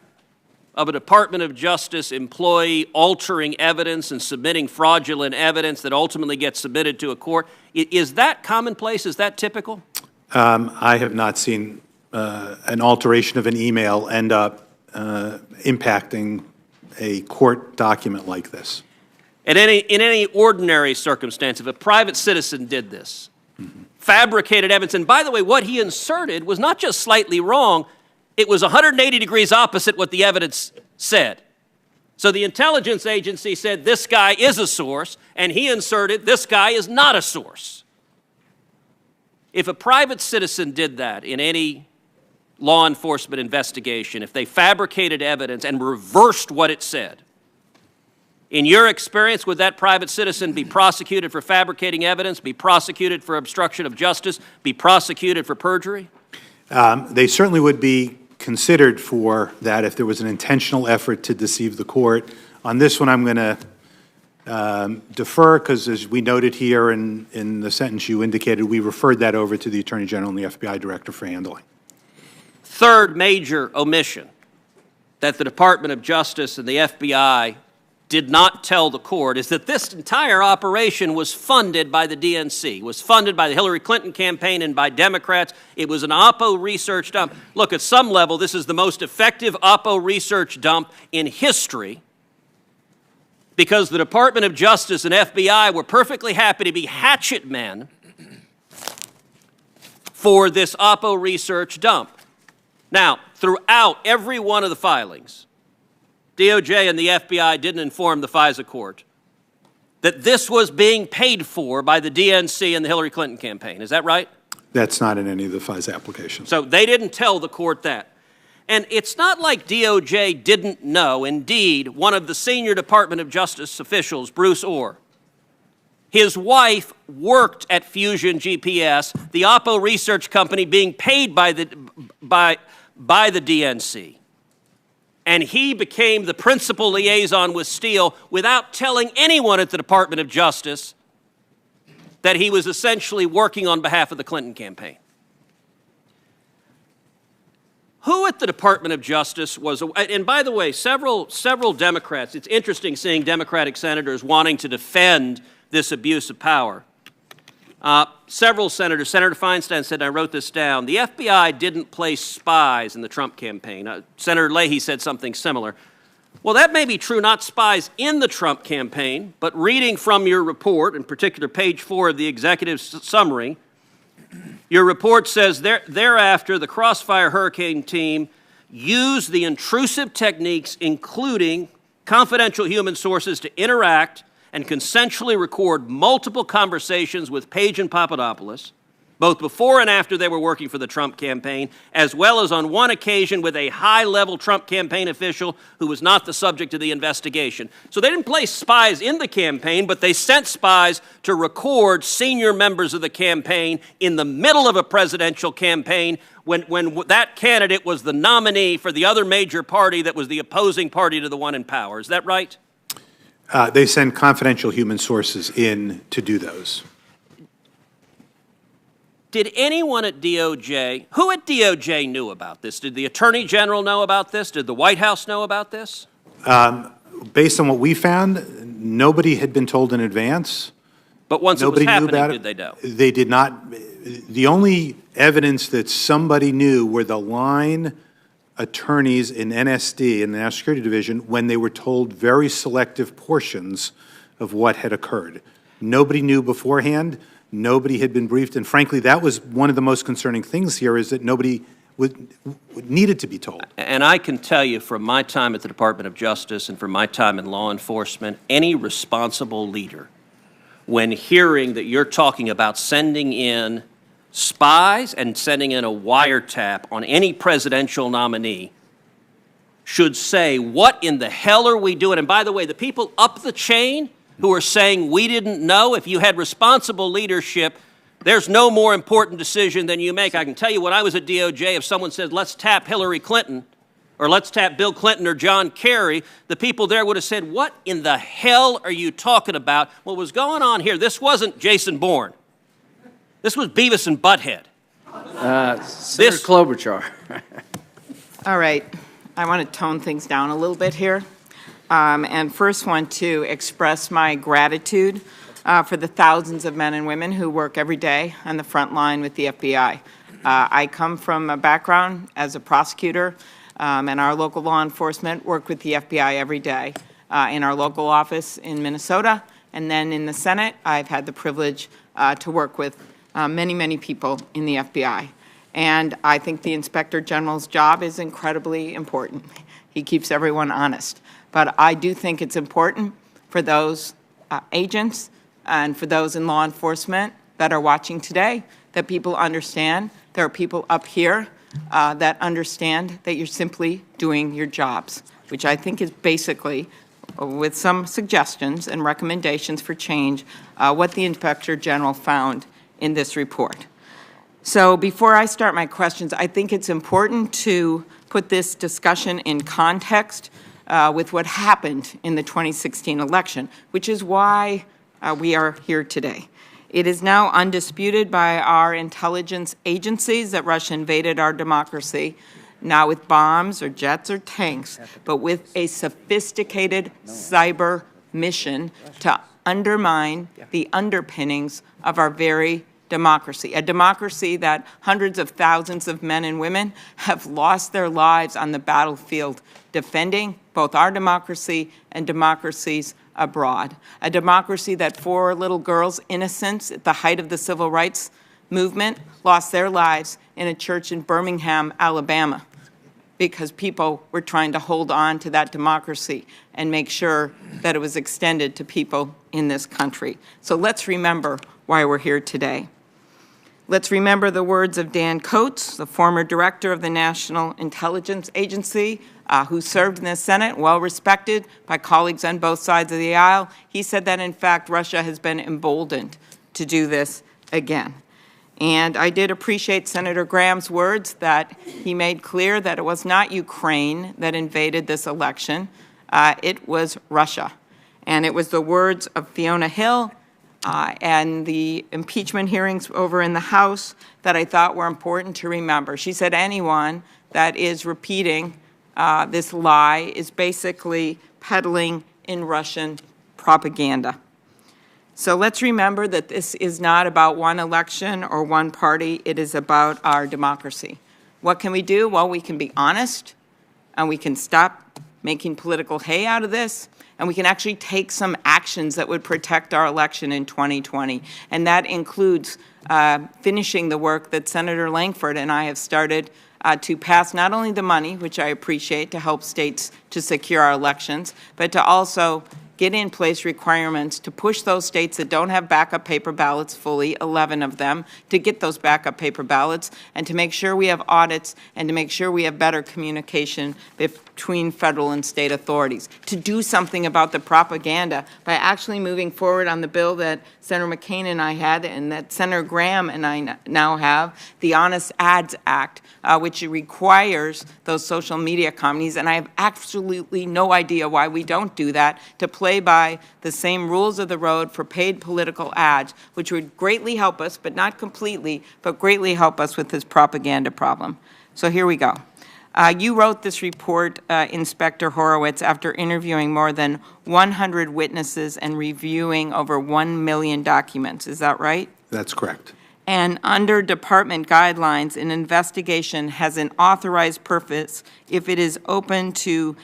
of a Department of Justice employee altering evidence and submitting fraudulent evidence that ultimately gets submitted to a court, is that commonplace? Is that typical? I have not seen an alteration of an email end up impacting a court document like this. In any ordinary circumstance, if a private citizen did this, fabricated evidence, and by the way, what he inserted was not just slightly wrong, it was 180 degrees opposite what the evidence said. So the intelligence agency said this guy is a source, and he inserted this guy is not a source. If a private citizen did that in any law enforcement investigation, if they fabricated evidence and reversed what it said, in your experience, would that private citizen be prosecuted for fabricating evidence, be prosecuted for obstruction of justice, be prosecuted for perjury? They certainly would be considered for that if there was an intentional effort to deceive the court. On this one, I'm going to defer because, as we noted here in the sentence you indicated, we referred that over to the Attorney General and the FBI Director for handling. Third major omission that the Department of Justice and the FBI did not tell the court is that this entire operation was funded by the DNC, was funded by the Hillary Clinton campaign and by Democrats. It was an Oppo research dump. Look, at some level, this is the most effective Oppo research dump in history because the Department of Justice and FBI were perfectly happy to be hatchet men for this Oppo research dump. Now, throughout every one of the filings, DOJ and the FBI didn't inform the FISA court that this was being paid for by the DNC and the Hillary Clinton campaign. Is that right? That's not in any of the FISA applications. So they didn't tell the court that. And it's not like DOJ didn't know. Indeed, one of the senior Department of Justice officials, Bruce Orr, his wife worked at Fusion GPS, the Oppo research company being paid by the DNC. And he became the principal liaison with Steele without telling anyone at the Department of Justice that he was essentially working on behalf of the Clinton campaign. Who at the Department of Justice was, and by the way, several Democrats, it's interesting seeing Democratic senators wanting to defend this abuse of power. Several senators, Senator Feinstein said, and I wrote this down, the FBI didn't place spies in the Trump campaign. Senator Leahy said something similar. Well, that may be true, not spies in the Trump campaign, but reading from your report, in particular page 4 of the executive summary, your report says, thereafter, the Crossfire Hurricane team used the intrusive techniques, including confidential human sources, to interact and consensually record multiple conversations with Page and Papadopoulos, both before and after they were working for the Trump campaign, as well as on one occasion with a high-level Trump campaign official who was not the subject of the investigation. So they didn't place spies in the campaign, but they sent spies to record senior members of the campaign in the middle of a presidential campaign when that candidate was the nominee for the other major party that was the opposing party to the one in power. Is that right? They send confidential human sources in to do those. Did anyone at DOJ, who at DOJ knew about this? Did the Attorney General know about this? Did the White House know about this? Based on what we found, nobody had been told in advance. But once Nobody it was happening, knew about did they know? They did not. The only evidence that somebody knew were the line attorneys in NSD, in the National Security Division, when they were told very selective portions of what had occurred. Nobody knew beforehand. Nobody had been briefed. And frankly, that was one of the most concerning things here, is that nobody needed to be told. And I can tell you from my time at the Department of Justice and from my time in law enforcement, any responsible leader, when hearing that you're talking about sending in spies and sending in a wiretap on any presidential nominee, should say, what in the hell are we doing? And by the way, the people up the chain who are saying we didn't know, if you had responsible leadership, there's no more important decision than you make. I can tell you when I was at DOJ, if someone said, let's tap Hillary Clinton, or let's tap Bill Clinton or John Kerry, the people there would have said, what in the hell are you talking about? What was going on here? This wasn't Jason Bourne. This was Beavis and Butthead. Senator Klobuchar. All right. I want to tone things down a little bit here. And first want to express my gratitude for the thousands of men and women who work every day on the front line with the FBI. I come from a background as a prosecutor, and our local law enforcement work with the FBI every day in our local office in Minnesota. And then in the Senate, I've had the privilege to work with many, many people in the FBI. And I think the Inspector General's job is incredibly important. He keeps everyone honest. But I do think it's important for those agents and for those in law enforcement that are watching today that people understand there are people up here that understand that you're simply doing your jobs, which I think is basically, with some suggestions and recommendations for change, what the Inspector General found in this report. So before I start my questions, I think it's important to put this discussion in context with what happened in the 2016 election, which is why we are here today. It is now undisputed by our intelligence agencies that Russia invaded our democracy, not with bombs or jets or tanks, but with a sophisticated cyber mission to undermine the underpinnings of our very democracy, a democracy that hundreds of thousands of men and women have lost their lives on the battlefield defending both our democracy and democracies abroad, a democracy that 4 little girls' innocents at the height of the civil rights movement lost their lives in a church in Birmingham, Alabama, because people were trying to hold on to that democracy and make sure that it was extended to people in this country. So let's remember why we're here today. Let's remember the words of Dan Coates, the former director of the National Intelligence Agency, who served in the Senate, well respected by colleagues on both sides of the aisle. He said that, in fact, Russia has been emboldened to do this again. And I did appreciate Senator Graham's words that he made clear that it was not Ukraine that invaded this election. It was Russia. And it was the words of Fiona Hill and the impeachment hearings over in the House that I thought were important to remember. She said anyone that is repeating this lie is basically peddling in Russian propaganda. So let's remember that this is not about one election or one party. It is about our democracy. What can we do? Well, we can be honest, and we can stop making political hay out of this, and we can actually take some actions that would protect our election in 2020. And that includes finishing the work that Senator Langford and I have started to pass not only the money, which I appreciate, to help states to secure our elections, but to also get in place requirements to push those states that don't have backup paper ballots fully, 11 of them, to get those backup paper ballots, and to make sure we have audits and to make sure we have better communication between federal and state authorities, to do something about the propaganda by actually moving forward on the bill that Senator McCain and I had and that Senator Graham and I now have, the Honest Ads Act, which requires those social media companies, and I have absolutely no idea why we don't do that, to play by the same rules of the road for paid political ads, which would greatly help us, but not completely, but greatly help us with this propaganda problem. So here we go. You wrote this report, Inspector Horowitz, after interviewing more than 100 witnesses and reviewing over 1 million documents. Is that right? That's correct. And under department guidelines, an investigation has an authorized purpose if it is open to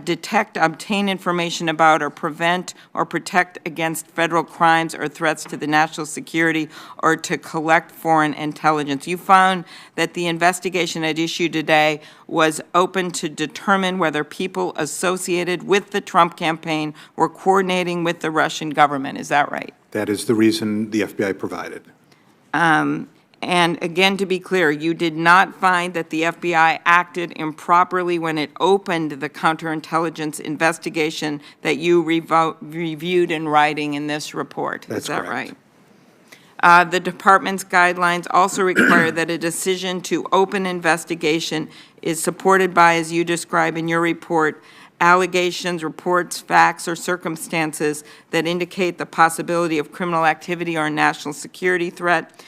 detect, obtain information about, or prevent or protect against federal crimes or threats to the national security, or to collect foreign intelligence. You found that the investigation at issue today was open to determine whether people associated with the Trump campaign were coordinating with the Russian government. Is that right? That is the reason the FBI provided. And again, to be clear, you did not find that the FBI acted improperly when it opened the counterintelligence investigation that you reviewed in writing in this report. That's Is that correct. right? The department's guidelines also require that a decision to open investigation is supported by, as you describe in your report, allegations, reports, facts, or circumstances that indicate the possibility of criminal activity or a national security threat.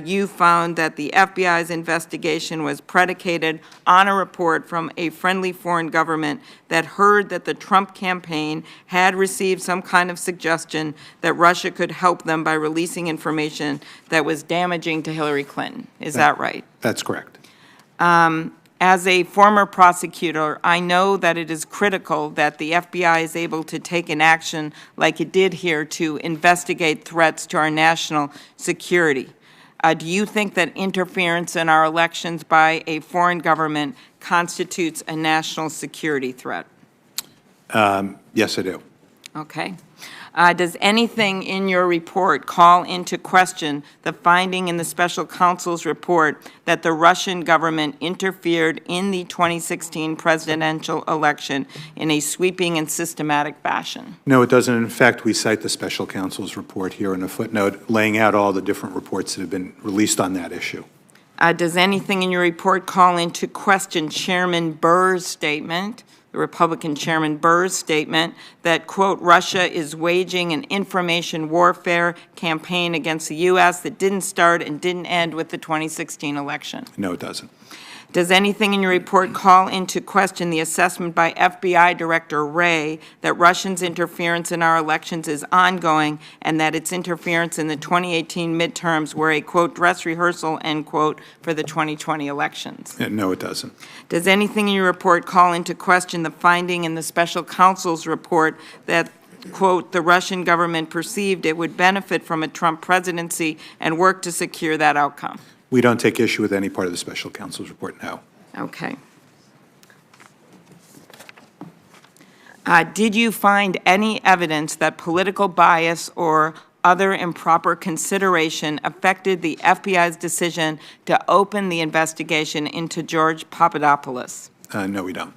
You found that the FBI's investigation was predicated on a report from a friendly foreign government that heard that the Trump campaign had received some kind of suggestion that Russia could help them by releasing information that was damaging to Hillary Clinton. Is that right? That's correct. As a former prosecutor, I know that it is critical that the FBI is able to take an action like it did here to investigate threats to our national security. Do you think that interference in our elections by a foreign government constitutes a national security threat? Yes, I do. Okay. Does anything in your report call into question the finding in the special counsel's report that the Russian government interfered in the 2016 presidential election in a sweeping and systematic fashion? No, it doesn't. In fact, we cite the special counsel's report here in a footnote laying out all the different reports that have been released on that issue. Does anything in your report call into question Chairman Burr's statement, the Republican Chairman Burr's statement, that, quote, Russia is waging an information warfare campaign against the U.S. that didn't start and didn't end with the 2016 election? No, it doesn't. Does anything in your report call into question the assessment by FBI Director Wray that Russians' interference in our elections is ongoing and that its interference in the 2018 midterms were a, quote, dress rehearsal, end quote, for the 2020 elections? No, it doesn't. Does anything in your report call into question the finding in the special counsel's report that, quote, the Russian government perceived it would benefit from a Trump presidency and work to secure that outcome? We don't take issue with any part of the special counsel's report, no. Okay. Did you find any evidence that political bias or other improper consideration affected the FBI's decision to open the investigation into George Papadopoulos? No, we don't.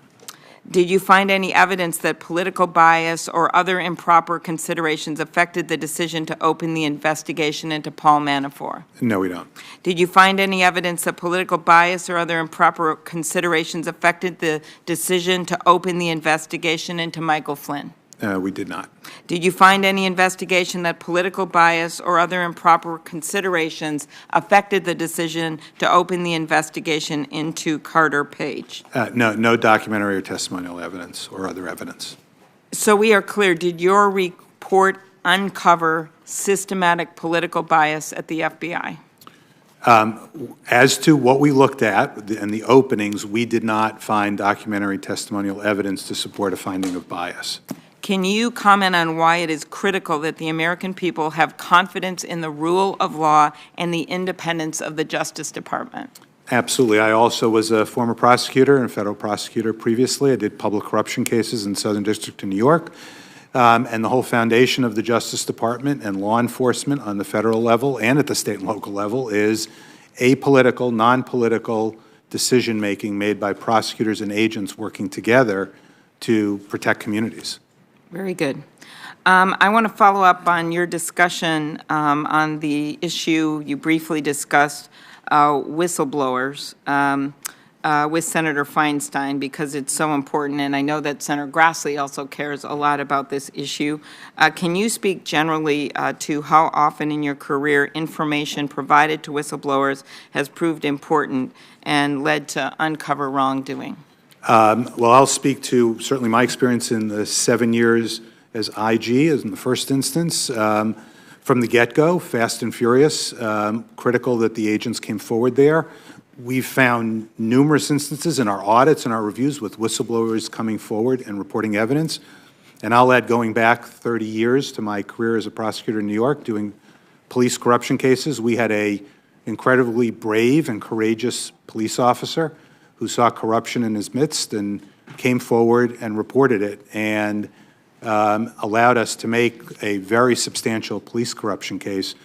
Did you find any evidence that political bias or other improper considerations affected the decision to open the investigation into Paul Manafort? No, we don't. Did you find any evidence that political bias or other improper considerations affected the decision to open the investigation into Michael Flynn? We did not. Did you find any investigation that political bias or other improper considerations affected the decision to open the investigation into Carter Page? No documentary or testimonial evidence or other evidence. So we are clear. Did your report uncover systematic political bias at the FBI? As to what we looked at and the openings, we did not find documentary testimonial evidence to support a finding of bias. Can you comment on why it is critical that the American people have confidence in the rule of law and the independence of the Justice Department? Absolutely. I also was a former prosecutor and federal prosecutor previously. I did public corruption cases in Southern District of New York. And the whole foundation of the Justice Department and law enforcement on the federal level and at the state and local level is apolitical, non-political decision-making made by prosecutors and agents working together to protect communities. Very good. I want to follow up on your discussion on the issue you briefly discussed, whistleblowers, with Senator Feinstein, because it's so important, and I know that Senator Grassley also cares a lot about this issue. Can you speak generally to how often in your career information provided to whistleblowers has proved important and led to uncover wrongdoing? Well, I'll speak to certainly my experience in the 7 years as IG, as in the first instance. From the get-go, fast and furious, critical that the agents came forward there. We've found numerous instances in our audits and our reviews with whistleblowers coming forward and reporting evidence. And I'll add going back 30 years to my career as a prosecutor in New York doing police corruption cases. We had an incredibly brave and courageous police officer who saw corruption in his midst and came forward and reported it and allowed us to make a very substantial police corruption case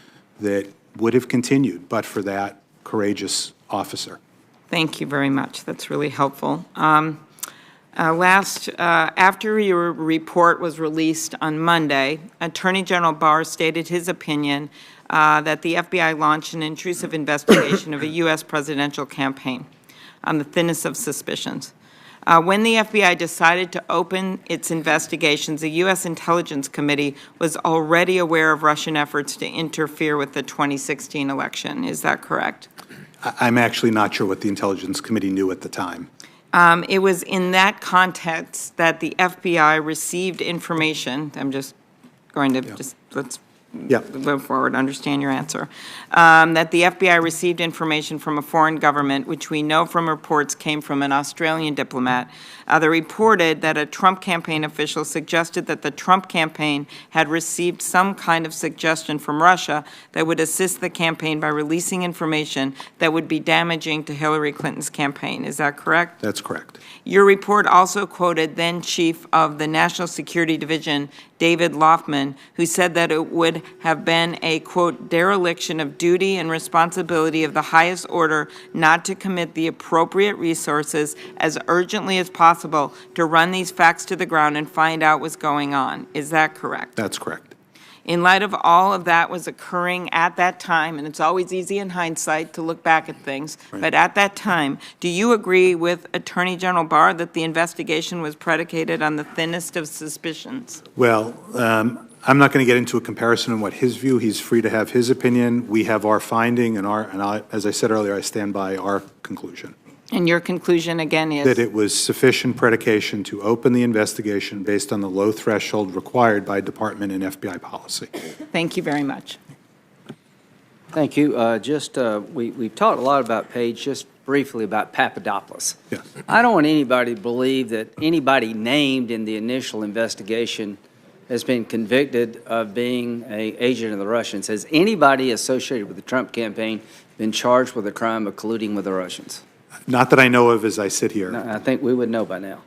that would have continued but for that courageous officer. Thank you very much. That's really helpful. After your report was released on Monday, Attorney General Barr stated his opinion that the FBI launched an intrusive investigation of a U.S. presidential campaign on the thinnest of suspicions. When the FBI decided to open its investigations, the U.S. Intelligence Committee was already aware of Russian efforts to interfere with the 2016 election. Is that correct? I'm actually not sure what the Intelligence Committee knew at the time. It was in that context that the FBI received information. I'm just going to let's move forward, understand your answer. That the FBI received information from a foreign government, which we know from reports came from an Australian diplomat, that reported that a Trump campaign official suggested that the Trump campaign had received some kind of suggestion from Russia that would assist the campaign by releasing information that would be damaging to Hillary Clinton's campaign. Is that correct? That's correct. Your report also quoted then Chief of the National Security Division, David Loffman, who said that it would have been a, quote, dereliction of duty and responsibility of the highest order not to commit the appropriate resources as urgently as possible to run these facts to the ground and find out what's going on. Is that correct? That's correct. In light of all of that was occurring at that time, and it's always easy in hindsight to look back at things, but at that time, do you agree with Attorney General Barr that the investigation was predicated on the thinnest of suspicions? Well, I'm not going to get into a comparison on what his view. He's free to have his opinion. We have our finding, as I said earlier, I stand by our conclusion. And your conclusion, again, is? That it was sufficient predication to open the investigation based on the low threshold required by Department and FBI policy. Thank you very much. Thank you. We've talked a lot about Page, just briefly about Papadopoulos. Yes. I don't want anybody to believe that anybody named in the initial investigation has been convicted of being an agent of the Russians. Has anybody associated with the Trump campaign been charged with a crime of colluding with the Russians? Not that I know of as I sit here. No, I think we would know by now.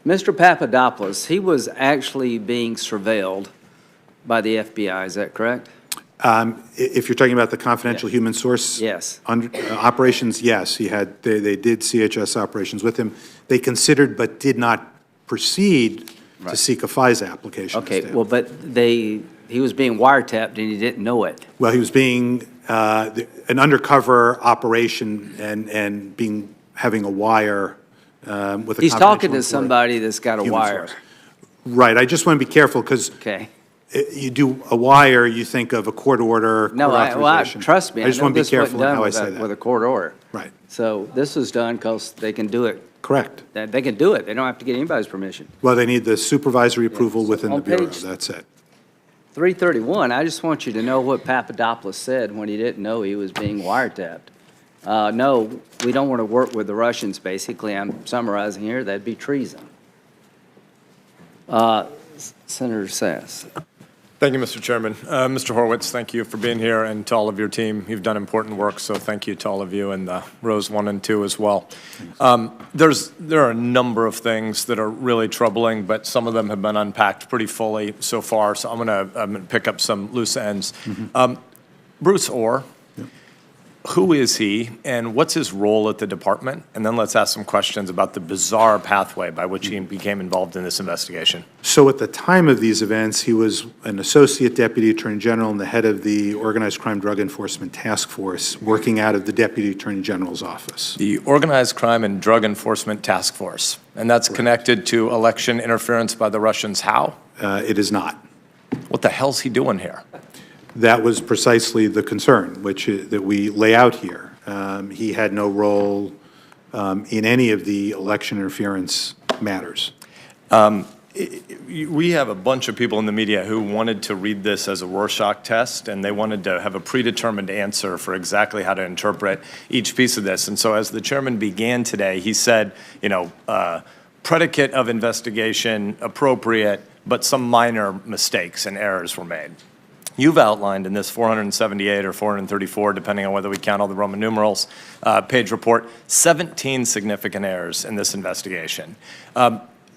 Mr. Papadopoulos, he was actually being surveilled by the FBI, is that correct? If you're talking about the confidential human source operations, yes. They did CHS operations with him. They considered but did not proceed to seek a FISA application. Okay, well, but he was being wiretapped and he didn't know it. Well, he was being an undercover operation and having a wire with a He's talking to somebody that's got a wire. Source. Right. I just want to be careful because you do a wire, you think of a court order, court authorization. Trust me. I just want to be careful in how I say that. With a court order. Right. So this was done because they can do it. Correct. They can do it. They don't have to get anybody's permission. Well, they need the supervisory approval within the Bureau. That's it. 331, I just want you to know what Papadopoulos said when he didn't know he was being wiretapped. No, we don't want to work with the Russians, basically. I'm summarizing here. That'd be treason. Senator Sass. Thank you, Mr. Chairman. Mr. Horowitz, thank you for being here, and to all of your team. You've done important work, so thank you to all of you and rows 1 and 2 as well. There are a number of things that are really troubling, but some of them have been unpacked pretty fully so far, so I'm going to pick up some loose ends. Bruce Orr, who is he, and what's his role at the department? And then let's ask some questions about the bizarre pathway by which he became involved in this investigation. So at the time of these events, he was an associate deputy attorney general and the head of the Organized Crime Drug Enforcement Task Force, working out of the deputy attorney general's office. The Organized Crime and Drug Enforcement Task Force, and that's connected to election interference by the Russians. How? It is not. What the hell's he doing here? That was precisely the concern, that we lay out here. He had no role in any of the election interference matters. We have a bunch of people in the media who wanted to read this as a Rorschach test, and they wanted to have a predetermined answer for exactly how to interpret each piece of this. And so as the chairman began today, he said, predicate of investigation appropriate, but some minor mistakes and errors were made. You've outlined in this 478 or 434, depending on whether we count all the Roman numerals, page report, 17 significant errors in this investigation.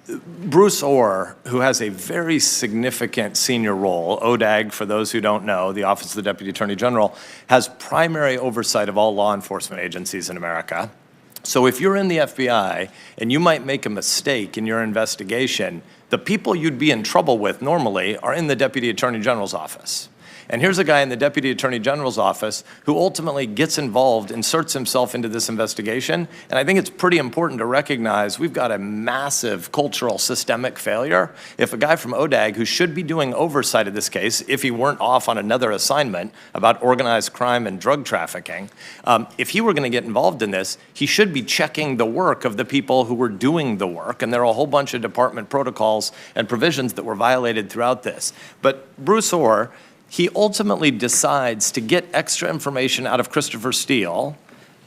Bruce Orr, who has a very significant senior role, ODAG, for those who don't know, the Office of the Deputy Attorney General, has primary oversight of all law enforcement agencies in America. So if you're in the FBI and you might make a mistake in your investigation, the people you'd be in trouble with normally are in the Deputy Attorney General's office. And here's a guy in the Deputy Attorney General's office who ultimately gets involved, inserts himself into this investigation. And I think it's pretty important to recognize we've got a massive cultural systemic failure. If a guy from ODAG, who should be doing oversight of this case, if he weren't off on another assignment about organized crime and drug trafficking, if he were going to get involved in this, he should be checking the work of the people who were doing the work. And there are a whole bunch of department protocols and provisions that were violated throughout this. But Bruce Orr, he ultimately decides to get extra information out of Christopher Steele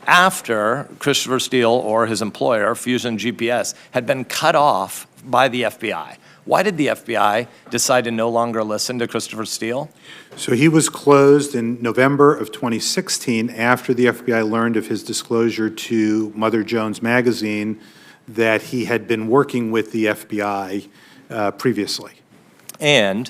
after Christopher Steele or his employer, Fusion GPS, had been cut off by the FBI. Why did the FBI decide to no longer listen to Christopher Steele? So he was closed in November of 2016 after the FBI learned of his disclosure to Mother Jones magazine that he had been working with the FBI previously. And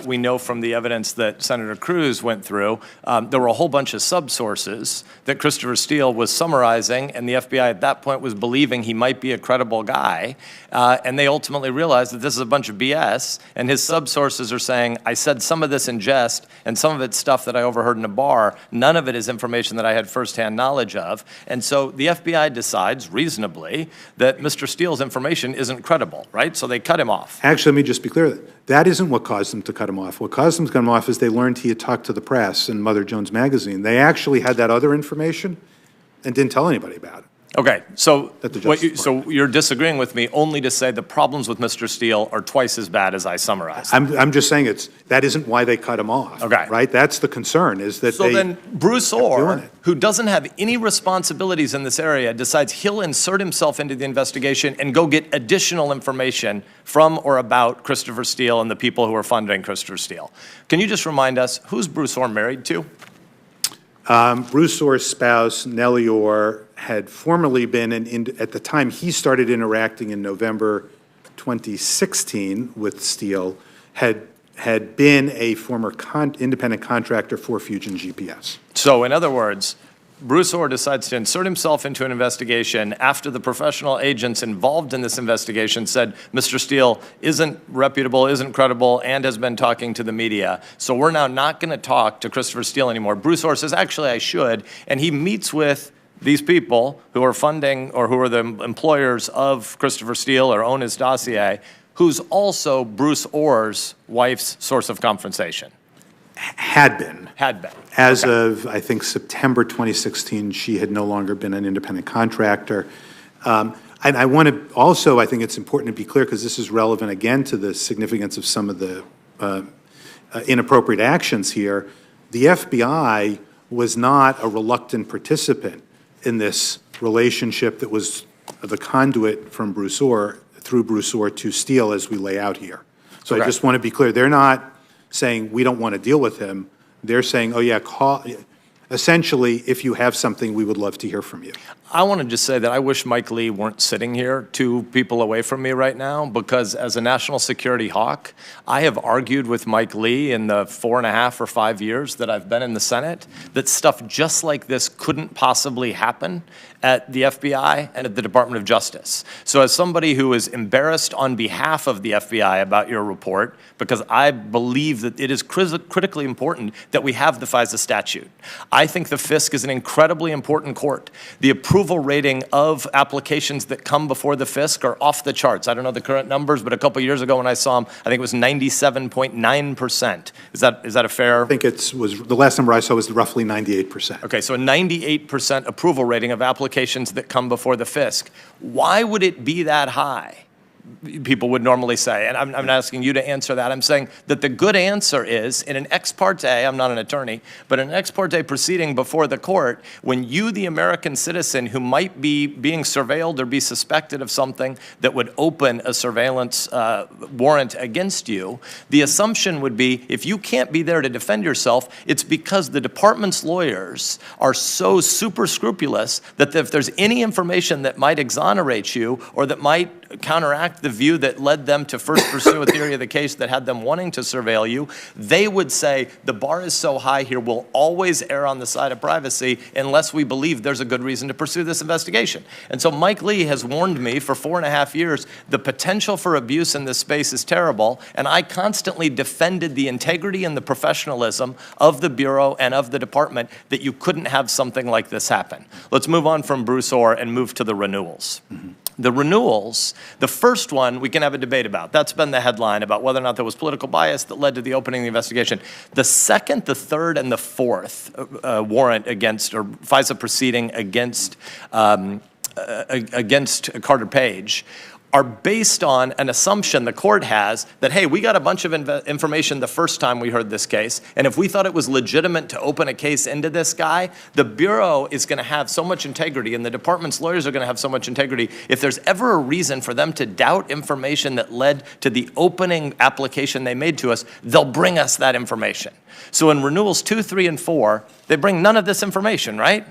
we know from the evidence that Senator Cruz went through, there were a whole bunch of subsources that Christopher Steele was summarizing, and the FBI at that point was believing he might be a credible guy. And they ultimately realized that this is a bunch of BS, and his subsources are saying, I said some of this in jest, and some of it's stuff that I overheard in a bar. None of it is information that I had firsthand knowledge of. And so the FBI decides, reasonably, that Mr. Steele's information isn't credible, right? So they cut him off. Actually, let me just be clear. That isn't what caused them to cut him off. What caused them to cut him off is they learned he had talked to the press in Mother Jones magazine. They actually had that other information and didn't tell anybody about it. Okay, so so you're disagreeing with me only to say the problems with Mr. Steele are twice as bad as I summarized. I'm just saying that isn't why they cut him off. Okay. Right? That's the concern, is that So then Bruce Orr, who doesn't have any responsibilities in this area, decides he'll insert himself into the investigation and go get additional information from or about Christopher Steele and the people who are funding Christopher Steele. Can you just remind us, who's Bruce Orr married to? Bruce Orr's spouse, Nellie Orr, had formerly been, at the time he started interacting in November 2016 with Steele, had been a former independent contractor for Fusion GPS. So in other words, Bruce Orr decides to insert himself into an investigation after the professional agents involved in this investigation said Mr. Steele isn't reputable, isn't credible, and has been talking to the media. So we're now not going to talk to Christopher Steele anymore. Bruce Orr says, actually, I should. And he meets with these people who are funding or who are the employers of Christopher Steele or own his dossier, who's also Bruce Orr's wife's source of compensation. Had been. Had been. As of, I think, September 2016, she had no longer been an independent contractor. And I want to also, I think it's important to be clear, because this is relevant again to the significance of some of the inappropriate actions here. The FBI was not a reluctant participant in this relationship that was the conduit from Bruce Orr, through Bruce Orr to Steele, as we lay out here. So I just want to be clear. They're not saying we don't want to deal with him. They're saying, oh yeah, essentially, if you have something, we would love to hear from you. I want to just say that I wish Mike Lee weren't sitting here 2 people away from me right now, because as a national security hawk, I have argued with Mike Lee in the 4.5 or 5 years that I've been in the Senate that stuff just like this couldn't possibly happen at the FBI and at the Department of Justice. So as somebody who is embarrassed on behalf of the FBI about your report, because I believe that it is critically important that we have the FISA statute. I think the FISC is an incredibly important court. The approval rating of applications that come before the FISC are off the charts. I don't know the current numbers, but a couple years ago when I saw them, I think it was 97.9%. Is that a fair? I think the last number I saw was roughly 98%. Okay, so a 98% approval rating of applications that come before the FISC. Why would it be that high? People would normally say, and I'm not asking you to answer that. I'm saying that the good answer is, in an ex parte, I'm not an attorney, but in an ex parte proceeding before the court, when you, the American citizen who might be being surveilled or be suspected of something that would open a surveillance warrant against you, the assumption would be, if you can't be there to defend yourself, it's because the department's lawyers are so super scrupulous that if there's any information that might exonerate you or that might counteract the view that led them to first pursue a theory of the case that had them wanting to surveil you. They would say the bar is so high here, we'll always err on the side of privacy unless we believe there's a good reason to pursue this investigation. And so Mike Lee has warned me for 4.5 years, the potential for abuse in this space is terrible, and I constantly defended the integrity and the professionalism of the Bureau and of the department that you couldn't have something like this happen. Let's move on from Bruce Orr and move to the renewals. The renewals, the first one we can have a debate about. That's been the headline about whether or not there was political bias that led to the opening of the investigation. The second, the third, and the fourth warrant against, or FISA proceeding against Carter Page are based on an assumption the court has that, hey, we got a bunch of information the first time we heard this case, and if we thought it was legitimate to open a case into this guy, the Bureau is going to have so much integrity and the department's lawyers are going to have so much integrity. If there's ever a reason for them to doubt information that led to the opening application they made to us, they'll bring us that information. So in renewals 2, 3, and 4, they bring none of this information, right?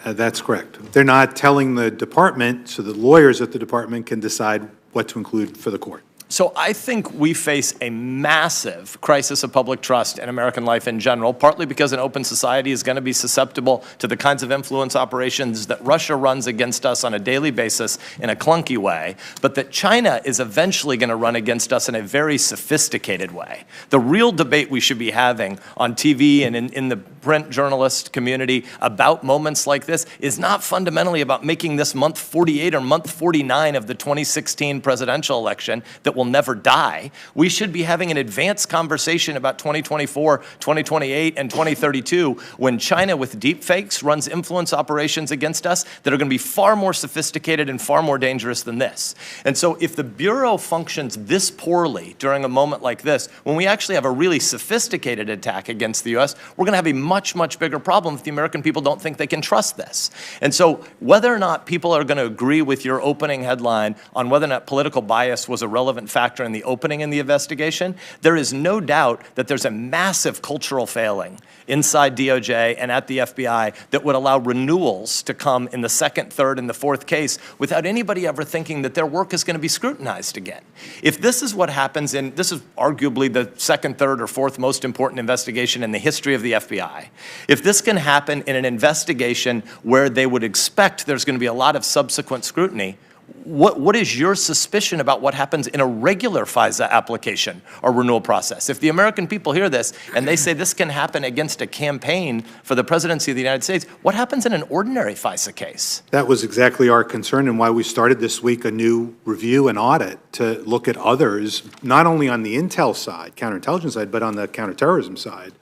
That's correct. They're not telling the department, so the lawyers at the department can decide what to include for the court. So I think we face a massive crisis of public trust in American life in general, partly because an open society is going to be susceptible to the kinds of influence operations that Russia runs against us on a daily basis in a clunky way, but that China is eventually going to run against us in a very sophisticated way. The real debate we should be having on TV and in the print journalist community about moments like this is not fundamentally about making this month 48 or month 49 of the 2016 presidential election that will never die. We should be having an advanced conversation about 2024, 2028, and 2032 when China with deep fakes runs influence operations against us that are going to be far more sophisticated and far more dangerous than this. And so if the Bureau functions this poorly during a moment like this, when we actually have a really sophisticated attack against the U.S., we're going to have a much, much bigger problem if the American people don't think they can trust this. And so whether or not people are going to agree with your opening headline on whether or not political bias was a relevant factor in the opening in the investigation, there is no doubt that there's a massive cultural failing inside DOJ and at the FBI that would allow renewals to come in the second, third, and the fourth case without anybody ever thinking that their work is going to be scrutinized again. If this is what happens, and this is arguably the second, third, or fourth most important investigation in the history of the FBI, if this can happen in an investigation where they would expect there's going to be a lot of subsequent scrutiny, what is your suspicion about what happens in a regular FISA application or renewal process? If the American people hear this and they say this can happen against a campaign for the presidency of the United States, what happens in an ordinary FISA case? That was exactly our concern and why we started this week a new review and audit to look at others, not only on the intel side, counterintelligence side, but on the counterterrorism side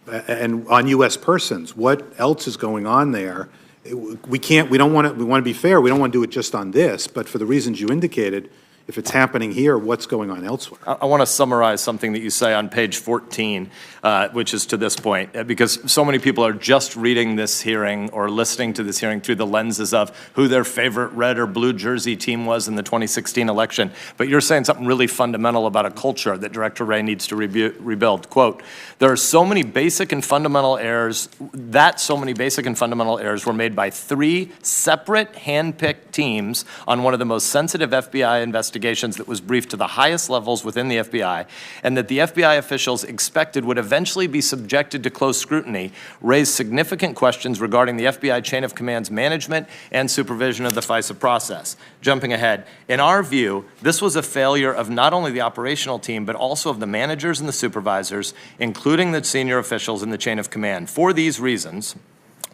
and on U.S. persons. What else is going on there? We want to be fair, we don't want to do it just on this, but for the reasons you indicated, if it's happening here, what's going on elsewhere? I want to summarize something that you say on page 14, which is to this point, because so many people are just reading this hearing or listening to this hearing through the lenses of who their favorite red or blue jersey team was in the 2016 election. But you're saying something really fundamental about a culture that Director Wray needs to rebuild. Quote, there are so many basic and fundamental errors, were made by 3 separate hand-picked teams on one of the most sensitive FBI investigations that was briefed to the highest levels within the FBI, and that the FBI officials expected would eventually be subjected to close scrutiny, raised significant questions regarding the FBI chain of command's management and supervision of the FISA process. Jumping ahead, in our view, this was a failure of not only the operational team, but also of the managers and the supervisors, including the senior officials in the chain of command. For these reasons,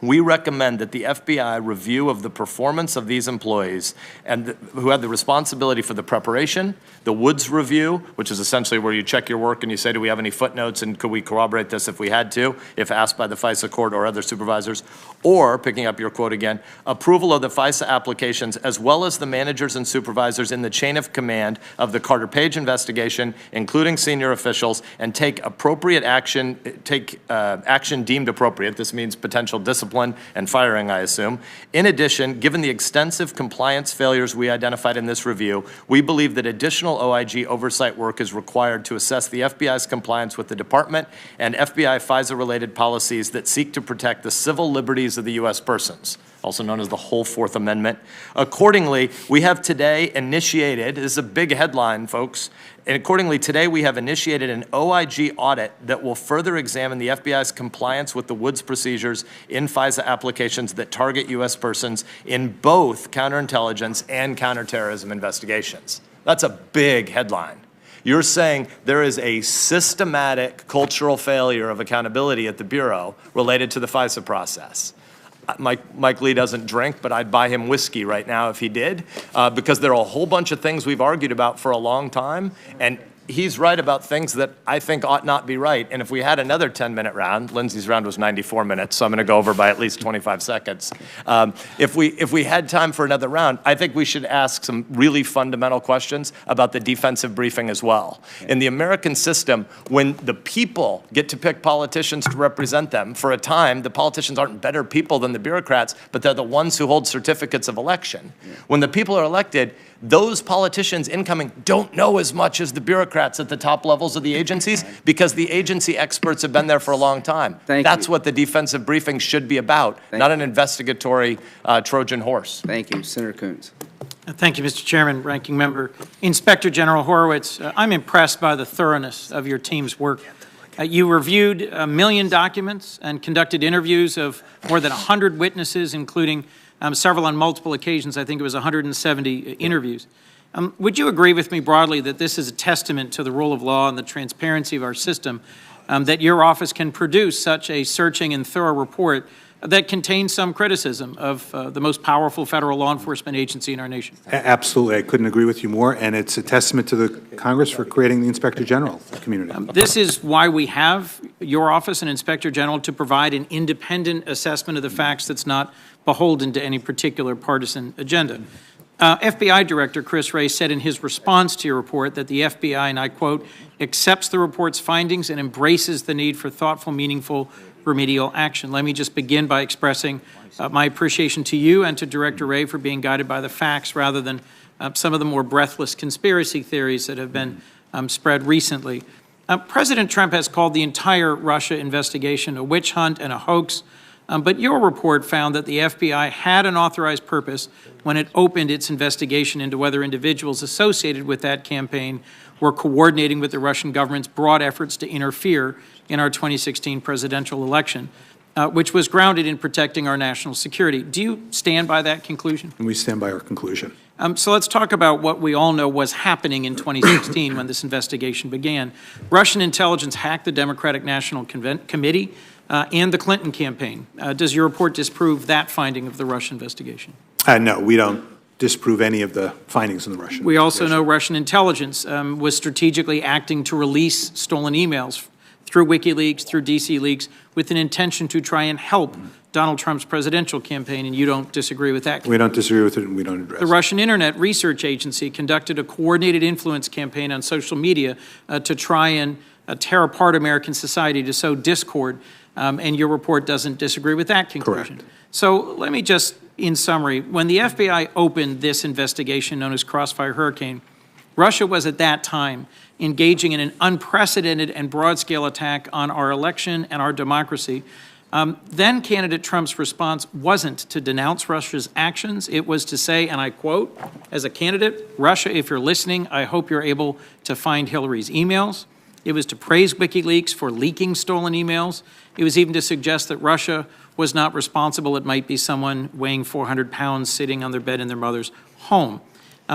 we recommend that the FBI review of the performance of these employees and who had the responsibility for the preparation, the Woods review, which is essentially where you check your work and you say, do we have any footnotes and could we corroborate this if we had to, if asked by the FISA court or other supervisors, or, picking up your quote again, approval of the FISA applications as well as the managers and supervisors in the chain of command of the Carter Page investigation, including senior officials, and take appropriate action, action deemed appropriate. This means potential discipline and firing, I assume. In addition, given the extensive compliance failures we identified in this review, we believe that additional OIG oversight work is required to assess the FBI's compliance with the department and FBI FISA-related policies that seek to protect the civil liberties of the U.S. persons. also known as the whole Fourth Amendment. Accordingly, we have today initiated, this is a big headline, folks, and accordingly, today we have initiated an OIG audit that will further examine the FBI's compliance with the Woods procedures in FISA applications that target U.S. persons in both counterintelligence and counterterrorism investigations. That's a big headline. You're saying there is a systematic cultural failure of accountability at the Bureau related to the FISA process. Mike Lee doesn't drink, but I'd buy him whiskey right now if he did, because there are a whole bunch of things we've argued about for a long time, and he's right about things that I think ought not be right. And if we had another 10-minute round, Lindsay's round was 94 minutes, so I'm going to go over by at least 25 seconds. If we had time for another round, I think we should ask some really fundamental questions about the defensive briefing as well. In the American system, when the people get to pick politicians to represent them, for a time, the politicians aren't better people than the bureaucrats, but they're the ones who hold certificates of election. When the people are elected, those politicians incoming don't know as much as the bureaucrats at the top levels of the agencies, because the agency experts have been there for a long time. That's what the defensive briefing should be about, not an investigatory Trojan horse. Thank you. Senator Coons. Thank you, Mr. Chairman, Ranking Member. Inspector General Horowitz, I'm impressed by the thoroughness of your team's work. You reviewed 1 million documents and conducted interviews of more than 100 witnesses, including several on multiple occasions. I think it was 170 interviews. Would you agree with me broadly that this is a testament to the rule of law and the transparency of our system, that your office can produce such a searching and thorough report that contains some criticism of the most powerful federal law enforcement agency in our nation? Absolutely. I couldn't agree with you more, and it's a testament to the Congress for creating the Inspector General community. This is why we have your office and Inspector General, to provide an independent assessment of the facts that's not beholden to any particular partisan agenda. FBI Director Chris Wray said in his response to your report that the FBI, and I quote, accepts the report's findings and embraces the need for thoughtful, meaningful remedial action. Let me just begin by expressing my appreciation to you and to Director Wray for being guided by the facts rather than some of the more breathless conspiracy theories that have been spread recently. President Trump has called the entire Russia investigation a witch hunt and a hoax. But your report found that the FBI had an authorized purpose when it opened its investigation into whether individuals associated with that campaign were coordinating with the Russian government's broad efforts to interfere in our 2016 presidential election, which was grounded in protecting our national security. Do you stand by that conclusion? And we stand by our conclusion. So let's talk about what we all know was happening in 2016 when this investigation began. Russian intelligence hacked the Democratic National Committee and the Clinton campaign. Does your report disprove that finding of the Russia investigation? No, we don't disprove any of the findings in the Russian We also know Russian intelligence was strategically acting to release stolen emails through WikiLeaks, through DC Leaks, with an intention to try and help Donald Trump's presidential campaign, and you don't disagree with that? We don't disagree with it, and we don't address it. The Russian Internet Research Agency conducted a coordinated influence campaign on social media to try and tear apart American society, to sow discord, and your report doesn't disagree with that conclusion. Correct. So let me just, in summary, when the FBI opened this investigation known as Crossfire Hurricane, Russia was at that time engaging in an unprecedented and broad-scale attack on our election and our democracy. Then candidate Trump's response wasn't to denounce Russia's actions. It was to say, and I quote, as a candidate, Russia, if you're listening, I hope you're able to find Hillary's emails. It was to praise WikiLeaks for leaking stolen emails. It was even to suggest that Russia was not responsible. It might be someone weighing 400 pounds sitting on their bed in their mother's home.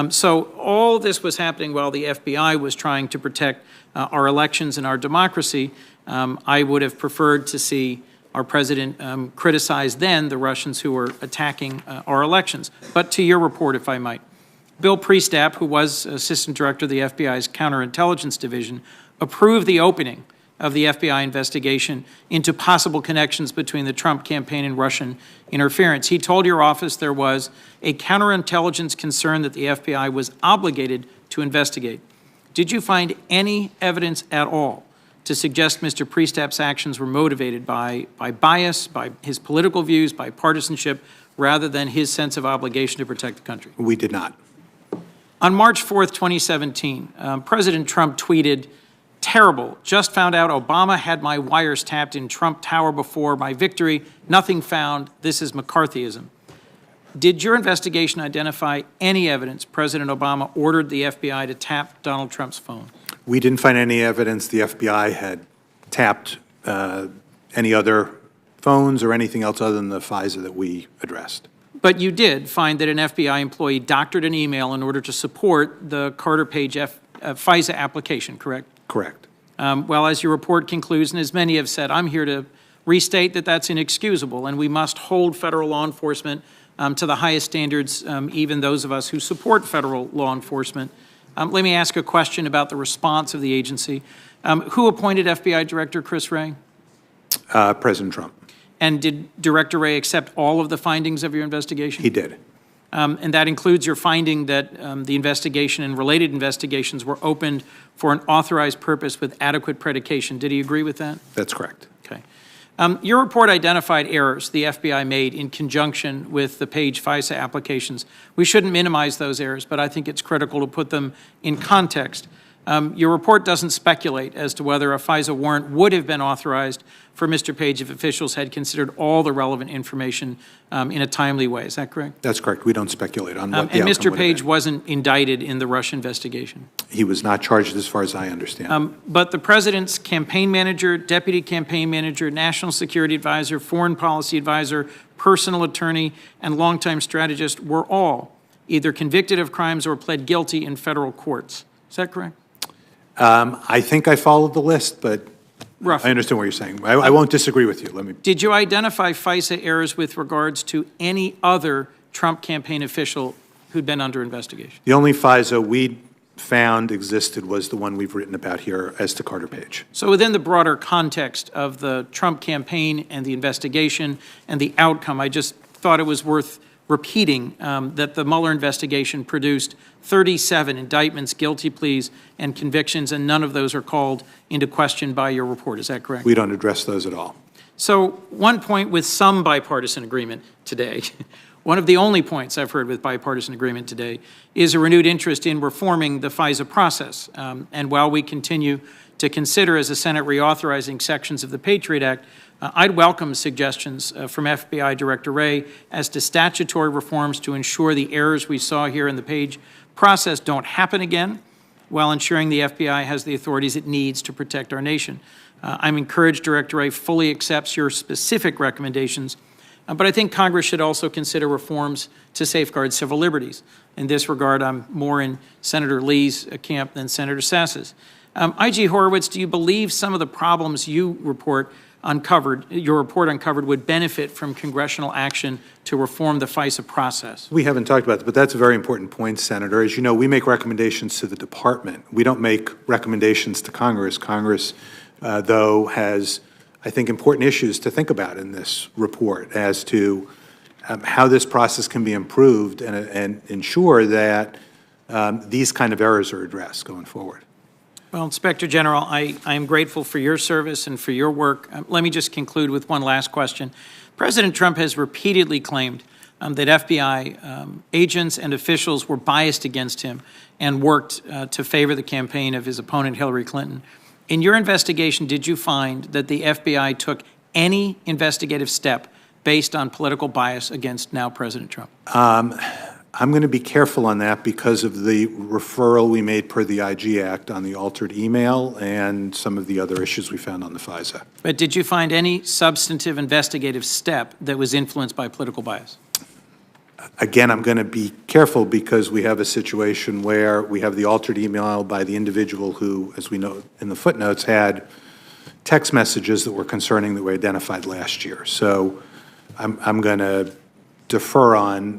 So all this was happening while the FBI was trying to protect our elections and our democracy. I would have preferred to see our president criticize then the Russians who were attacking our elections. But to your report, if I might. Bill Priestap, who was Assistant Director of the FBI's Counterintelligence Division, approved the opening of the FBI investigation into possible connections between the Trump campaign and Russian interference. He told your office there was a counterintelligence concern that the FBI was obligated to investigate. Did you find any evidence at all to suggest Mr. Priestap's actions were motivated by bias, by his political views, by partisanship, rather than his sense of obligation to protect the country? We did not. On March 4th, 2017, President Trump tweeted, "Terrible. Just found out Obama had my wires tapped in Trump Tower before my victory. Nothing found. This is McCarthyism." Did your investigation identify any evidence President Obama ordered the FBI to tap Donald Trump's phone? We didn't find any evidence the FBI had tapped any other phones or anything else other than the FISA that we addressed. But you did find that an FBI employee doctored an email in order to support the Carter Page FISA application, correct? Correct. Well, as your report concludes, and as many have said, I'm here to restate that that's inexcusable, and we must hold federal law enforcement to the highest standards, even those of us who support federal law enforcement. Let me ask a question about the response of the agency. Who appointed FBI Director Chris Wray? President Trump. And did Director Wray accept all of the findings of your investigation? He did. And that includes your finding that the investigation and related investigations were opened for an authorized purpose with adequate predication. Did he agree with that? That's correct. Okay. Your report identified errors the FBI made in conjunction with the Page FISA applications. We shouldn't minimize those errors, but I think it's critical to put them in context. Your report doesn't speculate as to whether a FISA warrant would have been authorized for Mr. Page if officials had considered all the relevant information in a timely way. Is that correct? That's correct. We don't speculate on what the And outcome Mr. would have Page been. wasn't indicted in the Russia investigation. He was not charged as far as I understand. But the president's campaign manager, deputy campaign manager, national security advisor, foreign policy advisor, personal attorney, and longtime strategist were all either convicted of crimes or pled guilty in federal courts. Is that correct? I think I followed the list, but Roughly. I understand what you're saying. I won't disagree with you. Let me. Did you identify FISA errors with regards to any other Trump campaign official who'd been under investigation? The only FISA we found existed was the one we've written about here as to Carter Page. So within the broader context of the Trump campaign and the investigation and the outcome, I just thought it was worth repeating that the Mueller investigation produced 37 indictments, guilty pleas, and convictions, and none of those are called into question by your report. Is that correct? We don't address those at all. So one point with some bipartisan agreement today, one of the only points I've heard with bipartisan agreement today, is a renewed interest in reforming the FISA process. And while we continue to consider as the Senate reauthorizing sections of the Patriot Act, I'd welcome suggestions from FBI Director Wray as to statutory reforms to ensure the errors we saw here in the Page process don't happen again, while ensuring the FBI has the authorities it needs to protect our nation. I'm encouraged Director Wray fully accepts your specific recommendations, but I think Congress should also consider reforms to safeguard civil liberties. In this regard, I'm more in Senator Lee's camp than Senator Sass's. IG Horowitz, do you believe some of the problems your report uncovered would benefit from congressional action to reform the FISA process? We haven't talked about that, but that's a very important point, Senator. As you know, we make recommendations to the department. We don't make recommendations to Congress. Congress, though, has, I think, important issues to think about in this report as to how this process can be improved and ensure that these kind of errors are addressed going forward. Well, Inspector General, I am grateful for your service and for your work. Let me just conclude with one last question. President Trump has repeatedly claimed that FBI agents and officials were biased against him and worked to favor the campaign of his opponent, Hillary Clinton. In your investigation, did you find that the FBI took any investigative step based on political bias against now President Trump? I'm going to be careful on that because of the referral we made per the IG Act on the altered email and some of the other issues we found on the FISA. But did you find any substantive investigative step that was influenced by political bias? Again, I'm going to be careful because we have a situation where we have the altered email by the individual who, as we know in the footnotes, had text messages that were concerning that we identified last year. So I'm going to defer on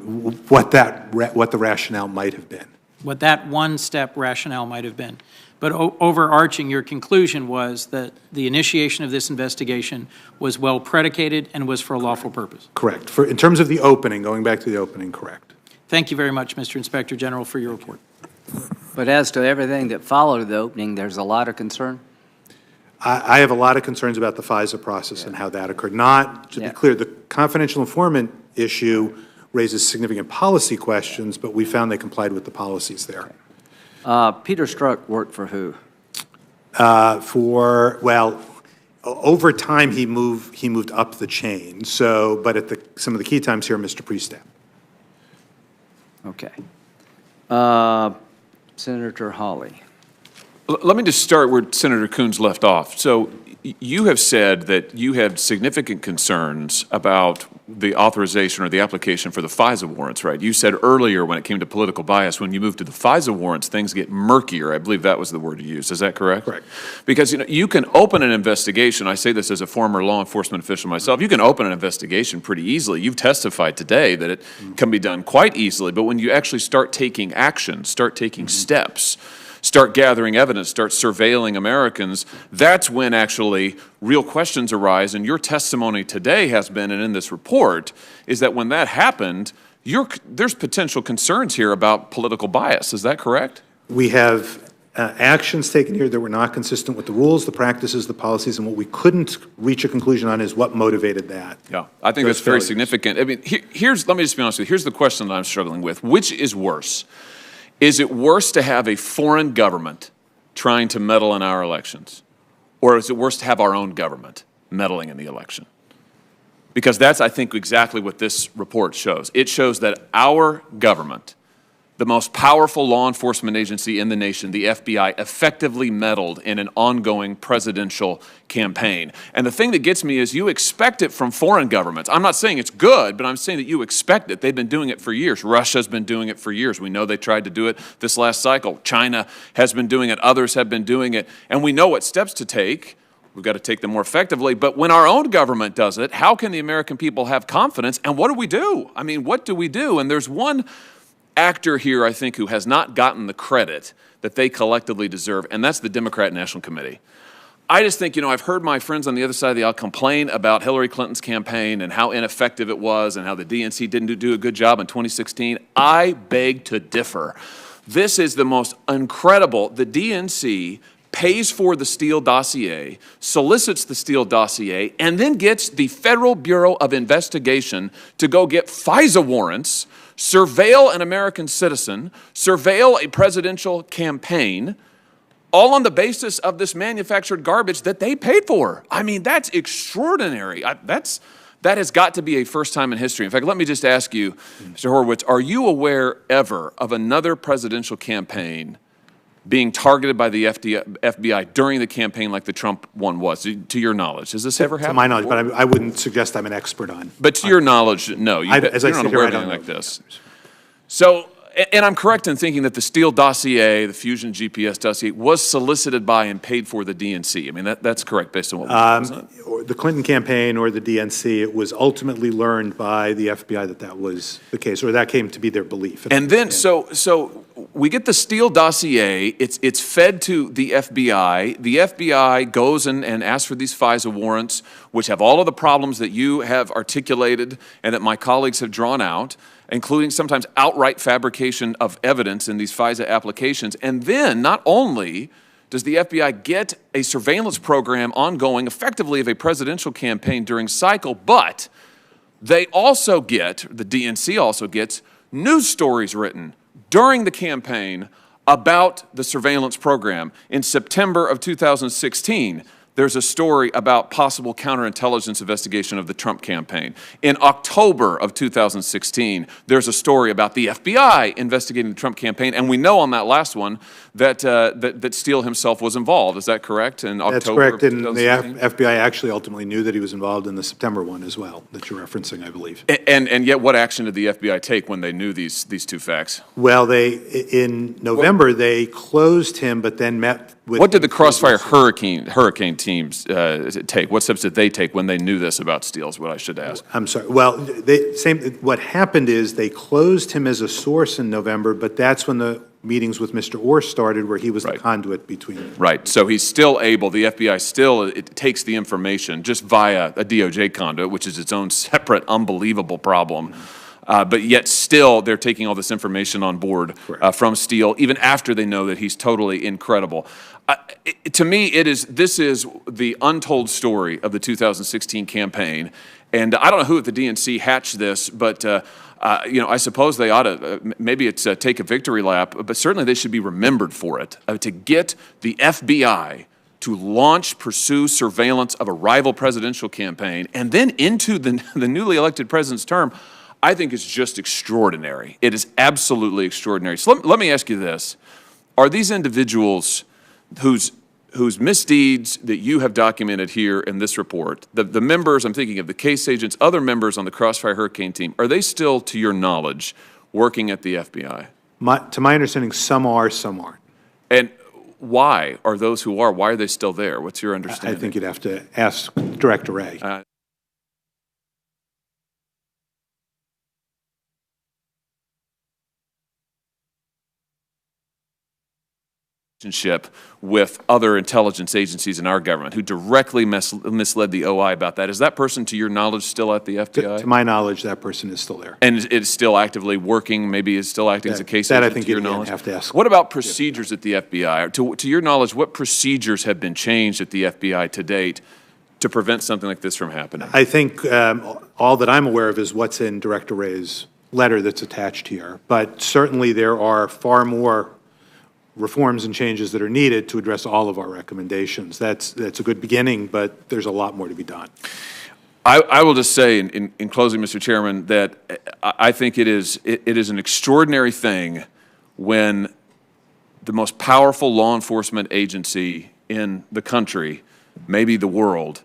what the rationale might have been. What that one-step rationale might have been. But overarching, your conclusion was that the initiation of this investigation was well predicated and was for a lawful purpose. Correct. In terms of the opening, going back to the opening, correct. Thank you very much, Mr. Inspector General, for your report. But as to everything that followed the opening, there's a lot of concern? I have a lot of concerns about the FISA process and how that occurred. Not, to be clear, the confidential informant issue raises significant policy questions, but we found they complied with the policies there. Peter Strzok worked for who? Over time he moved up the chain. So, but at some of the key times here, Mr. Priestap. Okay. Senator Hawley. Let me just start where Senator Coons left off. So you have said that you had significant concerns about the authorization or the application for the FISA warrants, right? You said earlier when it came to political bias, when you move to the FISA warrants, things get murkier. I believe that was the word you used. Is that correct? Correct. Because you can open an investigation. I say this as a former law enforcement official myself. You can open an investigation pretty easily. You've testified today that it can be done quite easily. But when you actually start taking action, start taking steps, start gathering evidence, start surveilling Americans, that's when actually real questions arise. And your testimony today has been, and in this report, is that when that happened, there's potential concerns here about political bias. Is that correct? We have actions taken here that were not consistent with the rules, the practices, the policies, and what we couldn't reach a conclusion on is what motivated that. Yeah, I think that's very significant. I mean, let me just be honest with you. Here's the question that I'm struggling with. Which is worse? Is it worse to have a foreign government trying to meddle in our elections? Or is it worse to have our own government meddling in the election? Because that's, I think, exactly what this report shows. It shows that our government, the most powerful law enforcement agency in the nation, the FBI, effectively meddled in an ongoing presidential campaign. And the thing that gets me is you expect it from foreign governments. I'm not saying it's good, but I'm saying that you expect it. They've been doing it for years. Russia's been doing it for years. We know they tried to do it this last cycle. China has been doing it. Others have been doing it. And we know what steps to take. We've got to take them more effectively. But when our own government does it, how can the American people have confidence? And what do we do? I mean, what do we do? And there's one actor here, I think, who has not gotten the credit that they collectively deserve, and that's the Democrat National Committee. I just think, I've heard my friends on the other side of the aisle complain about Hillary Clinton's campaign and how ineffective it was and how the DNC didn't do a good job in 2016. I beg to differ. This is the most incredible. The DNC pays for the Steele dossier, solicits the Steele dossier, and then gets the Federal Bureau of Investigation to go get FISA warrants, surveil an American citizen, surveil a presidential campaign, all on the basis of this manufactured garbage that they paid for. I mean, that's extraordinary. That has got to be a first time in history. In fact, let me just ask you, Mr. Horowitz, are you aware ever of another presidential campaign being targeted by the FBI during the campaign like the Trump one was, to your knowledge? Has this ever happened? To my knowledge, but I wouldn't suggest I'm an expert on. But to your knowledge, no. You're not aware of anything like this. So, and I'm correct in thinking that the Steele dossier, the Fusion GPS dossier, was solicited by and paid for the DNC. I mean, that's correct based on what was or the Clinton campaign or the DNC, it was ultimately learned by the FBI that was the case, or that came to be their belief. And then, so we get the Steele dossier, it's fed to the FBI. The FBI goes and asks for these FISA warrants, which have all of the problems that you have articulated and that my colleagues have drawn out, including sometimes outright fabrication of evidence in these FISA applications. And then, not only does the FBI get a surveillance program ongoing effectively of a presidential campaign during cycle, but they also get, the DNC also gets, news stories written during the campaign about the surveillance program. In September of 2016, there's a story about possible counterintelligence investigation of the Trump campaign. In October of 2016, there's a story about the FBI investigating the Trump campaign, and we know on that last one that Steele himself was involved. Is that correct? In October. That's correct, and the FBI actually ultimately knew that he was involved in the September one as well, that you're referencing, I believe. And yet, what action did the FBI take when they knew these two facts? Well, in November, they closed him, but then met with... What did the Crossfire Hurricane teams take? What steps did they take when they knew this about Steele is what I should ask. I'm sorry. Well, what happened is they closed him as a source in November, but that's when the meetings with Mr. Orr started, where he was the conduit between... Right. So he's still able, the FBI still, it takes the information just via a DOJ conduit, which is its own separate, unbelievable problem. But yet still, they're taking all this information on board from Steele, even after they know that he's totally incredible. To me, this is the untold story of the 2016 campaign. And I don't know who at the DNC hatched this, but I suppose they ought to, maybe it's take a victory lap, but certainly they should be remembered for it. To get the FBI to pursue surveillance of a rival presidential campaign, and then into the newly elected president's term, I think it's just extraordinary. It is absolutely extraordinary. So let me ask you this. Are these individuals whose misdeeds that you have documented here in this report, the members, I'm thinking of the case agents, other members on the Crossfire Hurricane team, are they still, to your knowledge, working at the FBI? To my understanding, some are, some aren't. And why are those who are, why are they still there? What's your I understanding? think you'd have to ask Director Wray. Relationship with other intelligence agencies in our government who directly misled the OI about that. Is that person, to your knowledge, still at the FBI? To my knowledge, that person is still there. And is still actively working, maybe is still acting as a case agent, That I think to your you'd knowledge? have to ask. What about procedures at the FBI? To your knowledge, what procedures have been changed at the FBI to date to prevent something like this from happening? I think all that I'm aware of is what's in Director Wray's letter that's attached here. But certainly there are far more reforms and changes that are needed to address all of our recommendations. That's a good beginning, but there's a lot more to be done. I will just say in closing, Mr. Chairman, that I think it is an extraordinary thing when the most powerful law enforcement agency in the country, maybe the world,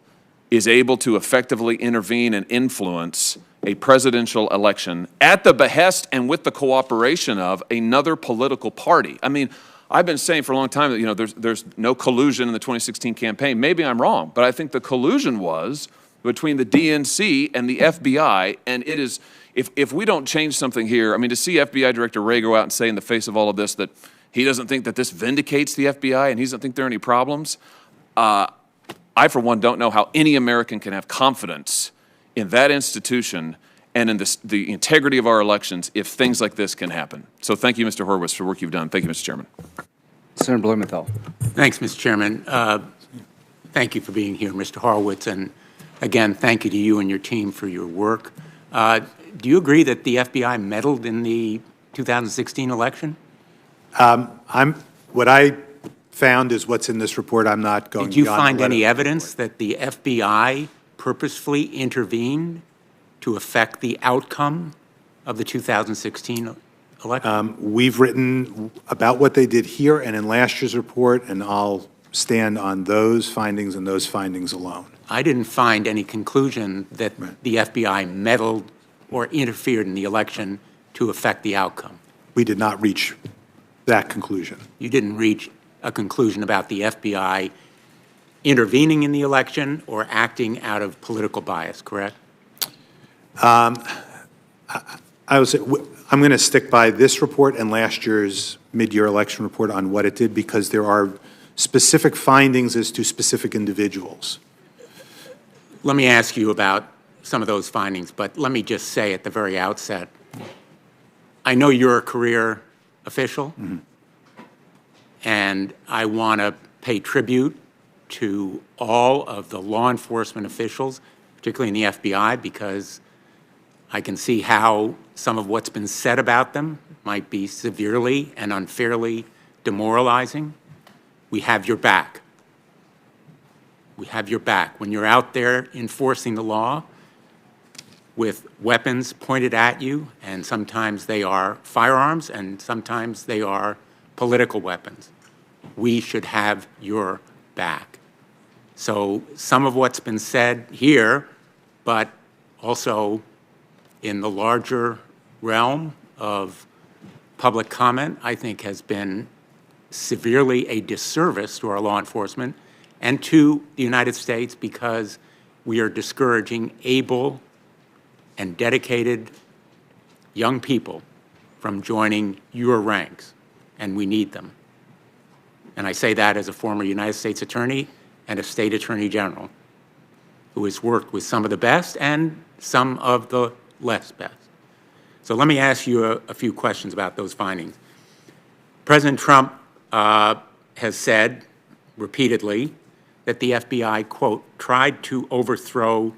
is able to effectively intervene and influence a presidential election at the behest and with the cooperation of another political party. I mean, I've been saying for a long time that, you know, there's no collusion in the 2016 campaign. Maybe I'm wrong, but I think the collusion was between the DNC and the FBI, and it is, if we don't change something here, I mean, to see FBI Director Wray go out and say in the face of all of this that he doesn't think that this vindicates the FBI and he doesn't think there are any problems, I, for one, don't know how any American can have confidence in that institution and in the integrity of our elections if things like this can happen. So thank you, Mr. Horowitz, for the work you've done. Thank you, Mr. Chairman. Senator Blumenthal. Thanks, Mr. Chairman. Thank you for being here, Mr. Horowitz, and again, thank you to you and your team for your work. Do you agree that the FBI meddled in the 2016 election? What I found is what's in this report. I'm not going Did you beyond find the letter. any evidence that the FBI purposefully intervened to affect the outcome of the 2016 election? We've written about what they did here and in last year's report, and I'll stand on those findings and those findings alone. I didn't find any conclusion that the FBI meddled or interfered in the election to affect the outcome. We did not reach that conclusion. You didn't reach a conclusion about the FBI intervening in the election or acting out of political bias, correct? I would say I'm going to stick by this report and last year's mid-year election report on what it did because there are specific findings as to specific individuals. Let me ask you about some of those findings, but let me just say at the very outset, I know you're a career official, and I want to pay tribute to all of the law enforcement officials, particularly in the FBI, because I can see how some of what's been said about them might be severely and unfairly demoralizing. We have your back. We have your back. When you're out there enforcing the law with weapons pointed at you, and sometimes they are firearms and sometimes they are political weapons, we should have your back. So some of what's been said here, but also in the larger realm of public comment, I think has been severely a disservice to our law enforcement and to the United States because we are discouraging able and dedicated young people from joining your ranks, and we need them. And I say that as a former United States attorney and a state attorney general who has worked with some of the best and some of the less best. So let me ask you a few questions about those findings. President Trump has said repeatedly that the FBI, quote, tried to overthrow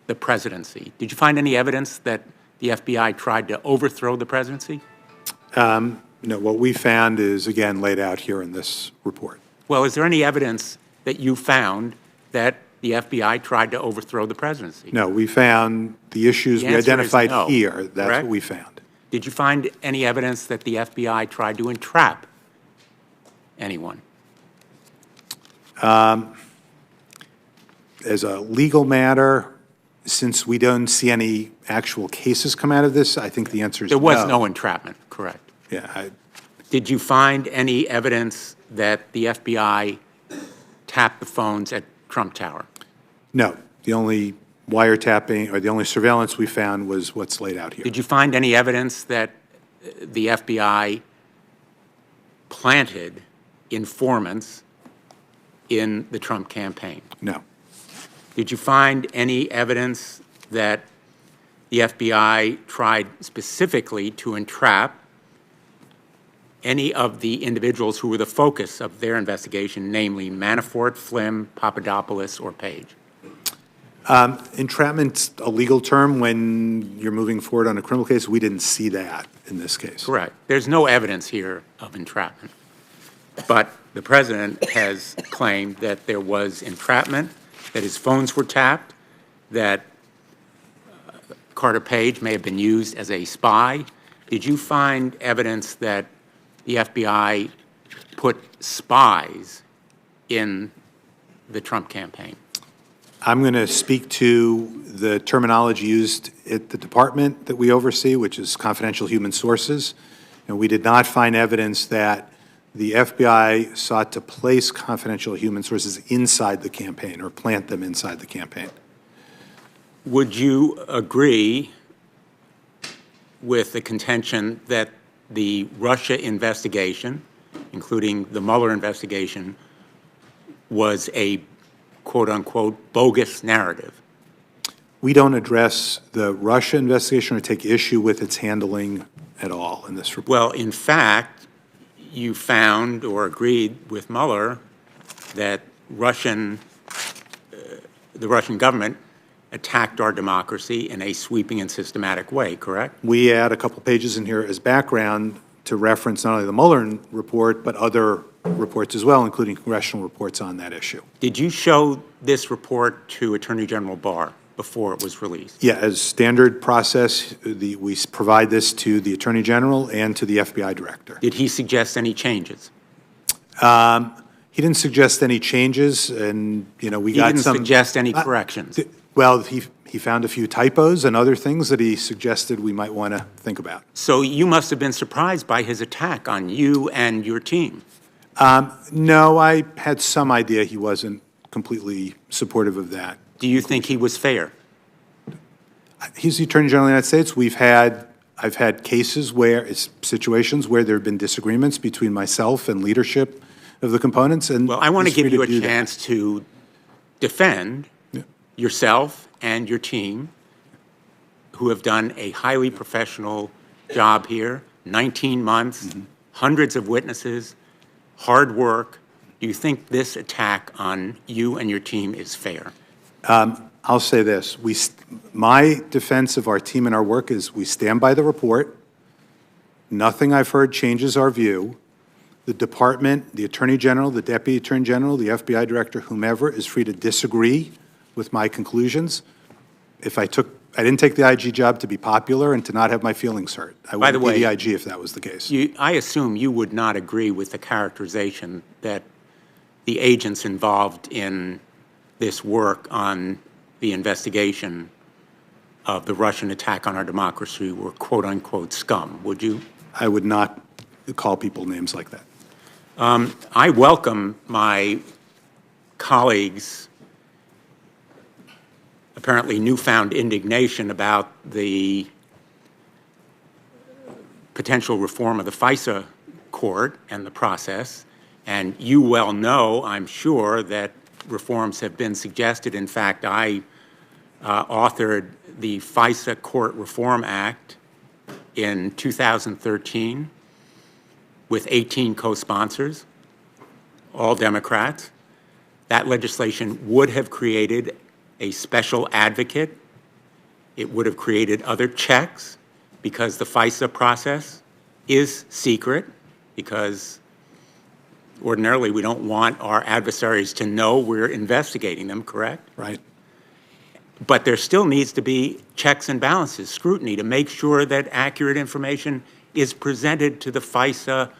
the presidency. Did you find any evidence that the FBI tried to overthrow the presidency? No, what we found is, again, laid out here in this report. Well, is there any evidence that you found that the FBI tried to overthrow the presidency? No, we found the issues The we answer is identified no, here. That's correct? what we found. Did you find any evidence that the FBI tried to entrap anyone? As a legal matter, since we don't see any actual cases come out of this, I think the answer is no. There was no entrapment, correct? Yeah. Did you find any evidence that the FBI tapped the phones at Trump Tower? No. The only wiretapping or the only surveillance we found was what's laid out here. Did you find any evidence that the FBI planted informants in the Trump campaign? No. Did you find any evidence that the FBI tried specifically to entrap any of the individuals who were the focus of their investigation, namely Manafort, Flynn, Papadopoulos, or Page? Entrapment's a legal term when you're moving forward on a criminal case. We didn't see that in this case. Correct. There's no evidence here of entrapment. But the president has claimed that there was entrapment, that his phones were tapped, that Carter Page may have been used as a spy. Did you find evidence that the FBI put spies in the Trump campaign? I'm going to speak to the terminology used at the department that we oversee, which is confidential human sources. And we did not find evidence that the FBI sought to place confidential human sources inside the campaign or plant them inside the campaign. Would you agree with the contention that the Russia investigation, including the Mueller investigation, was a quote-unquote bogus narrative? We don't address the Russia investigation or take issue with its handling at all in this report. Well, in fact, you found or agreed with Mueller that the Russian government attacked our democracy in a sweeping and systematic way, correct? We add a couple pages in here as background to reference not only the Mueller report, but other reports as well, including congressional reports on that issue. Did you show this report to Attorney General Barr before it was released? Yeah, as standard process, we provide this to the Attorney General and to the FBI Director. Did he suggest any changes? He didn't suggest any changes, and, you know, we got some... He didn't suggest any corrections? Well, he found a few typos and other things that he suggested we might want to think about. So you must have been surprised by his attack on you and your team. No, I had some idea he wasn't completely supportive of that. Do you think he was fair? He's the Attorney General of the United States. I've had cases situations where there have been disagreements between myself and leadership of the components. And well, I want to give you a chance to defend yourself and your team, who have done a highly professional job here, 19 months, hundreds of witnesses, hard work. Do you think this attack on you and your team is fair? I'll say this. My defense of our team and our work is we stand by the report. Nothing I've heard changes our view. The department, the Attorney General, the Deputy Attorney General, the FBI Director, whomever, is free to disagree with my conclusions. I didn't take the IG job to be popular and to not have my feelings hurt. I wouldn't be the IG if that was the case. I assume you would not agree with the characterization that the agents involved in this work on the investigation of the Russian attack on our democracy were quote-unquote scum, would you? I would not call people names like that. I welcome my colleagues' apparently newfound indignation about the potential reform of the FISA court and the process. And you well know, I'm sure, that reforms have been suggested. In fact, I authored the FISA Court Reform Act in 2013 with 18 co-sponsors, all Democrats. That legislation would have created a special advocate. It would have created other checks because the FISA process is secret, because Ordinarily, we don't want our adversaries to know we're investigating them, correct? Right. But there still needs to be checks and balances, scrutiny, to make sure that accurate information is presented to the FISA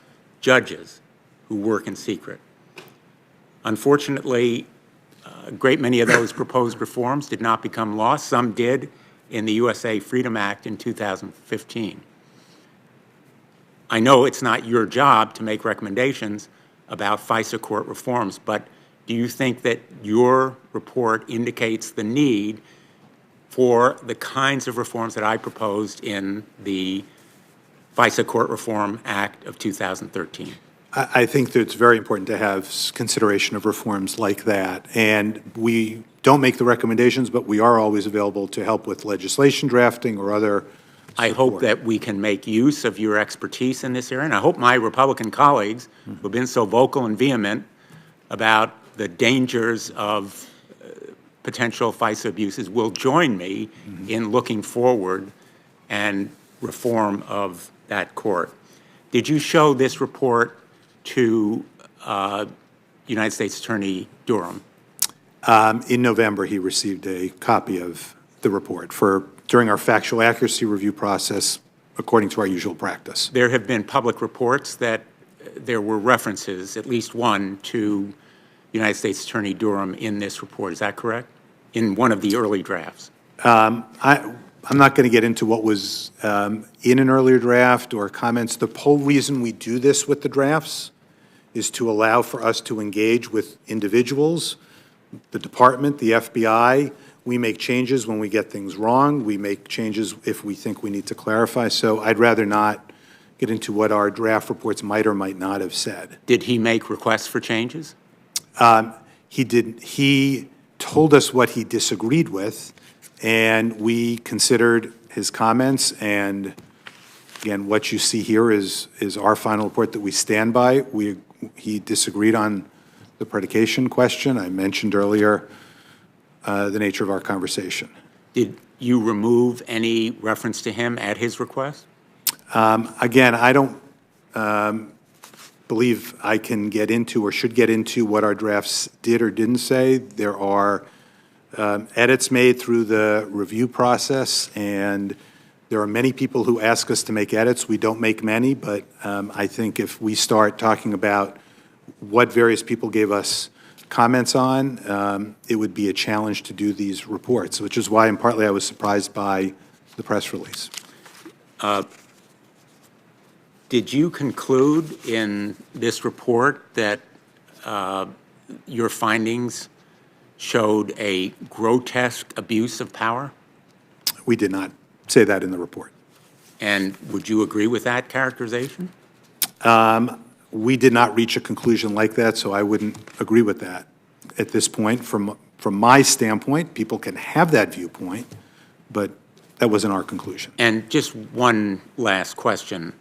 judges who work in secret. Unfortunately, a great many of those proposed reforms did not become law. Some did in the USA Freedom Act in 2015. I know it's not your job to make recommendations about FISA court reforms, but do you think that your report indicates the need for the kinds of reforms that I proposed in the FISA Court Reform Act of 2013? I think that it's very important to have consideration of reforms like that. And we don't make the recommendations, but we are always available to help with legislation drafting or other support. I hope that we can make use of your expertise in this area, and I hope my Republican colleagues who have been so vocal and vehement about the dangers of potential FISA abuses will join me in looking forward and reform of that court. Did you show this report to United States Attorney Durham? In November, he received a copy of the report during our factual accuracy review process, according to our usual practice. There have been public reports that there were references, at least one, to United States Attorney Durham in this report. Is that correct? In one of the early drafts? I'm not going to get into what was in an earlier draft or comments. The whole reason we do this with the drafts is to allow for us to engage with individuals, the department, the FBI. We make changes when we get things wrong. We make changes if we think we need to clarify. So I'd rather not get into what our draft reports might or might not have said. Did he make requests for changes? He didn't. He told us what he disagreed with, and we considered his comments. And again, what you see here is our final report that we stand by. He disagreed on the predication question. I mentioned earlier the nature of our conversation. Did you remove any reference to him at his request? Again, I don't believe I can get into or should get into what our drafts did or didn't say. There are edits made through the review process, and there are many people who ask us to make edits. We don't make many, but I think if we start talking about what various people gave us comments on, it would be a challenge to do these reports, which is why, and partly, I was surprised by the press release. Did you conclude in this report that your findings showed a grotesque abuse of power? We did not say that in the report. And would you agree with that characterization? We did not reach a conclusion like that, so I wouldn't agree with that at this point. From my standpoint, people can have that viewpoint, but that wasn't our conclusion. And just one last question.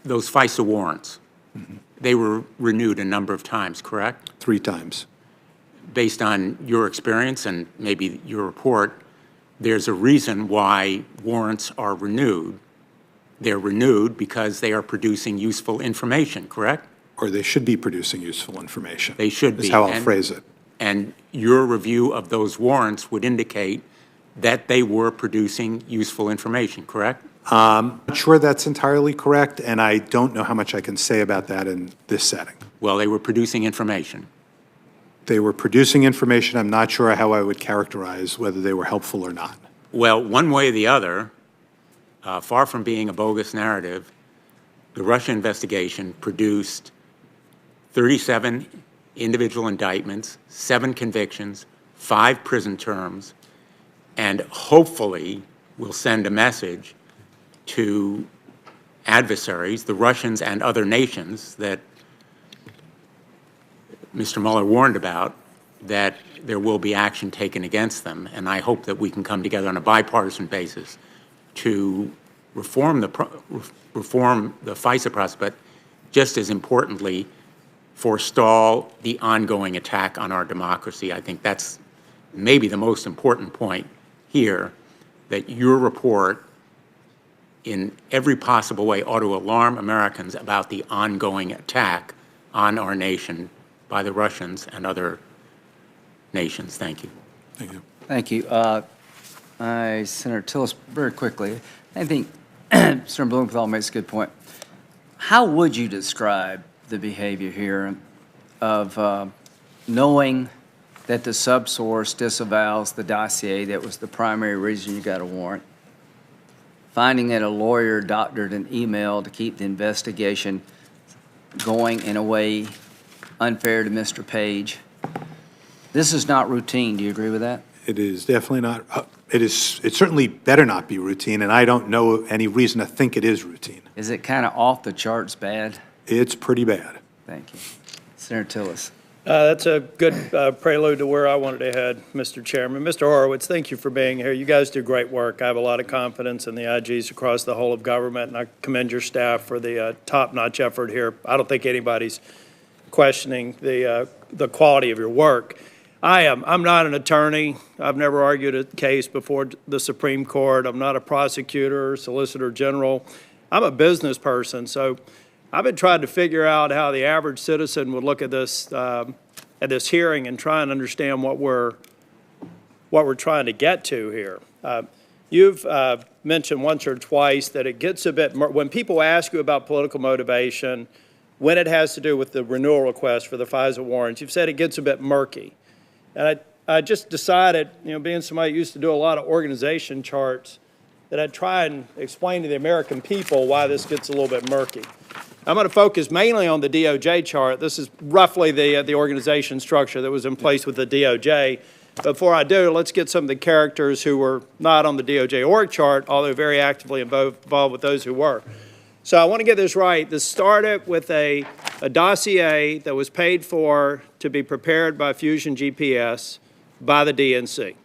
Those FISA warrants, they were renewed a number of times, correct? 3 times. Based on your experience and maybe your report, there's a reason why warrants are renewed. They're renewed because they are producing useful information, correct? Or they should be producing useful information. They should be. Is how I'll phrase it. And your review of those warrants would indicate that they were producing useful information, correct? I'm not sure that's entirely correct, and I don't know how much I can say about that in this setting. Well, they were producing information. They were producing information. I'm not sure how I would characterize whether they were helpful or not. Well, one way or the other, far from being a bogus narrative, the Russia investigation produced 37 individual indictments, 7 convictions, 5 prison terms, and hopefully will send a message to adversaries, the Russians and other nations that Mr. Mueller warned about, that there will be action taken against them. And I hope that we can come together on a bipartisan basis to reform the FISA process, but just as importantly, forestall the ongoing attack on our democracy. I think that's maybe the most important point here, that your report in every possible way ought to alarm Americans about the ongoing attack on our nation by the Russians and other nations. Thank you. Thank you. Thank you. Senator Tillis, very quickly, I think Senator Blumenthal makes a good point. How would you describe the behavior here of knowing that the subsource disavows the dossier that was the primary reason you got a warrant, finding that a lawyer doctored an email to keep the investigation going in a way unfair to Mr. Page? This is not routine. Do you agree with that? It is definitely not. It certainly better not be routine, and I don't know any reason to think it is routine. Is it kind of off the charts bad? It's pretty bad. Thank you. Senator Tillis. That's a good prelude to where I wanted to head, Mr. Chairman. Mr. Horowitz, thank you for being here. You guys do great work. I have a lot of confidence in the IGs across the whole of government, and I commend your staff for the top-notch effort here. I don't think anybody's questioning the quality of your work. I'm not an attorney. I've never argued a case before the Supreme Court. I'm not a prosecutor, solicitor general. I'm a business person, so I've been trying to figure out how the average citizen would look at this hearing and try and understand what we're trying to get to here. You've mentioned once or twice that it gets a bit when people ask you about political motivation, when it has to do with the renewal request for the FISA warrants, you've said it gets a bit murky. And I just decided, being somebody who used to do a lot of organization charts, that I'd try and explain to the American people why this gets a little bit murky. I'm going to focus mainly on the DOJ chart. This is roughly the organization structure that was in place with the DOJ. Before I do, let's get some of the characters who were not on the DOJ org chart, although very actively involved with those who were. So I want to get this right. This started with a dossier that was paid for to be prepared by Fusion GPS by the DNC.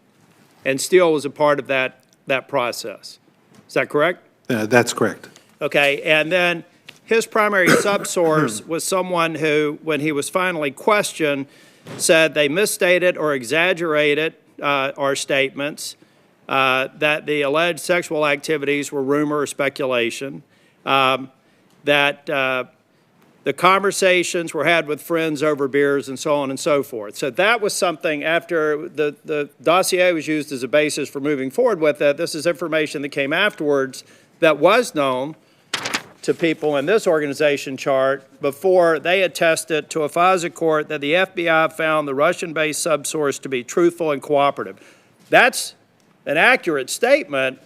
And Steele was a part of that process. Is that correct? That's correct. Okay, and then his primary subsource was someone who, when he was finally questioned, said they misstated or exaggerated our statements, that the alleged sexual activities were rumor or speculation, that the conversations were had with friends over beers and so on and so forth. So that was something after the dossier was used as a basis for moving forward with it. This is information that came afterwards that was known to people in this organization chart before they attested to a FISA court that the FBI found the Russian-based subsource to be truthful and cooperative. That's an accurate statement,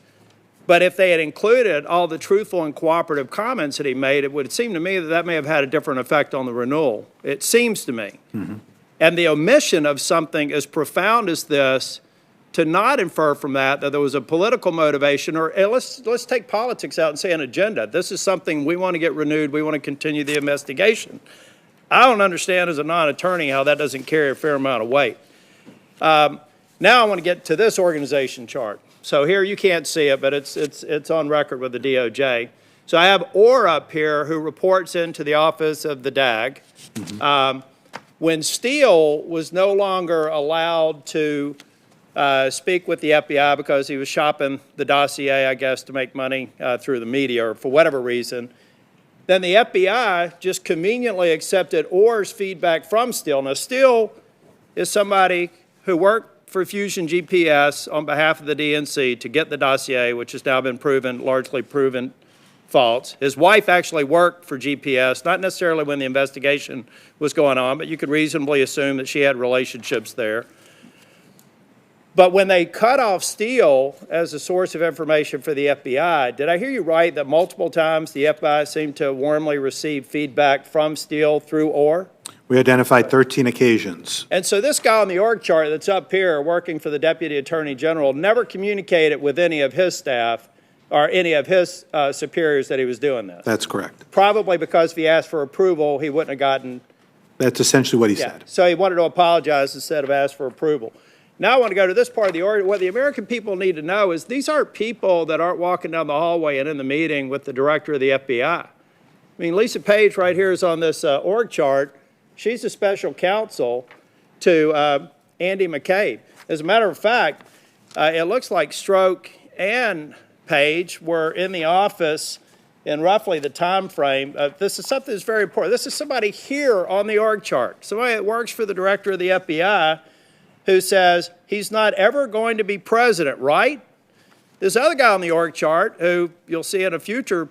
but if they had included all the truthful and cooperative comments that he made, it would seem to me that that may have had a different effect on the renewal. It seems to me. Mm-hmm. And the omission of something as profound as this, to not infer from that there was a political motivation, or let's take politics out and say an agenda. This is something we want to get renewed. We want to continue the investigation. I don't understand as a non-attorney how that doesn't carry a fair amount of weight. Now I want to get to this organization chart. So here you can't see it, but it's on record with the DOJ. So I have Orr up here who reports into the office of the DAG. Mm-hmm. When Steele was no longer allowed to speak with the FBI because he was shopping the dossier, I guess, to make money through the media or for whatever reason, then the FBI just conveniently accepted Orr's feedback from Steele. Now, Steele is somebody who worked for Fusion GPS on behalf of the DNC to get the dossier, which has now been largely proven false. His wife actually worked for GPS, not necessarily when the investigation was going on, but you could reasonably assume that she had relationships there. But when they cut off Steele as a source of information for the FBI, did I hear you right that multiple times the FBI seemed to warmly receive feedback from Steele through Orr? We identified 13 occasions. And so this guy on the org chart that's up here working for the Deputy Attorney General never communicated with any of his staff or any of his superiors that he was doing this. That's correct. Probably because if he asked for approval, he wouldn't have gotten... That's essentially what he said. So he wanted to apologize instead of ask for approval. Now I want to go to this part of the order. What the American people need to know is these aren't people that aren't walking down the hallway and in the meeting with the director of the FBI. I mean, Lisa Page right here is on this org chart. She's a special counsel to Andy McCabe. As a matter of fact, it looks like Stroke and Page were in the office in roughly the time frame. This is something that's very important. This is somebody here on the org chart, somebody that works for the director of the FBI, who says he's not ever going to be president, right? This other guy on the org chart, who you'll see in a future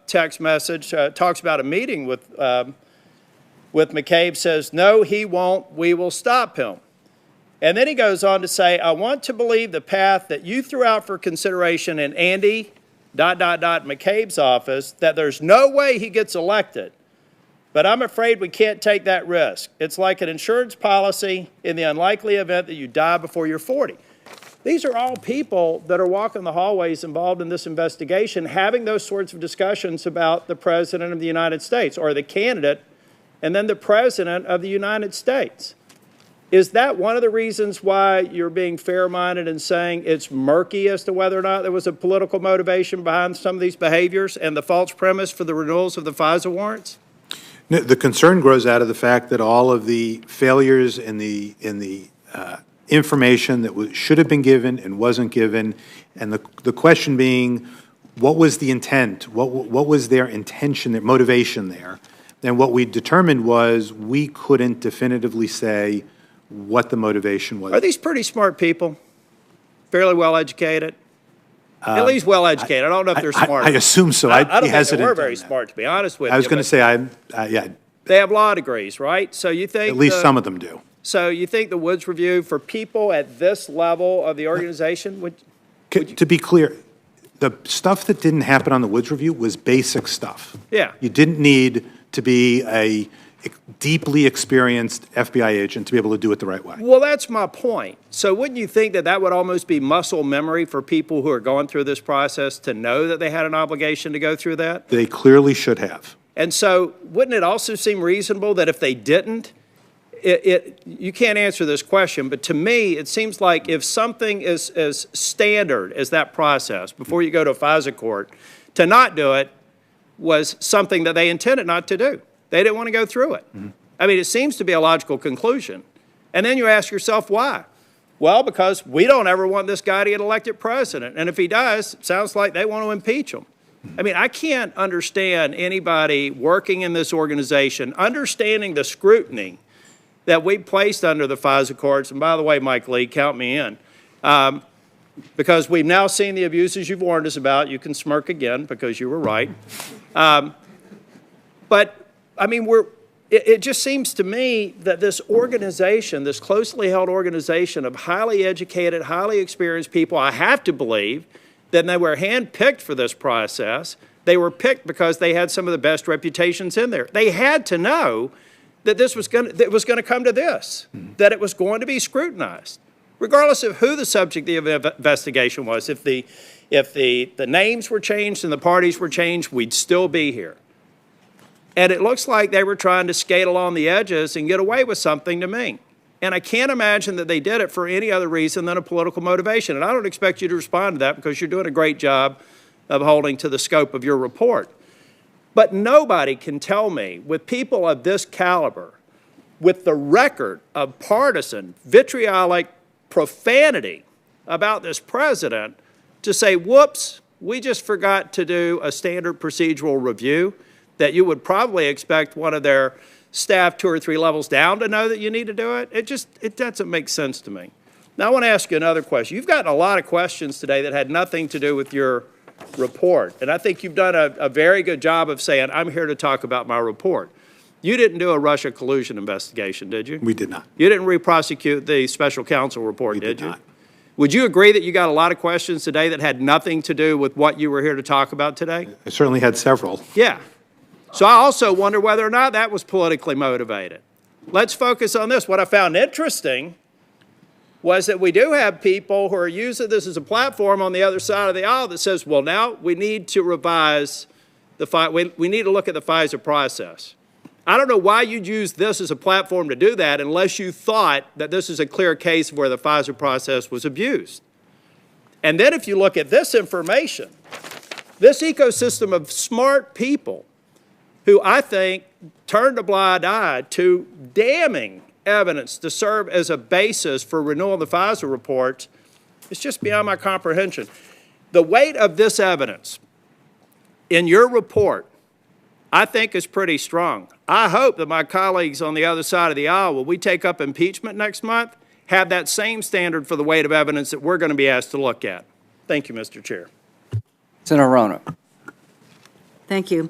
text message, talks about a meeting with McCabe, says, no, he won't, we will stop him. And then he goes on to say, I want to believe the path that you threw out for consideration in Andy, McCabe's office, that there's no way he gets elected. But I'm afraid we can't take that risk. It's like an insurance policy in the unlikely event that you die before you're 40. These are all people that are walking the hallways involved in this investigation, having those sorts of discussions about the President of the United States, or the candidate, and then the President of the United States. Is that one of the reasons why you're being fair-minded and saying it's murky as to whether or not there was a political motivation behind some of these behaviors and the false premise for the renewals of the FISA warrants? No, the concern grows out of the fact that all of the failures in the information that should have been given and wasn't given, and the question being, what was the intent? What was their intention, their motivation there? And what we determined was we couldn't definitively say what the motivation was. Are these pretty smart people? Fairly well educated? At least well educated. I don't know if they're smart. I assume so. I don't think they were very smart, to be honest with you. I was going to say, yeah. They have law degrees, right? So you think At least some of them do. So you think the Woods Review, for people at this level of the organization, To be clear, the stuff that didn't happen on the Woods Review was basic stuff. Yeah. You didn't need to be a deeply experienced FBI agent to be able to do it the right way. Well, that's my point. So wouldn't you think that that would almost be muscle memory for people who are going through this process to know that they had an obligation to go through that? They clearly should have. And so wouldn't it also seem reasonable that if they didn't, you can't answer this question, but to me, it seems like if something is as standard as that process before you go to a FISA court, to not do it was something that they intended not to do. They didn't want to go through it. Mm-hmm. I mean, it seems to be a logical conclusion. And then you ask yourself, why? Well, because we don't ever want this guy to get elected president. And if he does, it sounds like they want to impeach him. I mean, I can't understand anybody working in this organization understanding the scrutiny that we placed under the FISA courts. And by the way, Mike Lee, count me in. Because we've now seen the abuses you've warned us about. You can smirk again because you were right. But, I mean, it just seems to me that this organization, this closely held organization of highly educated, highly experienced people, I have to believe that they were handpicked for this process. They were picked because they had some of the best reputations in there. They had to know that this was going to come to this, that it was going to be scrutinized, regardless of who the subject of the investigation was. If the names were changed and the parties were changed, we'd still be here. And it looks like they were trying to skate along the edges and get away with something to me. And I can't imagine that they did it for any other reason than a political motivation. And I don't expect you to respond to that because you're doing a great job of holding to the scope of your report. But nobody can tell me, with people of this caliber, with the record of partisan, vitriolic profanity about this president, to say, whoops, we just forgot to do a standard procedural review, that you would probably expect one of their staff 2 or 3 levels down to know that you need to do it. It doesn't make sense to me. Now, I want to ask you another question. You've gotten a lot of questions today that had nothing to do with your report, and I think you've done a very good job of saying, I'm here to talk about my report. You didn't do a Russia collusion investigation, did you? We did not. You didn't re-prosecute the special counsel report, did you? Not. Would you agree that you got a lot of questions today that had nothing to do with what you were here to talk about today? I certainly had several. Yeah. So I also wonder whether or not that was politically motivated. Let's focus on this. What I found interesting was that we do have people who are using this as a platform on the other side of the aisle that says, well, now we need to revise we need to look at the FISA process. I don't know why you'd use this as a platform to do that unless you thought that this is a clear case where the FISA process was abused. And then if you look at this information, this ecosystem of smart people who I think turned a blind eye to damning evidence to serve as a basis for renewal of the FISA reports, it's just beyond my comprehension. The weight of this evidence in your report, I think is pretty strong. I hope that my colleagues on the other side of the aisle, when we take up impeachment next month, have that same standard for the weight of evidence that we're going to be asked to look at. Thank you, Mr. Chair. Senator Roanoke. Thank you.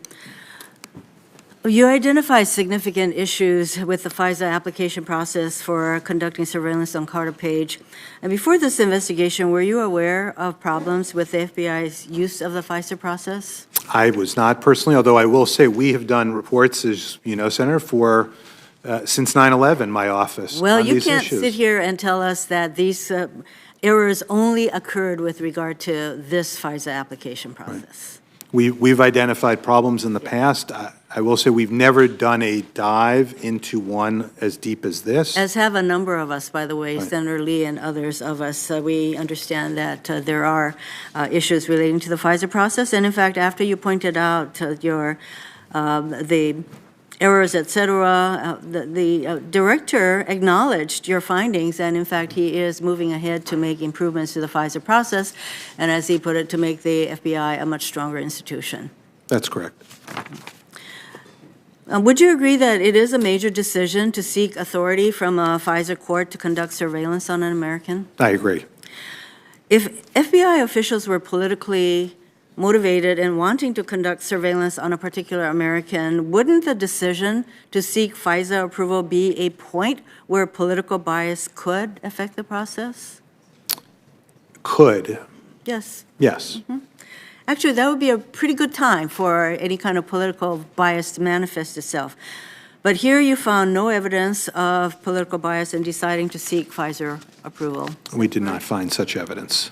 You identify significant issues with the FISA application process for conducting surveillance on Carter Page. And before this investigation, were you aware of problems with the FBI's use of the FISA process? I was not personally, although I will say we have done reports, as you know, Senator, for since 9/11, my office. Well, on you these can't issues. sit here and tell us that these errors only occurred with regard to this FISA application process. We've identified problems in the past. I will say we've never done a dive into one as deep as this. As have a number of us, by the way, Senator Lee and others of us. We understand that there are issues relating to the FISA process. And in fact, after you pointed out the errors, et cetera, the director acknowledged your findings, and in fact, he is moving ahead to make improvements to the FISA process, and as he put it, to make the FBI a much stronger institution. That's correct. Would you agree that it is a major decision to seek authority from a FISA court to conduct surveillance on an American? I agree. If FBI officials were politically motivated and wanting to conduct surveillance on a particular American, wouldn't the decision to seek FISA approval be a point where political bias could affect the process? Could. Yes. Yes. Mm-hmm. Actually, that would be a pretty good time for any kind of political bias to manifest itself. But here you found no evidence of political bias in deciding to seek FISA approval. We did not find such evidence.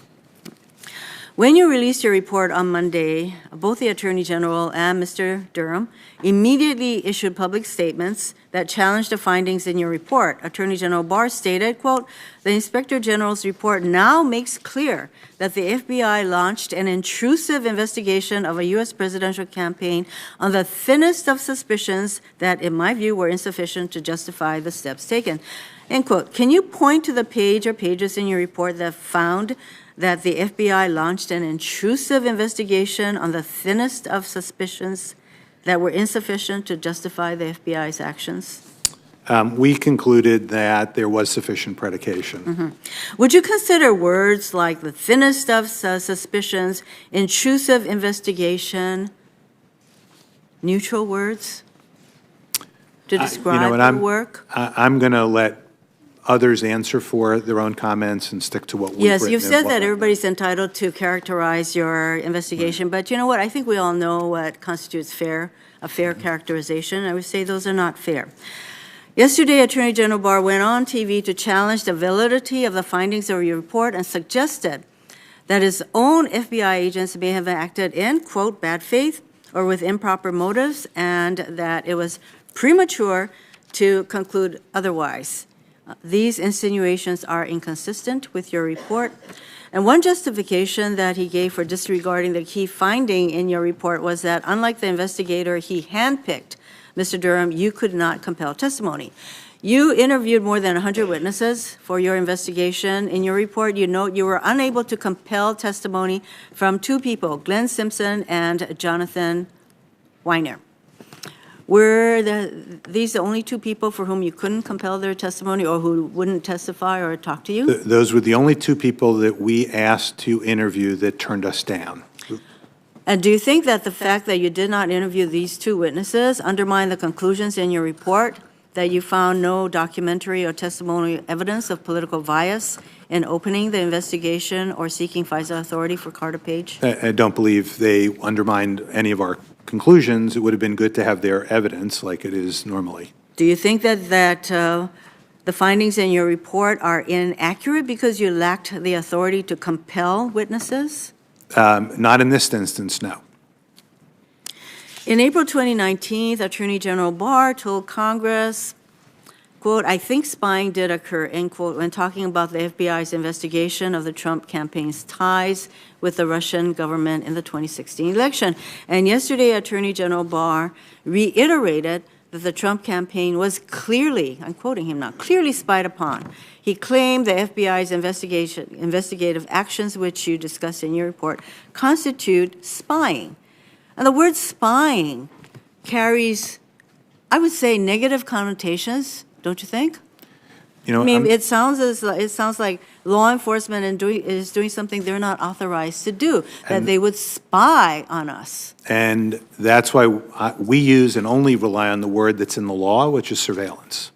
When you released your report on Monday, both the Attorney General and Mr. Durham immediately issued public statements that challenged the findings in your report. Attorney General Barr stated, quote, "The Inspector General's report now makes clear that the FBI launched an intrusive investigation of a U.S. presidential campaign on the thinnest of suspicions that, in my view, were insufficient to justify the steps taken." End quote. Can you point to the page or pages in your report that found that the FBI launched an intrusive investigation on the thinnest of suspicions that were insufficient to justify the FBI's actions? We concluded that there was sufficient predication. Mm-hmm. Would you consider words like the thinnest of suspicions, intrusive investigation, neutral words to describe your work? I'm going to let others answer for their own comments and stick to what we've Yes, written you've and said what that we've everybody's entitled to characterize your investigation, but you know what? I think we all know what constitutes a fair characterization. I would say those are not fair. Yesterday, Attorney General Barr went on TV to challenge the validity of the findings of your report and suggested that his own FBI agents may have acted in, quote, bad faith or with improper motives, and that it was premature to conclude otherwise. These insinuations are inconsistent with your report. And one justification that he gave for disregarding the key finding in your report was that, unlike the investigator he handpicked, Mr. Durham, you could not compel testimony. You interviewed more than 100 witnesses for your investigation. In your report, you note you were unable to compel testimony from two people, Glenn Simpson and Jonathan Weiner. Were these the only two people for whom you couldn't compel their testimony or who wouldn't testify or talk to you? Those were the only two people that we asked to interview that turned us down. And do you think that the fact that you did not interview these two witnesses undermine the conclusions in your report that you found no documentary or testimonial evidence of political bias in opening the investigation or seeking FISA authority for Carter Page? I don't believe they undermined any of our conclusions. It would have been good to have their evidence like it is normally. Do you think that the findings in your report are inaccurate because you lacked the authority to compel witnesses? Not in this instance, no. In April 2019, Attorney General Barr told Congress, quote, "I think spying did occur," end quote, when talking about the FBI's investigation of the Trump campaign's ties with the Russian government in the 2016 election. And yesterday, Attorney General Barr reiterated that the Trump campaign was clearly, I'm quoting him now, clearly spied upon. He claimed the FBI's investigative actions, which you discussed in your report, constitute spying. And the word spying carries, I would say, negative connotations, don't you think? You know, I mean, it sounds like law enforcement is doing something they're not authorized to do, that they would spy on us. And that's why we use and only rely on the word that's in the law, which is surveillance.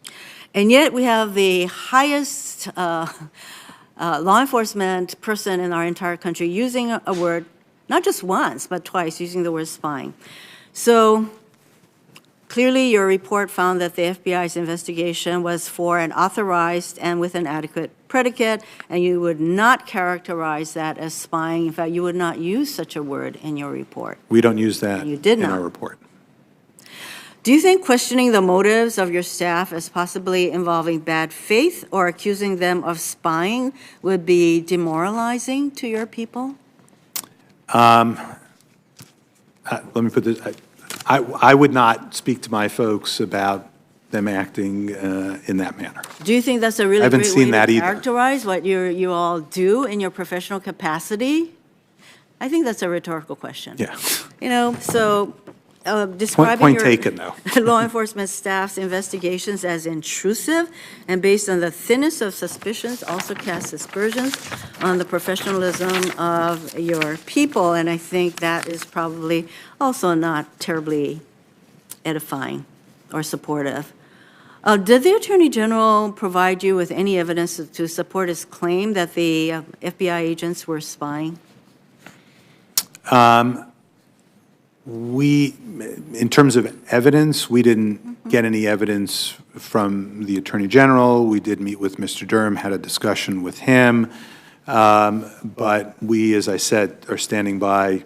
And yet we have the highest law enforcement person in our entire country using a word, not just once, but twice, using the word spying. So clearly your report found that the FBI's investigation was for an authorized and with an adequate predicate, and you would not characterize that as spying. In fact, you would not use such a word in your report. We don't use that You did in not. our report. Do you think questioning the motives of your staff as possibly involving bad faith or accusing them of spying would be demoralizing to your people? Let me put this, I would not speak to my folks about them acting in that manner. Do you think that's a really I haven't great seen way that to either. characterize what you all do in your professional capacity? I think that's a rhetorical question. Yeah. You know, so describing Point your taken, though. law enforcement staff's investigations as intrusive and based on the thinnest of suspicions also casts aspersions on the professionalism of your people, and I think that is probably also not terribly edifying or supportive. Did the Attorney General provide you with any evidence to support his claim that the FBI agents were spying? In terms of evidence, we didn't get any evidence from the Attorney General. We did meet with Mr. Durham, had a discussion with him, but we, as I said, are standing by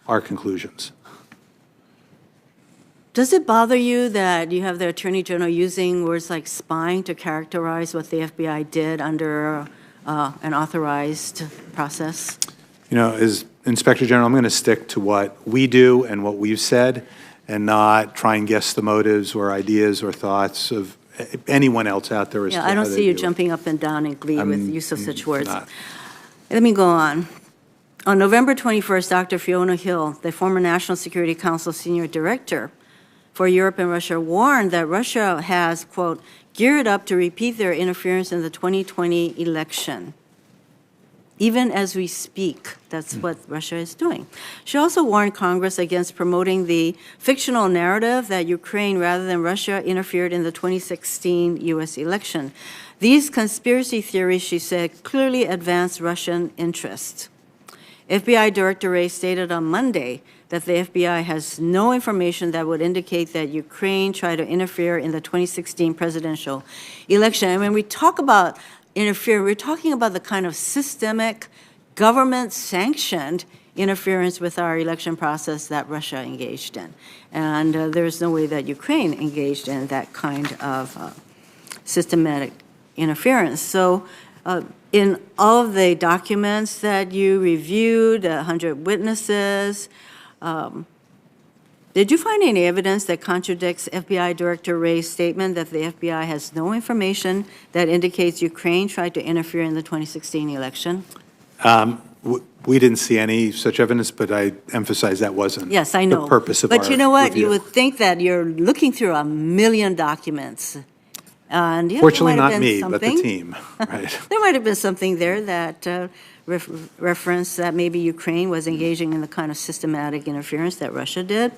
our conclusions. Does it bother you that you have the Attorney General using words like spying to characterize what the FBI did under an authorized process? You know, as Inspector General, I'm going to stick to what we do and what we've said and not try and guess the motives or ideas or thoughts of anyone else out there. Yeah, I don't see you jumping up and down in glee with use of such words. Let me go on. On November 21st, Dr. Fiona Hill, the former National Security Council Senior Director for Europe and Russia, warned that Russia has, quote, geared up to repeat their interference in the 2020 election. Even as we speak, that's what Russia is doing. She also warned Congress against promoting the fictional narrative that Ukraine rather than Russia interfered in the 2016 U.S. election. These conspiracy theories, she said, clearly advance Russian interests. FBI Director Wray stated on Monday that the FBI has no information that would indicate that Ukraine tried to interfere in the 2016 presidential election. And when we talk about interfere, we're talking about the kind of systemic, government-sanctioned interference with our election process that Russia engaged in. And there's no way that Ukraine engaged in that kind of systematic interference. So in all of the documents that you reviewed, 100 witnesses, did you find any evidence that contradicts FBI Director Wray's statement that the FBI has no information that indicates Ukraine tried to interfere in the 2016 election? We didn't see any such evidence, but I emphasize that wasn't Yes, I know. the purpose of our But you know what? review. You would think that you're looking through 1 million documents. And yeah, Fortunately, there might not have me, been but the something. team. Right. There might have been something there that referenced that maybe Ukraine was engaging in the kind of systematic interference that Russia did.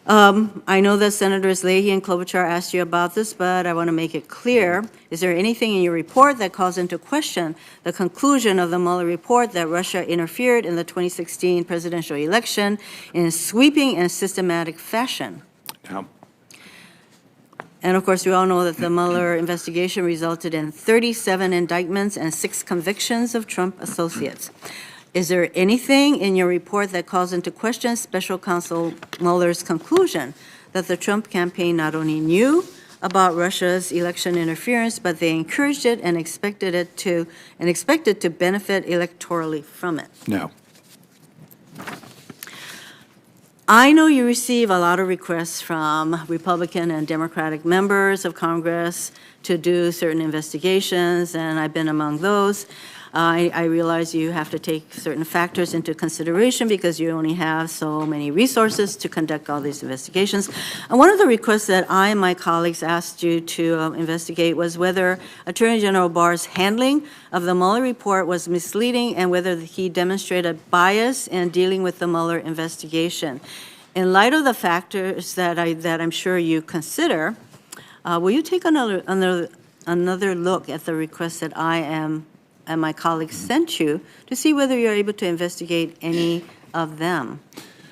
I know that Senators Leahy and Klobuchar asked you about this, but I want to make it clear. Is there anything in your report that calls into question the conclusion of the Mueller report that Russia interfered in the 2016 presidential election in a sweeping and systematic fashion? No. And of course, we all know that the Mueller investigation resulted in 37 indictments and 6 convictions of Trump associates. Is there anything in your report that calls into question Special Counsel Mueller's conclusion that the Trump campaign not only knew about Russia's election interference, but they encouraged it and expected to benefit electorally from it? No. I know you receive a lot of requests from Republican and Democratic members of Congress to do certain investigations, and I've been among those. I realize you have to take certain factors into consideration because you only have so many resources to conduct all these investigations. And one of the requests that I and my colleagues asked you to investigate was whether Attorney General Barr's handling of the Mueller report was misleading and whether he demonstrated bias in dealing with the Mueller investigation. In light of the factors that I'm sure you consider, will you take another look at the request that I am and my colleagues sent you to see whether you're able to investigate any of them?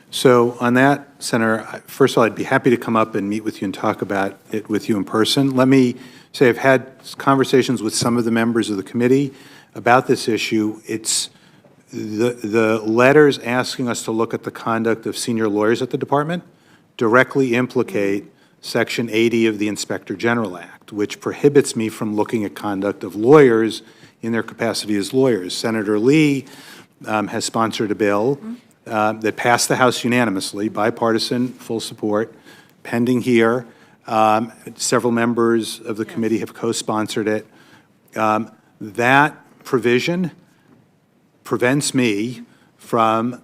So on that, Senator, first of all, I'd be happy to come up and meet with you and talk about it with you in person. Let me say I've had conversations with some of the members of the committee about this issue. It's the letters asking us to look at the conduct of senior lawyers at the department directly implicate Section 80 of the Inspector General Act, which prohibits me from looking at conduct of lawyers in their capacity as lawyers. Senator Lee has sponsored a bill that passed the House unanimously, bipartisan, full support, pending here. Several members of the committee have co-sponsored it. That provision prevents me from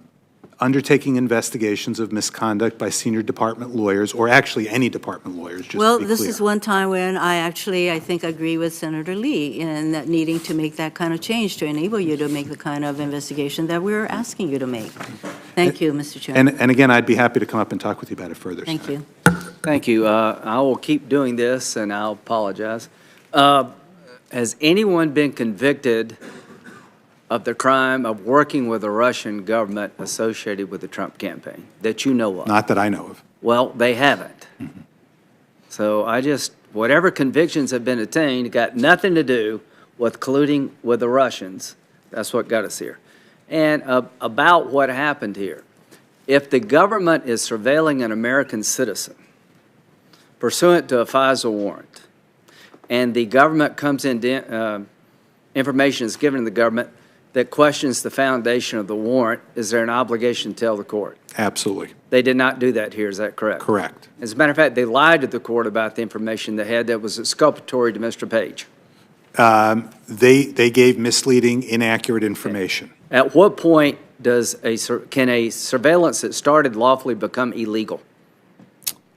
undertaking investigations of misconduct by senior department lawyers, or actually any department lawyers, just Well, to be this clear. is one time when I think, agree with Senator Lee in that needing to make that kind of change to enable you to make the kind of investigation that we're asking you to make. Thank you, Mr. Chairman. And again, I'd be happy to come up and talk with you about it further. Thank you. Thank you. I will keep doing this, and I'll apologize. Has anyone been convicted of the crime of working with the Russian government associated with the Trump campaign that you know of? Not that I know of. Well, they haven't. So whatever convictions have been attained got nothing to do with colluding with the Russians. That's what got us here. And about what happened here. If the government is surveilling an American citizen pursuant to a FISA warrant, and the government comes in, information is given to the government that questions the foundation of the warrant, is there an obligation to tell the court? Absolutely. They did not do that here, is that correct? Correct. As a matter of fact, they lied to the court about the information they had that was exculpatory to Mr. Page. They gave misleading, inaccurate information. At what point can a surveillance that started lawfully become illegal?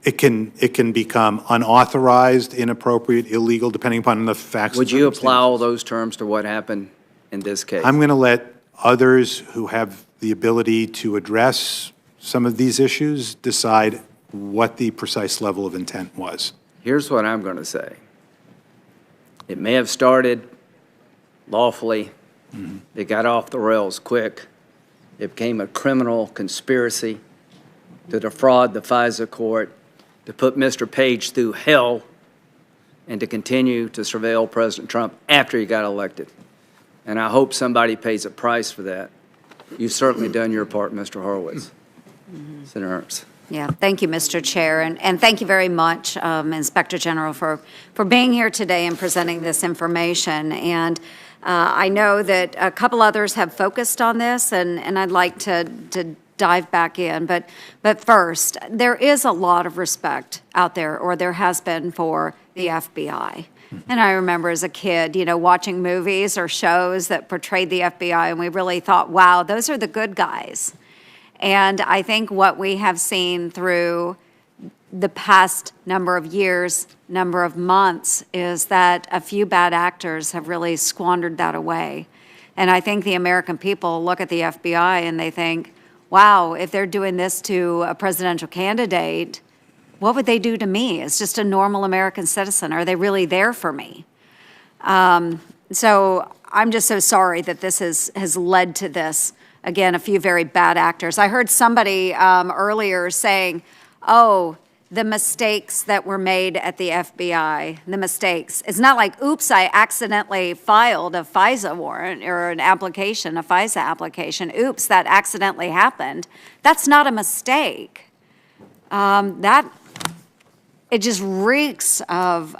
It can become unauthorized, inappropriate, illegal, depending upon the facts. Would you apply all those terms to what happened in this case? I'm going to let others who have the ability to address some of these issues decide what the precise level of intent was. Here's what I'm going to say. It may have started lawfully. It got off the rails quick. It became a criminal conspiracy to defraud the FISA court, to put Mr. Page through hell, and to continue to surveil President Trump after he got elected. And I hope somebody pays a price for that. You've certainly done your part, Mr. Horowitz. Senator Ernst. Yeah, thank you, Mr. Chair, and thank you very much, Inspector General, for being here today and presenting this information. And I know that a couple others have focused on this, and I'd like to dive back in. But first, there is a lot of respect out there, or there has been, for the FBI. And I remember as a kid, watching movies or shows that portrayed the FBI, and we really thought, wow, those are the good guys. And I think what we have seen through the past number of years, number of months, is that a few bad actors have really squandered that away. And I think the American people look at the FBI and they think, wow, if they're doing this to a presidential candidate, what would they do to me as just a normal American citizen? Are they really there for me? So I'm just so sorry that this has led to this. Again, a few very bad actors. I heard somebody earlier saying, oh, the mistakes that were made at the FBI, the mistakes. It's not like, oops, I accidentally filed a FISA warrant or an application, a FISA application. Oops, that accidentally happened. That's not a mistake. It just reeks of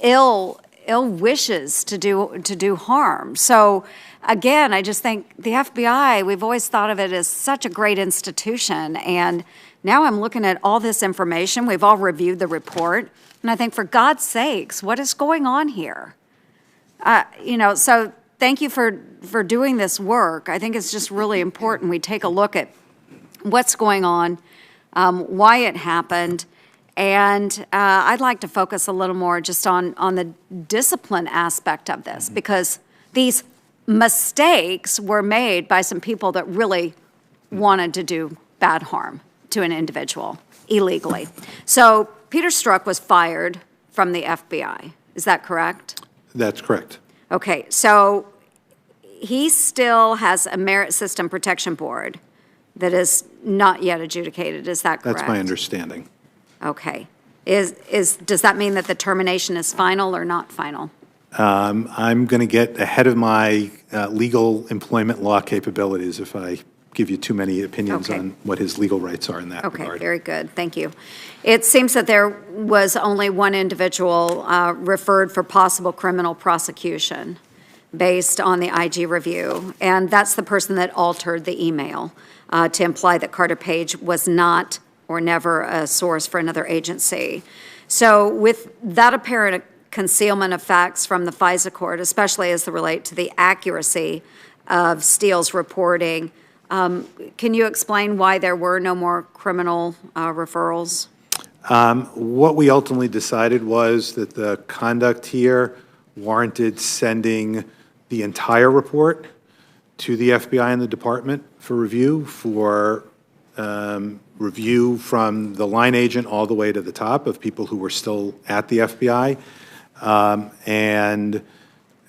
ill wishes to do harm. So again, I just think the FBI, we've always thought of it as such a great institution, and now I'm looking at all this information. We've all reviewed the report, and I think, for God's sakes, what is going on here? So thank you for doing this work. I think it's just really important we take a look at what's going on, why it happened, and I'd like to focus a little more just on the discipline aspect of this, because these mistakes were made by some people that really wanted to do bad harm to an individual illegally. So Peter Strzok was fired from the FBI. Is that correct? That's correct. Okay, so he still has a Merit System Protection Board that is not yet adjudicated. Is that correct? That's my understanding. Okay. Does that mean that the termination is final or not final? I'm going to get ahead of my legal employment law capabilities if I give you too many opinions on what his legal rights are in that regard. Okay, very good. Thank you. It seems that there was only one individual referred for possible criminal prosecution based on the IG review, and that's the person that altered the email to imply that Carter Page was not or never a source for another agency. So with that apparent concealment of facts from the FISA court, especially as they relate to the accuracy of Steele's reporting, can you explain why there were no more criminal referrals? What we ultimately decided was that the conduct here warranted sending the entire report to the FBI and the department for review, review from the line agent all the way to the top of people who were still at the FBI. And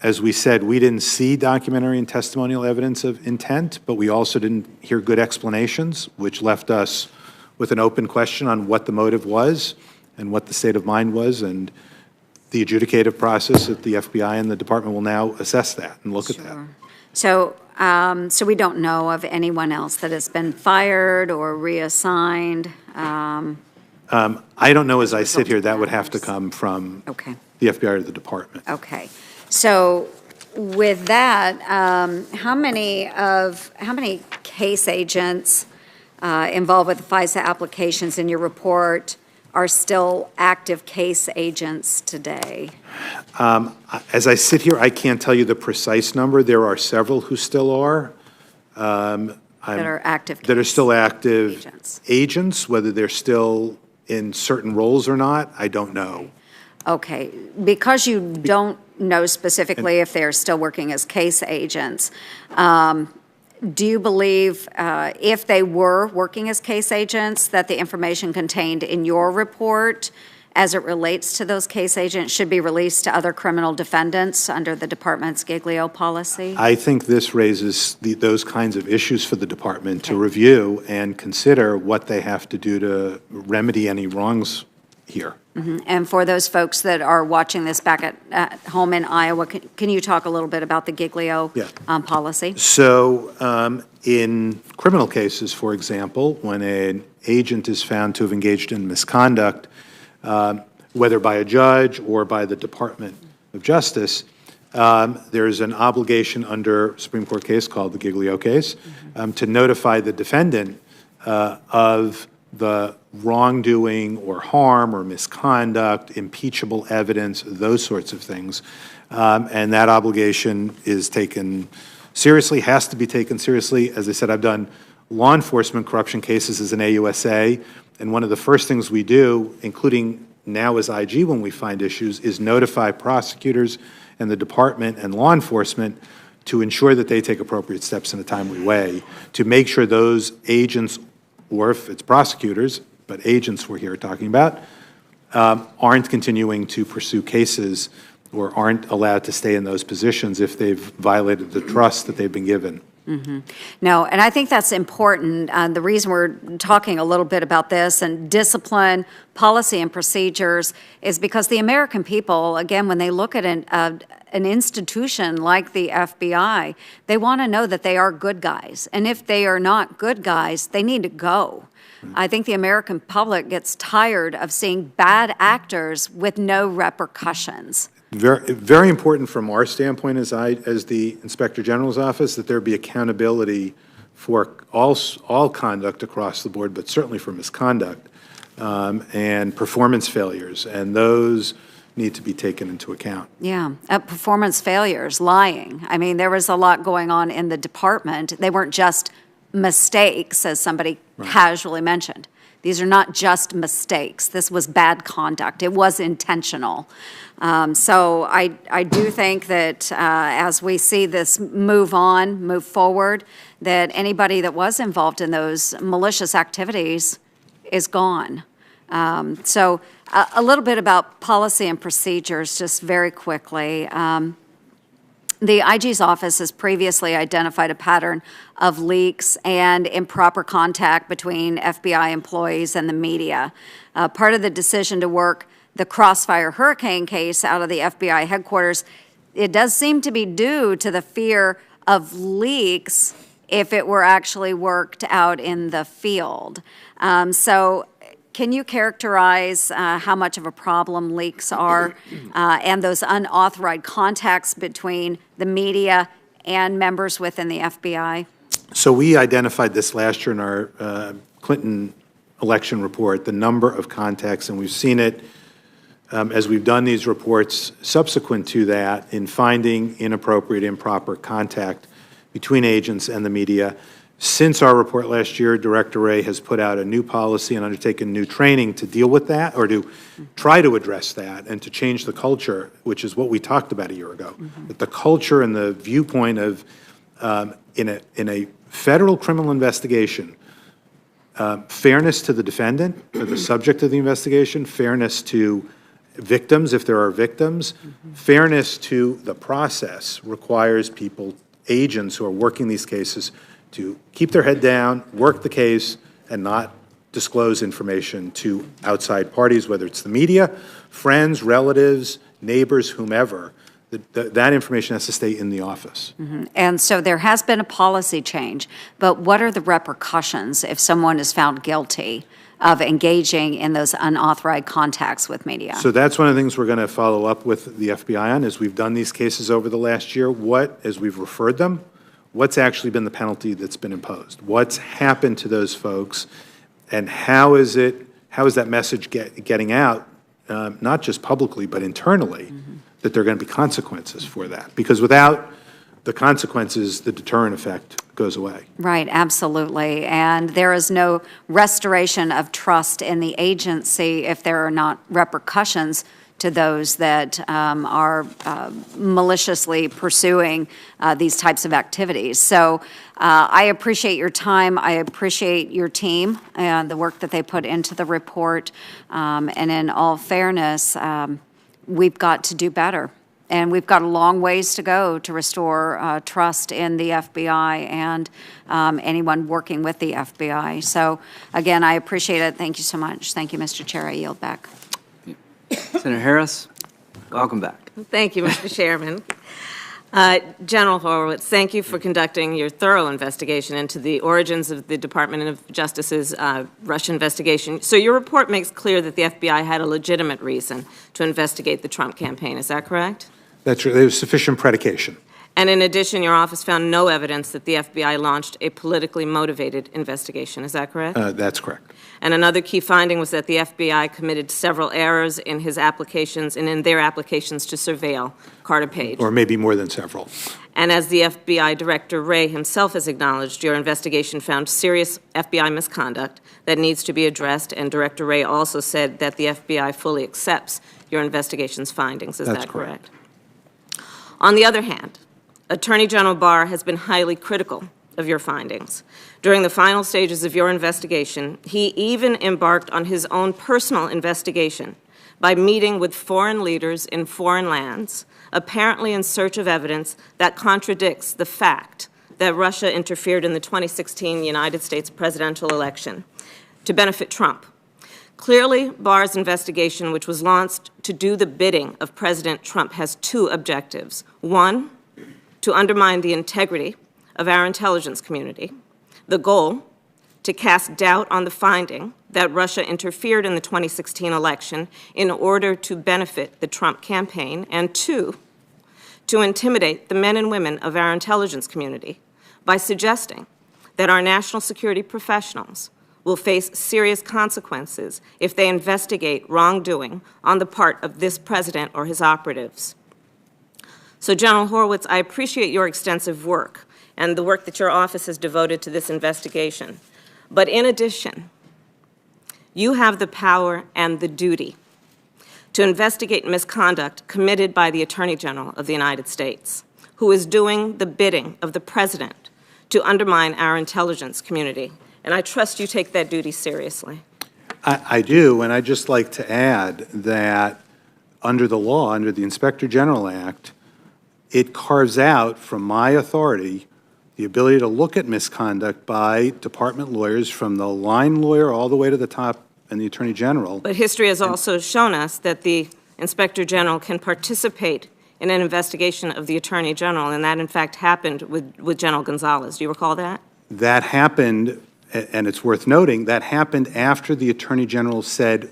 as we said, we didn't see documentary and testimonial evidence of intent, but we also didn't hear good explanations, which left us with an open question on what the motive was and what the state of mind was. And the adjudicative process at the FBI and the department will now assess that and look at that. So, so we don't know of anyone else that has been fired or reassigned? I don't know as I sit here. That would have to come from the FBI or the department. Okay. So with that, how many case agents involved with the FISA applications in your report are still active case agents today? As I sit here, I can't tell you the precise number. There are several who still are. That are active. That are still active agents. Whether they're still in certain roles or not, I don't know. Okay, because you don't know specifically if they're still working as case agents, do you believe if they were working as case agents that the information contained in your report as it relates to those case agents should be released to other criminal defendants under the department's Giglio policy? I think this raises those kinds of issues for the department to review and consider what they have to do to remedy any wrongs here. And for those folks that are watching this back at home in Iowa, can you talk a little bit about the Giglio policy? So in criminal cases, for example, when an agent is found to have engaged in misconduct, whether by a judge or by the Department of Justice, there's an obligation under a Supreme Court case called the Giglio case to notify the defendant of the wrongdoing or harm or misconduct, impeachable evidence, those sorts of things. And that obligation is taken seriously, has to be taken seriously. As I said, I've done law enforcement corruption cases as an AUSA, and one of the first things we do, including now as IG when we find issues, is notify prosecutors and the department and law enforcement to ensure that they take appropriate steps in a timely way to make sure those agents, or if it's prosecutors, but agents we're here talking about, aren't continuing to pursue cases or aren't allowed to stay in those positions if they've violated the trust that they've been given. No, and I think that's important. The reason we're talking a little bit about this and discipline, policy, and procedures is because the American people, again, when they look at an institution like the FBI, they want to know that they are good guys. And if they are not good guys, they need to go. I think the American public gets tired of seeing bad actors with no repercussions. Very, very important from our standpoint as the Inspector General's office that there be accountability for all conduct across the board, but certainly for misconduct and performance failures. And those need to be taken into account. Yeah, performance failures, lying. I mean, there was a lot going on in the department. They weren't just mistakes, as somebody casually mentioned. These are not just mistakes. This was bad conduct. It was intentional. So I do think that as we see this move forward, that anybody that was involved in those malicious activities is gone. So a little bit about policy and procedures, just very quickly. The IG's office has previously identified a pattern of leaks and improper contact between FBI employees and the media. Part of the decision to work the Crossfire Hurricane case out of the FBI headquarters, it does seem to be due to the fear of leaks if it were actually worked out in the field. So can you characterize how much of a problem leaks are and those unauthorized contacts between the media and members within the FBI? So we identified this last year in our Clinton election report, the number of contacts, and we've seen it as we've done these reports subsequent to that in finding inappropriate, improper contact between agents and the media. Since our report last year, Director Wray has put out a new policy and undertaken new training to deal with that, or to try to address that and to change the culture, which is what we talked about a year ago. That the culture and the viewpoint of, in a federal criminal investigation, fairness to the defendant, or the subject of the investigation, fairness to victims, if there are victims, fairness to the process requires people, agents who are working these cases, to keep their head down, work the case, and not disclose information to outside parties, whether it's the media, friends, relatives, neighbors, whomever. That information has to stay in the office. And so there has been a policy change, but what are the repercussions if someone is found guilty of engaging in those unauthorized contacts with media? So that's one of the things we're going to follow up with the FBI on, as we've done these cases over the last year. As we've referred them, what's actually been the penalty that's been imposed? What's happened to those folks, and how is that message getting out, not just publicly but internally, that there are going to be consequences for that? Because without the consequences, the deterrent effect goes away. Right, absolutely. And there is no restoration of trust in the agency if there are not repercussions to those that are maliciously pursuing these types of activities. So I appreciate your time. I appreciate your team and the work that they put into the report. And in all fairness, we've got to do better. And we've got a long ways to go to restore trust in the FBI and anyone working with the FBI. So again, I appreciate it. Thank you so much. Thank you, Mr. Chair. I yield back. Senator Harris, welcome back. Thank you, Mr. Chairman. General Horowitz, thank you for conducting your thorough investigation into the origins of the Department of Justice's Russia investigation. So your report makes clear that the FBI had a legitimate reason to investigate the Trump campaign. Is that correct? That's true. There was sufficient predication. And in addition, your office found no evidence that the FBI launched a politically motivated investigation. Is that correct? That's correct. And another key finding was that the FBI committed several errors in his applications and in their applications to surveil Carter Page. Or maybe more than several. And as the FBI Director Wray himself has acknowledged, your investigation found serious FBI misconduct that needs to be addressed, and Director Wray also said that the FBI fully accepts your investigation's findings. Is that correct? On the other hand, Attorney General Barr has been highly critical of your findings. During the final stages of your investigation, he even embarked on his own personal investigation by meeting with foreign leaders in foreign lands, apparently in search of evidence that contradicts the fact that Russia interfered in the 2016 United States presidential election to benefit Trump. Clearly, Barr's investigation, which was launched to do the bidding of President Trump, has two objectives. One, to undermine the integrity of our intelligence community. The goal, to cast doubt on the finding that Russia interfered in the 2016 election in order to benefit the Trump campaign. And two, to intimidate the men and women of our intelligence community by suggesting that our national security professionals will face serious consequences if they investigate wrongdoing on the part of this president or his operatives. So, General Horowitz, I appreciate your extensive work and the work that your office has devoted to this investigation. But in addition, you have the power and the duty to investigate misconduct committed by the Attorney General of the United States, who is doing the bidding of the President to undermine our intelligence community. And I trust you take that duty seriously. I do, and I'd just like to add that under the law, under the Inspector General Act, it carves out from my authority the ability to look at misconduct by department lawyers from the line lawyer all the way to the top and the Attorney General. But history has also shown us that the Inspector General can participate in an investigation of the Attorney General, and that in fact happened with General Gonzalez. Do you recall that? That happened, and it's worth noting, that happened after the Attorney General said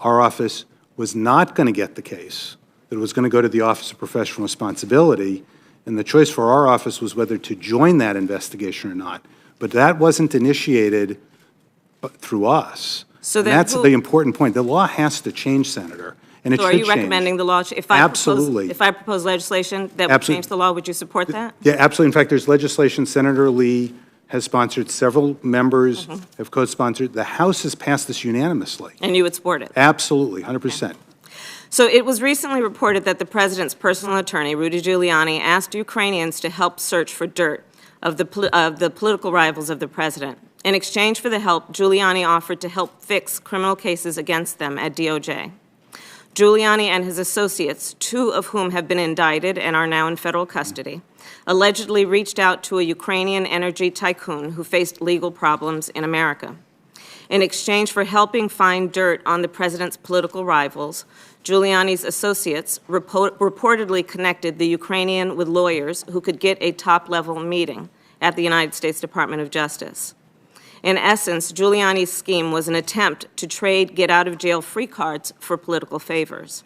our office was not going to get the case, that it was going to go to the Office of Professional Responsibility, and the choice for our office was whether to join that investigation or not. But that wasn't initiated through us. So and then that's the important point. The law has to change, Senator, and it So should are you change. recommending the law? If I Absolutely. If I propose legislation that would Absolutely. change the law, would you support that? Yeah, absolutely. In fact, there's legislation Senator Lee has sponsored, several members have co-sponsored. The House has passed this unanimously. And you would support it? Absolutely, 100%. So it was recently reported that the president's personal attorney, Rudy Giuliani, asked Ukrainians to help search for dirt of the political rivals of the president. In exchange for the help, Giuliani offered to help fix criminal cases against them at DOJ. Giuliani and his associates, two of whom have been indicted and are now in federal custody, allegedly reached out to a Ukrainian energy tycoon who faced legal problems in America. In exchange for helping find dirt on the president's political rivals, Giuliani's associates reportedly connected the Ukrainian with lawyers who could get a top-level meeting at the United States Department of Justice. In essence, Giuliani's scheme was an attempt to trade get-out-of-jail-free cards for political favors.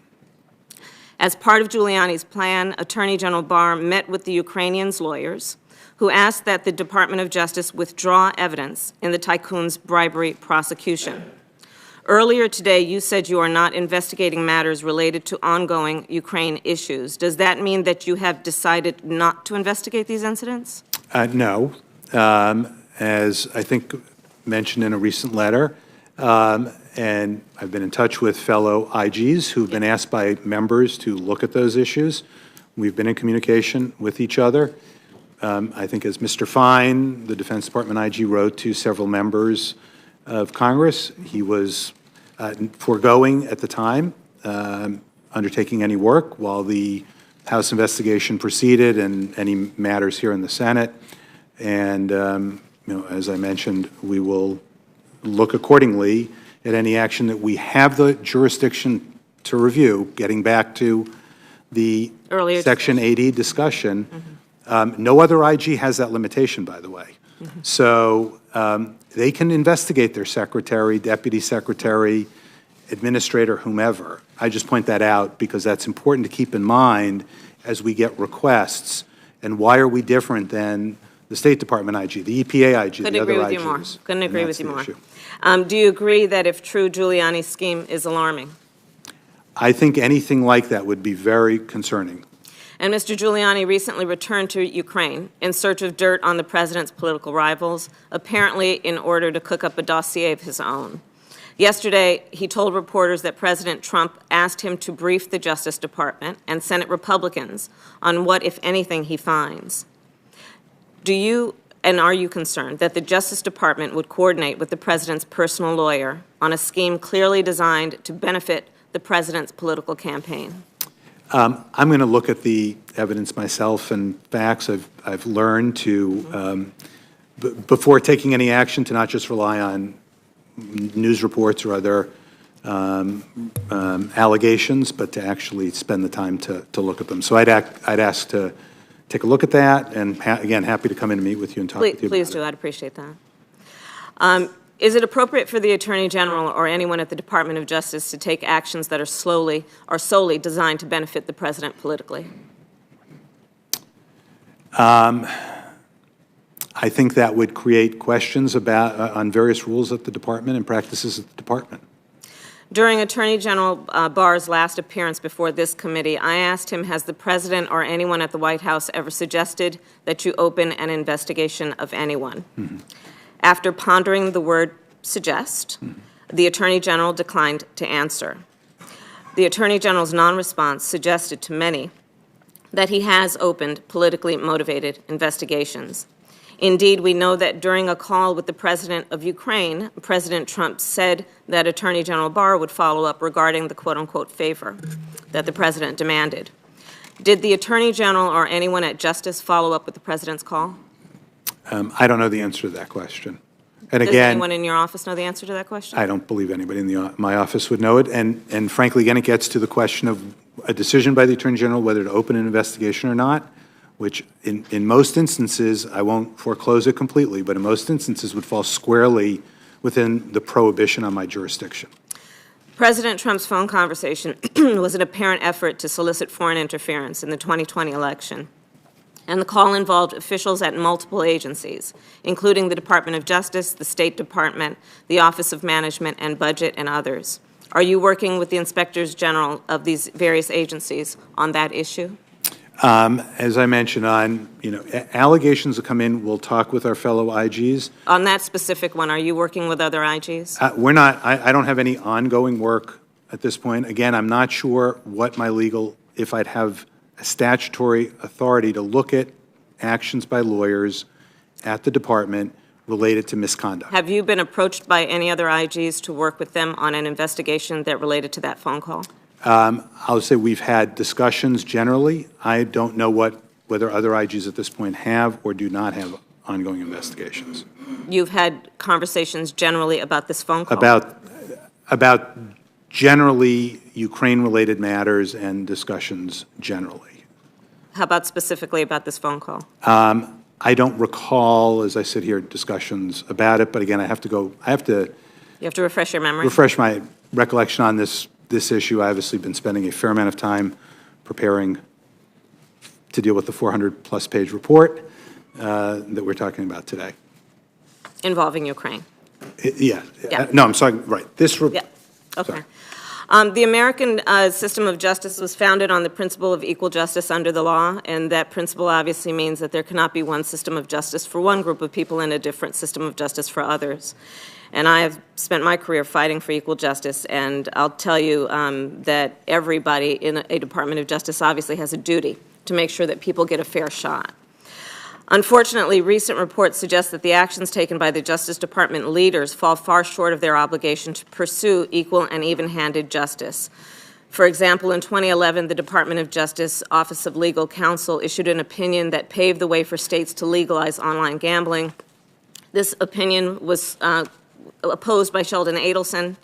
As part of Giuliani's plan, Attorney General Barr met with the Ukrainians' lawyers, who asked that the Department of Justice withdraw evidence in the tycoon's bribery prosecution. Earlier today, you said you are not investigating matters related to ongoing Ukraine issues. Does that mean that you have decided not to investigate these incidents? No. As I think mentioned in a recent letter, and I've been in touch with fellow IGs who've been asked by members to look at those issues. We've been in communication with each other. I think as Mr. Fine, the Defense Department IG, wrote to several members of Congress, he was foregoing at the time undertaking any work while the House investigation proceeded and any matters here in the Senate. And as I mentioned, we will look accordingly at any action that we have the jurisdiction to review, getting back to the Section 80 discussion. No other IG has that limitation, by the way. So they can investigate their secretary, deputy secretary, administrator, whomever. I just point that out because that's important to keep in mind as we get requests. And why are we different than the State Department IG, the EPA IG, the other IGs? Couldn't agree with you more. Do you agree that if true, Giuliani's scheme is alarming? I think anything like that would be very concerning. And Mr. Giuliani recently returned to Ukraine in search of dirt on the president's political rivals, apparently in order to cook up a dossier of his own. Yesterday, he told reporters that President Trump asked him to brief the Justice Department and Senate Republicans on what, if anything, he finds. Do you and are you concerned that the Justice Department would coordinate with the president's personal lawyer on a scheme clearly designed to benefit the president's political campaign? I'm going to look at the evidence myself and facts. I've learned to, before taking any action, to not just rely on news reports or other allegations, but to actually spend the time to look at them. So I'd ask to take a look at that, and again, happy to come in and meet with you and talk with you about it. Please do. I'd appreciate that. Is it appropriate for the Attorney General or anyone at the Department of Justice to take actions that are solely designed to benefit the president politically? I think that would create questions about, on various rules at the department and practices at the department. During Attorney General Barr's last appearance before this committee, I asked him, has the President or anyone at the White House ever suggested that you open an investigation of anyone? Mm-hmm. After pondering the word suggest, the Attorney General declined to answer. The Attorney General's non-response suggested to many that he has opened politically motivated investigations. Indeed, we know that during a call with the President of Ukraine, President Trump said that Attorney General Barr would follow up regarding the quote-unquote favor that the President demanded. Did the Attorney General or anyone at Justice follow up with the President's call? I don't know the answer to that question. And Does again, anyone in your office know the answer to that question? I don't believe anybody in my office would know it. And frankly, again, it gets to the question of a decision by the Attorney General whether to open an investigation or not, which in most instances, I won't foreclose it completely, but in most instances would fall squarely within the prohibition on my jurisdiction. President Trump's phone conversation was an apparent effort to solicit foreign interference in the 2020 election. And the call involved officials at multiple agencies, including the Department of Justice, the State Department, the Office of Management and Budget, and others. Are you working with the Inspectors General of these various agencies on that issue? As I mentioned, allegations that come in, we'll talk with our fellow IGs. On that specific one, are you working with other IGs? We're not, I don't have any ongoing work at this point. Again, I'm not sure what my legal, if I'd have a statutory authority to look at actions by lawyers at the department related to misconduct. Have you been approached by any other IGs to work with them on an investigation that related to that phone call? I'll say we've had discussions generally. I don't know whether other IGs at this point have or do not have ongoing investigations. You've had conversations generally about this phone call? About generally Ukraine-related matters and discussions generally. How about specifically about this phone call? I don't recall, as I sit here, discussions about it, but again, I have to You have to refresh your memory? refresh my recollection on this issue. I've obviously been spending a fair amount of time preparing to deal with the 400-plus page report that we're talking about today. Involving Ukraine? Yeah. Yeah. No, I'm sorry, right. Yeah, okay. The American system of justice was founded on the principle of equal justice under the law, and that principle obviously means that there cannot be one system of justice for one group of people and a different system of justice for others. And I have spent my career fighting for equal justice, and I'll tell you that everybody in a Department of Justice obviously has a duty to make sure that people get a fair shot. Unfortunately, recent reports suggest that the actions taken by the Justice Department leaders fall far short of their obligation to pursue equal and even-handed justice. For example, in 2011, the Department of Justice Office of Legal Counsel issued an opinion that paved the way for states to legalize online gambling. This opinion was opposed by Sheldon Adelson,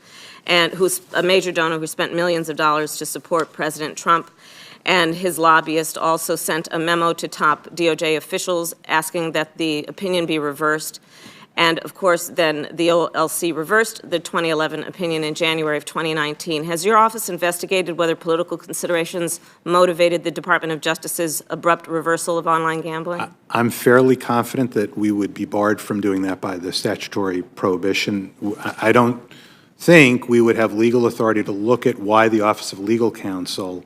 and who's a major donor who spent millions of dollars to support President Trump. And his lobbyist also sent a memo to top DOJ officials asking that the opinion be reversed. And of course, then the OLC reversed the 2011 opinion in January of 2019. Has your office investigated whether political considerations motivated the Department of Justice's abrupt reversal of online gambling? I'm fairly confident that we would be barred from doing that by the statutory prohibition. I don't think we would have legal authority to look at why the Office of Legal Counsel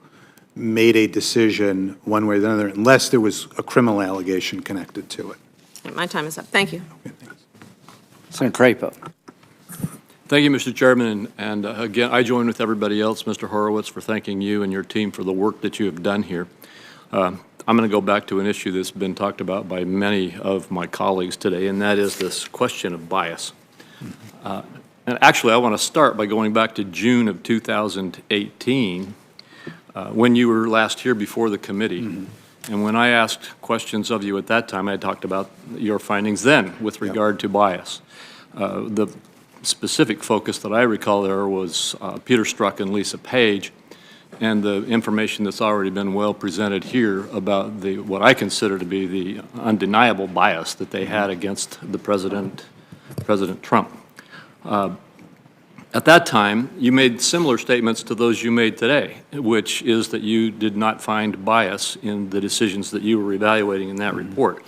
made a decision one way or the other unless there was a criminal allegation connected to it. Okay, my time is up. Thank you. Okay, thanks. Senator Crapo. Thank you, Mr. Chairman, and again, I join with everybody else, Mr. Horowitz, for thanking you and your team for the work that you have done here. I'm going to go back to an issue that's been talked about by many of my colleagues today, and that is this question of bias. And actually, I want to start by going back to June of 2018, when you were last here before the committee. And when I asked questions of you at that time, I talked about your findings then with regard to bias. The specific focus that I recall there was Peter Strzok and Lisa Page, and the information that's already been well presented here about what I consider to be the undeniable bias that they had against the President Trump. At that time, you made similar statements to those you made today, which is that you did not find bias in the decisions that you were evaluating in that report.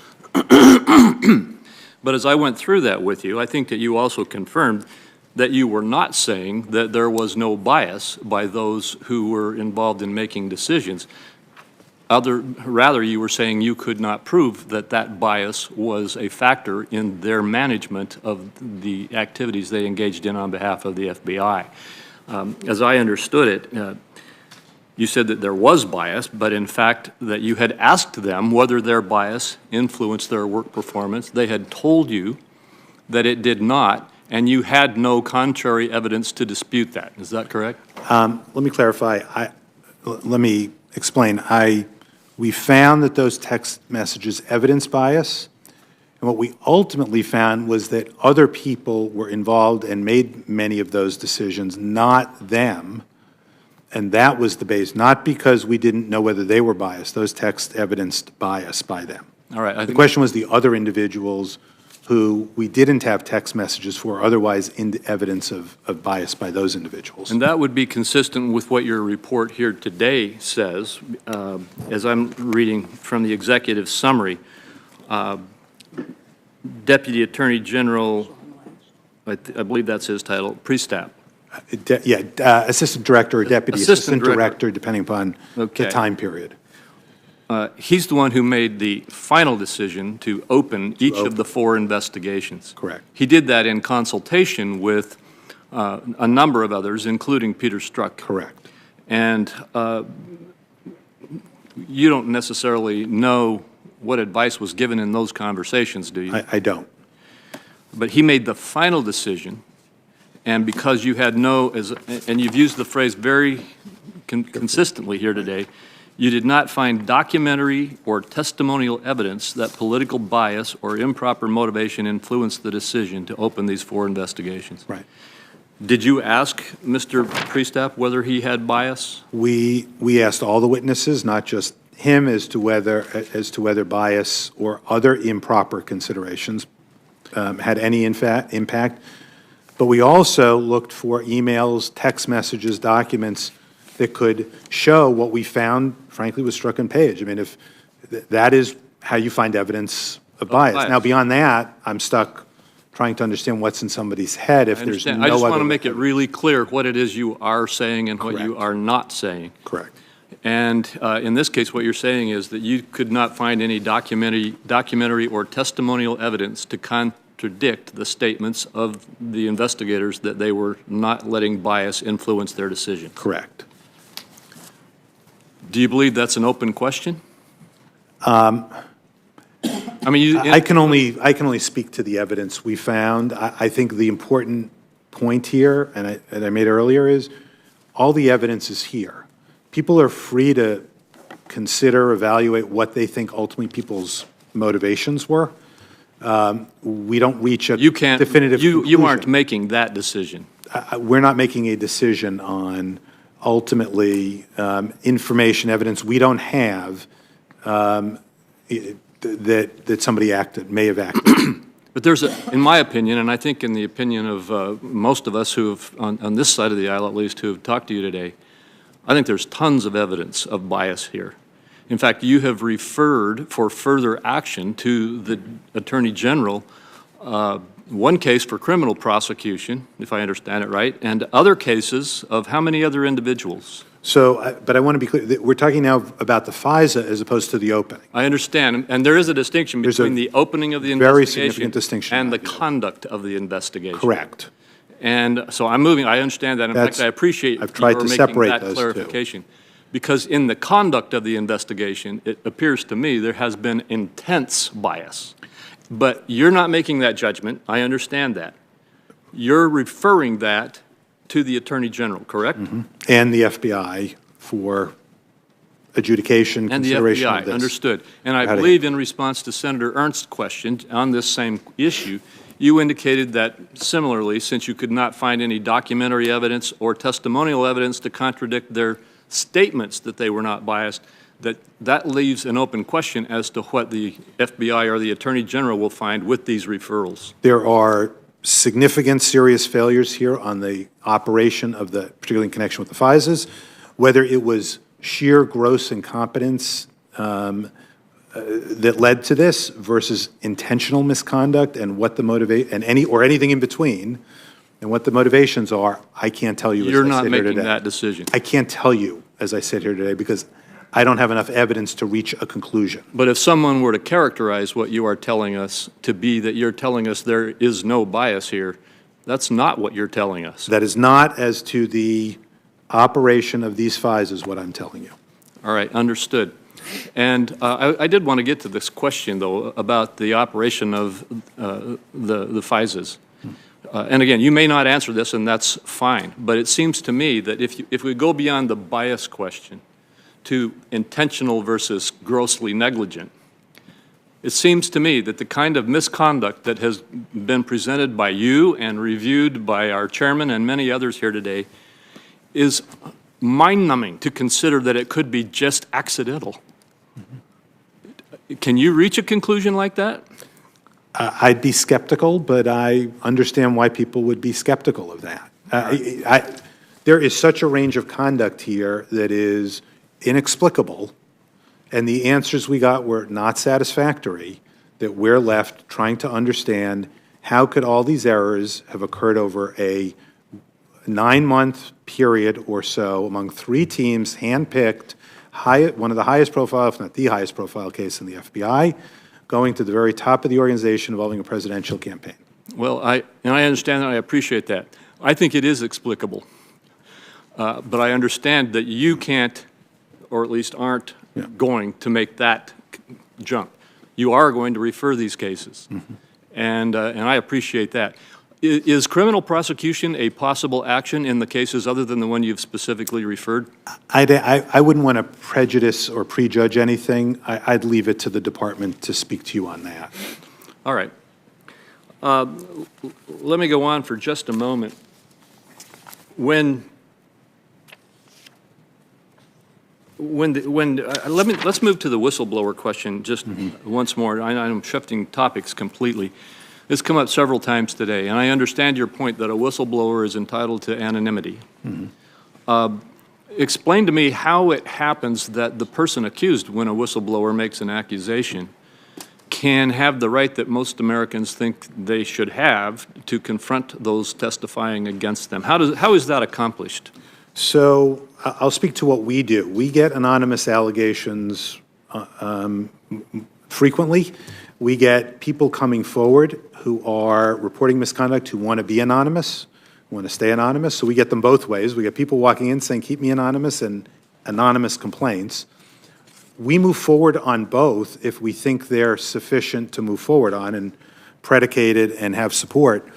But as I went through that with you, I think that you also confirmed that you were not saying that there was no bias by those who were involved in making decisions. Rather, you were saying you could not prove that that bias was a factor in their management of the activities they engaged in on behalf of the FBI. As I understood it, you said that there was bias, but in fact that you had asked them whether their bias influenced their work performance. They had told you that it did not, and you had no contrary evidence to dispute that. Is that correct? Let me clarify. Let me explain. We found that those text messages evidenced bias, and what we ultimately found was that other people were involved and made many of those decisions, not them, and that was the base, not because we didn't know whether they were biased. Those texts evidenced bias by them. All right. The question was the other individuals who we didn't have text messages for, otherwise evidence of bias by those individuals. And that would be consistent with what your report here today says. As I'm reading from the executive summary, Deputy Attorney General, I believe that's his title, Priestap. Assistant Director or Deputy Assistant Director, depending upon the time period. He's the one who made the final decision to open each of the 4 investigations. Correct. He did that in consultation with a number of others, including Peter Strzok. Correct. And you don't necessarily know what advice was given in those conversations, do you? I don't. But he made the final decision, and because you had and you've used the phrase very consistently here today, you did not find documentary or testimonial evidence that political bias or improper motivation influenced the decision to open these 4 investigations. Right. Did you ask Mr. Priestap whether he had bias? We asked all the witnesses, not just him, as to whether bias or other improper considerations had any impact. But we also looked for emails, text messages, documents that could show what we found, frankly, was Strzok and Page. I mean, if that is how you find evidence of bias. Now, beyond that, I'm stuck trying to understand what's in somebody's head if there's no other. I just want to make it really clear what it is you are saying and what you are not saying. Correct. And in this case, what you're saying is that you could not find any documentary or testimonial evidence to contradict the statements of the investigators that they were not letting bias influence their decision. Correct. Do you believe that's an open question? I mean, I can only speak to the evidence we found. I think the important point here, and I made earlier, is all the evidence is here. People are free to consider, evaluate what they think ultimately people's motivations were. We don't reach a definitive conclusion. You aren't making that decision. We're not making a decision on ultimately information, evidence we don't have that somebody may have acted. But there's, in my opinion, and I think in the opinion of most of us who have, on this side of the aisle at least, who have talked to you today, I think there's tons of evidence of bias here. In fact, you have referred for further action to the Attorney General, one case for criminal prosecution, if I understand it right, and other cases of how many other individuals? So, but I want to be clear, we're talking now about the FISA as opposed to the opening. I understand, and there is a distinction between the opening of the very significant distinction and the conduct of the investigation. Correct. And so I'm moving, I understand that. In fact, I appreciate I've tried to separate that those clarification. Because in the conduct of the investigation, it appears to me there has been intense bias. But you're not making that judgment. I understand that. You're referring that to the Attorney General, correct? Mm-hmm. And the FBI for adjudication, consideration of this. And the FBI, understood. And I believe in response to Senator Ernst's question on this same issue, you indicated that similarly, since you could not find any documentary evidence or testimonial evidence to contradict their statements that they were not biased, that leaves an open question as to what the FBI or the Attorney General will find with these referrals. There are significant serious failures here on the operation of the, particularly in connection with the FISAs, whether it was sheer gross incompetence that led to this versus intentional misconduct and what the anything in between, and what the motivations are, I can't tell you. You're not making that decision. I can't tell you as I sit here today because I don't have enough evidence to reach a conclusion. But if someone were to characterize what you are telling us to be that you're telling us there is no bias here, that's not what you're telling us. That is not as to the operation of these FISA is what I'm telling you. All right, understood. And I did want to get to this question, though, about the operation of the FISAs. And again, you may not answer this, and that's fine. But it seems to me that if we go beyond the bias question to intentional versus grossly negligent, it seems to me that the kind of misconduct that has been presented by you and reviewed by our chairman and many others here today is mind-numbing to consider that it could be just accidental. Can you reach a conclusion like that? I'd be skeptical, but I understand why people would be skeptical of that. There is such a range of conduct here that is inexplicable, and the answers we got were not satisfactory, that we're left trying to understand how could all these errors have occurred over a 9-month period or so among 3 teams, handpicked, one of the highest profile, if not the highest profile case in the FBI, going to the very top of the organization involving a presidential campaign. Well, I understand that. I appreciate that. I think it is explicable. But I understand that you can't, or at least aren't, going to make that jump. You are going to refer these cases. Mm-hmm. And I appreciate that. Is criminal prosecution a possible action in the cases other than the one you've specifically referred? I wouldn't want to prejudice or prejudge anything. I'd leave it to the department to speak to you on that. All right. Let me go on for just a moment. Let's move to the whistleblower question just once more. I'm shifting topics completely. It's come up several times today, and I understand your point that a whistleblower is entitled to anonymity. Explain to me how it happens that the person accused, when a whistleblower makes an accusation, can have the right that most Americans think they should have to confront those testifying against them. How is that accomplished? So I'll speak to what we do. We get anonymous allegations frequently. We get people coming forward who are reporting misconduct who want to be anonymous, want to stay anonymous. So we get them both ways. We get people walking in saying, keep me anonymous, and anonymous complaints. We move forward on both if we think they're sufficient to move forward on and predicated and have support.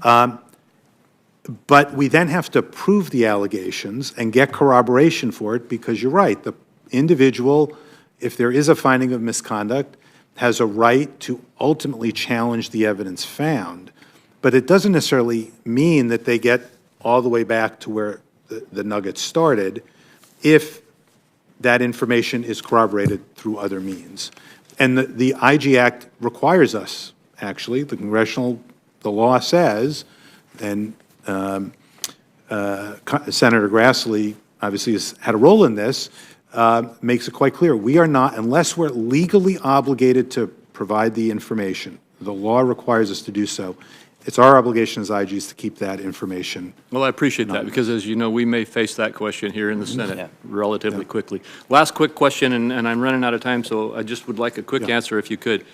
But we then have to prove the allegations and get corroboration for it, because you're right, the individual, if there is a finding of misconduct, has a right to ultimately challenge the evidence found. But it doesn't necessarily mean that they get all the way back to where the nugget started if that information is corroborated through other means. And the IG Act requires us, actually, the law says, and Senator Grassley obviously has had a role in this, makes it quite clear. We are not, unless we're legally obligated to provide the information, the law requires us to do so. It's our obligation as IGs to keep that information. Well, I appreciate that, because as you know, we may face that question here in the Senate relatively quickly. Last quick question, and I'm running out of time, so I just would like a quick answer if you could.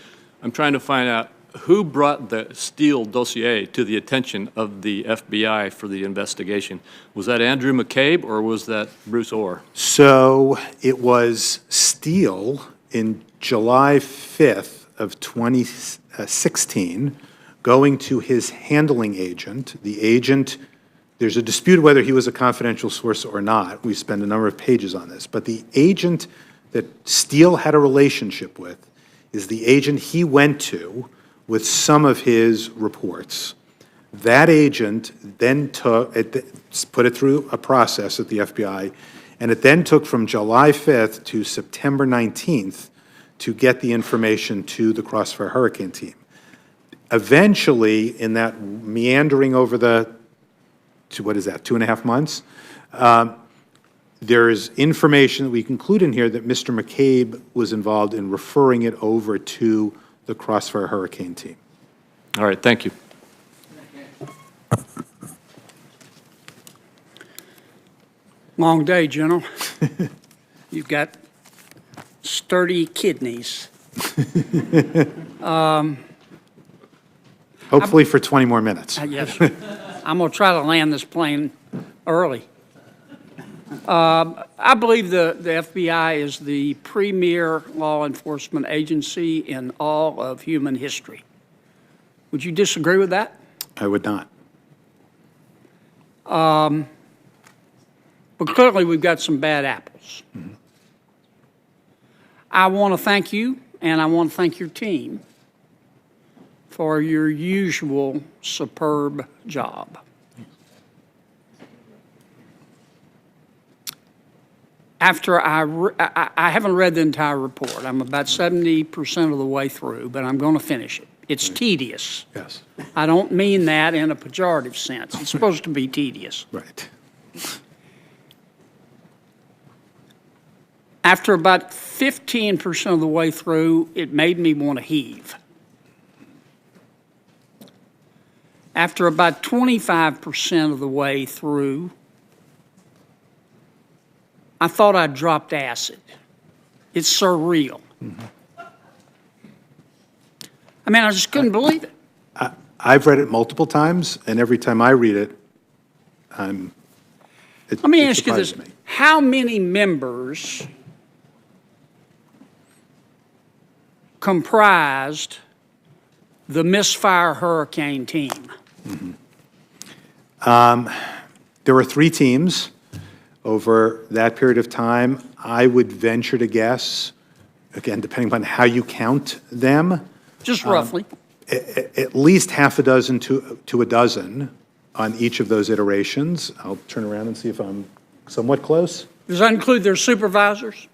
I'm trying to find out who brought the Steele dossier to the attention of the FBI for the investigation. Was that Andrew McCabe or was that Bruce Orr? So it was Steele in July 5th of 2016, going to his handling agent. The agent, there's a dispute whether he was a confidential source or not. We spend a number of pages on this. But the agent that Steele had a relationship with is the agent he went to with some of his reports. That agent then put it through a process at the FBI, and it then took from July 5th to September 19th to get the information to the Crossfire Hurricane team. Eventually, in that meandering over the, 2.5 months, There is information that we conclude in here that Mr. McCabe was involved in referring it over to the Crossfire Hurricane team. All right, thank you. Long day, General. You've got sturdy kidneys. Hopefully for 20 more minutes. Yes. I'm going to try to land this plane early. I believe the FBI is the premier law enforcement agency in all of human history. Would you disagree with that? I would not. But clearly we've got some bad apples. Mm-hmm. I want to thank you, and I want to thank your team for your usual superb job. After I haven't read the entire report. I'm about 70% of the way through, but I'm going to finish it. It's tedious. Yes. I don't mean that in a pejorative sense. It's supposed to be tedious. Right. After about 15% of the way through, it made me want to heave. After about 25% of the way through, I thought I'd dropped acid. It's surreal. Mm-hmm. I mean, I just couldn't believe it. I've read it multiple times, and every time I read it, Let me ask you this. How many members comprised the misfire hurricane team? Mm-hmm. There were 3 teams over that period of time. I would venture to guess, again, depending on how you count them. Just roughly. At least half a dozen to a dozen on each of those iterations. I'll turn around and see if I'm somewhat close. Does that include their supervisors?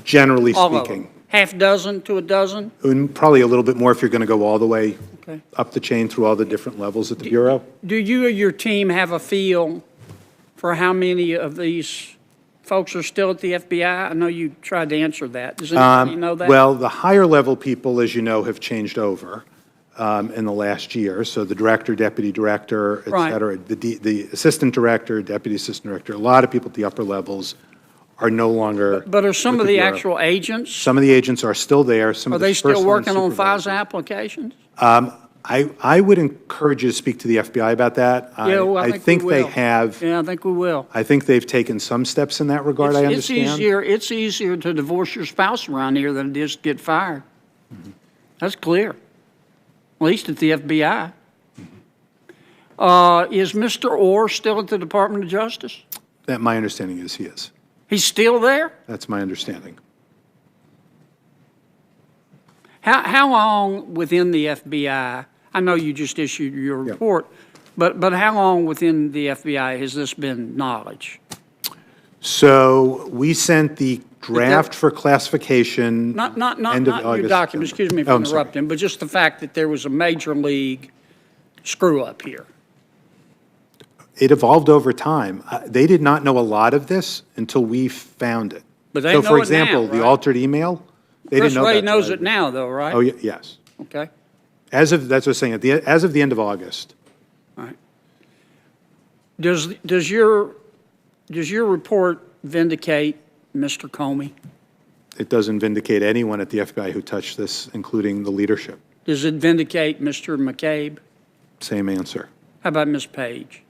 Generally All of speaking. them. Half dozen to a dozen? And probably a little bit more if you're going to go all the way Okay. up the chain through all the different levels at the Bureau. Do you or your team have a feel for how many of these folks are still at the FBI? I know you tried to answer that. Does anybody know that? Well, the higher level people, as you know, have changed over in the last year. So the director, deputy director, et Right. cetera, the assistant director, deputy assistant director, a lot of people at the upper levels are no longer. But are some with of the Bureau. actual agents, Some of the agents are still there. Some are of the they still first-line working on supervisors. FISA applications? I would encourage you to speak to the FBI about that. Yeah, well, I think we they will. have. Yeah, I think we will. I think they've taken some steps in that regard, I understand. It's easier to divorce your spouse around here than it is to get fired. Mm-hmm. That's clear, at least at the FBI. Is Mr. Orr still at the Department of Justice? That my understanding is he is. He's still there? That's my understanding. How long within the FBI, I know you just issued your report, but how long within the FBI has this been knowledge? So we sent the draft for classification. Not end of your August, document, excuse me Oh, for I'm sorry. interrupting, but just the fact that there was a major league screw-up here. It evolved over time. They did not know a lot of this until we found it. But they So, know for it example, now, the right? altered email, they Chris didn't know Wray that. till knows I- it now, though, right? Oh, yes. Okay, That's what I was saying, as of the end of August. all right. Does your report vindicate Mr. Comey? It doesn't vindicate anyone at the FBI who touched this, including the leadership. Does it vindicate Mr. McCabe? Same answer. How about Ms. Page?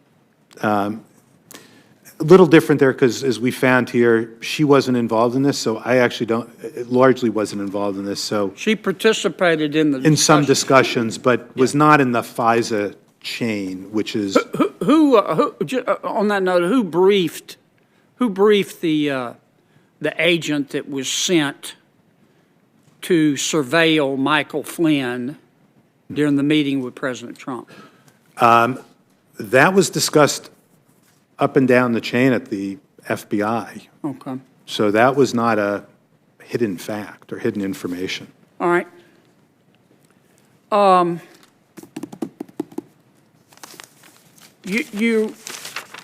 A little different there because, as we found here, she wasn't involved in this, so I actually largely wasn't involved in this, so. She participated in the In some discussions, but was not in the FISA chain, which is. On that note, who briefed the agent that was sent to surveil Michael Flynn during the meeting with President Trump? That was discussed up and down the chain at the FBI. Okay. So that was not a hidden fact or hidden information. All right.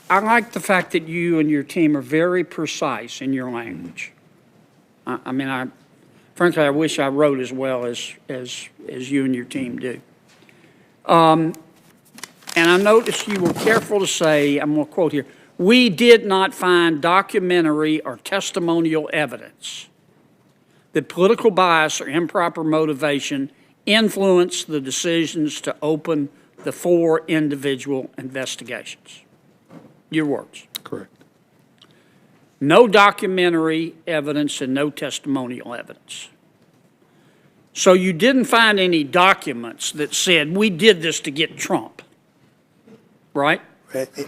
I like the fact that you and your team are very precise in your language. Frankly, I wish I wrote as well as you and your team do. And I noticed you were careful to say, I'm going to quote here, "We did not find documentary or testimonial evidence that political bias or improper motivation influenced the decisions to open the 4 individual investigations." Your words. Correct. No documentary evidence and no testimonial evidence. So you didn't find any documents that said, we did this to get Trump, right?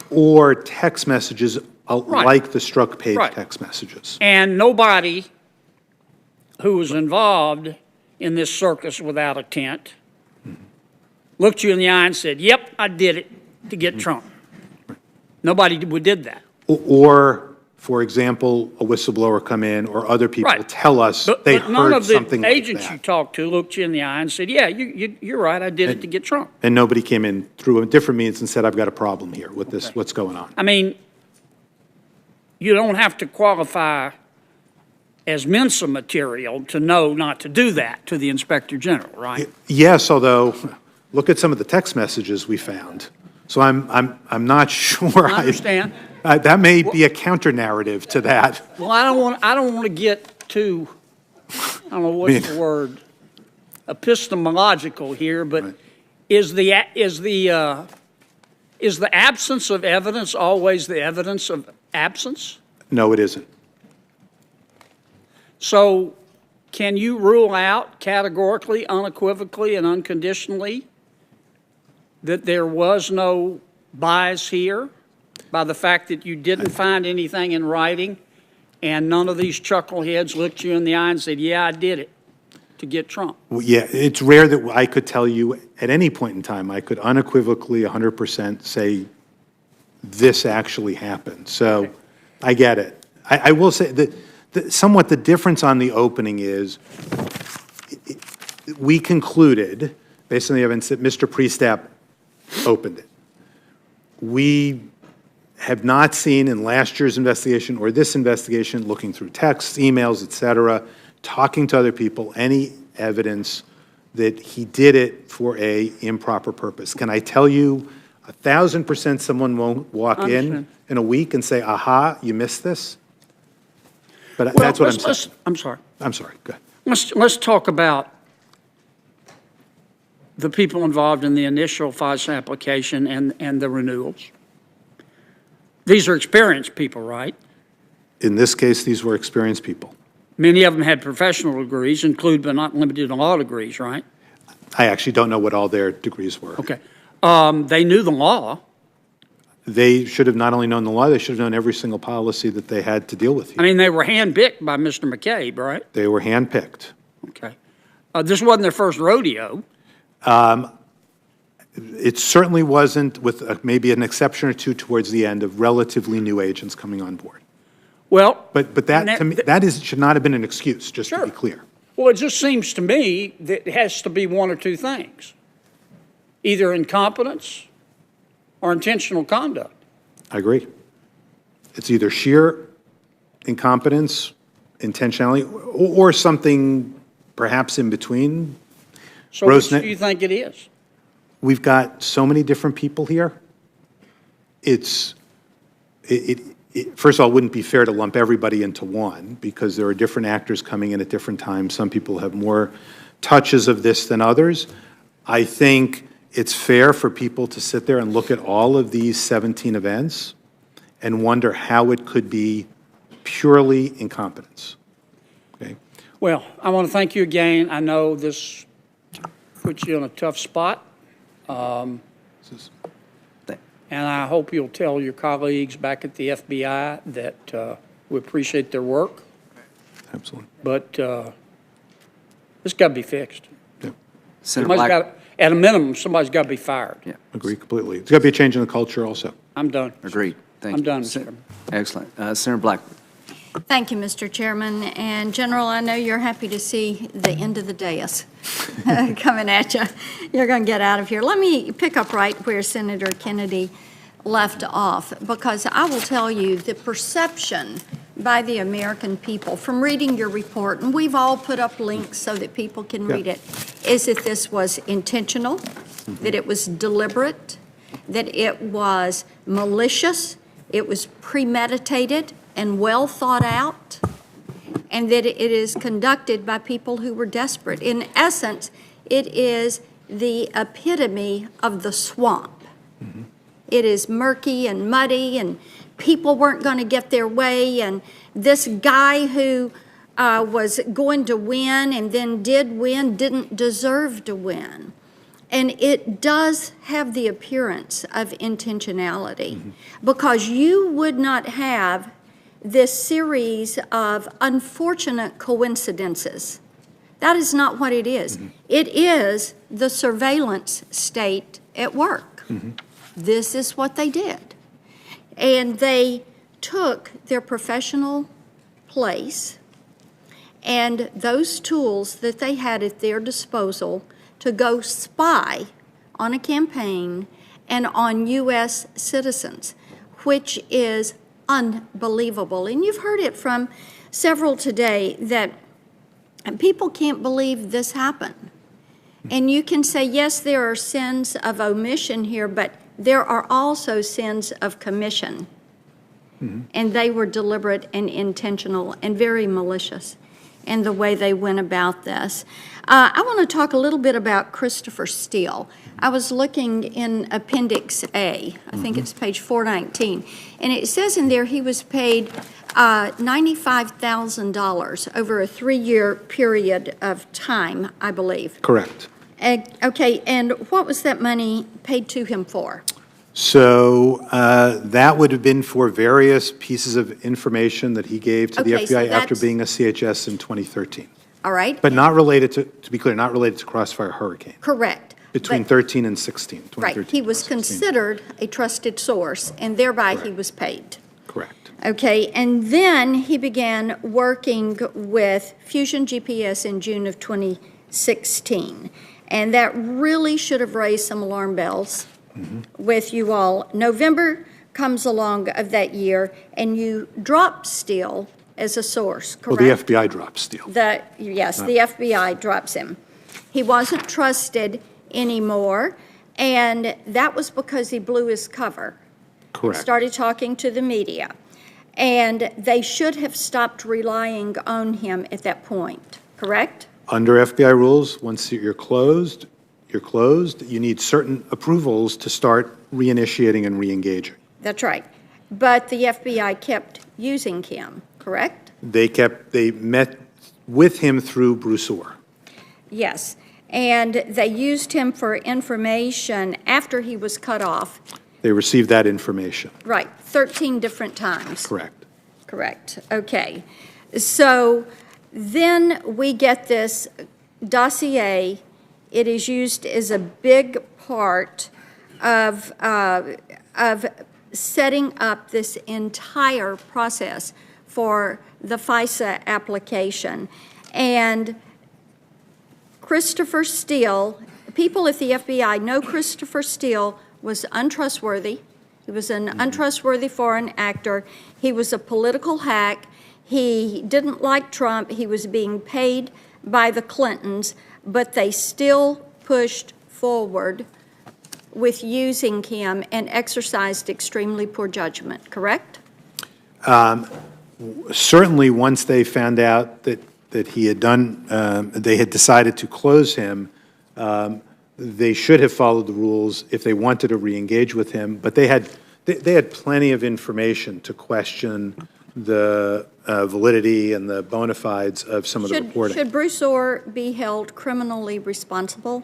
Or text messages Right. like the struck page Right. text messages. And nobody who was involved in this circus without a tent looked you in the eye and said, yep, I did it to get Trump. Nobody did that. Or, for example, a whistleblower come in or other people Right. tell us they But none heard of the something like agents you that. talked to looked you in the eye and said, yeah, you're right, I did it to get Trump. And nobody came in through a different means and said, I've got a problem here with this, what's going on. I mean, you don't have to qualify as Mensa material to know not to do that to the Inspector General, right? Yes, although, look at some of the text messages we found. So I'm not sure. I understand. That may be a counter narrative to that. Well, I don't want to get too, I don't know what's the word, epistemological here, but is the absence of evidence always the evidence of absence? No, it isn't. So can you rule out categorically, unequivocally, and unconditionally that there was no bias here by the fact that you didn't find anything in writing and none of these chuckleheads looked you in the eye and said, yeah, I did it to get Trump? Well, yeah, it's rare that I could tell you at any point in time, I could unequivocally 100% say this actually happened. So okay. I get it. I will say that somewhat the difference on the opening is we concluded, based on the evidence, that Mr. Priestap opened it. We have not seen in last year's investigation or this investigation, looking through texts, emails, et cetera, talking to other people, any evidence that he did it for a improper purpose. Can I tell you 1,000% someone won't walk in a week and say, aha, you missed this? But that's what I'm saying. I'm sorry. I'm sorry, go ahead. Let's talk about the people involved in the initial FISA application and the renewals. These are experienced people, right? In this case, these were experienced people. Many of them had professional degrees, including but not limited to law degrees, right? I actually don't know what all their degrees were. Okay. They knew the law. They should have not only known the law, they should have known every single policy that they had to deal with. I mean, they were handpicked by Mr. McCabe, right? They were handpicked. Okay. This wasn't their first rodeo. It certainly wasn't, with maybe an exception or two towards the end, of relatively new agents coming on board. Well, but that to me, should not have been an excuse, just to be clear. Well, it just seems to me that it has to be one or two things. Either incompetence or intentional conduct. I agree. It's either sheer incompetence, intentionality, or something perhaps in between. So which do you think it is? We've got so many different people here. First of all, it wouldn't be fair to lump everybody into one because there are different actors coming in at different times. Some people have more touches of this than others. I think it's fair for people to sit there and look at all of these 17 events and wonder how it could be purely incompetence. Okay. Well, I want to thank you again. I know this puts you in a tough spot. And I hope you'll tell your colleagues back at the FBI that we appreciate their work. Absolutely. But this got to be fixed. Yeah. At a minimum, somebody's got to be fired. Yeah. Agree completely. There's got to be a change in the culture also. I'm done. Agreed. Thank you. I'm done, Mr. Chairman. Excellent. Senator Blackburn. Thank you, Mr. Chairman. And General, I know you're happy to see the end of the dais coming at you. You're going to get out of here. Let me pick up right where Senator Kennedy left off, because I will tell you, the perception by the American people from reading your report, and we've all put up links so that people can read it, is that this was intentional, that it was deliberate, that it was malicious, it was premeditated and well thought out, and that it is conducted by people who were desperate. In essence, it is the epitome of the swamp. It is murky and muddy, and people weren't going to get their way, and this guy who was going to win and then did win didn't deserve to win. And it does have the appearance of intentionality, because you would not have this series of unfortunate coincidences. That is not what it is. It is the surveillance state at work. This is what they did. And they took their professional place and those tools that they had at their disposal to go spy on a campaign and on U.S. citizens, which is unbelievable. And you've heard it from several today that people can't believe this happened. And you can say, yes, there are sins of omission here, but there are also sins of commission. And they were deliberate and intentional and very malicious in the way they went about this. I want to talk a little bit about Christopher Steele. I was looking in Appendix A, I think it's page 419, and it says in there he was paid $95,000 over a 3-year period of time, I believe. Correct. Okay, and what was that money paid to him for? So that would have been for various pieces of information that he gave to the Okay, so FBI after that's- being a CHS in 2013. All right? But not related to be clear, not related to Crossfire Hurricane. Correct. Between But- 13 and 16. Right, 2013 he was 16. considered a trusted source, and thereby he was paid. Correct. Okay, and then he began working with Fusion GPS in June of 2016. And that really should have raised some alarm bells with you all. November comes along of that year, and you drop Steele as a source, correct? Well, the FBI dropped Steele. Yes, the FBI drops him. He wasn't trusted anymore, and that was because he blew his cover. Correct. Started talking to the media. And they should have stopped relying on him at that point, correct? Under FBI rules, once you're closed, you're closed. You need certain approvals to start reinitiating and reengaging. That's right. But the FBI kept using him, correct? They met with him through Bruce Orr. Yes. And they used him for information after he was cut off. They received that information. Right, 13 different times. Correct. Correct. Okay. So then we get this dossier. It is used as a big part of setting up this entire process for the FISA application. And Christopher Steele, people at the FBI know Christopher Steele was untrustworthy. He was an untrustworthy foreign actor. He was a political hack. He didn't like Trump. He was being paid by the Clintons, but they still pushed forward with using him and exercised extremely poor judgment, correct? Certainly, once they found out that he had done, they had decided to close him, they should have followed the rules if they wanted to reengage with him. But they had plenty of information to question the validity and the bona fides of some of the reporting. Should Bruce Orr be held criminally responsible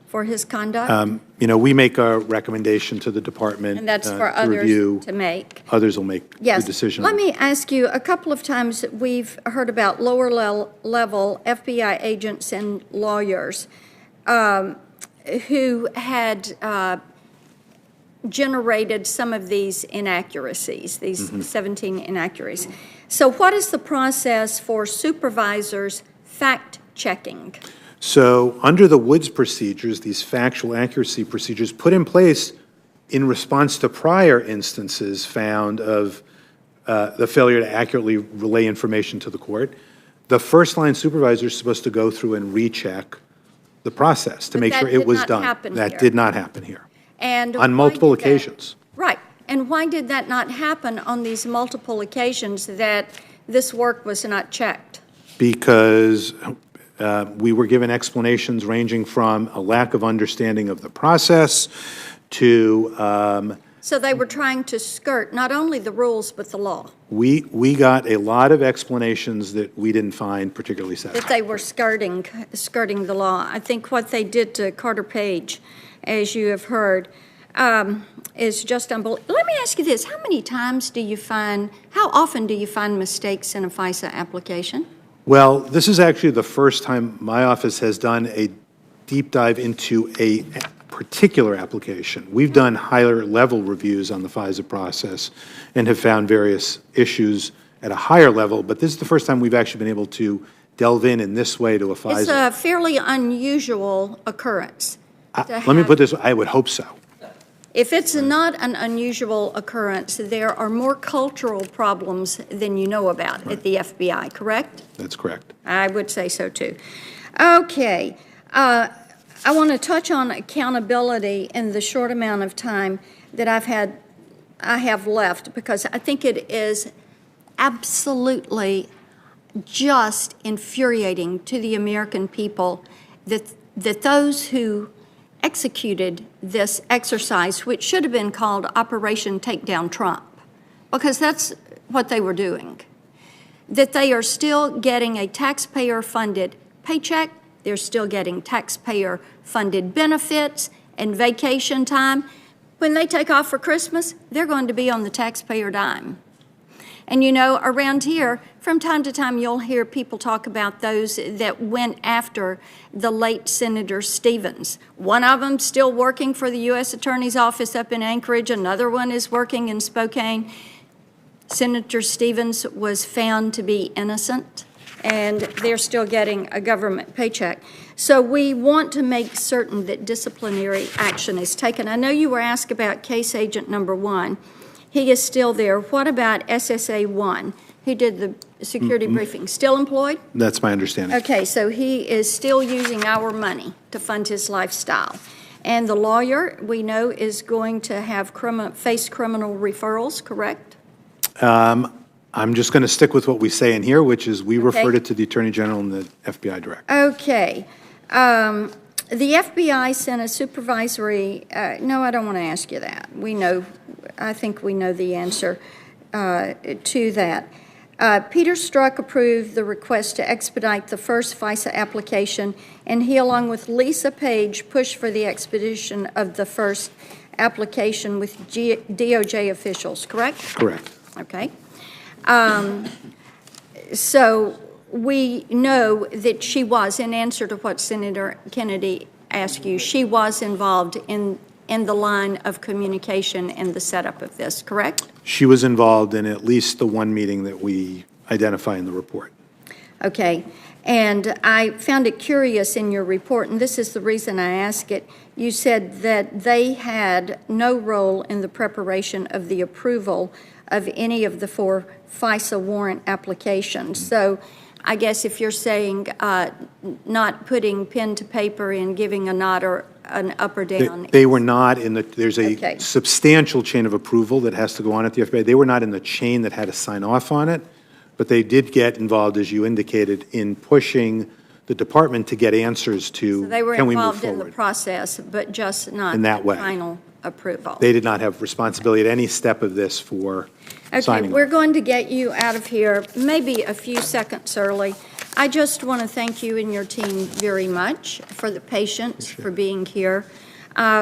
for his conduct? We make a recommendation to the department And that's for to others review. to make. Others will make the decision. Let me ask you, a couple of times we've heard about lower level FBI agents and lawyers who had generated some of these inaccuracies, these 17 inaccuracies. So what is the process for supervisors fact-checking? So under the Woods procedures, these factual accuracy procedures put in place in response to prior instances found of the failure to accurately relay information to the court, the first-line supervisor is supposed to go through and recheck the process to But make that sure it did was not done. happen That here. did not happen here. And On why multiple did that- occasions. Right. And why did that not happen on these multiple occasions that this work was not checked? Because we were given explanations ranging from a lack of understanding of the process to So they were trying to skirt not only the rules, but the law, we got a lot of explanations that we didn't find particularly that satisfactory. they were skirting the law. I think what they did to Carter Page, as you have heard, is just unbelievable. Let me ask you this. How often do you find mistakes in a FISA application? Well, this is actually the first time my office has done a deep dive into a particular application. We've done higher level reviews on the FISA process and have found various issues at a higher level, but this is the first time we've actually been able to delve in this way to a FISA. It's a fairly unusual occurrence. Let me put this, I would hope so. If it's not an unusual occurrence, there are more cultural problems than you know about at the FBI, correct? That's correct. I would say so, too. Okay. I want to touch on accountability in the short amount of time that I have left, because I think it is absolutely just infuriating to the American people that those who executed this exercise, which should have been called Operation Takedown Trump, because that's what they were doing, that they are still getting a taxpayer-funded paycheck, they're still getting taxpayer-funded benefits and vacation time. When they take off for Christmas, they're going to be on the taxpayer dime. And you know, around here, from time to time, you'll hear people talk about those that went after the late Senator Stevens. One of them still working for the U.S. Attorney's Office up in Anchorage. Another one is working in Spokane. Senator Stevens was found to be innocent, and they're still getting a government paycheck. So we want to make certain that disciplinary action is taken. I know you were asked about case agent number 1. He is still there. What about SSA 1? He did the security briefing. Still employed? That's my understanding. Okay, so he is still using our money to fund his lifestyle. And the lawyer, we know, is going to have face criminal referrals, correct? I'm just going to stick with what we say in here, which is we referred it to the Attorney General and the FBI Director. Okay. The FBI sent a supervisory, no, I don't want to ask you that. I think we know the answer to that. Peter Strzok approved the request to expedite the first FISA application, and he, along with Lisa Page, pushed for the expedition of the first application with DOJ officials, correct? Correct. Okay. So we know that she was, in answer to what Senator Kennedy asked you, she was involved in the line of communication and the setup of this, correct? She was involved in at least the one meeting that we identify in the report. Okay. And I found it curious in your report, and this is the reason I ask it. You said that they had no role in the preparation of the approval of any of the 4 FISA warrant applications. So I guess if you're saying not putting pen to paper and giving a nod or an up or down. They were not in the, there's a substantial chain of approval that has to go on at the FBI. They were not in the chain that had to sign off on it, but they did get involved, as you indicated, in pushing the department to get answers to, So they were can we move involved in the forward? process, but just not In that way. final approval. They did not have responsibility at any step of this for Okay, signing we're off. going to get you out of here maybe a few seconds early. I just want to thank you and your team very much for the patience, for being here,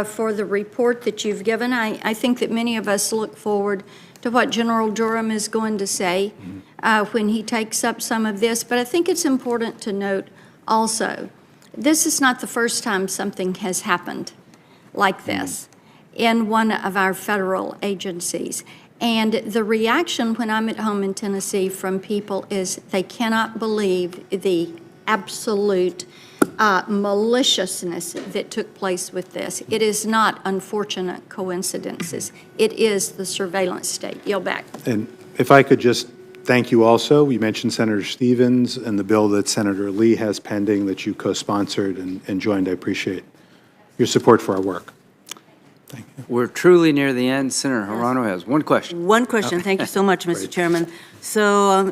for the report that you've given. I think that many of us look forward to what General Durham is going to say when he takes up some of this. But I think it's important to note also, this is not the first time something has happened like this in one of our federal agencies. And the reaction when I'm at home in Tennessee from people is they cannot believe the absolute maliciousness that took place with this. It is not unfortunate coincidences. It is the surveillance state. Yield back. And if I could just thank you also. You mentioned Senator Stevens and the bill that Senator Lee has pending that you co-sponsored and joined. I appreciate your support for our work. Thank you. We're truly near the end. Senator Hirono has one question. One question. Thank you so much, Mr. Chairman. So,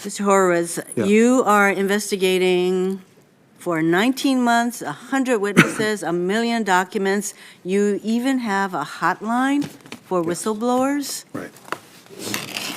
Mr. Horowitz, you are investigating for 19 months, 100 witnesses, 1 million documents. You even have a hotline for whistleblowers? Right.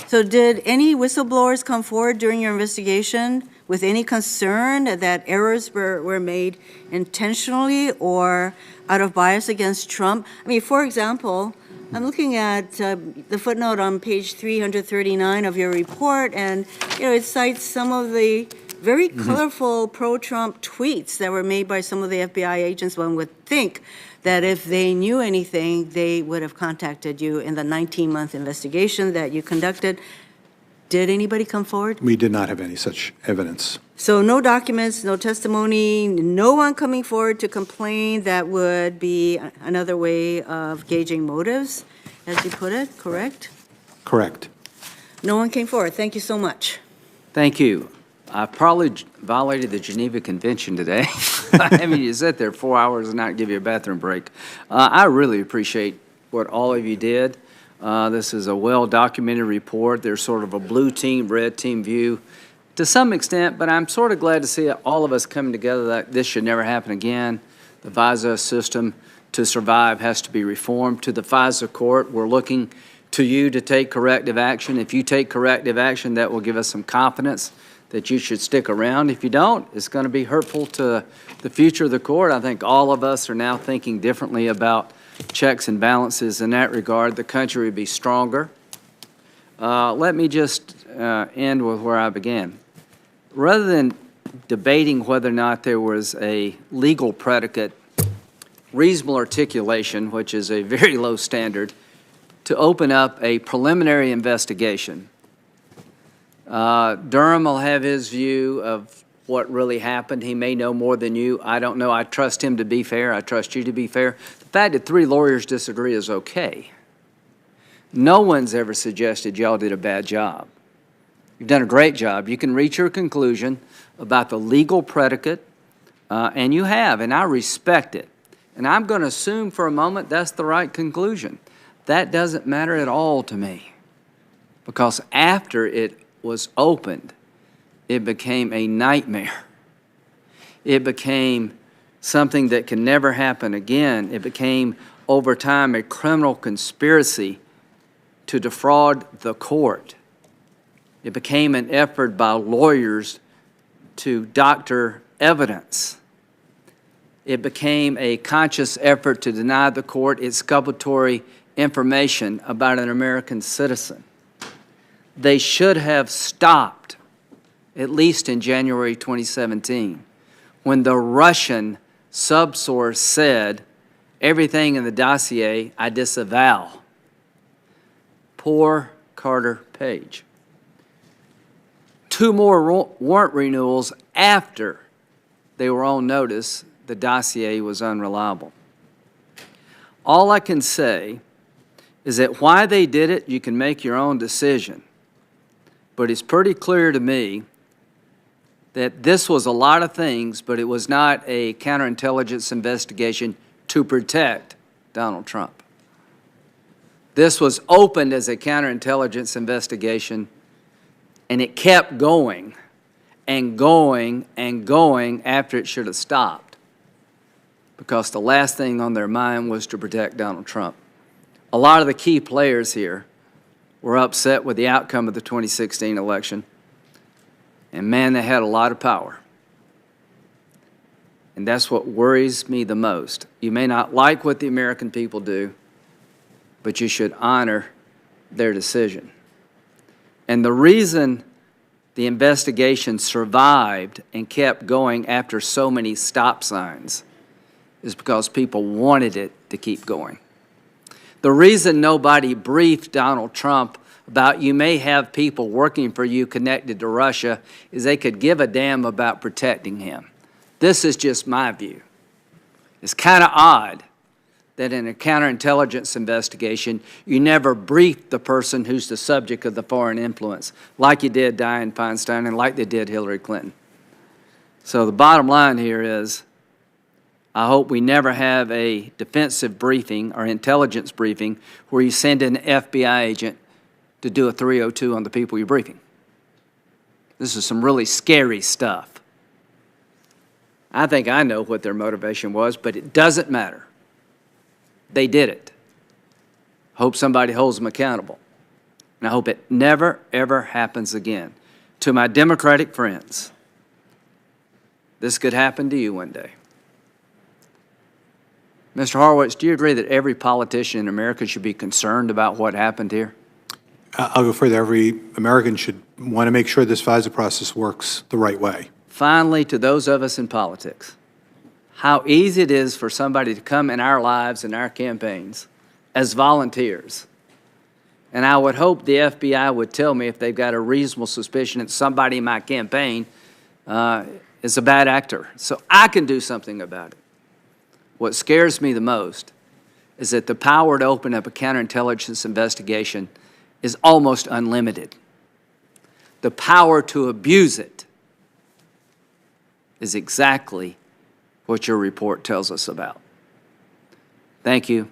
So did any whistleblowers come forward during your investigation with any concern that errors were made intentionally or out of bias against Trump? I mean, for example, I'm looking at the footnote on page 339 of your report, and it cites some of the very colorful pro-Trump tweets that were made by some of the FBI agents. One would think that if they knew anything, they would have contacted you in the 19-month investigation that you conducted. Did anybody come forward? We did not have any such evidence. So no documents, no testimony, no one coming forward to complain. That would be another way of gauging motives, as you put it, correct? Correct. No one came forward. Thank you so much. Thank you. I probably violated the Geneva Convention today. I mean, you sit there 4 hours and not give you a bathroom break. I really appreciate what all of you did. This is a well-documented report. There's sort of a blue team, red team view to some extent, but I'm sort of glad to see all of us coming together that this should never happen again. The FISA system to survive has to be reformed. To the FISA court, we're looking to you to take corrective action. If you take corrective action, that will give us some confidence that you should stick around. If you don't, it's going to be hurtful to the future of the court. I think all of us are now thinking differently about checks and balances in that regard. The country would be stronger. Let me just end with where I began. Rather than debating whether or not there was a legal predicate, reasonable articulation, which is a very low standard, to open up a preliminary investigation. Durham will have his view of what really happened. He may know more than you. I don't know. I trust him to be fair. I trust you to be fair. The fact that 3 lawyers disagree is okay. No one's ever suggested y'all did a bad job. You've done a great job. You can reach your conclusion about the legal predicate, and you have, and I respect it. And I'm going to assume for a moment that's the right conclusion. That doesn't matter at all to me, because after it was opened, it became a nightmare. It became something that can never happen again. It became, over time, a criminal conspiracy to defraud the court. It became an effort by lawyers to doctor evidence. It became a conscious effort to deny the court exculpatory information about an American citizen. They should have stopped, at least in January 2017, when the Russian subsource said, everything in the dossier I disavow. Poor Carter Page. 2 more warrant renewals after they were on notice the dossier was unreliable. All I can say is that why they did it, you can make your own decision. But it's pretty clear to me that this was a lot of things, but it was not a counterintelligence investigation to protect Donald Trump. This was opened as a counterintelligence investigation, and it kept going and going and going after it should have stopped, because the last thing on their mind was to protect Donald Trump. A lot of the key players here were upset with the outcome of the 2016 election. And man, they had a lot of power. And that's what worries me the most. You may not like what the American people do, but you should honor their decision. And the reason the investigation survived and kept going after so many stop signs is because people wanted it to keep going. The reason nobody briefed Donald Trump about you may have people working for you connected to Russia is they could give a damn about protecting him. This is just my view. It's kind of odd that in a counterintelligence investigation, you never brief the person who's the subject of the foreign influence, like you did Dianne Feinstein and like they did Hillary Clinton. So the bottom line here is, I hope we never have a defensive briefing or intelligence briefing where you send an FBI agent to do a 302 on the people you're briefing. This is some really scary stuff. I think I know what their motivation was, but it doesn't matter. They did it. Hope somebody holds them accountable. And I hope it never, ever happens again. To my Democratic friends, this could happen to you one day. Mr. Horowitz, do you agree that every politician in America should be concerned about what happened here? I'll go further. Every American should want to make sure this FISA process works the right way. Finally, to those of us in politics, how easy it is for somebody to come in our lives and our campaigns as volunteers. And I would hope the FBI would tell me if they've got a reasonable suspicion that somebody in my campaign is a bad actor, so I can do something about it. What scares me the most is that the power to open up a counterintelligence investigation is almost unlimited. The power to abuse it is exactly what your report tells us about. Thank you.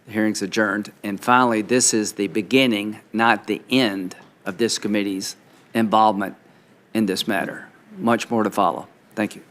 The hearing's adjourned. And finally, this is the beginning, not the end, of this committee's involvement in this matter. Much more to follow. Thank you.